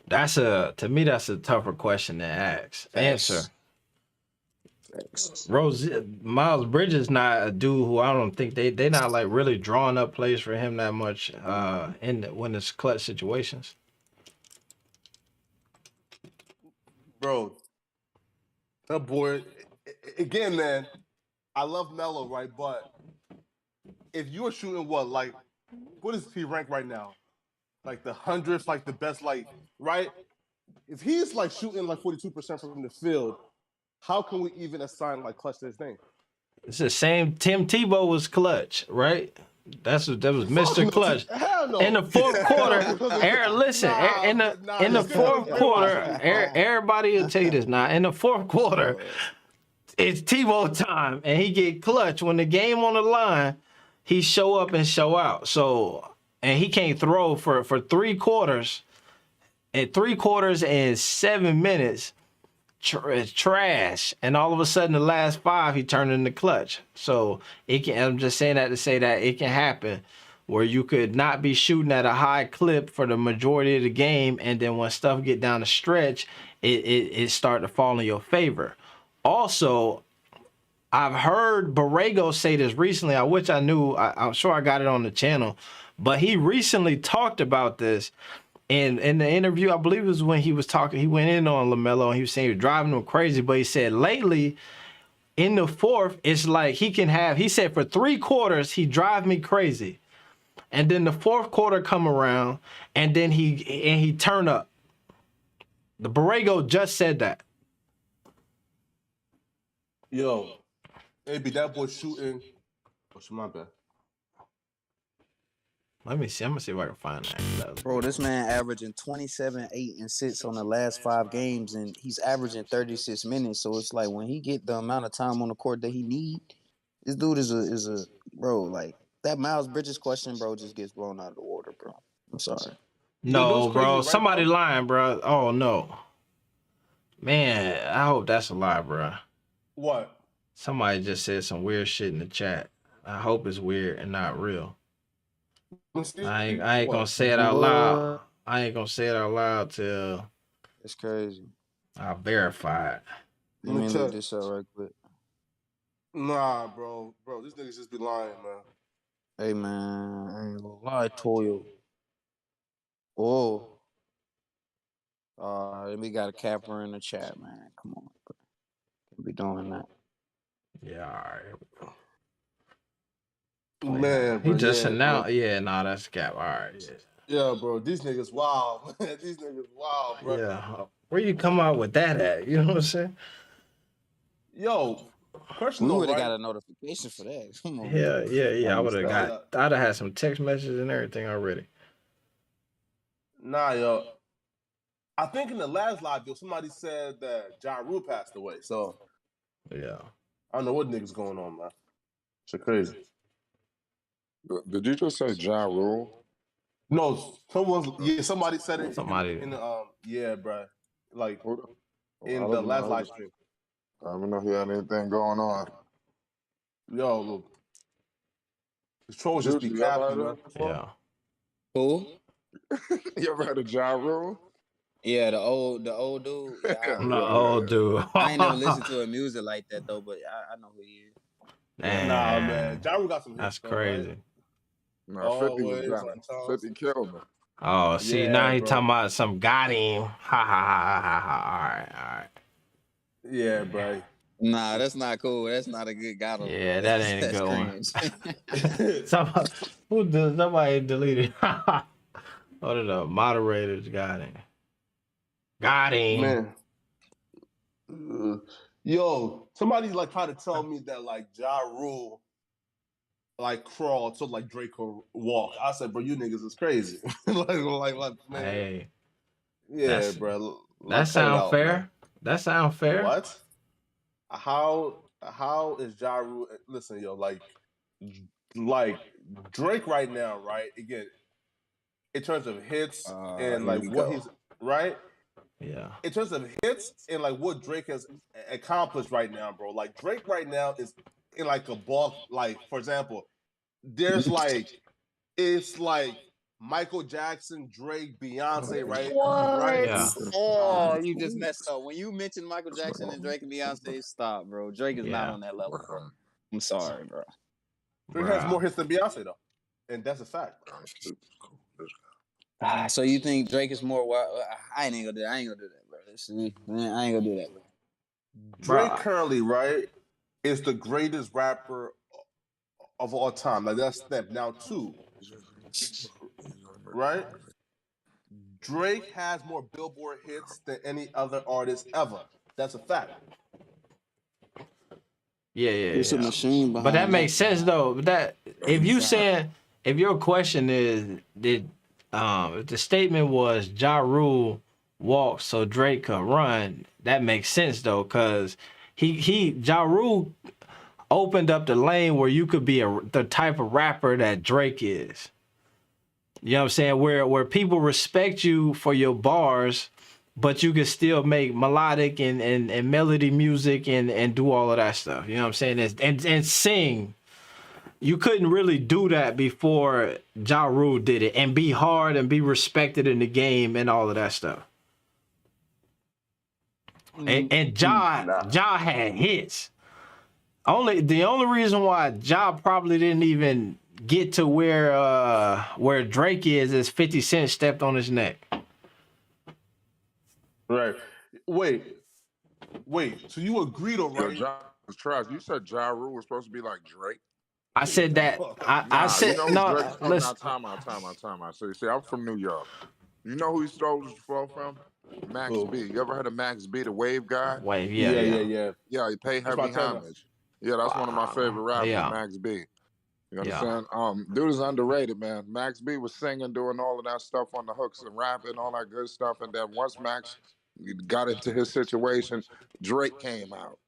To me that's a tougher question to ask. Answer. Miles Bridges not a dude who I don't think they not like really drawing up plays for him that much when it's clutch situations. Bro, that boy again, man. I love Melo, right? But if you were shooting what is he ranked right now? Like the 100th, like the best, right? If he's like shooting like 42% from the field, how can we even assign like clutch to his name? It's the same. Tim Tebow was clutch, right? That was Mr. Clutch. Hell no. In the fourth quarter, in the fourth quarter, everybody will tell you this now. In the fourth quarter, it's Tebow time, and he get clutch when the game on the line. He show up and show out. So, and he can't throw for 3 quarters. At 3 quarters and 7 minutes, it's trash. And all of a sudden, the last 5, he turned into clutch. So I'm just saying that to say that it can happen where you could not be shooting at a high clip for the majority of the game, and then when stuff get down the stretch, it start to fall in your favor. Also, I've heard Borrego say this recently. I wish I knew. I'm sure I got it on the channel, but he recently talked about this. And in the interview, I believe it was when he was talking, he went in on LaMelo and he was saying he was driving him crazy. But he said lately, in the fourth, it's like he said for 3 quarters, he drive me crazy. And then the fourth quarter come around and then he turn up. The Borrego just said that. Yo, maybe that boy shooting. What's my bad? Let me see. I'm gonna see if I can find that. Bro, this man averaging 27, 8, and 6 on the last 5 games, and he's averaging 36 minutes. So it's like when he get the amount of time on the court that he need, this dude is a bro. Like that Miles Bridges question, bro, just gets blown out of the water, bro. I'm sorry. No, bro. Right, somebody lying, bro. Oh no, man. I hope that's a lie, bro. What? Somebody just said some weird shit in the chat. I hope it's weird and not real. I ain't gonna say it out loud. I ain't gonna say it out loud till it's crazy. I verify it. Let me look this up right quick. Nah, bro, these niggas just be lying, man. Hey, man, I ain't gonna lie to you. Oh, we got a capper in the chat, man. Come on, bro. Can't be doing that. Yeah, all right. Man, he just announced. Bro. Yeah, nah, that's cap. All right. Yeah, bro. These niggas wild. These niggas wild, bro. Yeah. Where you come out with that at? You know what I'm saying? Yo, question. We would have got a notification for that. Come on. Yeah. I would have got. I'd have had some text messages and everything already. Nah, yo. I think in the last live, somebody said that Ja Rule passed away. So. Yeah. I don't know what niggas going on, man. Shit crazy. Did you just say Ja Rule? No, somebody said it. Somebody. Yeah, bro. Like in the last live stream. I don't know if he had anything going on. Yo, look. The trolls just be capping, man. Yeah. Who? You ever heard of Ja Rule? Yeah, the old dude. Yeah, the old dude. I ain't never listened to his music like that though, but I know who he is. Nah, man. Ja Rule got some. That's crazy. Right? No, 50 killed him. Oh, see, now he talking about some got him. Ha. All right. Yeah, bro. Nah, that's not cool. That's not a good got him. Yeah, that ain't a good one. Somebody deleted. What are the moderators got him? Got him. Man. Yo, somebody like tried to tell me that like Ja Rule like crawl so like Drake could walk. I said, bro, you niggas is crazy. like man. Hey. Yeah, bro. That Like, cut it sound out, fair. man. That sound fair. What? How is Ja Rule? Listen, yo, like Drake right now, right? Again, in terms of hits and Here like we what go. he's right. Yeah. In terms of hits and like what Drake has accomplished right now, bro. Like Drake right now is in like a ball. Like for example, there's like it's like Michael Jackson, Drake, Beyonce, right? What? Yeah. Oh, you just messed up. When you mentioned Michael Jackson and Drake and Beyonce, stop, bro. Drake is not Yeah. on that level, bro. I'm sorry, bro. Drake has more hits than Beyonce though, and that's a fact. So you think Drake is more? I ain't gonna do that. I ain't gonna do that, bro. I ain't gonna do that, bro. Drake currently, right, is the greatest rapper of all time. Like that's step now two, right? Drake has more Billboard hits than any other artist ever. That's a fact. Yeah. It's a machine But that behind makes sense though. But that if you saying if your question is did if the statement was Ja Rule walked so Drake could run, that makes sense though, cause Ja Rule opened up the lane where you could be the type of rapper that Drake is. You know what I'm saying? Where people respect you for your bars, but you can still make melodic and melody music and do all of that stuff. You know what I'm saying? And sing. You couldn't really do that before Ja Rule did it and be hard and be respected in the game and all of that stuff. And Ja had hits. The only reason why Ja probably didn't even get to where Drake is 50 Cent stepped on his neck. Right. Wait. So you agreed already? Yo, Ja was trash. You said Ja Rule was supposed to be like Drake. I said that. I said you know who no. Drake is from? Listen. Now, time out. So you see, I'm from New York. You know who he stole his flow from? Max B. You ever heard of Max B, the Wave guy? Wave, yeah. Yeah, he paid That's heavy my turn. homage. Yeah, that's one of my favorite rappers, Max B. You understand? Dude is underrated, man. Max B was singing, doing all of that stuff on the hooks and rapping, all that good stuff. And then once Max got into his situation, Drake came out.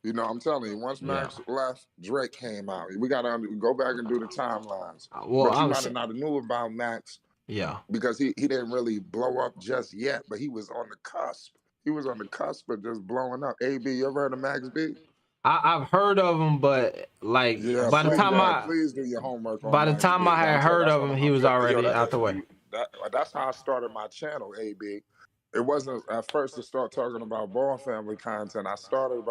You know, I'm telling you, once Max left, Drake came out. We got to go back and do the timelines. Well, but you might have not knew about Max. Yeah. Because he didn't really blow up just yet, but he was on the cusp. He was on the cusp of just blowing up. AB, you ever heard of Max B? I've heard of him, but like by the time please do your homework on by the Max time B. I had heard of him, he was already out the way. That's how I started my channel, AB. It wasn't at first to start talking about Ball family content. I started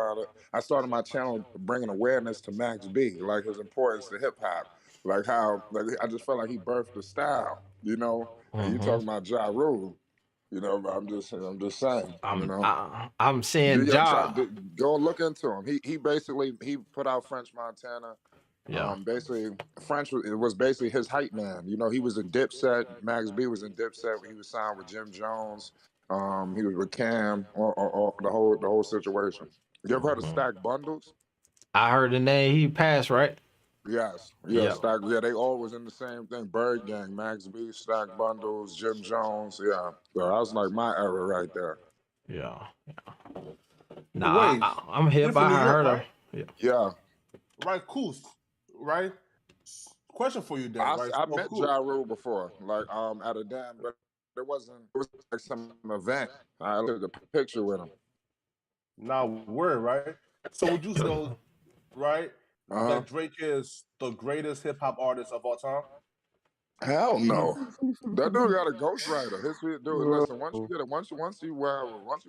my channel bringing awareness to Max B, like his importance to hip hop, like how I just felt like he birthed the style, you know. And you talking about Ja Rule, you know. I'm just saying, you know. I'm saying Ja. Go look into him. He basically put out French Montana. Yeah. Basically, French was basically his hype man. You know, he was in Dipset. Max B was in Dipset when he was signed with Jim Jones. He was with Cam, or the whole situation. You ever heard of Stack Bundles? I heard the name. He passed, right? Yes. Yeah, Stack. Yeah, they all was in the same thing. Bird Gang, Max B, Stack Bundles, Jim Jones. Yeah. So that was like my era right there. Yeah. Nah, I'm hip. I heard of. Yeah. Right, cool. Right. Question for you, Dan. I met Ja Rule before, like at a damn, but it was like some event. I took a picture with him. Now, word, right? So would you say, right, that Drake is the greatest hip hop artist of all time? Hell no. That dude got a ghostwriter. Dude, listen. Once you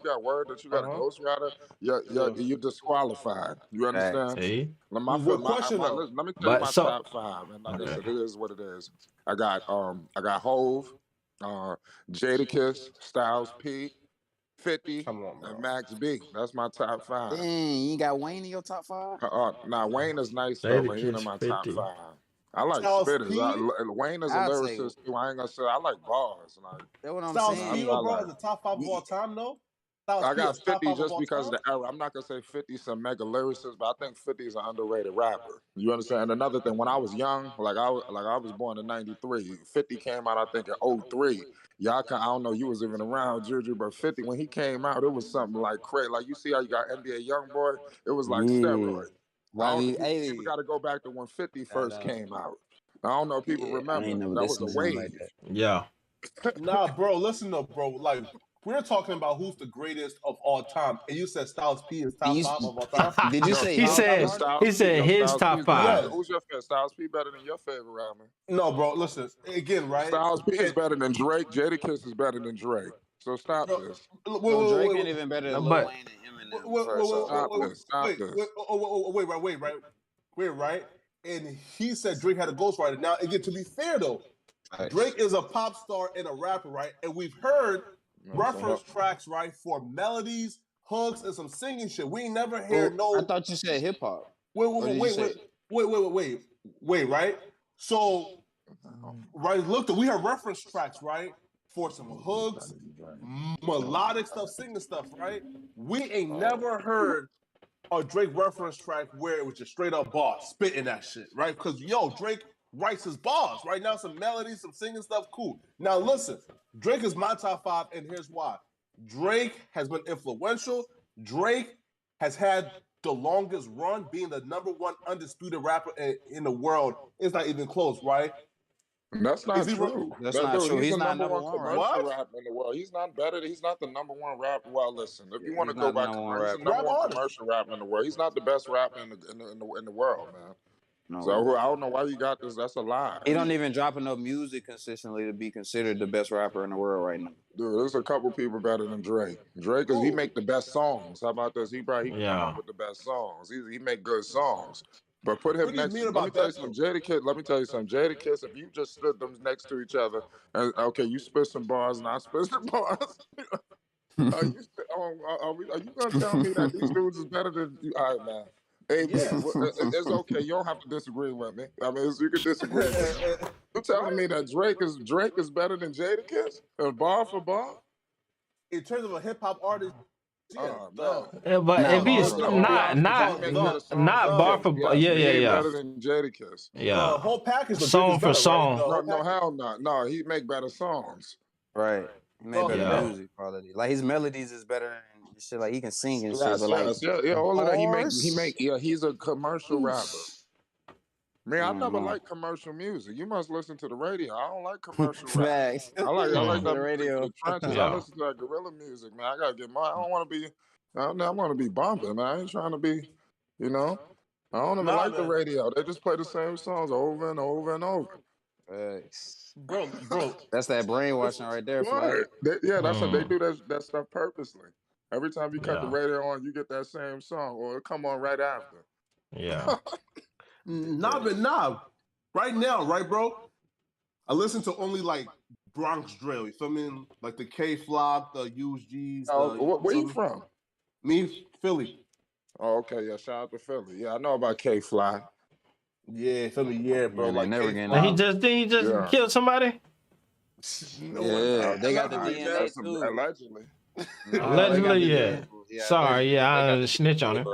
got word that you got a ghostwriter, you're disqualified. You understand? See? Let me tell you my top five. And like I said, it is what it is. I got Hove, Jadakiss, Styles P, 50, and Max B. That's my top five. Dang, you got Wayne in your top five? Nah, Wayne is nice though, but he ain't in my top five. I like Styles spitters. P. Wayne is a I'd say lyricist too. I ain't gonna say I like bars. Like that's what I'm Styles that's P, saying. what I bro, like. as a top five of all time, though. Styles I P got as top 50 five of just all because of time. the era. I'm not gonna say 50's a mega lyricist, but I think 50 is an underrated rapper. You understand? And another thing, when I was young, I was born in '93. 50 came out, I think, in '03. I don't know, you was even around, Juju, but 50 when he came out, it was something like crazy. Like you see how you got NBA YoungBoy, it was like Yeah. steroids. I don't, people Hey, got to go back to when 50 shout first out. came out. I don't know if people Yeah, I remember. ain't never That was a listened to him like wave. that. Yeah. Nah, bro, listen though, bro. Like we're talking about who's the greatest of all time, and you said Styles P is And top you, five of all time. did you Yo, say he his top said artist? he said his Styles P top is better. five. Yeah. Who's your favorite? Styles P better than your favorite rapper? No, bro. Listen again, right? Styles P is And, better than Drake. Jadakiss is better than Drake. So stop bro, this. wait, No, wait, Drake wait, ain't wait, even better than Lil But Wayne and Eminem first off. Stop this. Stop this. wait, right? And he said Drake had a ghostwriter. Now, again, to be fair though, Drake is a pop star and a rapper, right? And we've heard reference tracks, right, for melodies, hooks, and some singing shit. We ain't never heard I no. thought you said hip hop. Wait, Or wait, did you wait, say? wait, right? So, right, look, we have reference tracks, right, for some hooks, melodic stuff, singing stuff, right? We ain't never heard a Drake reference track where it was just straight up bars, spitting that shit, right? Because Drake writes his bars, right? Now some melodies, some singing stuff, cool. Now listen, Drake is my top five, and here's why. Drake has been influential. Drake has had the longest run, being the number one undisputed rapper in the world. It's not even close, right? That's not true. That's not true. He's He's the not number number one one commercial rapper. rapper in the world. He's not better. He's not the number one rapper. Well, listen, if you want to He's go not the by number one commercial, he's the rapper. number Rap one artist. commercial rapper in the world. He's not the best rapper in the world, man. No. So I don't know why you got this. That's a lie. He don't even drop enough music consistently to be considered the best rapper in the world right now. Dude, there's a couple people better than Drake. Drake is he make the best songs. How about this? He come Yeah. up with the best songs. He make good songs. But put him What do you next. mean Let me about tell you that something. though? Jadakiss. Let me tell you something. Jadakiss. If you just stood them next to each other, and okay, you spit some bars and I spit some bars. Are you gonna tell me that these dudes is better than you? All right, man. AB, it's okay. You don't have to disagree with me. I mean, you can disagree with me. You're telling me that Drake is better than Jadakiss, bar for bar? In terms of a hip hop artist, yeah, Oh, Yeah, but No, if he's no, no, not bar for bar, yeah, he yeah, ain't yeah, better than Jadakiss. the yeah. whole package, the Drake Song is for better, right? song. The whole No, package. hell no. No, he make better songs. Right. He made better Yeah. music quality. Like his melodies is better and shit. Like he can sing and shit. Yes, But like yeah. All of that bars, he's a commercial rapper. Man, I don't never know. liked commercial music. You must listen to the radio. I don't like commercial rap. Facts. I like Listen to that the music for radio. the trenches. I Yeah. listen to that guerrilla music, man. I gotta get my. I don't want to be. I want to be bumping, man. I ain't trying to be. You know. I don't even like the man. radio. They just play the same songs over and over and over. Facts. Bro. That's that brainwashing right there, Flag. Right. That's what they do that stuff purposely. Every time you cut the Yeah. radio on, you get that same song, or it come on right after. Yeah. Nah. Right now, right, bro? I listen to only like Bronx drill. You feel me? Like the K Flock, the UGs. Where you from? Me, Philly. Oh, okay, yeah. Shout out to Philly. Yeah, I know about K Fly. Yeah, Philly. Yeah, bro. Man, they Like never K getting And Flock. he just Yeah. killed somebody. Yeah, they got the Allegedly, DNA too. Allegedly. Allegedly, yeah. Sorry, yeah, I didn't snitch on him.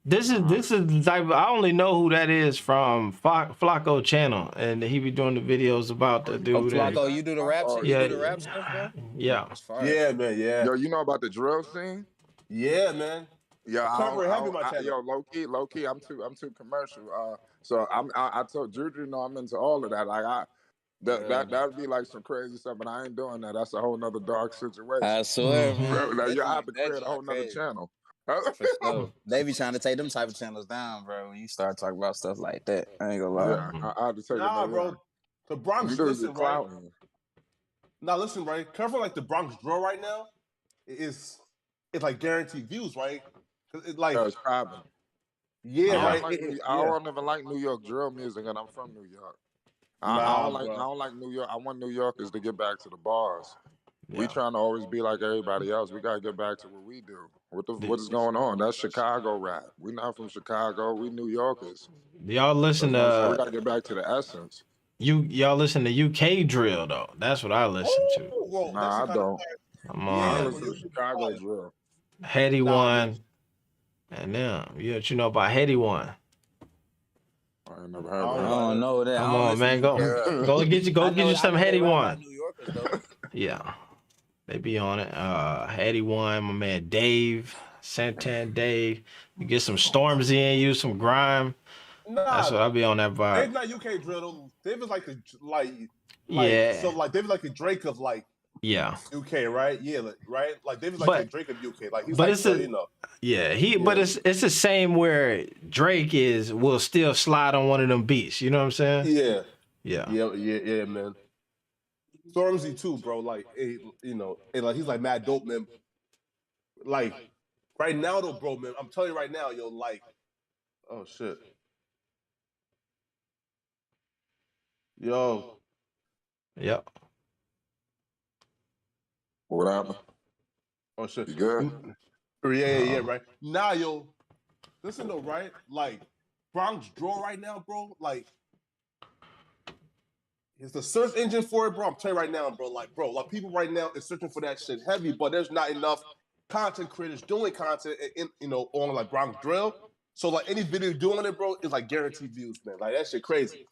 This is the type of, I only know who that is from Flacco channel, and he be doing the videos about the dude. Oh, and- Flacco, you do the rap shit? Yeah. You do the rap stuff, bro? Yeah. That's fire. Yeah, man. Yeah. Yo, you know about the drill scene? Yeah, man. Yeah, Cover it heavy, my channel. yo, low key, I'm too commercial. So I told Juju, I'm into all of that. Like that'd be like some crazy stuff, but I ain't doing that. That's a whole nother dark situation. I swear, Mhm. man. Bro, They I have find to that create a whole shit nother crazy. channel. For sure. They be trying to take them type of channels down, bro, when you start talking about stuff like that. I ain't gonna lie. Yeah, I have to take Nah, it. bro. The Bronx, You listen, right? clowning. Now, listen, right? Cover like the Bronx drill right now it's like guaranteed views, right? 'Cause it like, It's popping. yeah, I right. don't even like New York drill music, and I'm from New York. I Nah, don't like New York. I want New Yorkers to get back to the bars. We Yeah. trying to always be like everybody else. We gotta get back to what we do. What is going on? That's Chicago rap. We not from Chicago. We New Yorkers. Y'all listen That's what I'm saying. We to gotta get back to the essence. y'all listen to UK drill though. That's what I listen to. Oh, whoa, that Nah, shit I kind of don't. fire. Come I Yeah, on. listen to Chicago drill. Heady nah, man. One and them. You know about Heady One. I ain't never I heard I of don't that. don't know that. I Come don't on, listen man. to Go UK rap. go get you I some know they Heady rap about One. New Yorkers though. Yeah. They be on it. Heady One, my man Dave, Santan Dave. You get some Stormzy in you, some grime. That's Nah, what I be on that Dave's vibe. not UK drill. Though. Dave is like a Yeah. so like David like a Drake of like Yeah. UK, right? Yeah, right. Like David's like a But Drake of UK. Like he's but like it's a you know. yeah, but Yeah. it's the same where Drake will still slide on one of them beats. You know what I'm saying? Yeah. Yeah. Yeah, man. Stormzy too, bro. Like, you know, like he's like mad dope, man. Like, right now though, bro, man. I'm telling you right now, yo, like, oh shit, yo, Yep. What happened? oh shit. You good? Yeah, right. Now, yo, listen though, right? Like, Bronx Draw right now, bro. Like, it's the search engine for it, bro. I'm telling you right now, bro. Like, people right now is searching for that shit heavy, but there's not enough content creators doing content, you know, on like Bronx Drill. So like any video doing it, bro, is like guaranteed views, man. Like that shit crazy.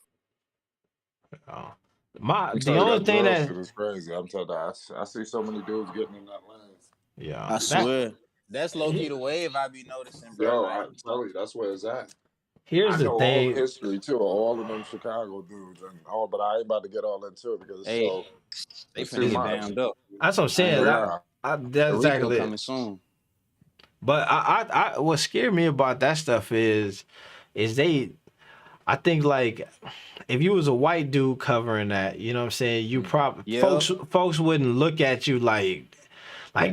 I'm The telling you, only that thing drill that shit is crazy. I'm telling you, I see so many dudes getting in that lane. yeah I swear. That's low key the wave I be noticing, bro. Yo, Like, I'm telling you, that's where it's at. here's I the know all the thing. history too, of all of them Chicago dudes, and all, but I ain't about to get all into it because hey, they it's too finna get much. damned up. That's what I'm I ain't saying. They gonna That, lie. are. that's Rico exactly coming it. soon. But what scared me about that stuff is they. I think like if you was a white dude covering that, you know what I'm saying, you probably Yeah. folks wouldn't look at you like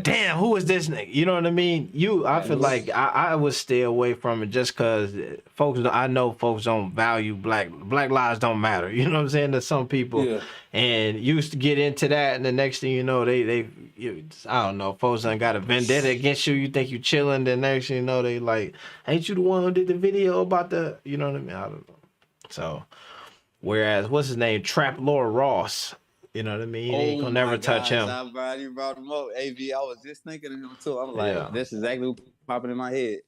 damn, who is this nigga? You know what I mean? I feel like I would stay away from it just cause I know folks don't value black lives don't matter. You know what I'm saying? To some people, Yeah. and you used to get into that, and the next thing you know, I don't know, folks done got a vendetta against you. You think you chilling, the next thing you know, they like, ain't you the one who did the video about the, you know what I mean? I don't know. So, whereas what's his name, Trap Lord Ross, you know what I mean? He ain't Oh gonna never my touch gosh, him. you brought him up. AV, I was just thinking of him too. I'm like, Yeah. that's exactly what popping in my head.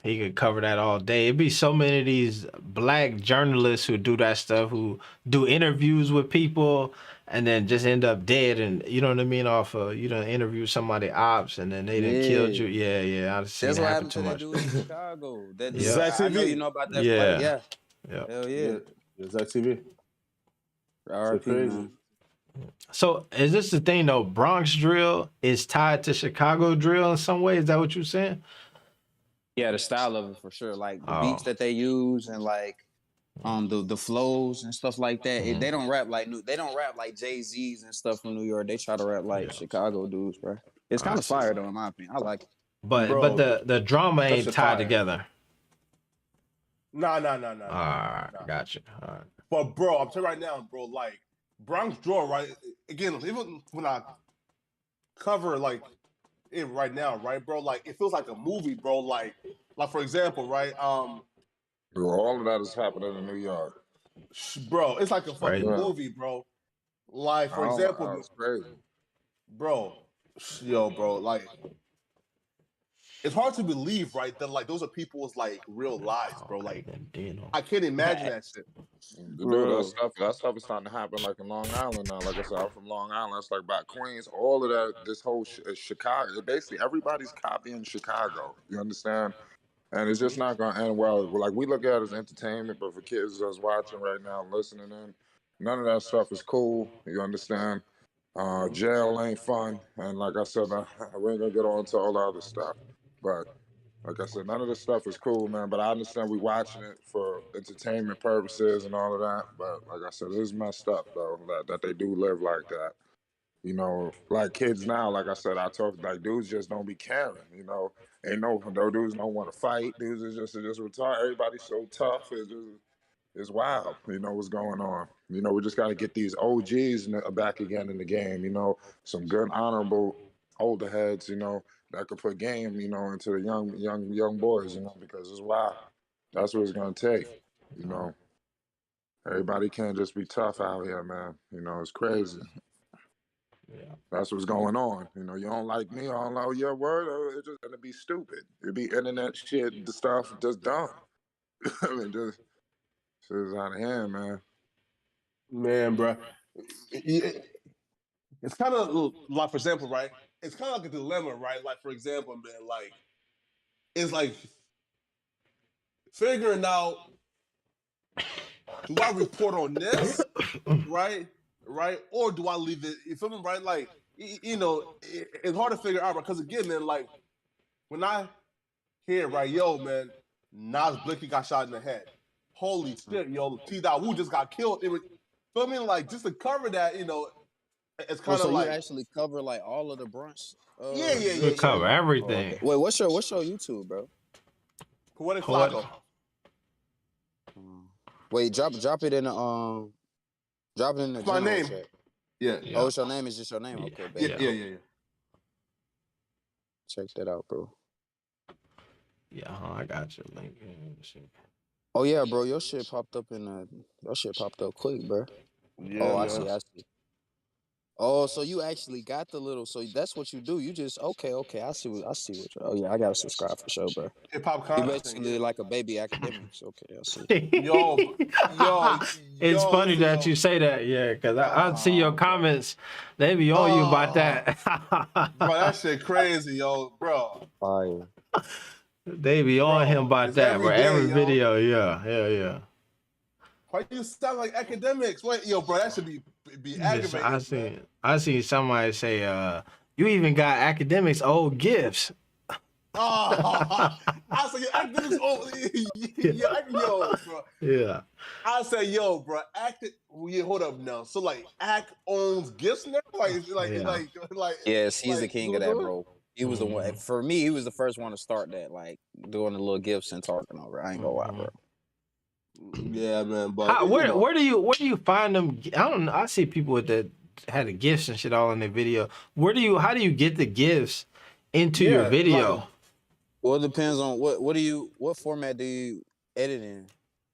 He could cover that all day. It'd be so many of these black journalists who do that stuff, who do interviews with people and then just end up dead, and you know what I mean, off of you done interview somebody ops and then they done killed you. Yeah, I've seen That's it what happen happened too to that much. dude in Chicago. That dude, Yeah. Zach I know you TV. know about that fight. Yeah. Yeah. Hell yeah. Zach TV. RIP, crazy. man. So is this the thing though? Bronx drill is tied to Chicago drill in some way. Is that what you're saying? Yeah, the style of it for sure. Like the Oh. beats that they use and like the flows and stuff like that. They don't rap like Jay-Z's and stuff from New York. They try to rap like Chicago dudes, bro. It's kind of fire though, in my opinion. I like it. But Bro, the drama that ain't shit tied fire. together. Nah. All right, gotcha. All right. But bro, I'm telling you right now, bro, like Bronx Draw, right? Again, even when I cover like it right now, right, bro? Like it feels like a movie, bro. Like for example, right? Bro, all of that is happening in New York. Bro, it's like a fucking Yeah. movie, bro. Like for example, It's crazy. bro, bro, like it's hard to believe, right? That like those are people's like real lives, bro. Like I can't imagine that shit. Dude, that stuff is starting to happen like in Long Island now. Like I said, I'm from Long Island. It's like by Queens. All of that, this whole Chicago. Basically, everybody's copying Chicago. You understand? And it's just not going to end well. Like we look at it as entertainment, but for kids that's watching right now, listening in, none of that stuff is cool. You understand? Jail ain't fun, and like I said, we ain't gonna get on to all the other stuff. But like I said, none of this stuff is cool, man. But I understand we watching it for entertainment purposes and all of that. But like I said, it is messed up though that they do live like that. You know, like kids now, like I said, I talk like dudes just don't be caring. You know, ain't no dudes don't want to fight. Dudes is just retarded. Everybody's so tough. It's just, It's wild. You know what's going on. You know, we just got to get these OGs back again in the game. You know, some good, honorable older heads. You know, that could put game. You know, into the young boys. You know, because it's wild. That's what it's gonna take. You know, everybody can't just be tough out here, man. You know, it's crazy. Yeah. That's what's going on. You know, you don't like me, I don't know your word, it's just gonna be stupid. It'd be internet shit, the stuff just dumb. I mean, just shit's out of hand, man. Man, bro. It's kind of like, for example, right? It's kind of like a dilemma, right? Like, for example, man, like, it's like figuring out, do I report on this, right? Right? Or do I leave it? You feel me, right? Like, you know, it's hard to figure out, because again, man, like, when I hear, right, yo, man, Nas Blicky got shot in the head. Holy shit, yo, T. Wu just got killed. It was, feel me? Like, just to cover that, you know, it's Oh, kind so of you like, actually cover like all of the brunch? We cover Oh, everything. okay. Wait, what's your YouTube, bro? Poetic Flacco. Wait, drop it in the drop it in the It's my general name. chat. Yeah. Oh, it's your name. Is just your name? Okay, baby. Yeah. Check that out, bro. Yeah, I got your link. Oh yeah, bro. Your shit popped up quick, bro. Yeah, Oh, I man. see. Oh, so you actually got the little. So that's what you do. You just okay. I see what you. Oh yeah, I gotta subscribe for sure, bro. Hip hop You content. basically like a baby academics. Okay, I see. It's funny listen, that you say that, yeah, because I see your comments. They be on you about that. Bro, that shit crazy, yo, bro. Fire. They be on him about it's that, every bro. day, Every yo. video, yeah. Why you sound like academics? Wait, yo, bro, that should be Yes, aggravating. I seen somebody say, you even got academics old gifts. I said, academics. Yo, bro. Yeah. I said, yo, bro, hold up now. So like, Act owns gifts now. Like. Yes, he's the like, king of that, bro. He was the one. For me, he was the first one to start that, like doing the little gifts and talking over. I ain't gonna lie, bro. Yeah, man. But Where do you find them? I don't know. I see people with that had the gifts and shit all in their video. How do you get the gifts into your video? Well, it depends on what format do you edit in?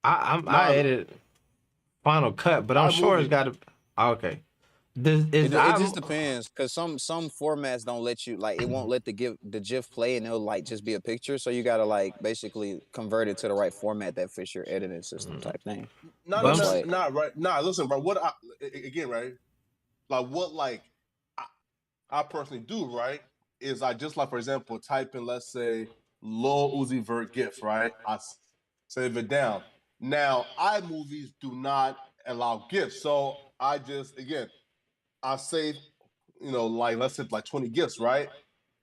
I edit Final Cut, but I'm sure it's got to. Okay. It just depends, because some formats don't let you, like, it won't let the GIF play, and it'll like just be a picture. So you gotta like basically convert it to the right format that fits your editing system type thing. Nah, right. Nah, listen, bro. Again, right? Like what, like I personally do, right? Is I just, like, for example, type in, let's say, Lil Uzi Vert GIF, right? I save it down. Now, iMovies do not allow GIFs, so I just, again, I save, you know, like, let's say like 20 GIFs, right?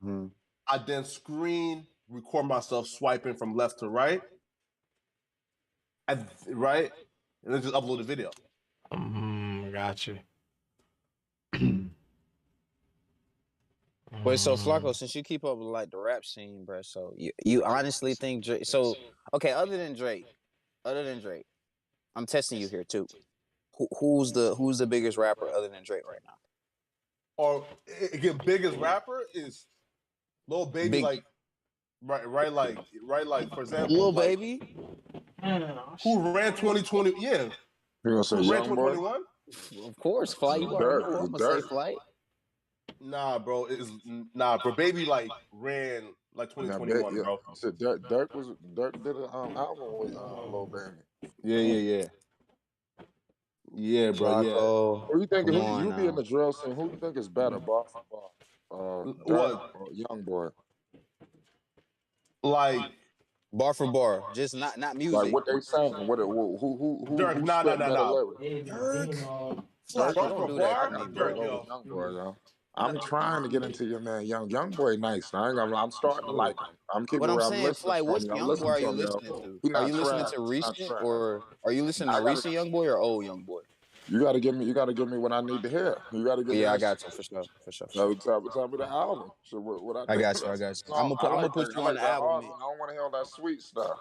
Mm-hmm. I then screen record myself swiping from left to right, right? And then just upload the video. Got you. Wait, so Flacco, since you keep up with like the rap scene, bro, so you honestly think Drake? So okay, other than Drake, I'm testing you here too. Who's the biggest rapper other than Drake right now? Or again, biggest rapper is Lil Baby, like right, for example, Lil Baby, who ran 2020? Yeah, You gonna say who ran Young Boy? 2021? Of course, Fly. You already know I'm gonna say Flight. Nah, bro, Baby like ran like 2021, bro. So Dirk did an album with Lil Baby. Yeah, bro. Flacco, Who you think? come Who on you be in now. the drill scene? Who you think is better, bar for bar? Dirk or Young Boy? Like bar for bar, just not music. Like what they saying? Who Dirk? spit Nah. better lyrics? Dirk, you don't do that to me, Dirk, bro. yo. Young Boy, yo. I'm trying to get into your man, young boy. Nice. I'm starting to like him. I'm keeping What I'm where I'm saying, listening Flight, from which you. I'm Young Boy listening are to you him, yo. listening to? He Are not you listening trash. to He's not recent, trash. or are you listening to recent Young Boy or old Young Boy? You gotta give me what I need to hear. You gotta give me. Yeah, I that got you for sure. So tell me the album. So what I I think. got you. I'm I'm gonna put you I on like the that album. hard. I don't want to hear all that sweet stuff.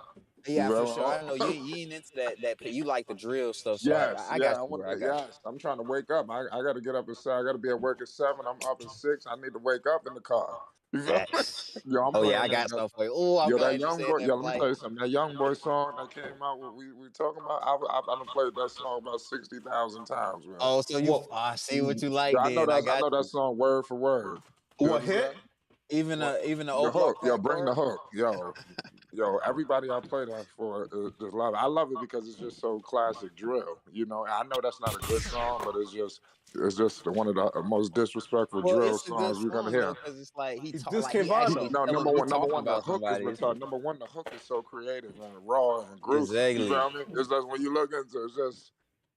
Yeah, for sure. I know you ain't into that, but you like the drill stuff. So Yes, I yeah, got I you. want I to. got Yes, I'm trying to wake up. I got to get up at 7. I got to be at work at 7. I'm up at 6. I need to wake up in the car. You you. feel me? Facts. Yo, I'm Oh yeah, playing I that. got stuff for you. Oh, I'm Yo, that glad you young said boy. that Yo, let me tell flight. you something. That young boy song that came out, what we talking about. I done played that song about 60,000 times, man. Oh, so you What? I see what you Yeah, like I know then. I that. I got know that you. song word for word. You What understand? hit? Even What? the The old block hook, yo, crack bring the card. hook, yo. Everybody I play that for just love it. I love it because it's just so classic drill. You know, I know that's not a good song, but it's just one of the most disrespectful Well, drill it's a good songs you're gonna song though, hear. because it's like This like he Kevano. actually No, telling he number talking one, the about hook is somebody. retarded. Number one, the hook is so creative and raw and groovy. You Exactly. feel me? It's just when you look into it, it's just.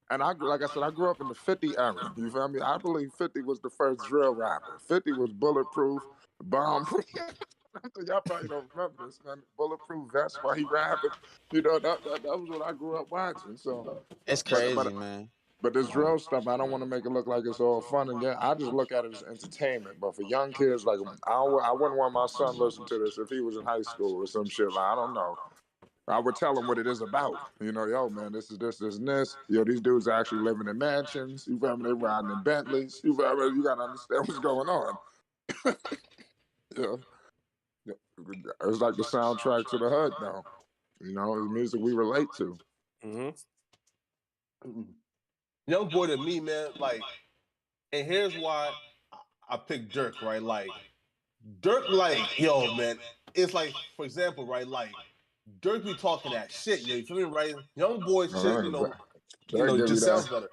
And like I said, I grew up in the 50 era. You feel me? I believe 50 was the first drill rapper. 50 was bulletproof, bomb-proof. Y'all probably don't remember this, man. Bulletproof vest while he rapping. You know, that was what I grew up watching. So, It's but crazy, but man. but this drill stuff, I don't want to make it look like it's all fun and I just look at it as entertainment. But for young kids, like I wouldn't want my son to listen to this if he was in high school or some shit. Like I don't know. I would tell them what it is about. You know, yo, man, this is this, this, and this. Yo, these dudes are actually living in mansions. You feel me? They riding in Bentleys. You feel me? You gotta understand what's going on. Yeah. Yeah. It's like the soundtrack to the hood, though. You know, it's music we relate to. Young boy to me, man. Like, and here's why I picked Dirk. Right, like Dirk, like yo, man. It's like, for example, right, like Dirk be talking that shit. Yo, you feel me, right? Young boy shit, They give you just that. sounds better.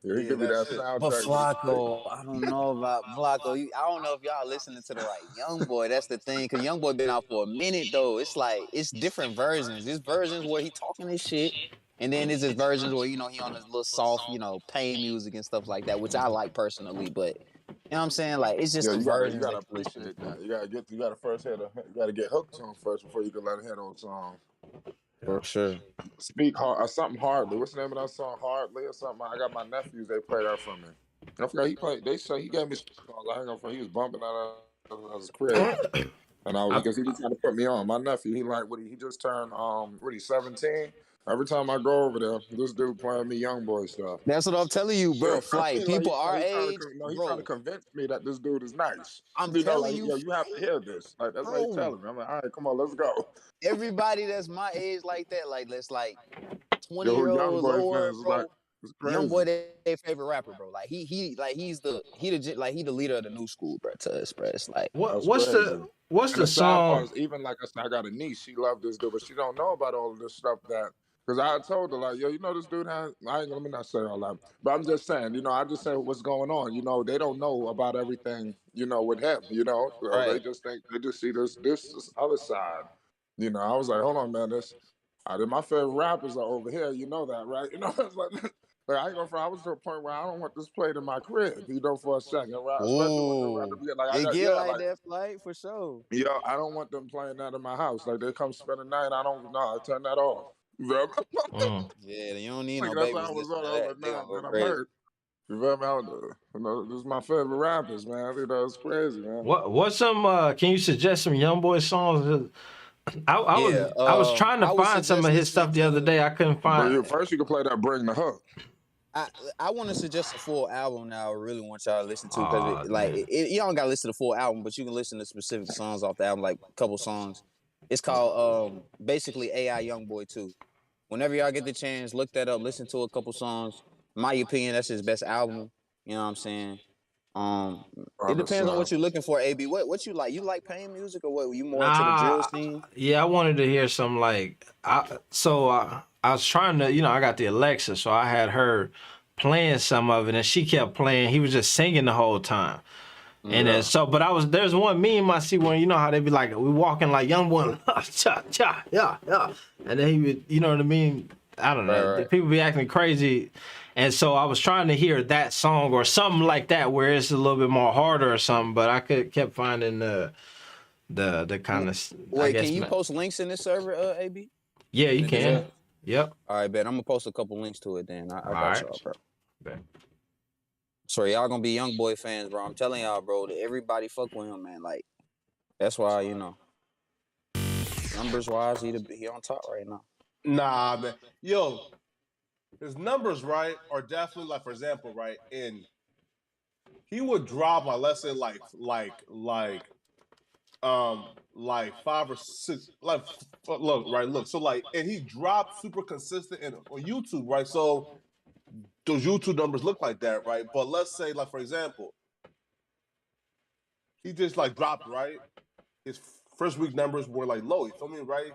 Yeah, he Yeah, give you that that shit. But soundtrack with his face. Flacco, I don't know about Flacco. I don't know if y'all listening to the right Young Boy. That's the thing, cause Young Boy been out for a minute though. It's like it's different versions. There's versions where he talking his shit, and then there's just versions where he on his little soft, pain music and stuff like that, which I like personally. But you know what I'm saying? Like it's just Yeah, the you versions gotta that you listen appreciate that. You gotta first you gotta get hooked to them first before you can let him hear those songs. for sure. Speak hard or something hardly. What's the name of that song? Hardly or something. I got my nephews. They play that for me. I forgot he played. They say he gave me some songs. I ain't gonna front, he was bumping that at his crib, and I was because he was trying to put me on. My nephew, he like what he just turned 17. Every time I go over there, this dude playing me young boy stuff. That's what I'm telling you, bro. Flight people our He trying to age, he trying to bro. convince me that this dude is nice. I'm You know, telling like you, yo, you have to Flight, hear this. Like that's what he bro. telling me. I'm like, all right, come on, let's go. Everybody that's my age like that, like let's like 20 Yo, year who young old boy lower, fans is like, bro. it's Young crazy. boy, their favorite rapper, bro. Like he's the leader of the new school, bro. To us, bro. It's like That's What's crazy. what's And the the sad part song? is, even like I said, I got a niece. She loved this dude, but she don't know about all of this stuff that. Because I told her, like, yo, this dude has. Let me not say all that, but I'm just saying, I just say what's going on. They don't know about everything, with him. So they right. just think they just see this other side. I was like, hold on, man, my favorite rappers are over here. You know that, right? It's like I ain't gonna front. I was to a point where I don't want this played in my crib, for a second, right? Especially when the Ooh, record like I it got get like like that, Flight, for sure. yo, I don't want them playing that in my house. Like they come spend the night, I don't know. I turn that off. You feel me? Yeah, you don't need Like no that's how babies I was listening on. to I was that. like, They nah, gonna go man, I'm crazy. hurt. You feel me? This is my favorite rappers, man. It's crazy, man. What's some? Can you suggest some Young Boy songs? Yeah, I was trying to I would find some suggest of his listening stuff the other to. day. I couldn't find. First you can play that Bring the Hook. I want to suggest a full album now. I really want y'all to listen to because Oh man. you don't got to listen to the full album, but you can listen to specific songs off the album, like a couple songs. It's called basically AI Youngboy 2. Whenever y'all get the chance, look that up, listen to a couple songs. In my opinion, that's his best album. You know what I'm saying? Um, it Other depends on side. what you're looking for, AB. What you like? You like pain music or what? You more into the drill Nah. scene? Yeah, I wanted to hear some like. I was trying to. I got the Alexa, so I had her playing some of it, and she kept playing. He was just singing the whole time. And then Yeah. but there's one meme I see when how they be like we walking like young boy, cha cha yeah yeah, and then he would what I mean. I don't know. Right. People be acting crazy, and so I was trying to hear that song or something like that where it's a little bit more harder or something, but I kept finding the kind of I Wait, can guess you post links in this server, AB? yeah In you the can chat? yep All right, bet. I'm gonna post a couple links to it then. I all got right. y'all, bro. Bet. So y'all gonna be young boy fans, bro. I'm telling y'all, bro, that everybody fuck with him, man. Like, that's why, numbers wise, he on top right now. Nah, man. Yo, his numbers, right, are definitely like, for example, right, and he would drop like, let's say like 5 or 6 look, right, look, so like, and he dropped super consistent on YouTube, right? So those YouTube numbers look like that, right? But let's say, like, for example, he just like dropped, right? His first week numbers were like low, you feel me, right?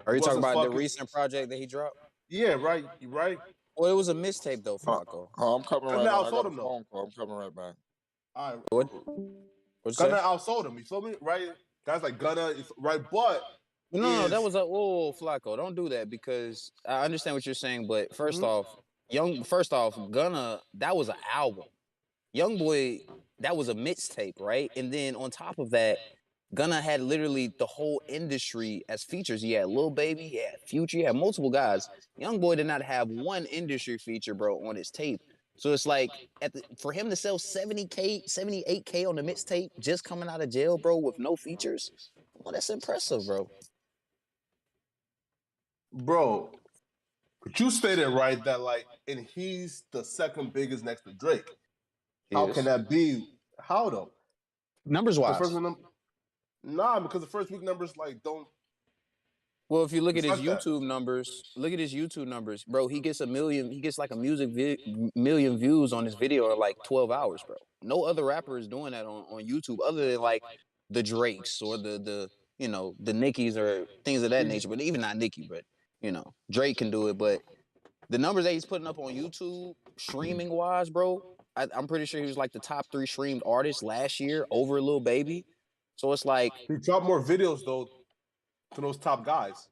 Are you talking Wasn't about the fucking recent project that he dropped? Yeah, right, right. Well, it was a mixtape though, Flacco. I'm coming right Gunna back. I outsold got a him though. phone call. I'm coming right back. All right. What'd you Gunna say? outsold him, you feel me? Right? Guys like Gunna, right? But No, that was a Flacco. Don't do that because I understand what you're saying, but first off, Gunna, that was an album. Young Boy, that was a mixtape, right? And then on top of that, Gunna had literally the whole industry as features. He had Lil Baby, he had Future, he had multiple guys. Young Boy did not have one industry feature, bro, on his tape. So it's like for him to sell 70K, 78K on the mixtape just coming out of jail, bro, with no features. Well, that's impressive, bro. bro, but you stated right that like, and he's the second biggest next to Drake. How can that be? How though? Numbers wise. Nah, because the first week numbers like don't. Well, if you look at his YouTube numbers, bro, he gets like a million views on his video in like 12 hours, bro. No other rapper is doing that on YouTube other than like the Drakes or the Nickies or things of that nature. But even not Nicki, but Drake can do it. But the numbers that he's putting up on YouTube, streaming wise, bro, I'm pretty sure he was like the top 3 streamed artist last year over Lil Baby. So it's like he dropped more videos though to those top guys,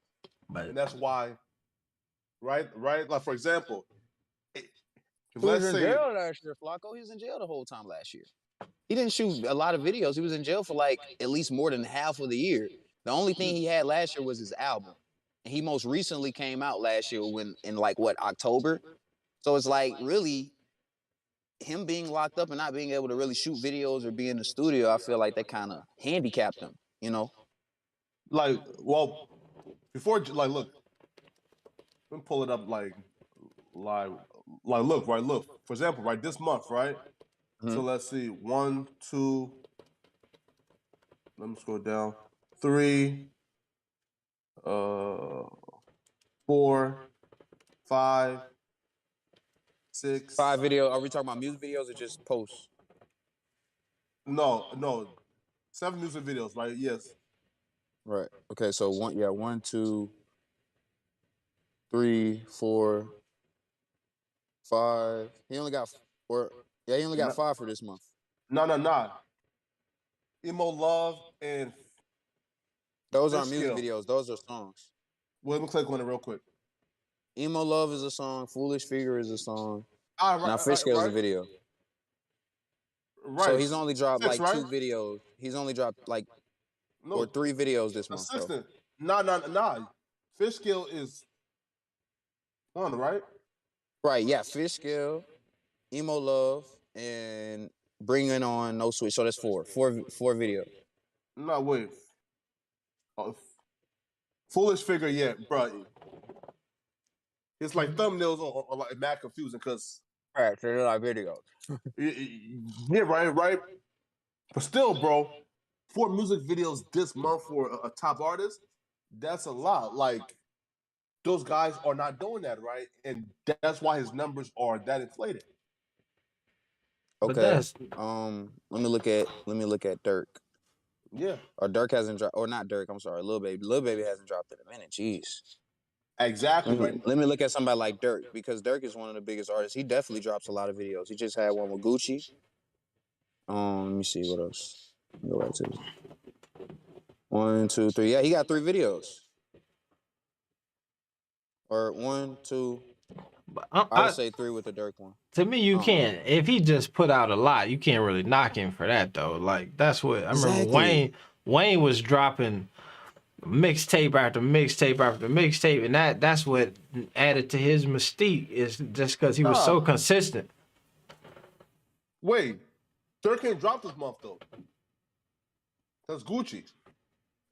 and that's why, right? Like for example, he was in jail last year, Flacco. He was in jail the whole time last year. He didn't shoot a lot of videos. He was in jail for like at least more than half of the year. The only thing he had last year was his album. And he most recently came out last year in like October. So it's like really him being locked up and not being able to really shoot videos or be in the studio, I feel like that kind of handicapped him, Like, well, before, like, look, let me pull it up, like, look, right, look. For example, right, this month, right? So let's see, 1, 2, let me scroll down, 3, 4, 5, 6. 5 videos. Are we talking about music videos or just posts? No. 7 music videos, right? Yes. Right. Okay. So 1, 2, 3, 4, 5. He only got 4. Yeah, he only got 5 for this month. No. Emo Love and those aren't music videos. Those are songs. Well, let me click on it real quick. Emo Love is a song. Foolish Figure is a song. Right, now Fish Scale is a video. Right. So he's only dropped 6, like 2 videos. He's only dropped like 3 videos this month. Assistant. Nah. Fish Scale is 1, right? Right. Yeah. Fish Scale, Emo Love, and Bringing On No Switch. So that's 4 videos. No, wait. Foolish Figure, yeah, bro. It's like thumbnails are like mad confusing because. Right, so they're like videos. Yeah, right. But still, bro, 4 music videos this month for a top artist, that's a lot. Like, those guys are not doing that, right? And that's why his numbers are that inflated. Okay. Let me look at Dirk. Yeah. Or Dirk hasn't dropped, or not Dirk, I'm sorry, Lil Baby. Lil Baby hasn't dropped in a minute. Jeez. Exactly. Let me look at somebody like Dirk, because Dirk is one of the biggest artists. He definitely drops a lot of videos. He just had one with Gucci. Let me see what else. Go back to this. 1, 2, 3. Yeah, he got 3 videos. Or 1, 2. I would say 3 with the Dirk one. To me, you can't. If he just put out a lot, you can't really knock him for that though. Like that's what I remember. Wayne was dropping mixtape after mixtape after mixtape, and that's what added to his mystique, is just because he was so consistent. Wait, Dirk ain't dropped this month though. That's Gucci,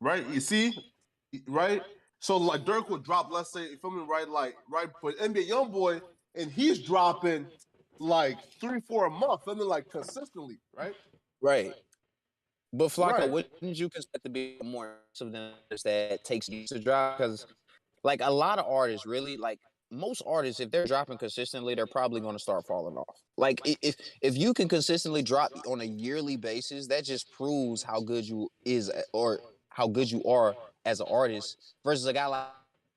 right? You see, right? So like Dirk would drop, let's say, you feel me, right, but NBA YoungBoy, and he's dropping like 3-4 a month, I mean, like consistently, right? Right. But Flacco, Right. wouldn't you consider to be more of them that takes years to drop? Because like a lot of artists, really, like most artists, if they're dropping consistently, they're probably going to start falling off. Like if you can consistently drop on a yearly basis, that just proves how good you is or how good you are as an artist versus a guy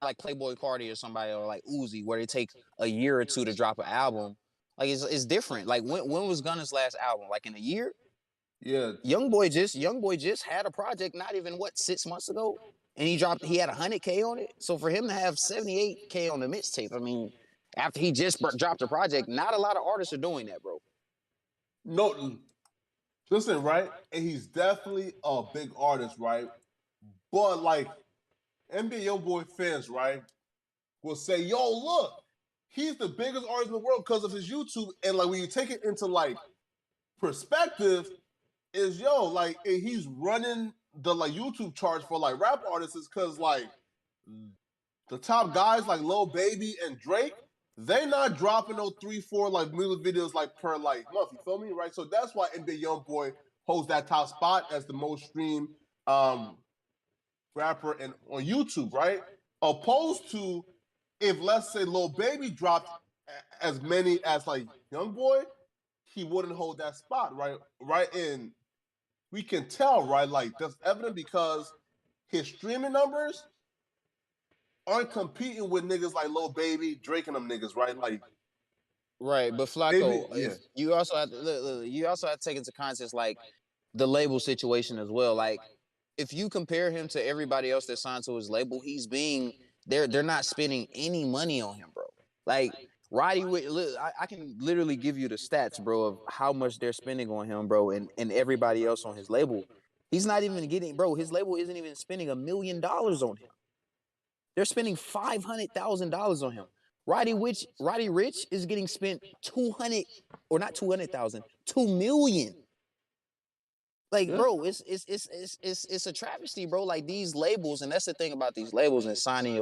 like Playboy Cardi or somebody or like Uzi, where they take a year or two to drop an album. Like it's different. Like when was Gunna's last album? Like in a year? Yeah. YoungBoy just had a project not even 6 months ago, and he had 100K on it. So for him to have 78K on the mixtape, I mean, after he just dropped a project, not a lot of artists are doing that, bro. No, listen, right? And he's definitely a big artist, right? But like NBA YoungBoy fans, right, will say, "Yo, look, he's the biggest artist in the world because of his YouTube." And like when you take it into like perspective, is like he's running the like YouTube charts for like rap artists because like the top guys like Lil Baby and Drake, they not dropping no 3-4 like music videos like per like month. You feel me, right? So that's why NBA YoungBoy holds that top spot as the most streamed rapper on YouTube, right? Opposed to if let's say Lil Baby dropped as many as like YoungBoy, he wouldn't hold that spot, right? Right, and we can tell, right? Like that's evident because his streaming numbers aren't competing with niggas like Lil Baby, Drake, and them niggas, right? Like, right. But Flacco, if you also have to you also have to take into context like the label situation as well. Like, if you compare him to everybody else that signed to his label, they're not spending any money on him, bro. Like Roddy, I can literally give you the stats, bro, of how much they're spending on him, bro, and everybody else on his label. He's not even getting, bro. His label isn't even spending $1 million on him. They're spending $500,000 on him. Roddy Rich is getting spent 200 or not 200,000, 2 million. Like, bro, it's a travesty, bro. Like these labels, and that's the thing about these labels and signing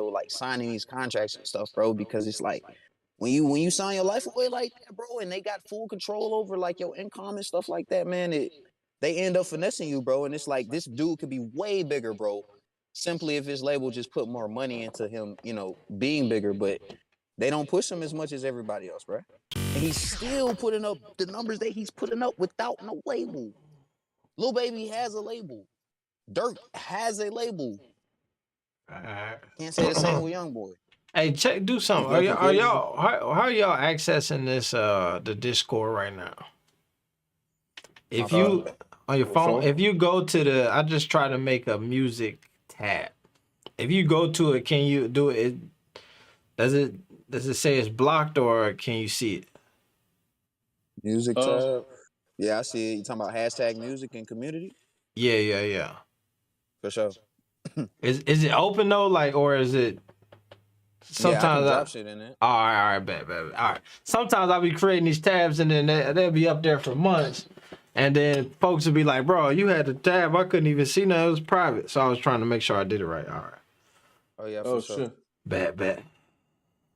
these contracts and stuff, bro. Because it's like when you sign your life away like that, bro, and they got full control over like your income and stuff like that, man. They end up finessing you, bro. And it's like this dude could be way bigger, bro. Simply if his label just put more money into him, being bigger, but they don't push him as much as everybody else, bro. And he's still putting up the numbers that he's putting up without no label. Lil Baby has a label. Dirk has a label. Can't say the same with YoungBoy. Hey, do something. How are y'all accessing this the Discord right now? If you on your phone, if you go to I just try to make a music tab. If you go to it, can you do it? Does it say it's blocked or can you see it? Music tab. Yeah, I see it. You talking about hashtag music and community? Yeah. For sure. Is it open though? Like, or is it? Sometimes I can drop shit in it. All right, bet. All right. Sometimes I'll be creating these tabs and then they'll be up there for months, and then folks will be like, "Bro, you had the tab. I couldn't even see nothing. It was private." So I was trying to make sure I did it right. All right. Oh yeah, for sure. Shit. Bet.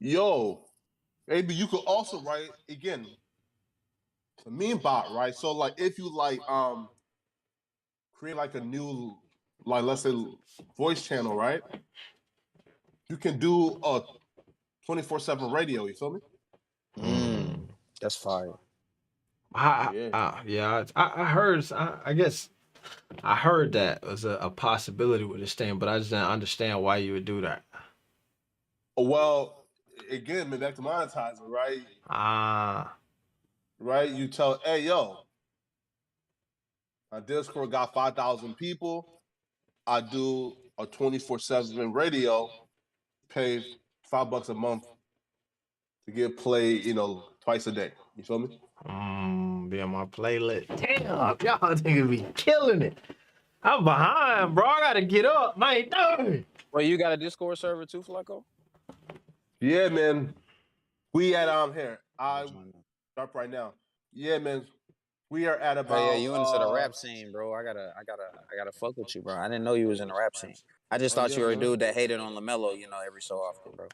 Yo, maybe you could also write again. A meme bot, right? So like if you like create like a new like let's say voice channel, right? You can do a 24/7 radio, you feel me? That's fire. I heard I guess I heard that was a possibility with this thing, but I just didn't understand why you would do that. Well, again, back to monetizing, right? Right? You tell, hey, yo, my Discord got 5,000 people. I do a 24/7 radio, pay $5 a month to get played, twice a day. You feel me? Be on my playlist. Damn, y'all niggas be killing it. I'm behind, bro. I gotta get up, man. Dang. Well, you got a Discord server too, Flacco? Yeah, man. We at here. I start right now. Yeah, man. We are at about. Oh yeah, you into the rap scene, bro. I gotta fuck with you, bro. I didn't know you was in the rap scene. I just Oh thought yeah, you were a man. dude that hated on LaMelo, every so often, bro.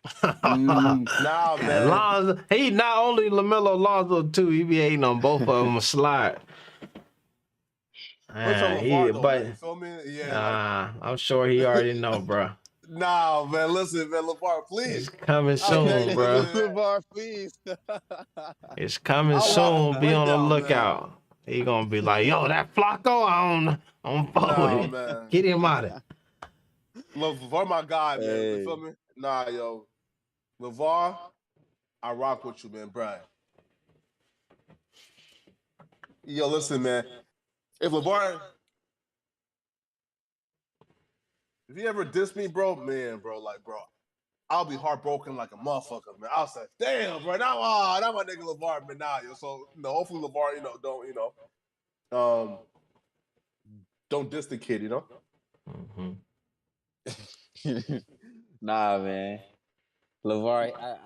Nah, man. Lonzo, he not only LaMelo, Lonzo too. He be hating on both of them. Slide. What's up, LeVar though, But man? You feel me? Yeah, I'm sure he already know, bro. nah, man. Listen, man, LeVar, It's please. coming I soon, beg you, bro. man. LaVar, please. It's coming I'll watch the soon. Be on the breakdown, man. lookout. He gonna be like, yo, that Flacco on Nah, forward. man. Get him out of it. LeVar, my guy, man. You Hey. feel me? Nah, yo. LeVar, I rock with you, man, Brian. Yo, listen, man. If he ever diss me, bro, man, bro, I'll be heartbroken like a motherfucker, man. I'll say, damn, bro, now my nigga LeVar, man, nah, yo. So, hopefully LeVar, don't diss the kid, Nah, man. LaVar, shout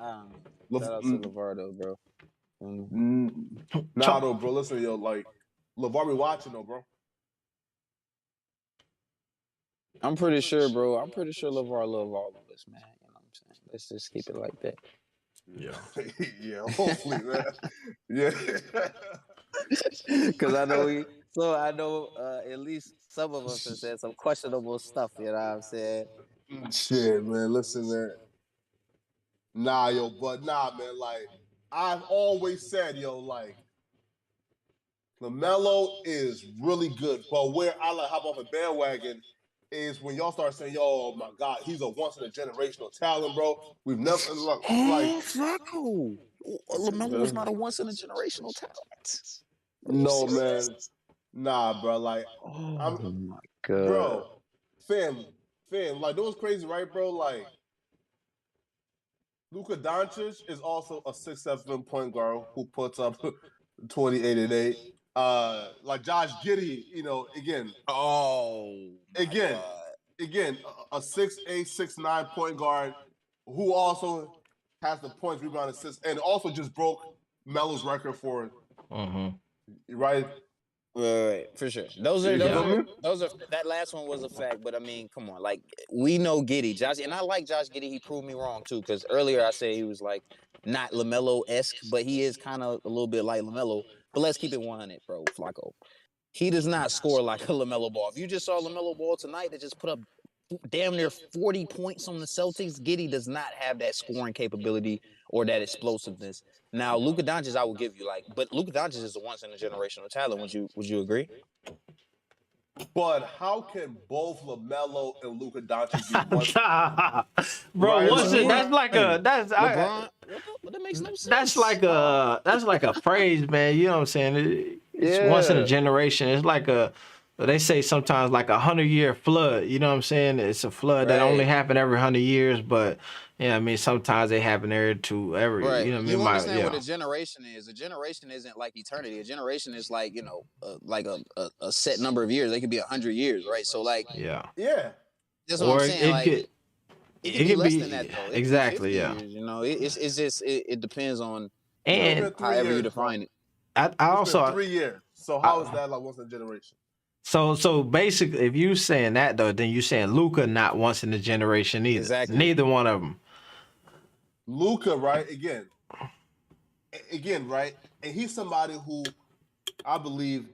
out to LaVar though, bro. Nah, though, bro. Listen, yo, LeVar be watching, though, bro. I'm pretty sure, bro. I'm pretty sure LaVar love all of us, man. You know what I'm saying? Let's just keep it like that. Yeah. Yeah, hopefully, man. Yeah. Because I know at least some of us have said some questionable stuff, you know what I'm saying? Shit, man. Listen, man. Nah, yo, but nah, man. I've always said, yo, LaMelo is really good, but where I hop off a bandwagon is when y'all start saying, yo, oh my God, he's a once in a generational talent, bro. We've never Flacco. LaMelo is not a once in a generational talent. No, man. Nah, bro. Oh my God. Bro, fam, that was crazy, right, bro? Luka Doncic is also a 6'7" point guard who puts up 28 and 8. Josh Giddey, again. Oh, again, a 6'8", 6'9" point guard who also has the points, rebound, assists, and also just broke Melo's record for it. Right? Right, for sure. Those are that last one was a fact, but I mean, come on, we know Giddey, Josh, and I like Josh Giddey. He proved me wrong too, because earlier I said he was not LaMelo-esque, but he is kind of a little bit like LaMelo. But let's keep it 100, bro. Flacco, he does not score like a LaMelo Ball. If you just saw LaMelo Ball tonight, that just put up damn near 40 points on the Celtics. Giddey does not have that scoring capability or that explosiveness. Now, Luka Doncic, I will give you but Luka Doncic is a once in a generational talent. Would you agree? But how can both LaMelo and Luka Doncic be once? Bro, right? what's it? That's like LeBron. That makes no sense. That's like a phrase, man. You know what I'm saying? It's once in a generation. It's like they say sometimes like 100-year flood. You know what I'm saying? It's a flood that only happen every 100 years, but I mean sometimes they happen every right. You know what I mean? You understand what a generation is? A generation isn't like eternity. A generation is like a set number of years. They could be 100 years, right? So yeah. That's what I'm saying. It could be less than that though. Exactly, yeah. Years, it's just it depends on and however you define it. I also 3 years. So how is that like once in a generation? So basically, if you saying that though, then you saying Luka not once in a generation either. Exactly. Neither one of them. Luka, right? Again, right? And he's somebody who I believe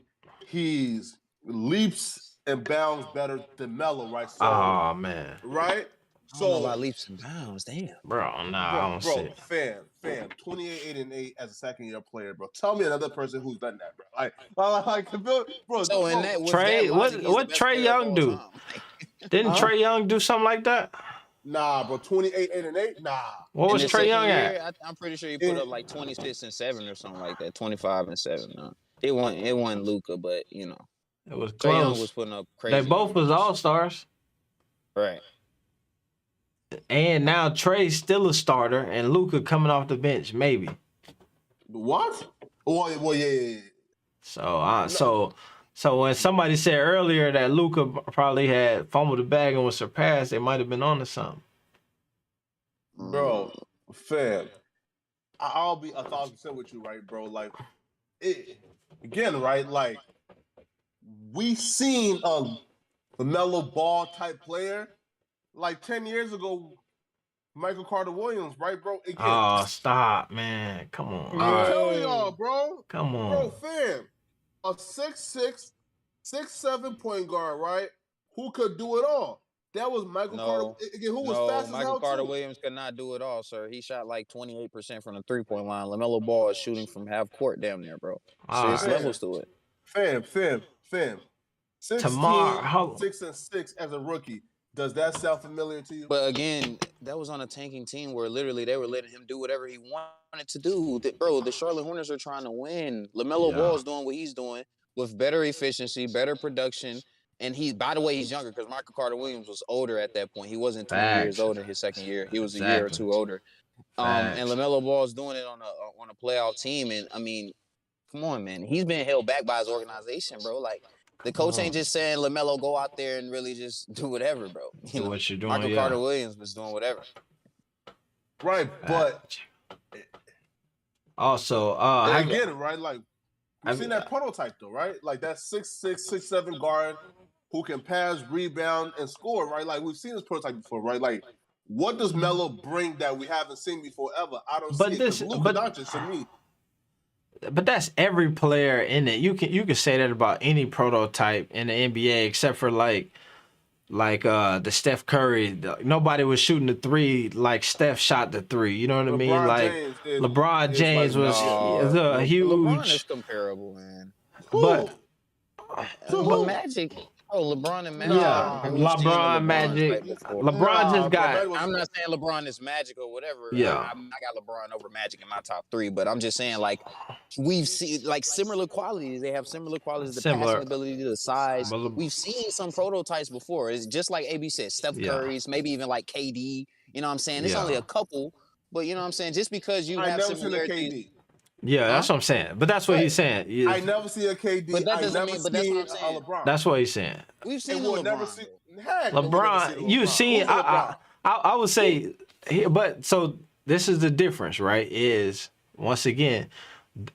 he's leaps and bounds better than Melo, right? So, oh man, right? I don't know about leaps and bounds, damn. Bro, I don't see it. Fam, 28, 8 and 8 as a second-year player, bro. Tell me another person who's done that, bro. Bro. So in that Trey, what Trey Young do? Didn't Trey Young do something like that? Nah, bro. 28, 8 and 8. Nah. What was Trey Young at? I'm pretty sure he put up like 26 and 7 or something like that. 25 and 7. No, it wasn't Luka, but it was Trey close. Young was putting up crazy. They both was all-stars. Right. And now Trey's still a starter, and Luka coming off the bench, maybe. What? Well, yeah. So when somebody said earlier that Luka probably had fumbled the bag and was surpassed, they might have been on to something. Bro, fam, I'll be 1,000% with you, right, bro? Again, right? We seen a LaMelo Ball type player like 10 years ago, Michael Carter Williams, right, bro? Again, Oh, stop, man. Come on. I'm All right. telling y'all, bro. Come on. Bro, fam. A 6'6", 6'7" point guard, right? Who could do it all? That was Michael Carter. Again, who was fast as Michael hell, Carter too. Williams could not do it all, sir. He shot like 28% from the 3-point line. LaMelo Ball is shooting from half court damn near, bro. Serious levels to it. Fam. 16, Tomorrow. 6-6 as a rookie. Does that sound familiar to you? But again, that was on a tanking team where literally they were letting him do whatever he wanted to do. Bro, the Charlotte Hornets are trying to win. LaMelo Ball is doing what he's doing with better efficiency, better production. And by the way, he's younger because Michael Carter Williams was older at that point. He wasn't 20 years older his second year. He was a year or two older. And LaMelo Ball is doing it on a playoff team. And I mean, come on, man. He's been held back by his organization, bro. Like, the coach ain't just saying LaMelo go out there and really just do whatever, bro. You know, what you're doing, Michael Carter Williams was doing whatever. Right, but also, I get it, right? Like, we've seen that prototype, though, right? Like, that 6'6", 6'7" guard who can pass, rebound, and score, right? Like, we've seen this prototype before, right? Like, what does Melo bring that we haven't seen before ever? I don't see it. Luka Doncic, to me. But that's every player in it. You can say that about any prototype in the NBA except for like the Steph Curry. Nobody was shooting the three like Steph shot the three. You know what I mean? Like LeBron James was a huge. LeBron is comparable, man. But Magic. Oh, LeBron and Magic. Yeah, LeBron, Magic. LeBron just got. I'm not saying LeBron is Magic or whatever. Yeah. I got LeBron over Magic in my top 3, but I'm just saying, like, we've seen like similar qualities. They have similar qualities, the passing ability, the size. We've seen some prototypes before. It's just like AB said, Steph Curry's, maybe even like KD. You know what I'm saying? It's only a couple, but you know what I'm saying? Just because you have similarities. Yeah, that's what I'm saying. But that's what he's saying. I never see a KD. But that doesn't mean. But that's what I'm a saying. LeBron. That's what he's saying. We've seen we'll LeBron. never see. Heck, LeBron, you've seen. I would say, but so this is the difference, right? Is once again,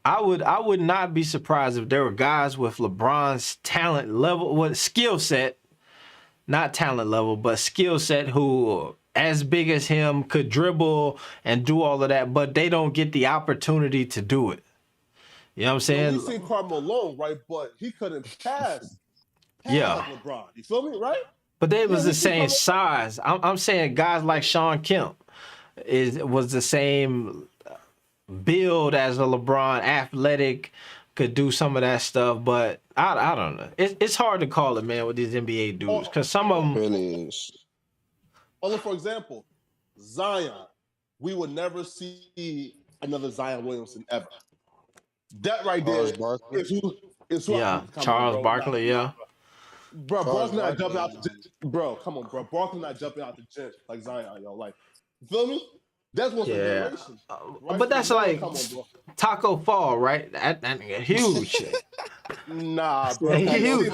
I would not be surprised if there were guys with LeBron's talent level, skill set, not talent level, but skill set who as big as him could dribble and do all of that, but they don't get the opportunity to do it. You know what I'm saying? We've seen Karl Malone, right? But he couldn't pass like LeBron. You feel me, right? But they was the same size. I'm saying guys like Sean Kemp was the same build as a LeBron, athletic, could do some of that stuff, but I don't know. It's hard to call it, man, with these NBA dudes because some of them really is. Look, for example, Zion. We would never see another Zion Williamson ever. That right there. Charles Barkley, yeah. Bro, Barkley not jumping out the gym. Bro, come on, bro. Barkley not jumping out the gym like Zion, yo. Like, you feel me? That's what's a generation. Right? But that's like Taco Fall, right? That nigga huge. Nah, bro. Huge.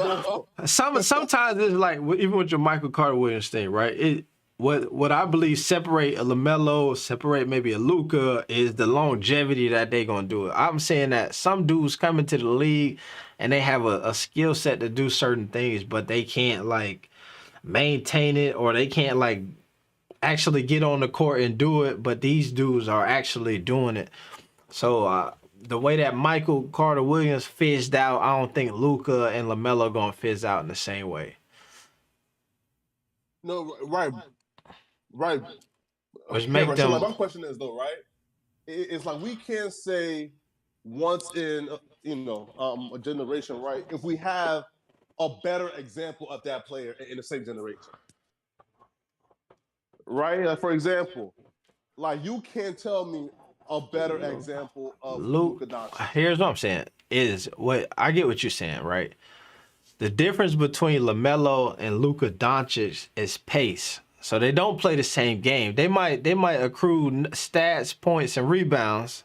Sometimes it's like even with your Michael Carter Williams thing, right? What I believe separate a LaMelo, separate maybe a Luka is the longevity that they gonna do it. I'm saying that some dudes come into the league and they have a skill set to do certain things, but they can't like maintain it or they can't like actually get on the court and do it. But these dudes are actually doing it. So the way that Michael Carter Williams fizzed out, I don't think Luka and LaMelo gonna fizz out in the same way. No, right. Which make them. So like, my question is though, right? It's like we can't say once in a generation, right? If we have a better example of that player in the same generation, right? Like, for example, like you can't tell me a better example of Luka Doncic. Here's what I'm saying: is what I get what you're saying, right? The difference between LaMelo and Luka Doncic is pace. So they don't play the same game. They might accrue stats, points, and rebounds,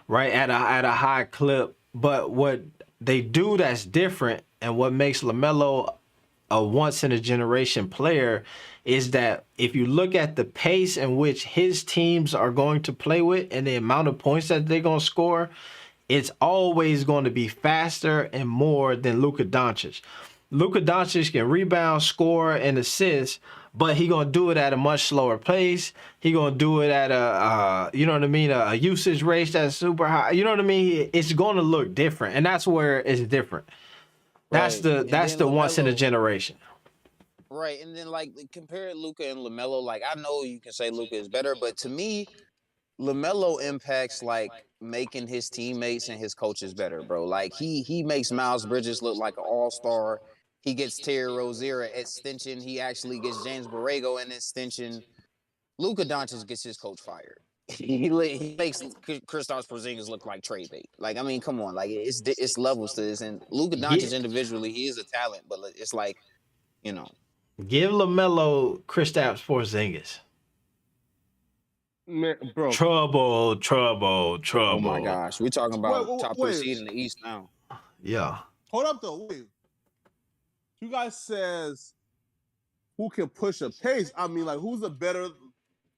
right, at a high clip. But what they do that's different, and what makes LaMelo a once-in-a-generation player, is that if you look at the pace in which his teams are going to play with and the amount of points that they're going to score, it's always going to be faster and more than Luka Doncic. Luka Doncic can rebound, score, and assist, but he gonna do it at a much slower pace. He gonna do it at a you know what I mean, a usage rate that's super high. You know what I mean? It's gonna look different, and that's where it's different. That's Right. the once in a generation. Right, and then like compare Luka and LaMelo. Like I know you can say Luka is better, but to me, LaMelo impacts like making his teammates and his coaches better, bro. Like he makes Miles Bridges look like an all-star. He gets Terry Rozier at extension. He actually gets James Borrego an extension. Luka Doncic gets his coach fired. He makes Kristaps Porzingis look like trade bait. Like I mean, come on, like it's levels to this. And Luka Doncic individually, he is a talent, but it's like, you know, give LaMelo Kristaps Porzingis. Man, bro. Trouble. Oh my gosh, we're talking about top 3 seed in the East now. Yeah. Hold up though. Wait. You guys says who can push a pace? I mean, like who's a better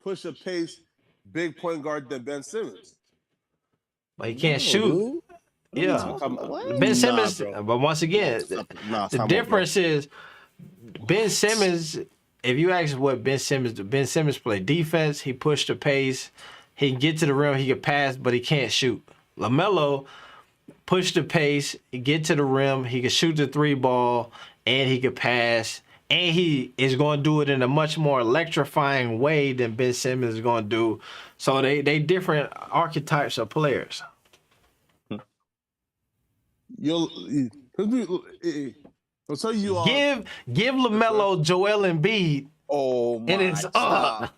push a pace big point guard than Ben Simmons? But he can't shoot. Yeah. Ben Simmons, but once again, the difference is Ben Simmons, if you ask what Ben Simmons play defense, he pushed the pace, he can get to the rim, he can pass, but he can't shoot. LaMelo push the pace, he get to the rim, he can shoot the 3 ball, and he can pass, and he is going to do it in a much more electrifying way than Ben Simmons is going to do. So they different archetypes of players. I'll tell you give LaMelo Joel Embiid. Oh my! And it's up.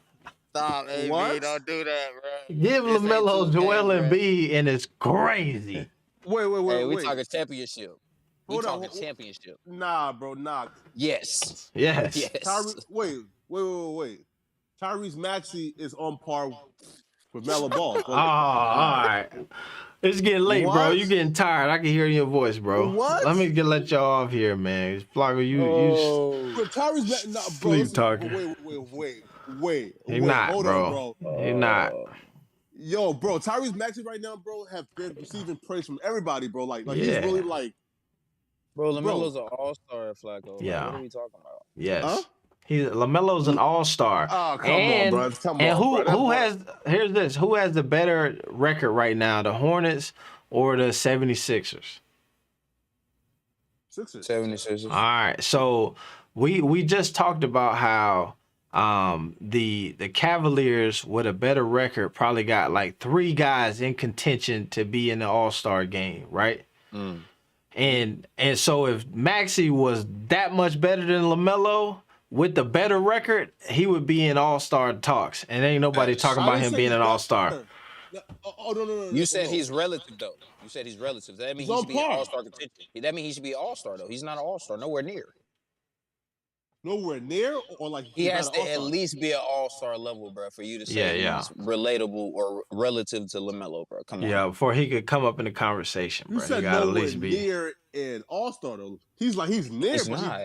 Stop, AB, What? don't do that, bro. Give LaMelo Joel Embiid, and it's crazy. Wait. Hey, we talking championship. We talking championship. Nah, bro, nah. Yes. Yes. Wait. Tyrese Maxey is on par with Melo Ball. Oh, all right. It's getting late, bro. You getting tired. I can hear your voice, bro. What? Let me let y'all off here, man. Flocko, you Bro, Tyrese Maxey, nah, bro. sleep talking. Wait. He not, Hold bro. on, bro. He not. Yo, bro, Tyrese Maxey right now, bro, have been receiving praise from everybody, bro. Like he's really like, bro. LaMelo's an all-star, Flacco. Yeah. Like, what are we talking about? Yes. Huh? LaMelo's an all-star. Oh, come on, bro. Here's this. Who has the better record right now, the Hornets or the 76ers? 76ers. All right. So we just talked about how the Cavaliers with a better record probably got like 3 guys in contention to be in the All-Star game, right? And so if Maxey was that much better than LaMelo with the better record, he would be in All-Star talks. And ain't nobody talking about him being an All-Star. Oh, no. You said he's relative, though. You said he's relative. That means he should be an all-star contention. That means he should be an all-star, though. He's not an all-star. Nowhere near. Nowhere near? Or like he has to at least be an all-star level, bro, for you to say Yeah. he's relatable or relative to LaMelo, bro. Come on. Yeah, before he could come up in the conversation, bro. You said he gotta nowhere at least be near an all-star, though. He's near. It's but not.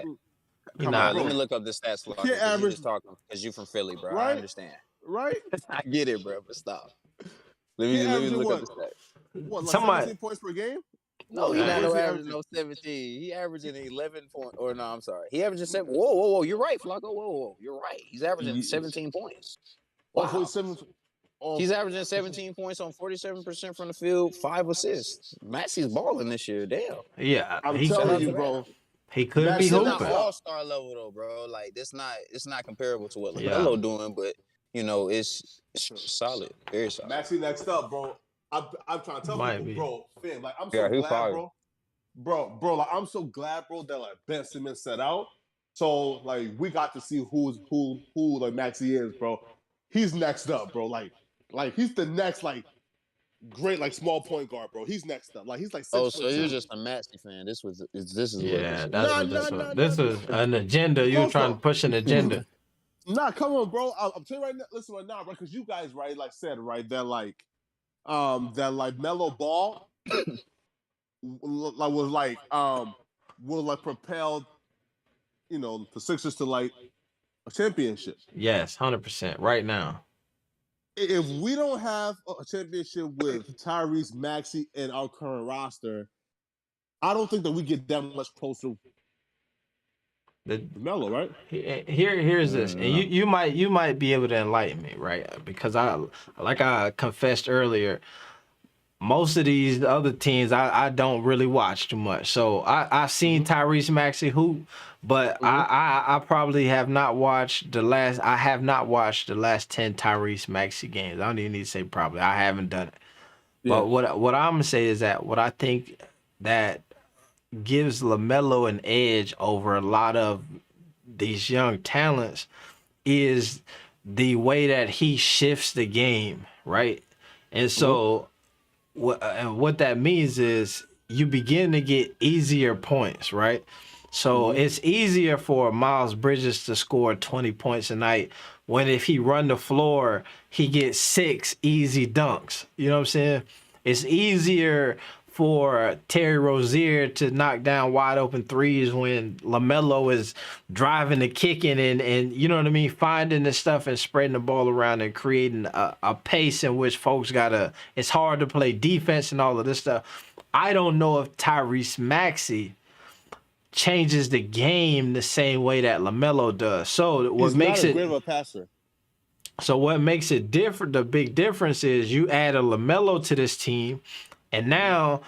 He not. Let me look up the stats, Flacco. Can't average- You just talking because you from Philly, bro. Right? I understand. Right? I get it, bro, but stop. Let me look up the stats. What, like Somebody- 17 points per game? No, he's not no average, no 17. He averaging 11 points. Or no, I'm sorry. He averaging 7. Whoa. You're right, Flacco. Whoa. You're right. He's averaging 17 points. Wow. 47. He's averaging 17 points on 47% from the field, 5 assists. Maxey's balling this year. Damn. Yeah, I'm he telling could, you, bro. He could Maxey be It's hooping. not all-star level, though, bro. Like, it's not comparable to what Yeah. LaMelo doing, but, you know, it's solid. Very solid. Maxey next up, bro. I'm trying to tell Might people, be. bro, fam, like I'm Yeah, so he glad, fired. bro, like I'm so glad, bro, that like Ben Simmons set out. So like we got to see who like Maxey is, bro. He's next up, bro. Like he's the next like great like small point guard, bro. He's next up. Like he's like 6 Oh, foot so you're 2. just a Maxey fan. This is what Yeah, this that's Nah, what this nah, was. nah, This nah, is an agenda. You were trying to push an agenda. Nah, come on, bro. I'm telling you right now, listen right now, bro, because you guys right like said right that like Melo Ball was propelled, you know, the Sixers to like a championship. Yes, 100%. Right now. If we don't have a championship with Tyrese Maxey and our current roster, I don't think that we get that much closer Melo, right? Here's this, and you might be able to enlighten me, right? Because I confessed earlier, most of these other teams I don't really watch too much. So I've seen Tyrese Maxey hoop, but I probably have not watched the last. I have not watched the last 10 Tyrese Maxey games. I don't even need to say probably. I haven't done it. Yeah. But what I'm gonna say is that what I think that gives LaMelo an edge over a lot of these young talents is the way that he shifts the game, right? And so what that means is you begin to get easier points, right? So it's easier for Miles Bridges to score 20 points a night when if he run the floor, he gets 6 easy dunks. You know what I'm saying? It's easier for Terry Rozier to knock down wide open threes when LaMelo is driving and kicking and you know what I mean, finding the stuff and spreading the ball around and creating a pace in which folks it's hard to play defense and all of this stuff. I don't know if Tyrese Maxey changes the game the same way that LaMelo does. So what makes it great of a passer. So what makes it different, the big difference is you add a LaMelo to this team, and now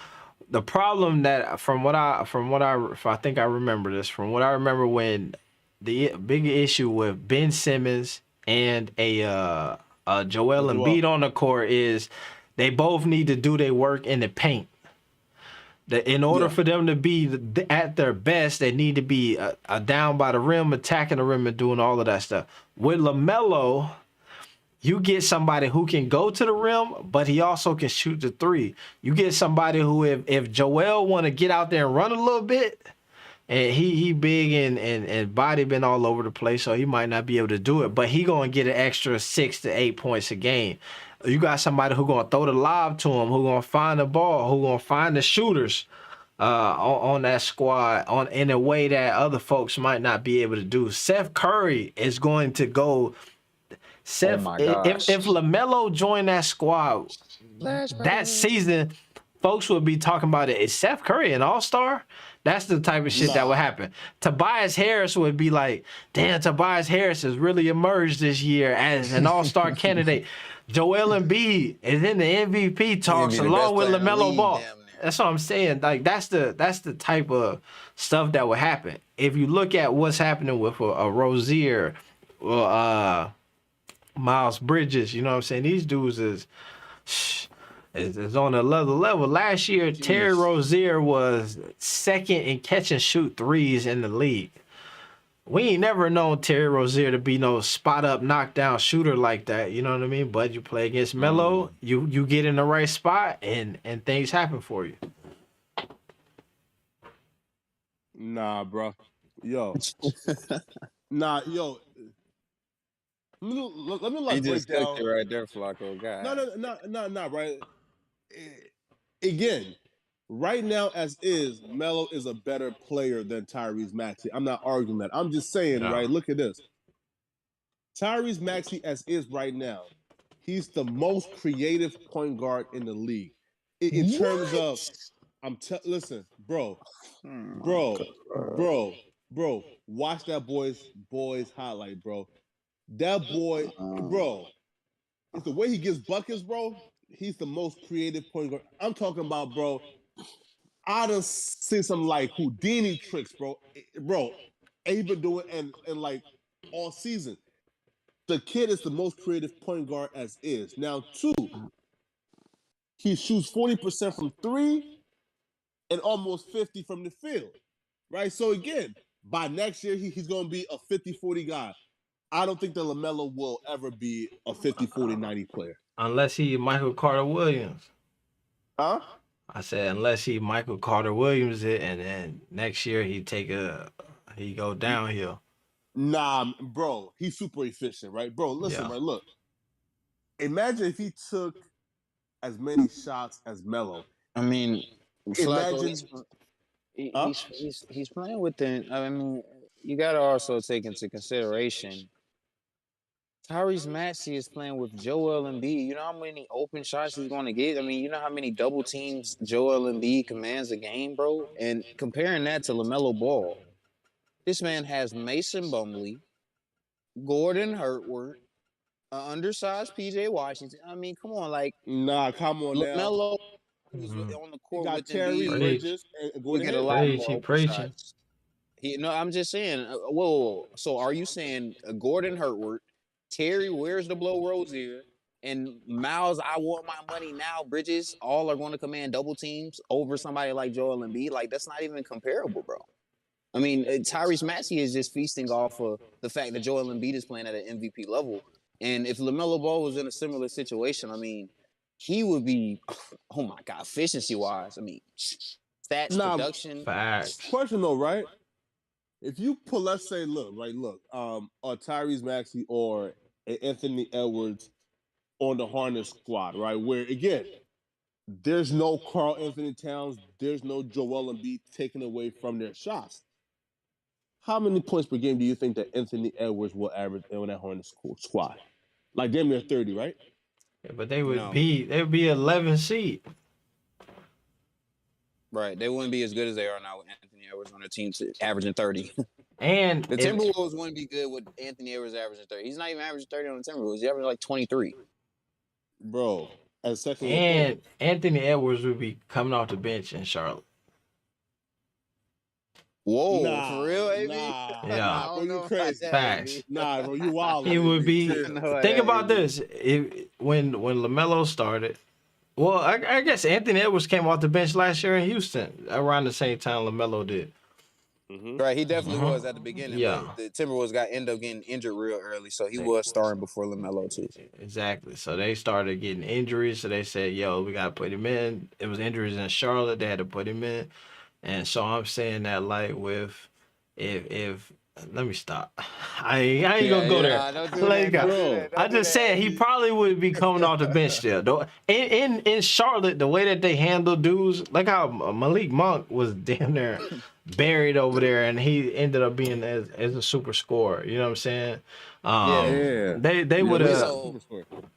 the problem that I think I remember this, from what I remember when the big issue with Ben Simmons and Joel Embiid on the court is they both need to do their work in the paint. In order for them to be at their best, they need to be down by the rim, attacking the rim, and doing all of that stuff. With LaMelo, you get somebody who can go to the rim, but he also can shoot the three. You get somebody who, if Joel want to get out there and run a little bit, and he big and body been all over the place, so he might not be able to do it, but he gonna get an extra 6 to 8 points a game. You got somebody who gonna throw the lob to him, who gonna find the ball, who gonna find the shooters on that squad in a way that other folks might not be able to do. Seth Curry is going to go. If LaMelo joined that squad that season, folks would be talking about it. Is Seth Curry an all-star? That's the type of shit that would happen. Tobias Harris would be like, damn, Tobias Harris has really emerged this year as an all-star candidate. Joel Embiid is in the MVP talks along with LaMelo Ball. That's what I'm saying. Like that's the type of stuff that would happen. If you look at what's happening with a Rozier or Miles Bridges, you know what I'm saying? These dudes is on another level. Last year, Terry Rozier was second in catch and shoot threes in the league. We ain't never known Terry Rozier to be no spot up knockdown shooter like that. You know what I mean? But you play against Melo, you get in the right spot and things happen for you. Nah, bro. Yo. Yo. Let me He break just down. cooked it right there, Flacco. God. No, right. Again, right now as is, Melo is a better player than Tyrese Maxey. I'm not arguing that. I'm just saying, right, look at this. Tyrese Maxey as is right now, he's the most creative point guard in the league. In terms of, listen, bro, watch that boy's highlight, bro. That boy, bro, it's the way he gives buckets, bro. He's the most creative point guard. I'm talking about, bro. I done seen some like Houdini tricks, bro. Bro, he been doing and like all season. The kid is the most creative point guard as is. Now, 2, he shoots 40% from 3 and almost 50 from the field, right? So again, by next year, he's going to be a 50-40 guy. I don't think that LaMelo will ever be a 50-40-90 player. Unless he Michael Carter Williams. Huh? I said unless he Michael Carter Williams it, and then next year he go downhill. Nah, bro, he's super efficient, right? Bro, listen, right, look. Imagine if he took as many shots as Melo. I mean, imagine he's playing within. I mean, you got to also take into consideration Tyrese Maxey is playing with Joel Embiid. You know how many open shots he's going to get? I mean, you know how many double teams Joel Embiid commands a game, bro? And comparing that to LaMelo Ball. This man has Mason Bumley, Gordon Hayward, an undersized PJ Washington. I mean, come on, like Nah, come on now. LaMelo was Mhm. on the He court got with Terry Embiid. Bridges and We Gordon get a Hayward. lot more Preaching, open preaching. shots. No, I'm just saying. Whoa. So are you saying Gordon Hayward, Terry, where's the blow Rozier, and Miles, I want my money now, Bridges, all are going to command double teams over somebody like Joel Embiid? Like, that's not even comparable, bro. I mean, Tyrese Maxey is just feasting off of the fact that Joel Embiid is playing at an MVP level. And if LaMelo Ball was in a similar situation, I mean, he would be, oh my God, efficiency-wise. I mean, stats, production. Facts. Question though, right? If you put, let's say, look, Tyrese Maxey or Anthony Edwards on the Hornets squad, right? Where again, there's no Karl Anthony Towns, there's no Joel Embiid taking away from their shots. How many points per game do you think that Anthony Edwards will average on that Hornets squad? Like damn near 30, right? Yeah, but they would be 11 seed. Right. They wouldn't be as good as they are now with Anthony Edwards on their team averaging 30. And the Timberwolves wouldn't be good with Anthony Edwards averaging 30. He's not even averaging 30 on the Timberwolves. He's averaging like 23. Bro, as second and Anthony Edwards would be coming off the bench in Charlotte. Whoa, nah, for real, AB? Yeah. Bro, you crazy. Facts. Nah, bro, you wild. It would be. No, Think about this. When LaMelo started, well, I guess Anthony Edwards came off the bench last year in Houston around the same time LaMelo did. Right, he definitely was at the beginning. Yeah. But the Timberwolves ended up getting injured real early, so he was starting before LaMelo too. Exactly. So they started getting injuries. So they said, "Yo, we gotta put him in." It was injuries in Charlotte. They had to put him in, and so I'm saying that like if let me stop. I ain't gonna go there. I just said he probably would be coming off the bench still. Though in Charlotte, the way that they handle dudes, like how Malik Monk was damn near buried over there, and he ended up being as a super scorer. You know what I'm saying? They would have. So,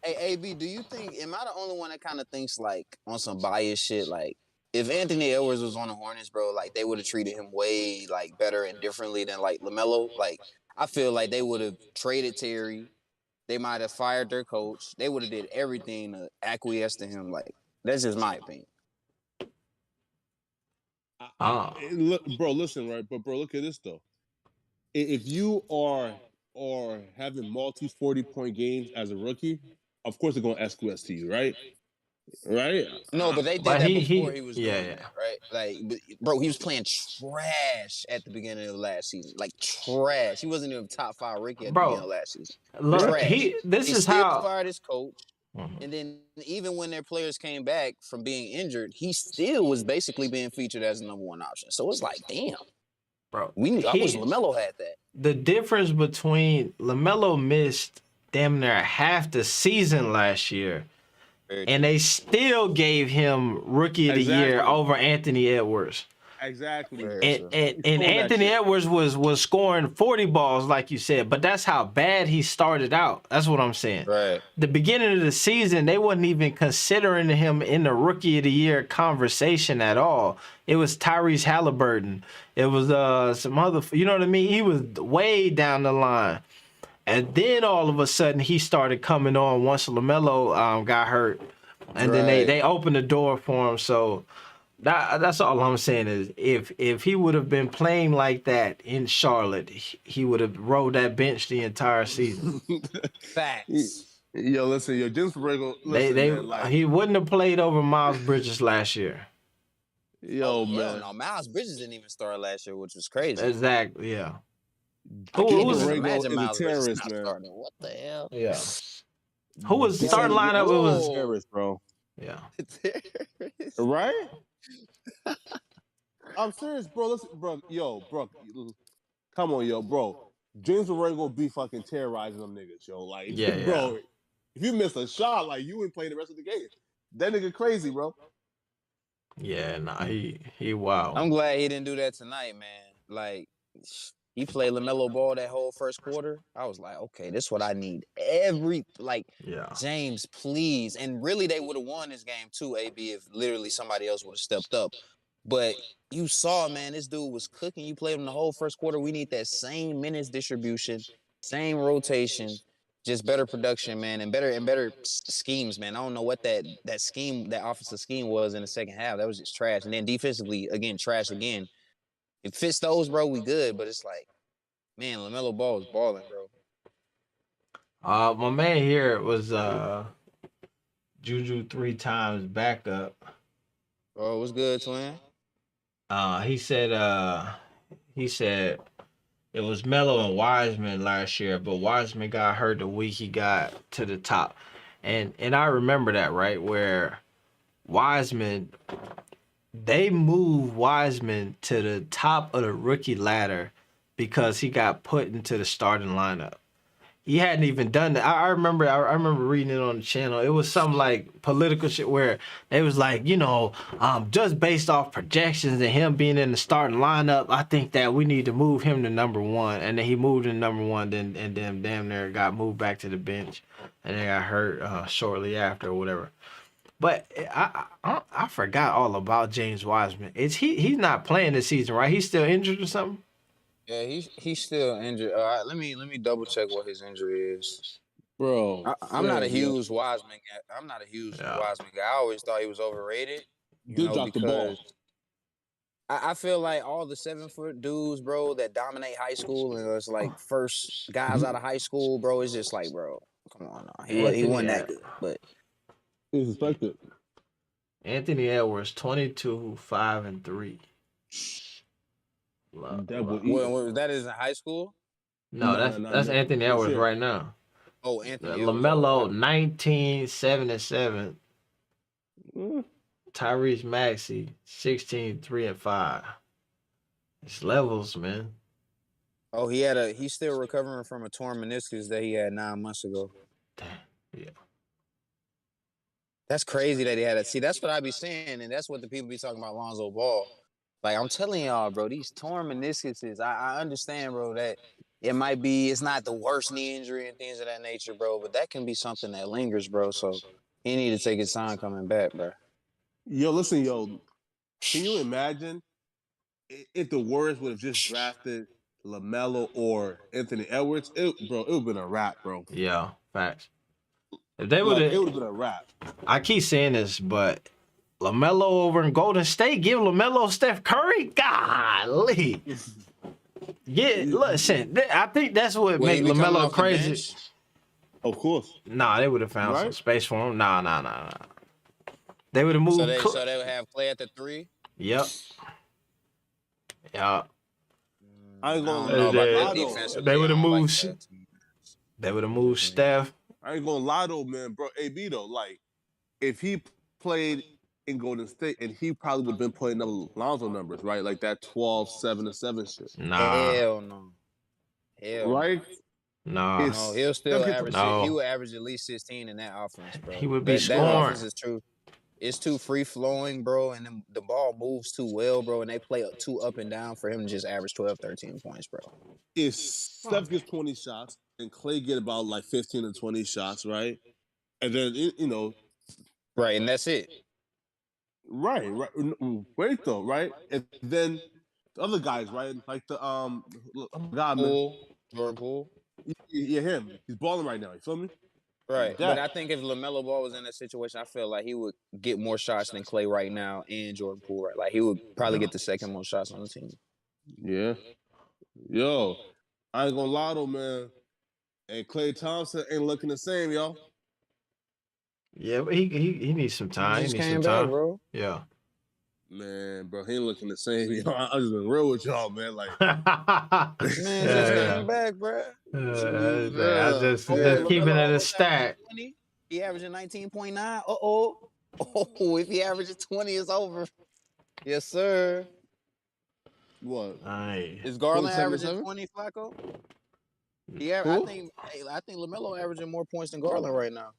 hey, AB, do you think? Am I the only one that kind of thinks like on some bias shit? Like, if Anthony Edwards was on the Hornets, bro, like they would have treated him way like better and differently than like LaMelo. Like, I feel like they would have traded Terry. They might have fired their coach. They would have did everything to acquiesce to him. Like, that's just my opinion. Look, bro, listen, right? But bro, look at this though. If you are having multi 40-point games as a rookie, of course they're gonna acquiesce to you, right? Right? No, but they did that before he was doing that, right? Like, bro, he was playing trash at the beginning of last season. Like, trash. He wasn't even top 5 rookie at the beginning of last season. Look, trash. he still fired his coach. And then even when their players came back from being injured, he still was basically being featured as the number 1 option. So it's like, damn. Bro, I wish LaMelo had that. The difference between LaMelo missed damn near half the season last year, and they still gave him Rookie of the Year over Anthony Edwards. Exactly. And Anthony Edwards was scoring 40 balls, like you said, but that's how bad he started out. That's what I'm saying. Right. The beginning of the season, they wasn't even considering him in the Rookie of the Year conversation at all. It was Tyrese Halliburton. It was some other, you know what I mean? He was way down the line. And then all of a sudden, he started coming on once LaMelo got hurt. And then they opened the door for him. So that's all I'm saying is if he would have been playing like that in Charlotte, he would have rode that bench the entire season. Facts. Yo, listen, James Borrego, he wouldn't have played over Miles Bridges last year. Yo, man. No, Miles Bridges didn't even start last year, which was crazy. Exactly, yeah. Imagine Miles Bridges not starting. What the hell? Yeah. Who was the starting lineup? It was terrorist, bro. Yeah. Right? I'm serious, bro. Listen, bro. Come on, bro. James Borrego be fucking terrorizing them niggas, yo. Like, bro, if you miss a shot, like you ain't playing the rest of the game. That nigga crazy, bro. Yeah, nah, he wild. I'm glad he didn't do that tonight, man. Like, he played LaMelo Ball that whole first quarter. I was like, okay, this is what I need. James, please. And really, they would have won this game too, AB, if literally somebody else would have stepped up. But you saw, man, this dude was cooking. You played him the whole first quarter. We need that same minutes distribution, same rotation, just better production, man, and better schemes, man. I don't know what that scheme, that offensive scheme was in the second half. That was just trash. And then defensively, again, trash again. It fits those, bro, we good. But it's like, man, LaMelo Ball is balling, bro. My man here was Juju 3 times backup. Oh, what's good, twin? He said it was Melo and Wiseman last year, but Wiseman got hurt the week he got to the top. And I remember that, right, where Wiseman, they moved Wiseman to the top of the rookie ladder because he got put into the starting lineup. He hadn't even done that. I remember reading it on the channel. It was some like political shit where they was like, just based off projections and him being in the starting lineup, I think that we need to move him to number 1. And then he moved to number 1, and then damn near got moved back to the bench, and then got hurt shortly after or whatever. But I forgot all about James Wiseman. He's not playing this season, right? He's still injured or something? Yeah, he's still injured. All right, let me double check what his injury is, bro. I'm not a huge Wiseman guy. Wiseman guy. I always thought he was overrated. Did drop the ball. I feel like all the 7-foot dudes, bro, that dominate high school and it's like first guys out of high school, bro. It's just like, bro, come on, now. He wasn't that good, but he's suspected. Anthony Edwards, 22, 5 and 3. That is in high school? No, that's Anthony Edwards right now. Oh, Anthony LaMelo, 19, 7 and 7. Tyrese Maxey, 16, 3 and 5. It's levels, man. Oh, he's still recovering from a torn meniscus that he had 9 months ago. Damn. Yeah. That's crazy that he had it. See, that's what I be saying, and that's what the people be talking about Lonzo Ball. Like, I'm telling y'all, bro, these torn meniscuses, I understand, bro, that it's not the worst knee injury and things of that nature, bro, but that can be something that lingers, bro. So he need to take his time coming back, bro. Yo, listen, can you imagine if the Warriors would have just drafted LaMelo or Anthony Edwards? It would have been a wrap, bro. Yeah, facts. If they would have, it would have been a wrap. I keep saying this, but LaMelo over in Golden State, give LaMelo Steph Curry? Golly. Yeah, listen, I think that's what made LaMelo crazy. Of course. Nah, they would have found some space for him. Nah. They would have moved. So they would have Clay at the 3? Yep. Yeah. I ain't gonna lie. They would have moved. They would have moved Steph. I ain't gonna lie though, man, bro. AB though, like, if he played in Golden State, and he probably would have been putting up Lonzo numbers, right? Like that 12, 7 and 7 shit. Nah. Hell no. Right? Nah. No, he'll still average. No. He would average at least 16 in that offense, bro. He would be scoring. That offense is true. It's too free flowing, bro, and then the ball moves too well, bro, and they play too up and down for him to just average 12, 13 points, bro. If Steph gets 20 shots and Clay get about like 15 and 20 shots, right? And then right, and that's it. Right. Wait though, right? And then the other guys, right? Like the Jordan Poole. Yeah, him. He's balling right now. You feel me? Right. But I think if LaMelo Ball was in that situation, I feel like he would get more shots than Clay right now and Jordan Poole, right? Like he would probably get the second most shots on the team. Yeah. Yo, I ain't gonna lie though, man. And Klay Thompson ain't looking the same, yo. Yeah, but he needs some time. He needs came some time, back, bro. Yeah. Man, bro, he ain't looking the same. Yo, I just been real with y'all, man. Like, just came back, bro. I just keeping it a stat. He averaging 19.9. Oh, if he averages 20, it's over. Yes, sir. What? Is Garland averaging 20, Flacco? Yeah, I think LaMelo averaging more points than Garland right now.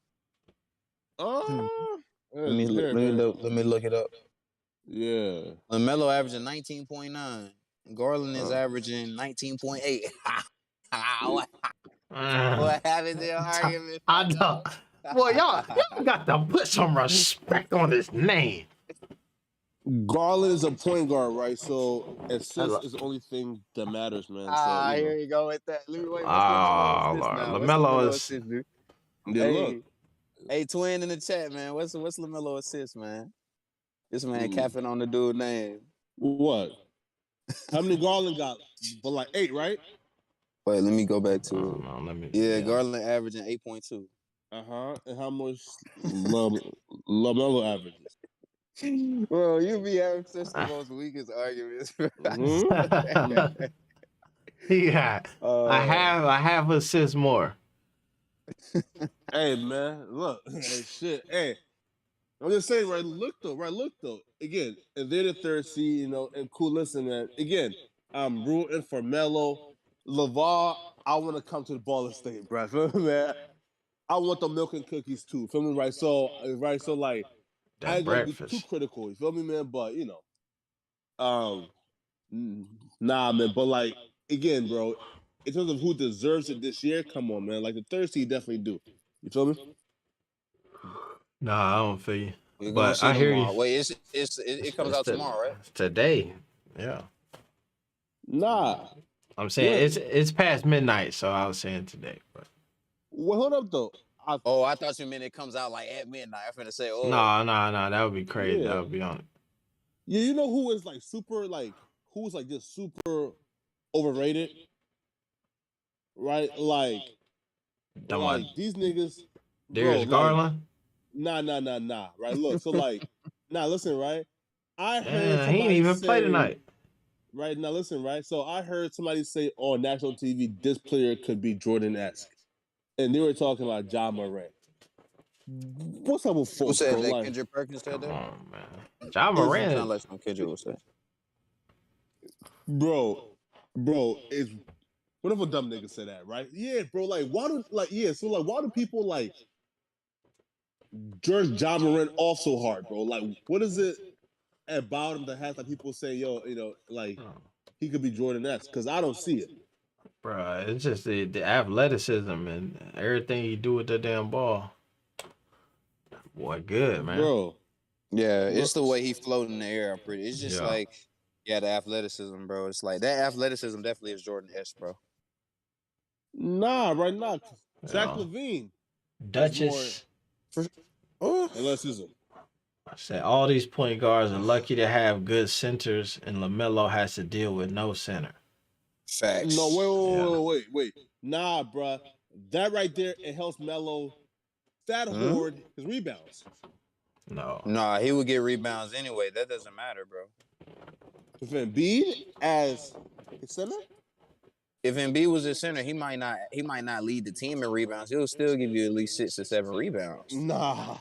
Let me look it up. Yeah. LaMelo averaging 19.9. Garland is averaging 19.8. What happened to your argument? I know. Well, y'all got to put some respect on his name. Garland is a point guard, right? So I assist lo- is the only thing that matters, man. So Ah, you here know. you go with that. Wait, what's LaMelo Oh assist Lord, now? What's LaMelo LaMelo is assist, dude? Yeah, look. Hey, twin in the chat, man. What's LaMelo assist, man? This man Mm, capping on the dude name. what? How many Garland got? But like 8, right? Wait, let me go back to it. no, let me. Yeah, Yeah. Garland averaging 8.2. And how much LaMelo averages? Well, you be having such the most weakest arguments. Mm-hmm. He got I have assists more. Hey man, look, hey, shit. Hey, I'm just saying, right? Look though. Again, and they're the third seed, you know, and cool. Listen, man. Again, I'm rooting for Melo, LaVar. I want to come to the Ball State, bro. Feel me, man? I want the milk and cookies too. Feel me, right? So, like, I That ain't gonna be too breakfast. critical. You feel me, man? But you know, nah, man. But like, again, bro, in terms of who deserves it this year, come on, man. Like the third seed definitely do. You feel me? Nah, I don't feel you. We're gonna But see I hear you. tomorrow. Wait, it comes out tomorrow, right? It's today. Yeah. Nah. I'm saying Look. it's past midnight, so I was saying today. But Well, hold up though. I thought you meant it comes out like at midnight. I'm finna say, no, that would be crazy. Yeah. That would be on it. Yeah, you know who is like super who's like just super overrated? Right? Like these niggas, Darius bro, like Garland. nah. Right? Look, so like, listen, right? I heard He somebody ain't even say, play tonight. Right now, listen, right? So I heard somebody say on national TV, this player could be Jordan-esque, and they were talking about John Morant. What's up with folks, who said bro? that? Like, Kendrick Perkins said that? Come on, man. John It Morant. sound like some Kendrick would say. Bro, is what if a dumb nigga say that, right? Yeah, bro. Like, why do why do people like judge John Morant off so hard, bro? Like, what is it about him that has like people say, yo, you know, like he could be Jordan-esque? Because I don't see it. Bro, it's just the athleticism and everything he do with the damn ball. Boy, good, man. Bro. Yeah, it's the way he float in the air. Pretty. It's just Yeah. like, the athleticism, bro. It's like that athleticism definitely is Jordan-esque, bro. Nah, right now, Zach Yeah. Levine, Duchess. athleticism. I said all these point guards are lucky to have good centers, and LaMelo has to deal with no center. Facts. No, wait. Nah, bruh. That right there, it helps Melo hoard his rebounds. No. Nah, he would get rebounds anyway. That doesn't matter, bro. If Embiid as his center? If Embiid was his center, he might not lead the team in rebounds. He'll still give you at least 6 or 7 rebounds. Nah.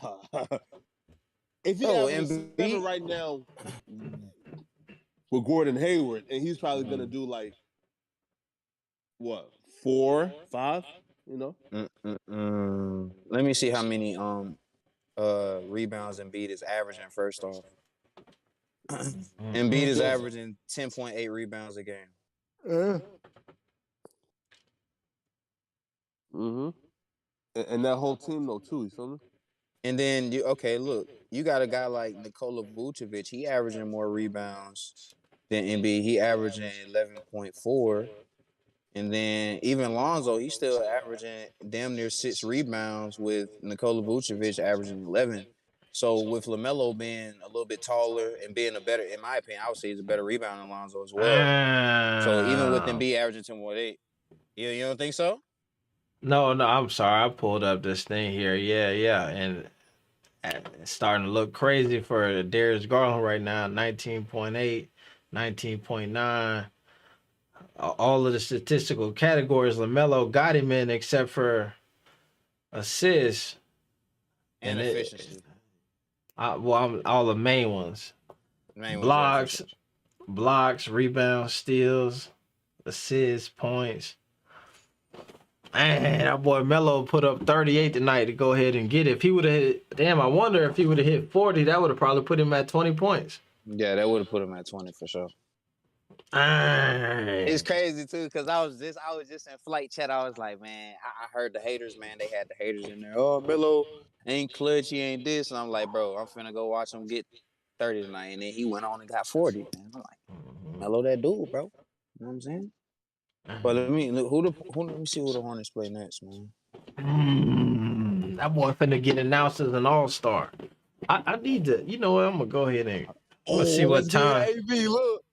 If he averages 7 right now with Gordon Hayward, and he's probably gonna do like what, 4, 5? You know? Let me see how many rebounds Embiid is averaging first off. Embiid is averaging 10.8 rebounds a game. And that whole team though too, you feel me? And then you got a guy like Nikola Vucevic. He averaging more rebounds than Embiid. He averaging 11.4. And then even Lonzo, he's still averaging damn near 6 rebounds with Nikola Vucevic averaging 11. So with LaMelo being a little bit taller and being a better, in my opinion, I would say he's a better rebounder than Lonzo as well. So even with Embiid averaging 10.8, you don't think so? No, I'm sorry. I pulled up this thing here. Yeah. And it's starting to look crazy for Darius Garland right now. 19.8, 19.9. All of the statistical categories LaMelo got him in except for assists. And efficiency. All the main ones. Blocks, rebounds, steals, assists, points. Man, that boy Melo put up 38 tonight to go ahead and get it. If he would have hit, I wonder if he would have hit 40, that would have probably put him at 20 points. Yeah, that would have put him at 20 for sure. It's crazy too, because I was just in flight chat. I was like, man, I heard the haters, man. They had the haters in there. Oh, Melo ain't clutch, he ain't this. And I'm like, bro, I'm finna go watch him get 30 tonight, and then he went on and got 40. And I'm like, Melo, that dude, bro. You know what I'm saying? But let me see who the Hornets play next, man. That boy finna get announced as an all-star. I need to, you know what? I'm gonna go ahead and let's see what time. AB, look,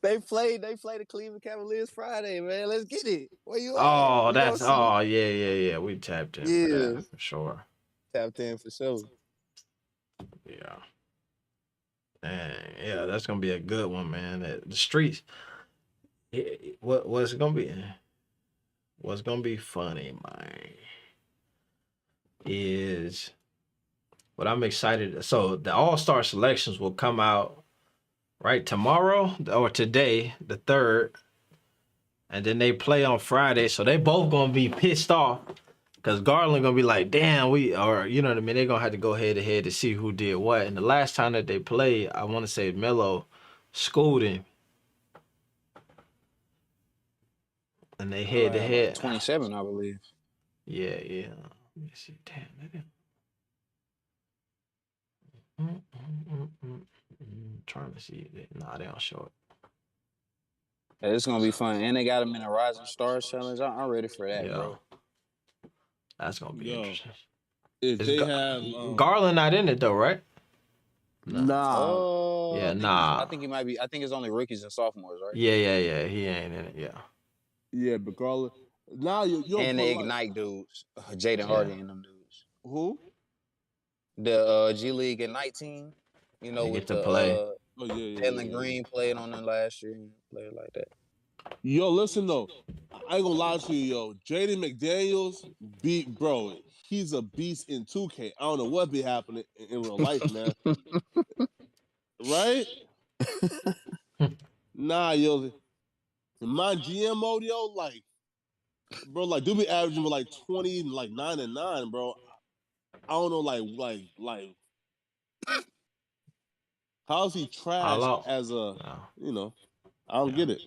they play the Cleveland Cavaliers Friday, man. Let's get it. Where you at? Oh, yeah. We tapped in for that for sure. Tapped in for sure. Yeah. And yeah, that's gonna be a good one, man. The streets. What's gonna be? What's gonna be funny, man, is what I'm excited. So the All-Star selections will come out right tomorrow or today, the 3rd, and then they play on Friday. So they both gonna be pissed off because Garland gonna be like, "Damn, you know what I mean?" They're gonna have to go head to head to see who did what. And the last time that they played, I want to say Melo schooled him. And they head to head. 27, I believe. Yeah. Let me see. Damn. Trying to see it. Nah, they don't show it. Yeah, it's gonna be fun, and they got him in a Rising Stars challenge. I'm ready for that, bro. That's gonna be interesting. If they have Garland not in it though, right? Nah. I think he might be. I think it's only rookies and sophomores, right? Yeah. He ain't in it. Yeah. Yeah, but Garland. Now you and the Ignite dudes, Jaden Hardy and them dudes. Who? The G League Ignite team. You know, they with get to play. Jalen Green played on them last year, played like that. Yo, listen though, I ain't gonna lie to you, yo. Jaden McDaniels bro. He's a beast in 2K. I don't know what be happening in real life, man. Right? Nah, yo. In my GM mode, yo, like, bro, like, do be averaging with like 20, like 9 and 9, bro. I don't know, like, how's he trash as a, you know? I don't get it.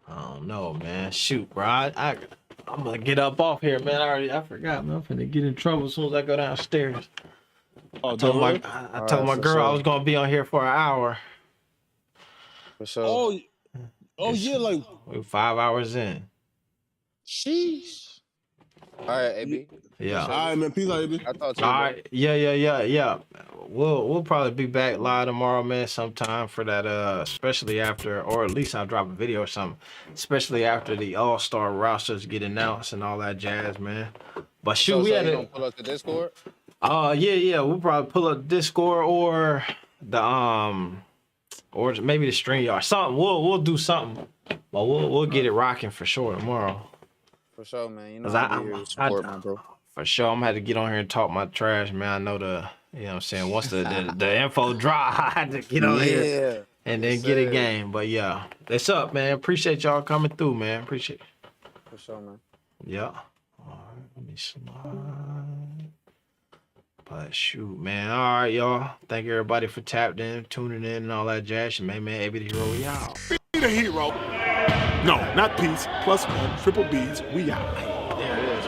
I don't know, man. Shoot, bro. I'm gonna get up off here, man. I forgot, man. I'm finna get in trouble as soon as I go downstairs. I told my girl I was gonna be on here for an hour. For sure. Yeah, like we're 5 hours in. Sheesh. All right, AB. Yeah. All right, man. Peace out, AB. I thought you. All right. Yeah. We'll probably be back live tomorrow, man, sometime for that. Especially after, or at least I'll drop a video or something. Especially after the All-Star rosters get announced and all that jazz, man. But shoot, we had to pull up the Discord. Yeah. We'll probably pull up Discord or the or maybe the StreamYard. Something. We'll do something. But we'll get it rocking for sure tomorrow. For sure, man. You know I'll be here to support, man, bro. For sure, I'm gonna have to get on here and talk my trash, man. I know you know what I'm saying, once the info drop, I had to get on here and then get a game. But yeah, it's up, man. Appreciate y'all coming through, man. Appreciate it. For sure, man. Yeah. All right, let me slide. But shoot, man. All right, y'all. Thank everybody for tapped in, tuning in, and all that jazz. Man, AB the Hero, we out. Be the hero. No, not peace. +1, triple B's. We out. There it is.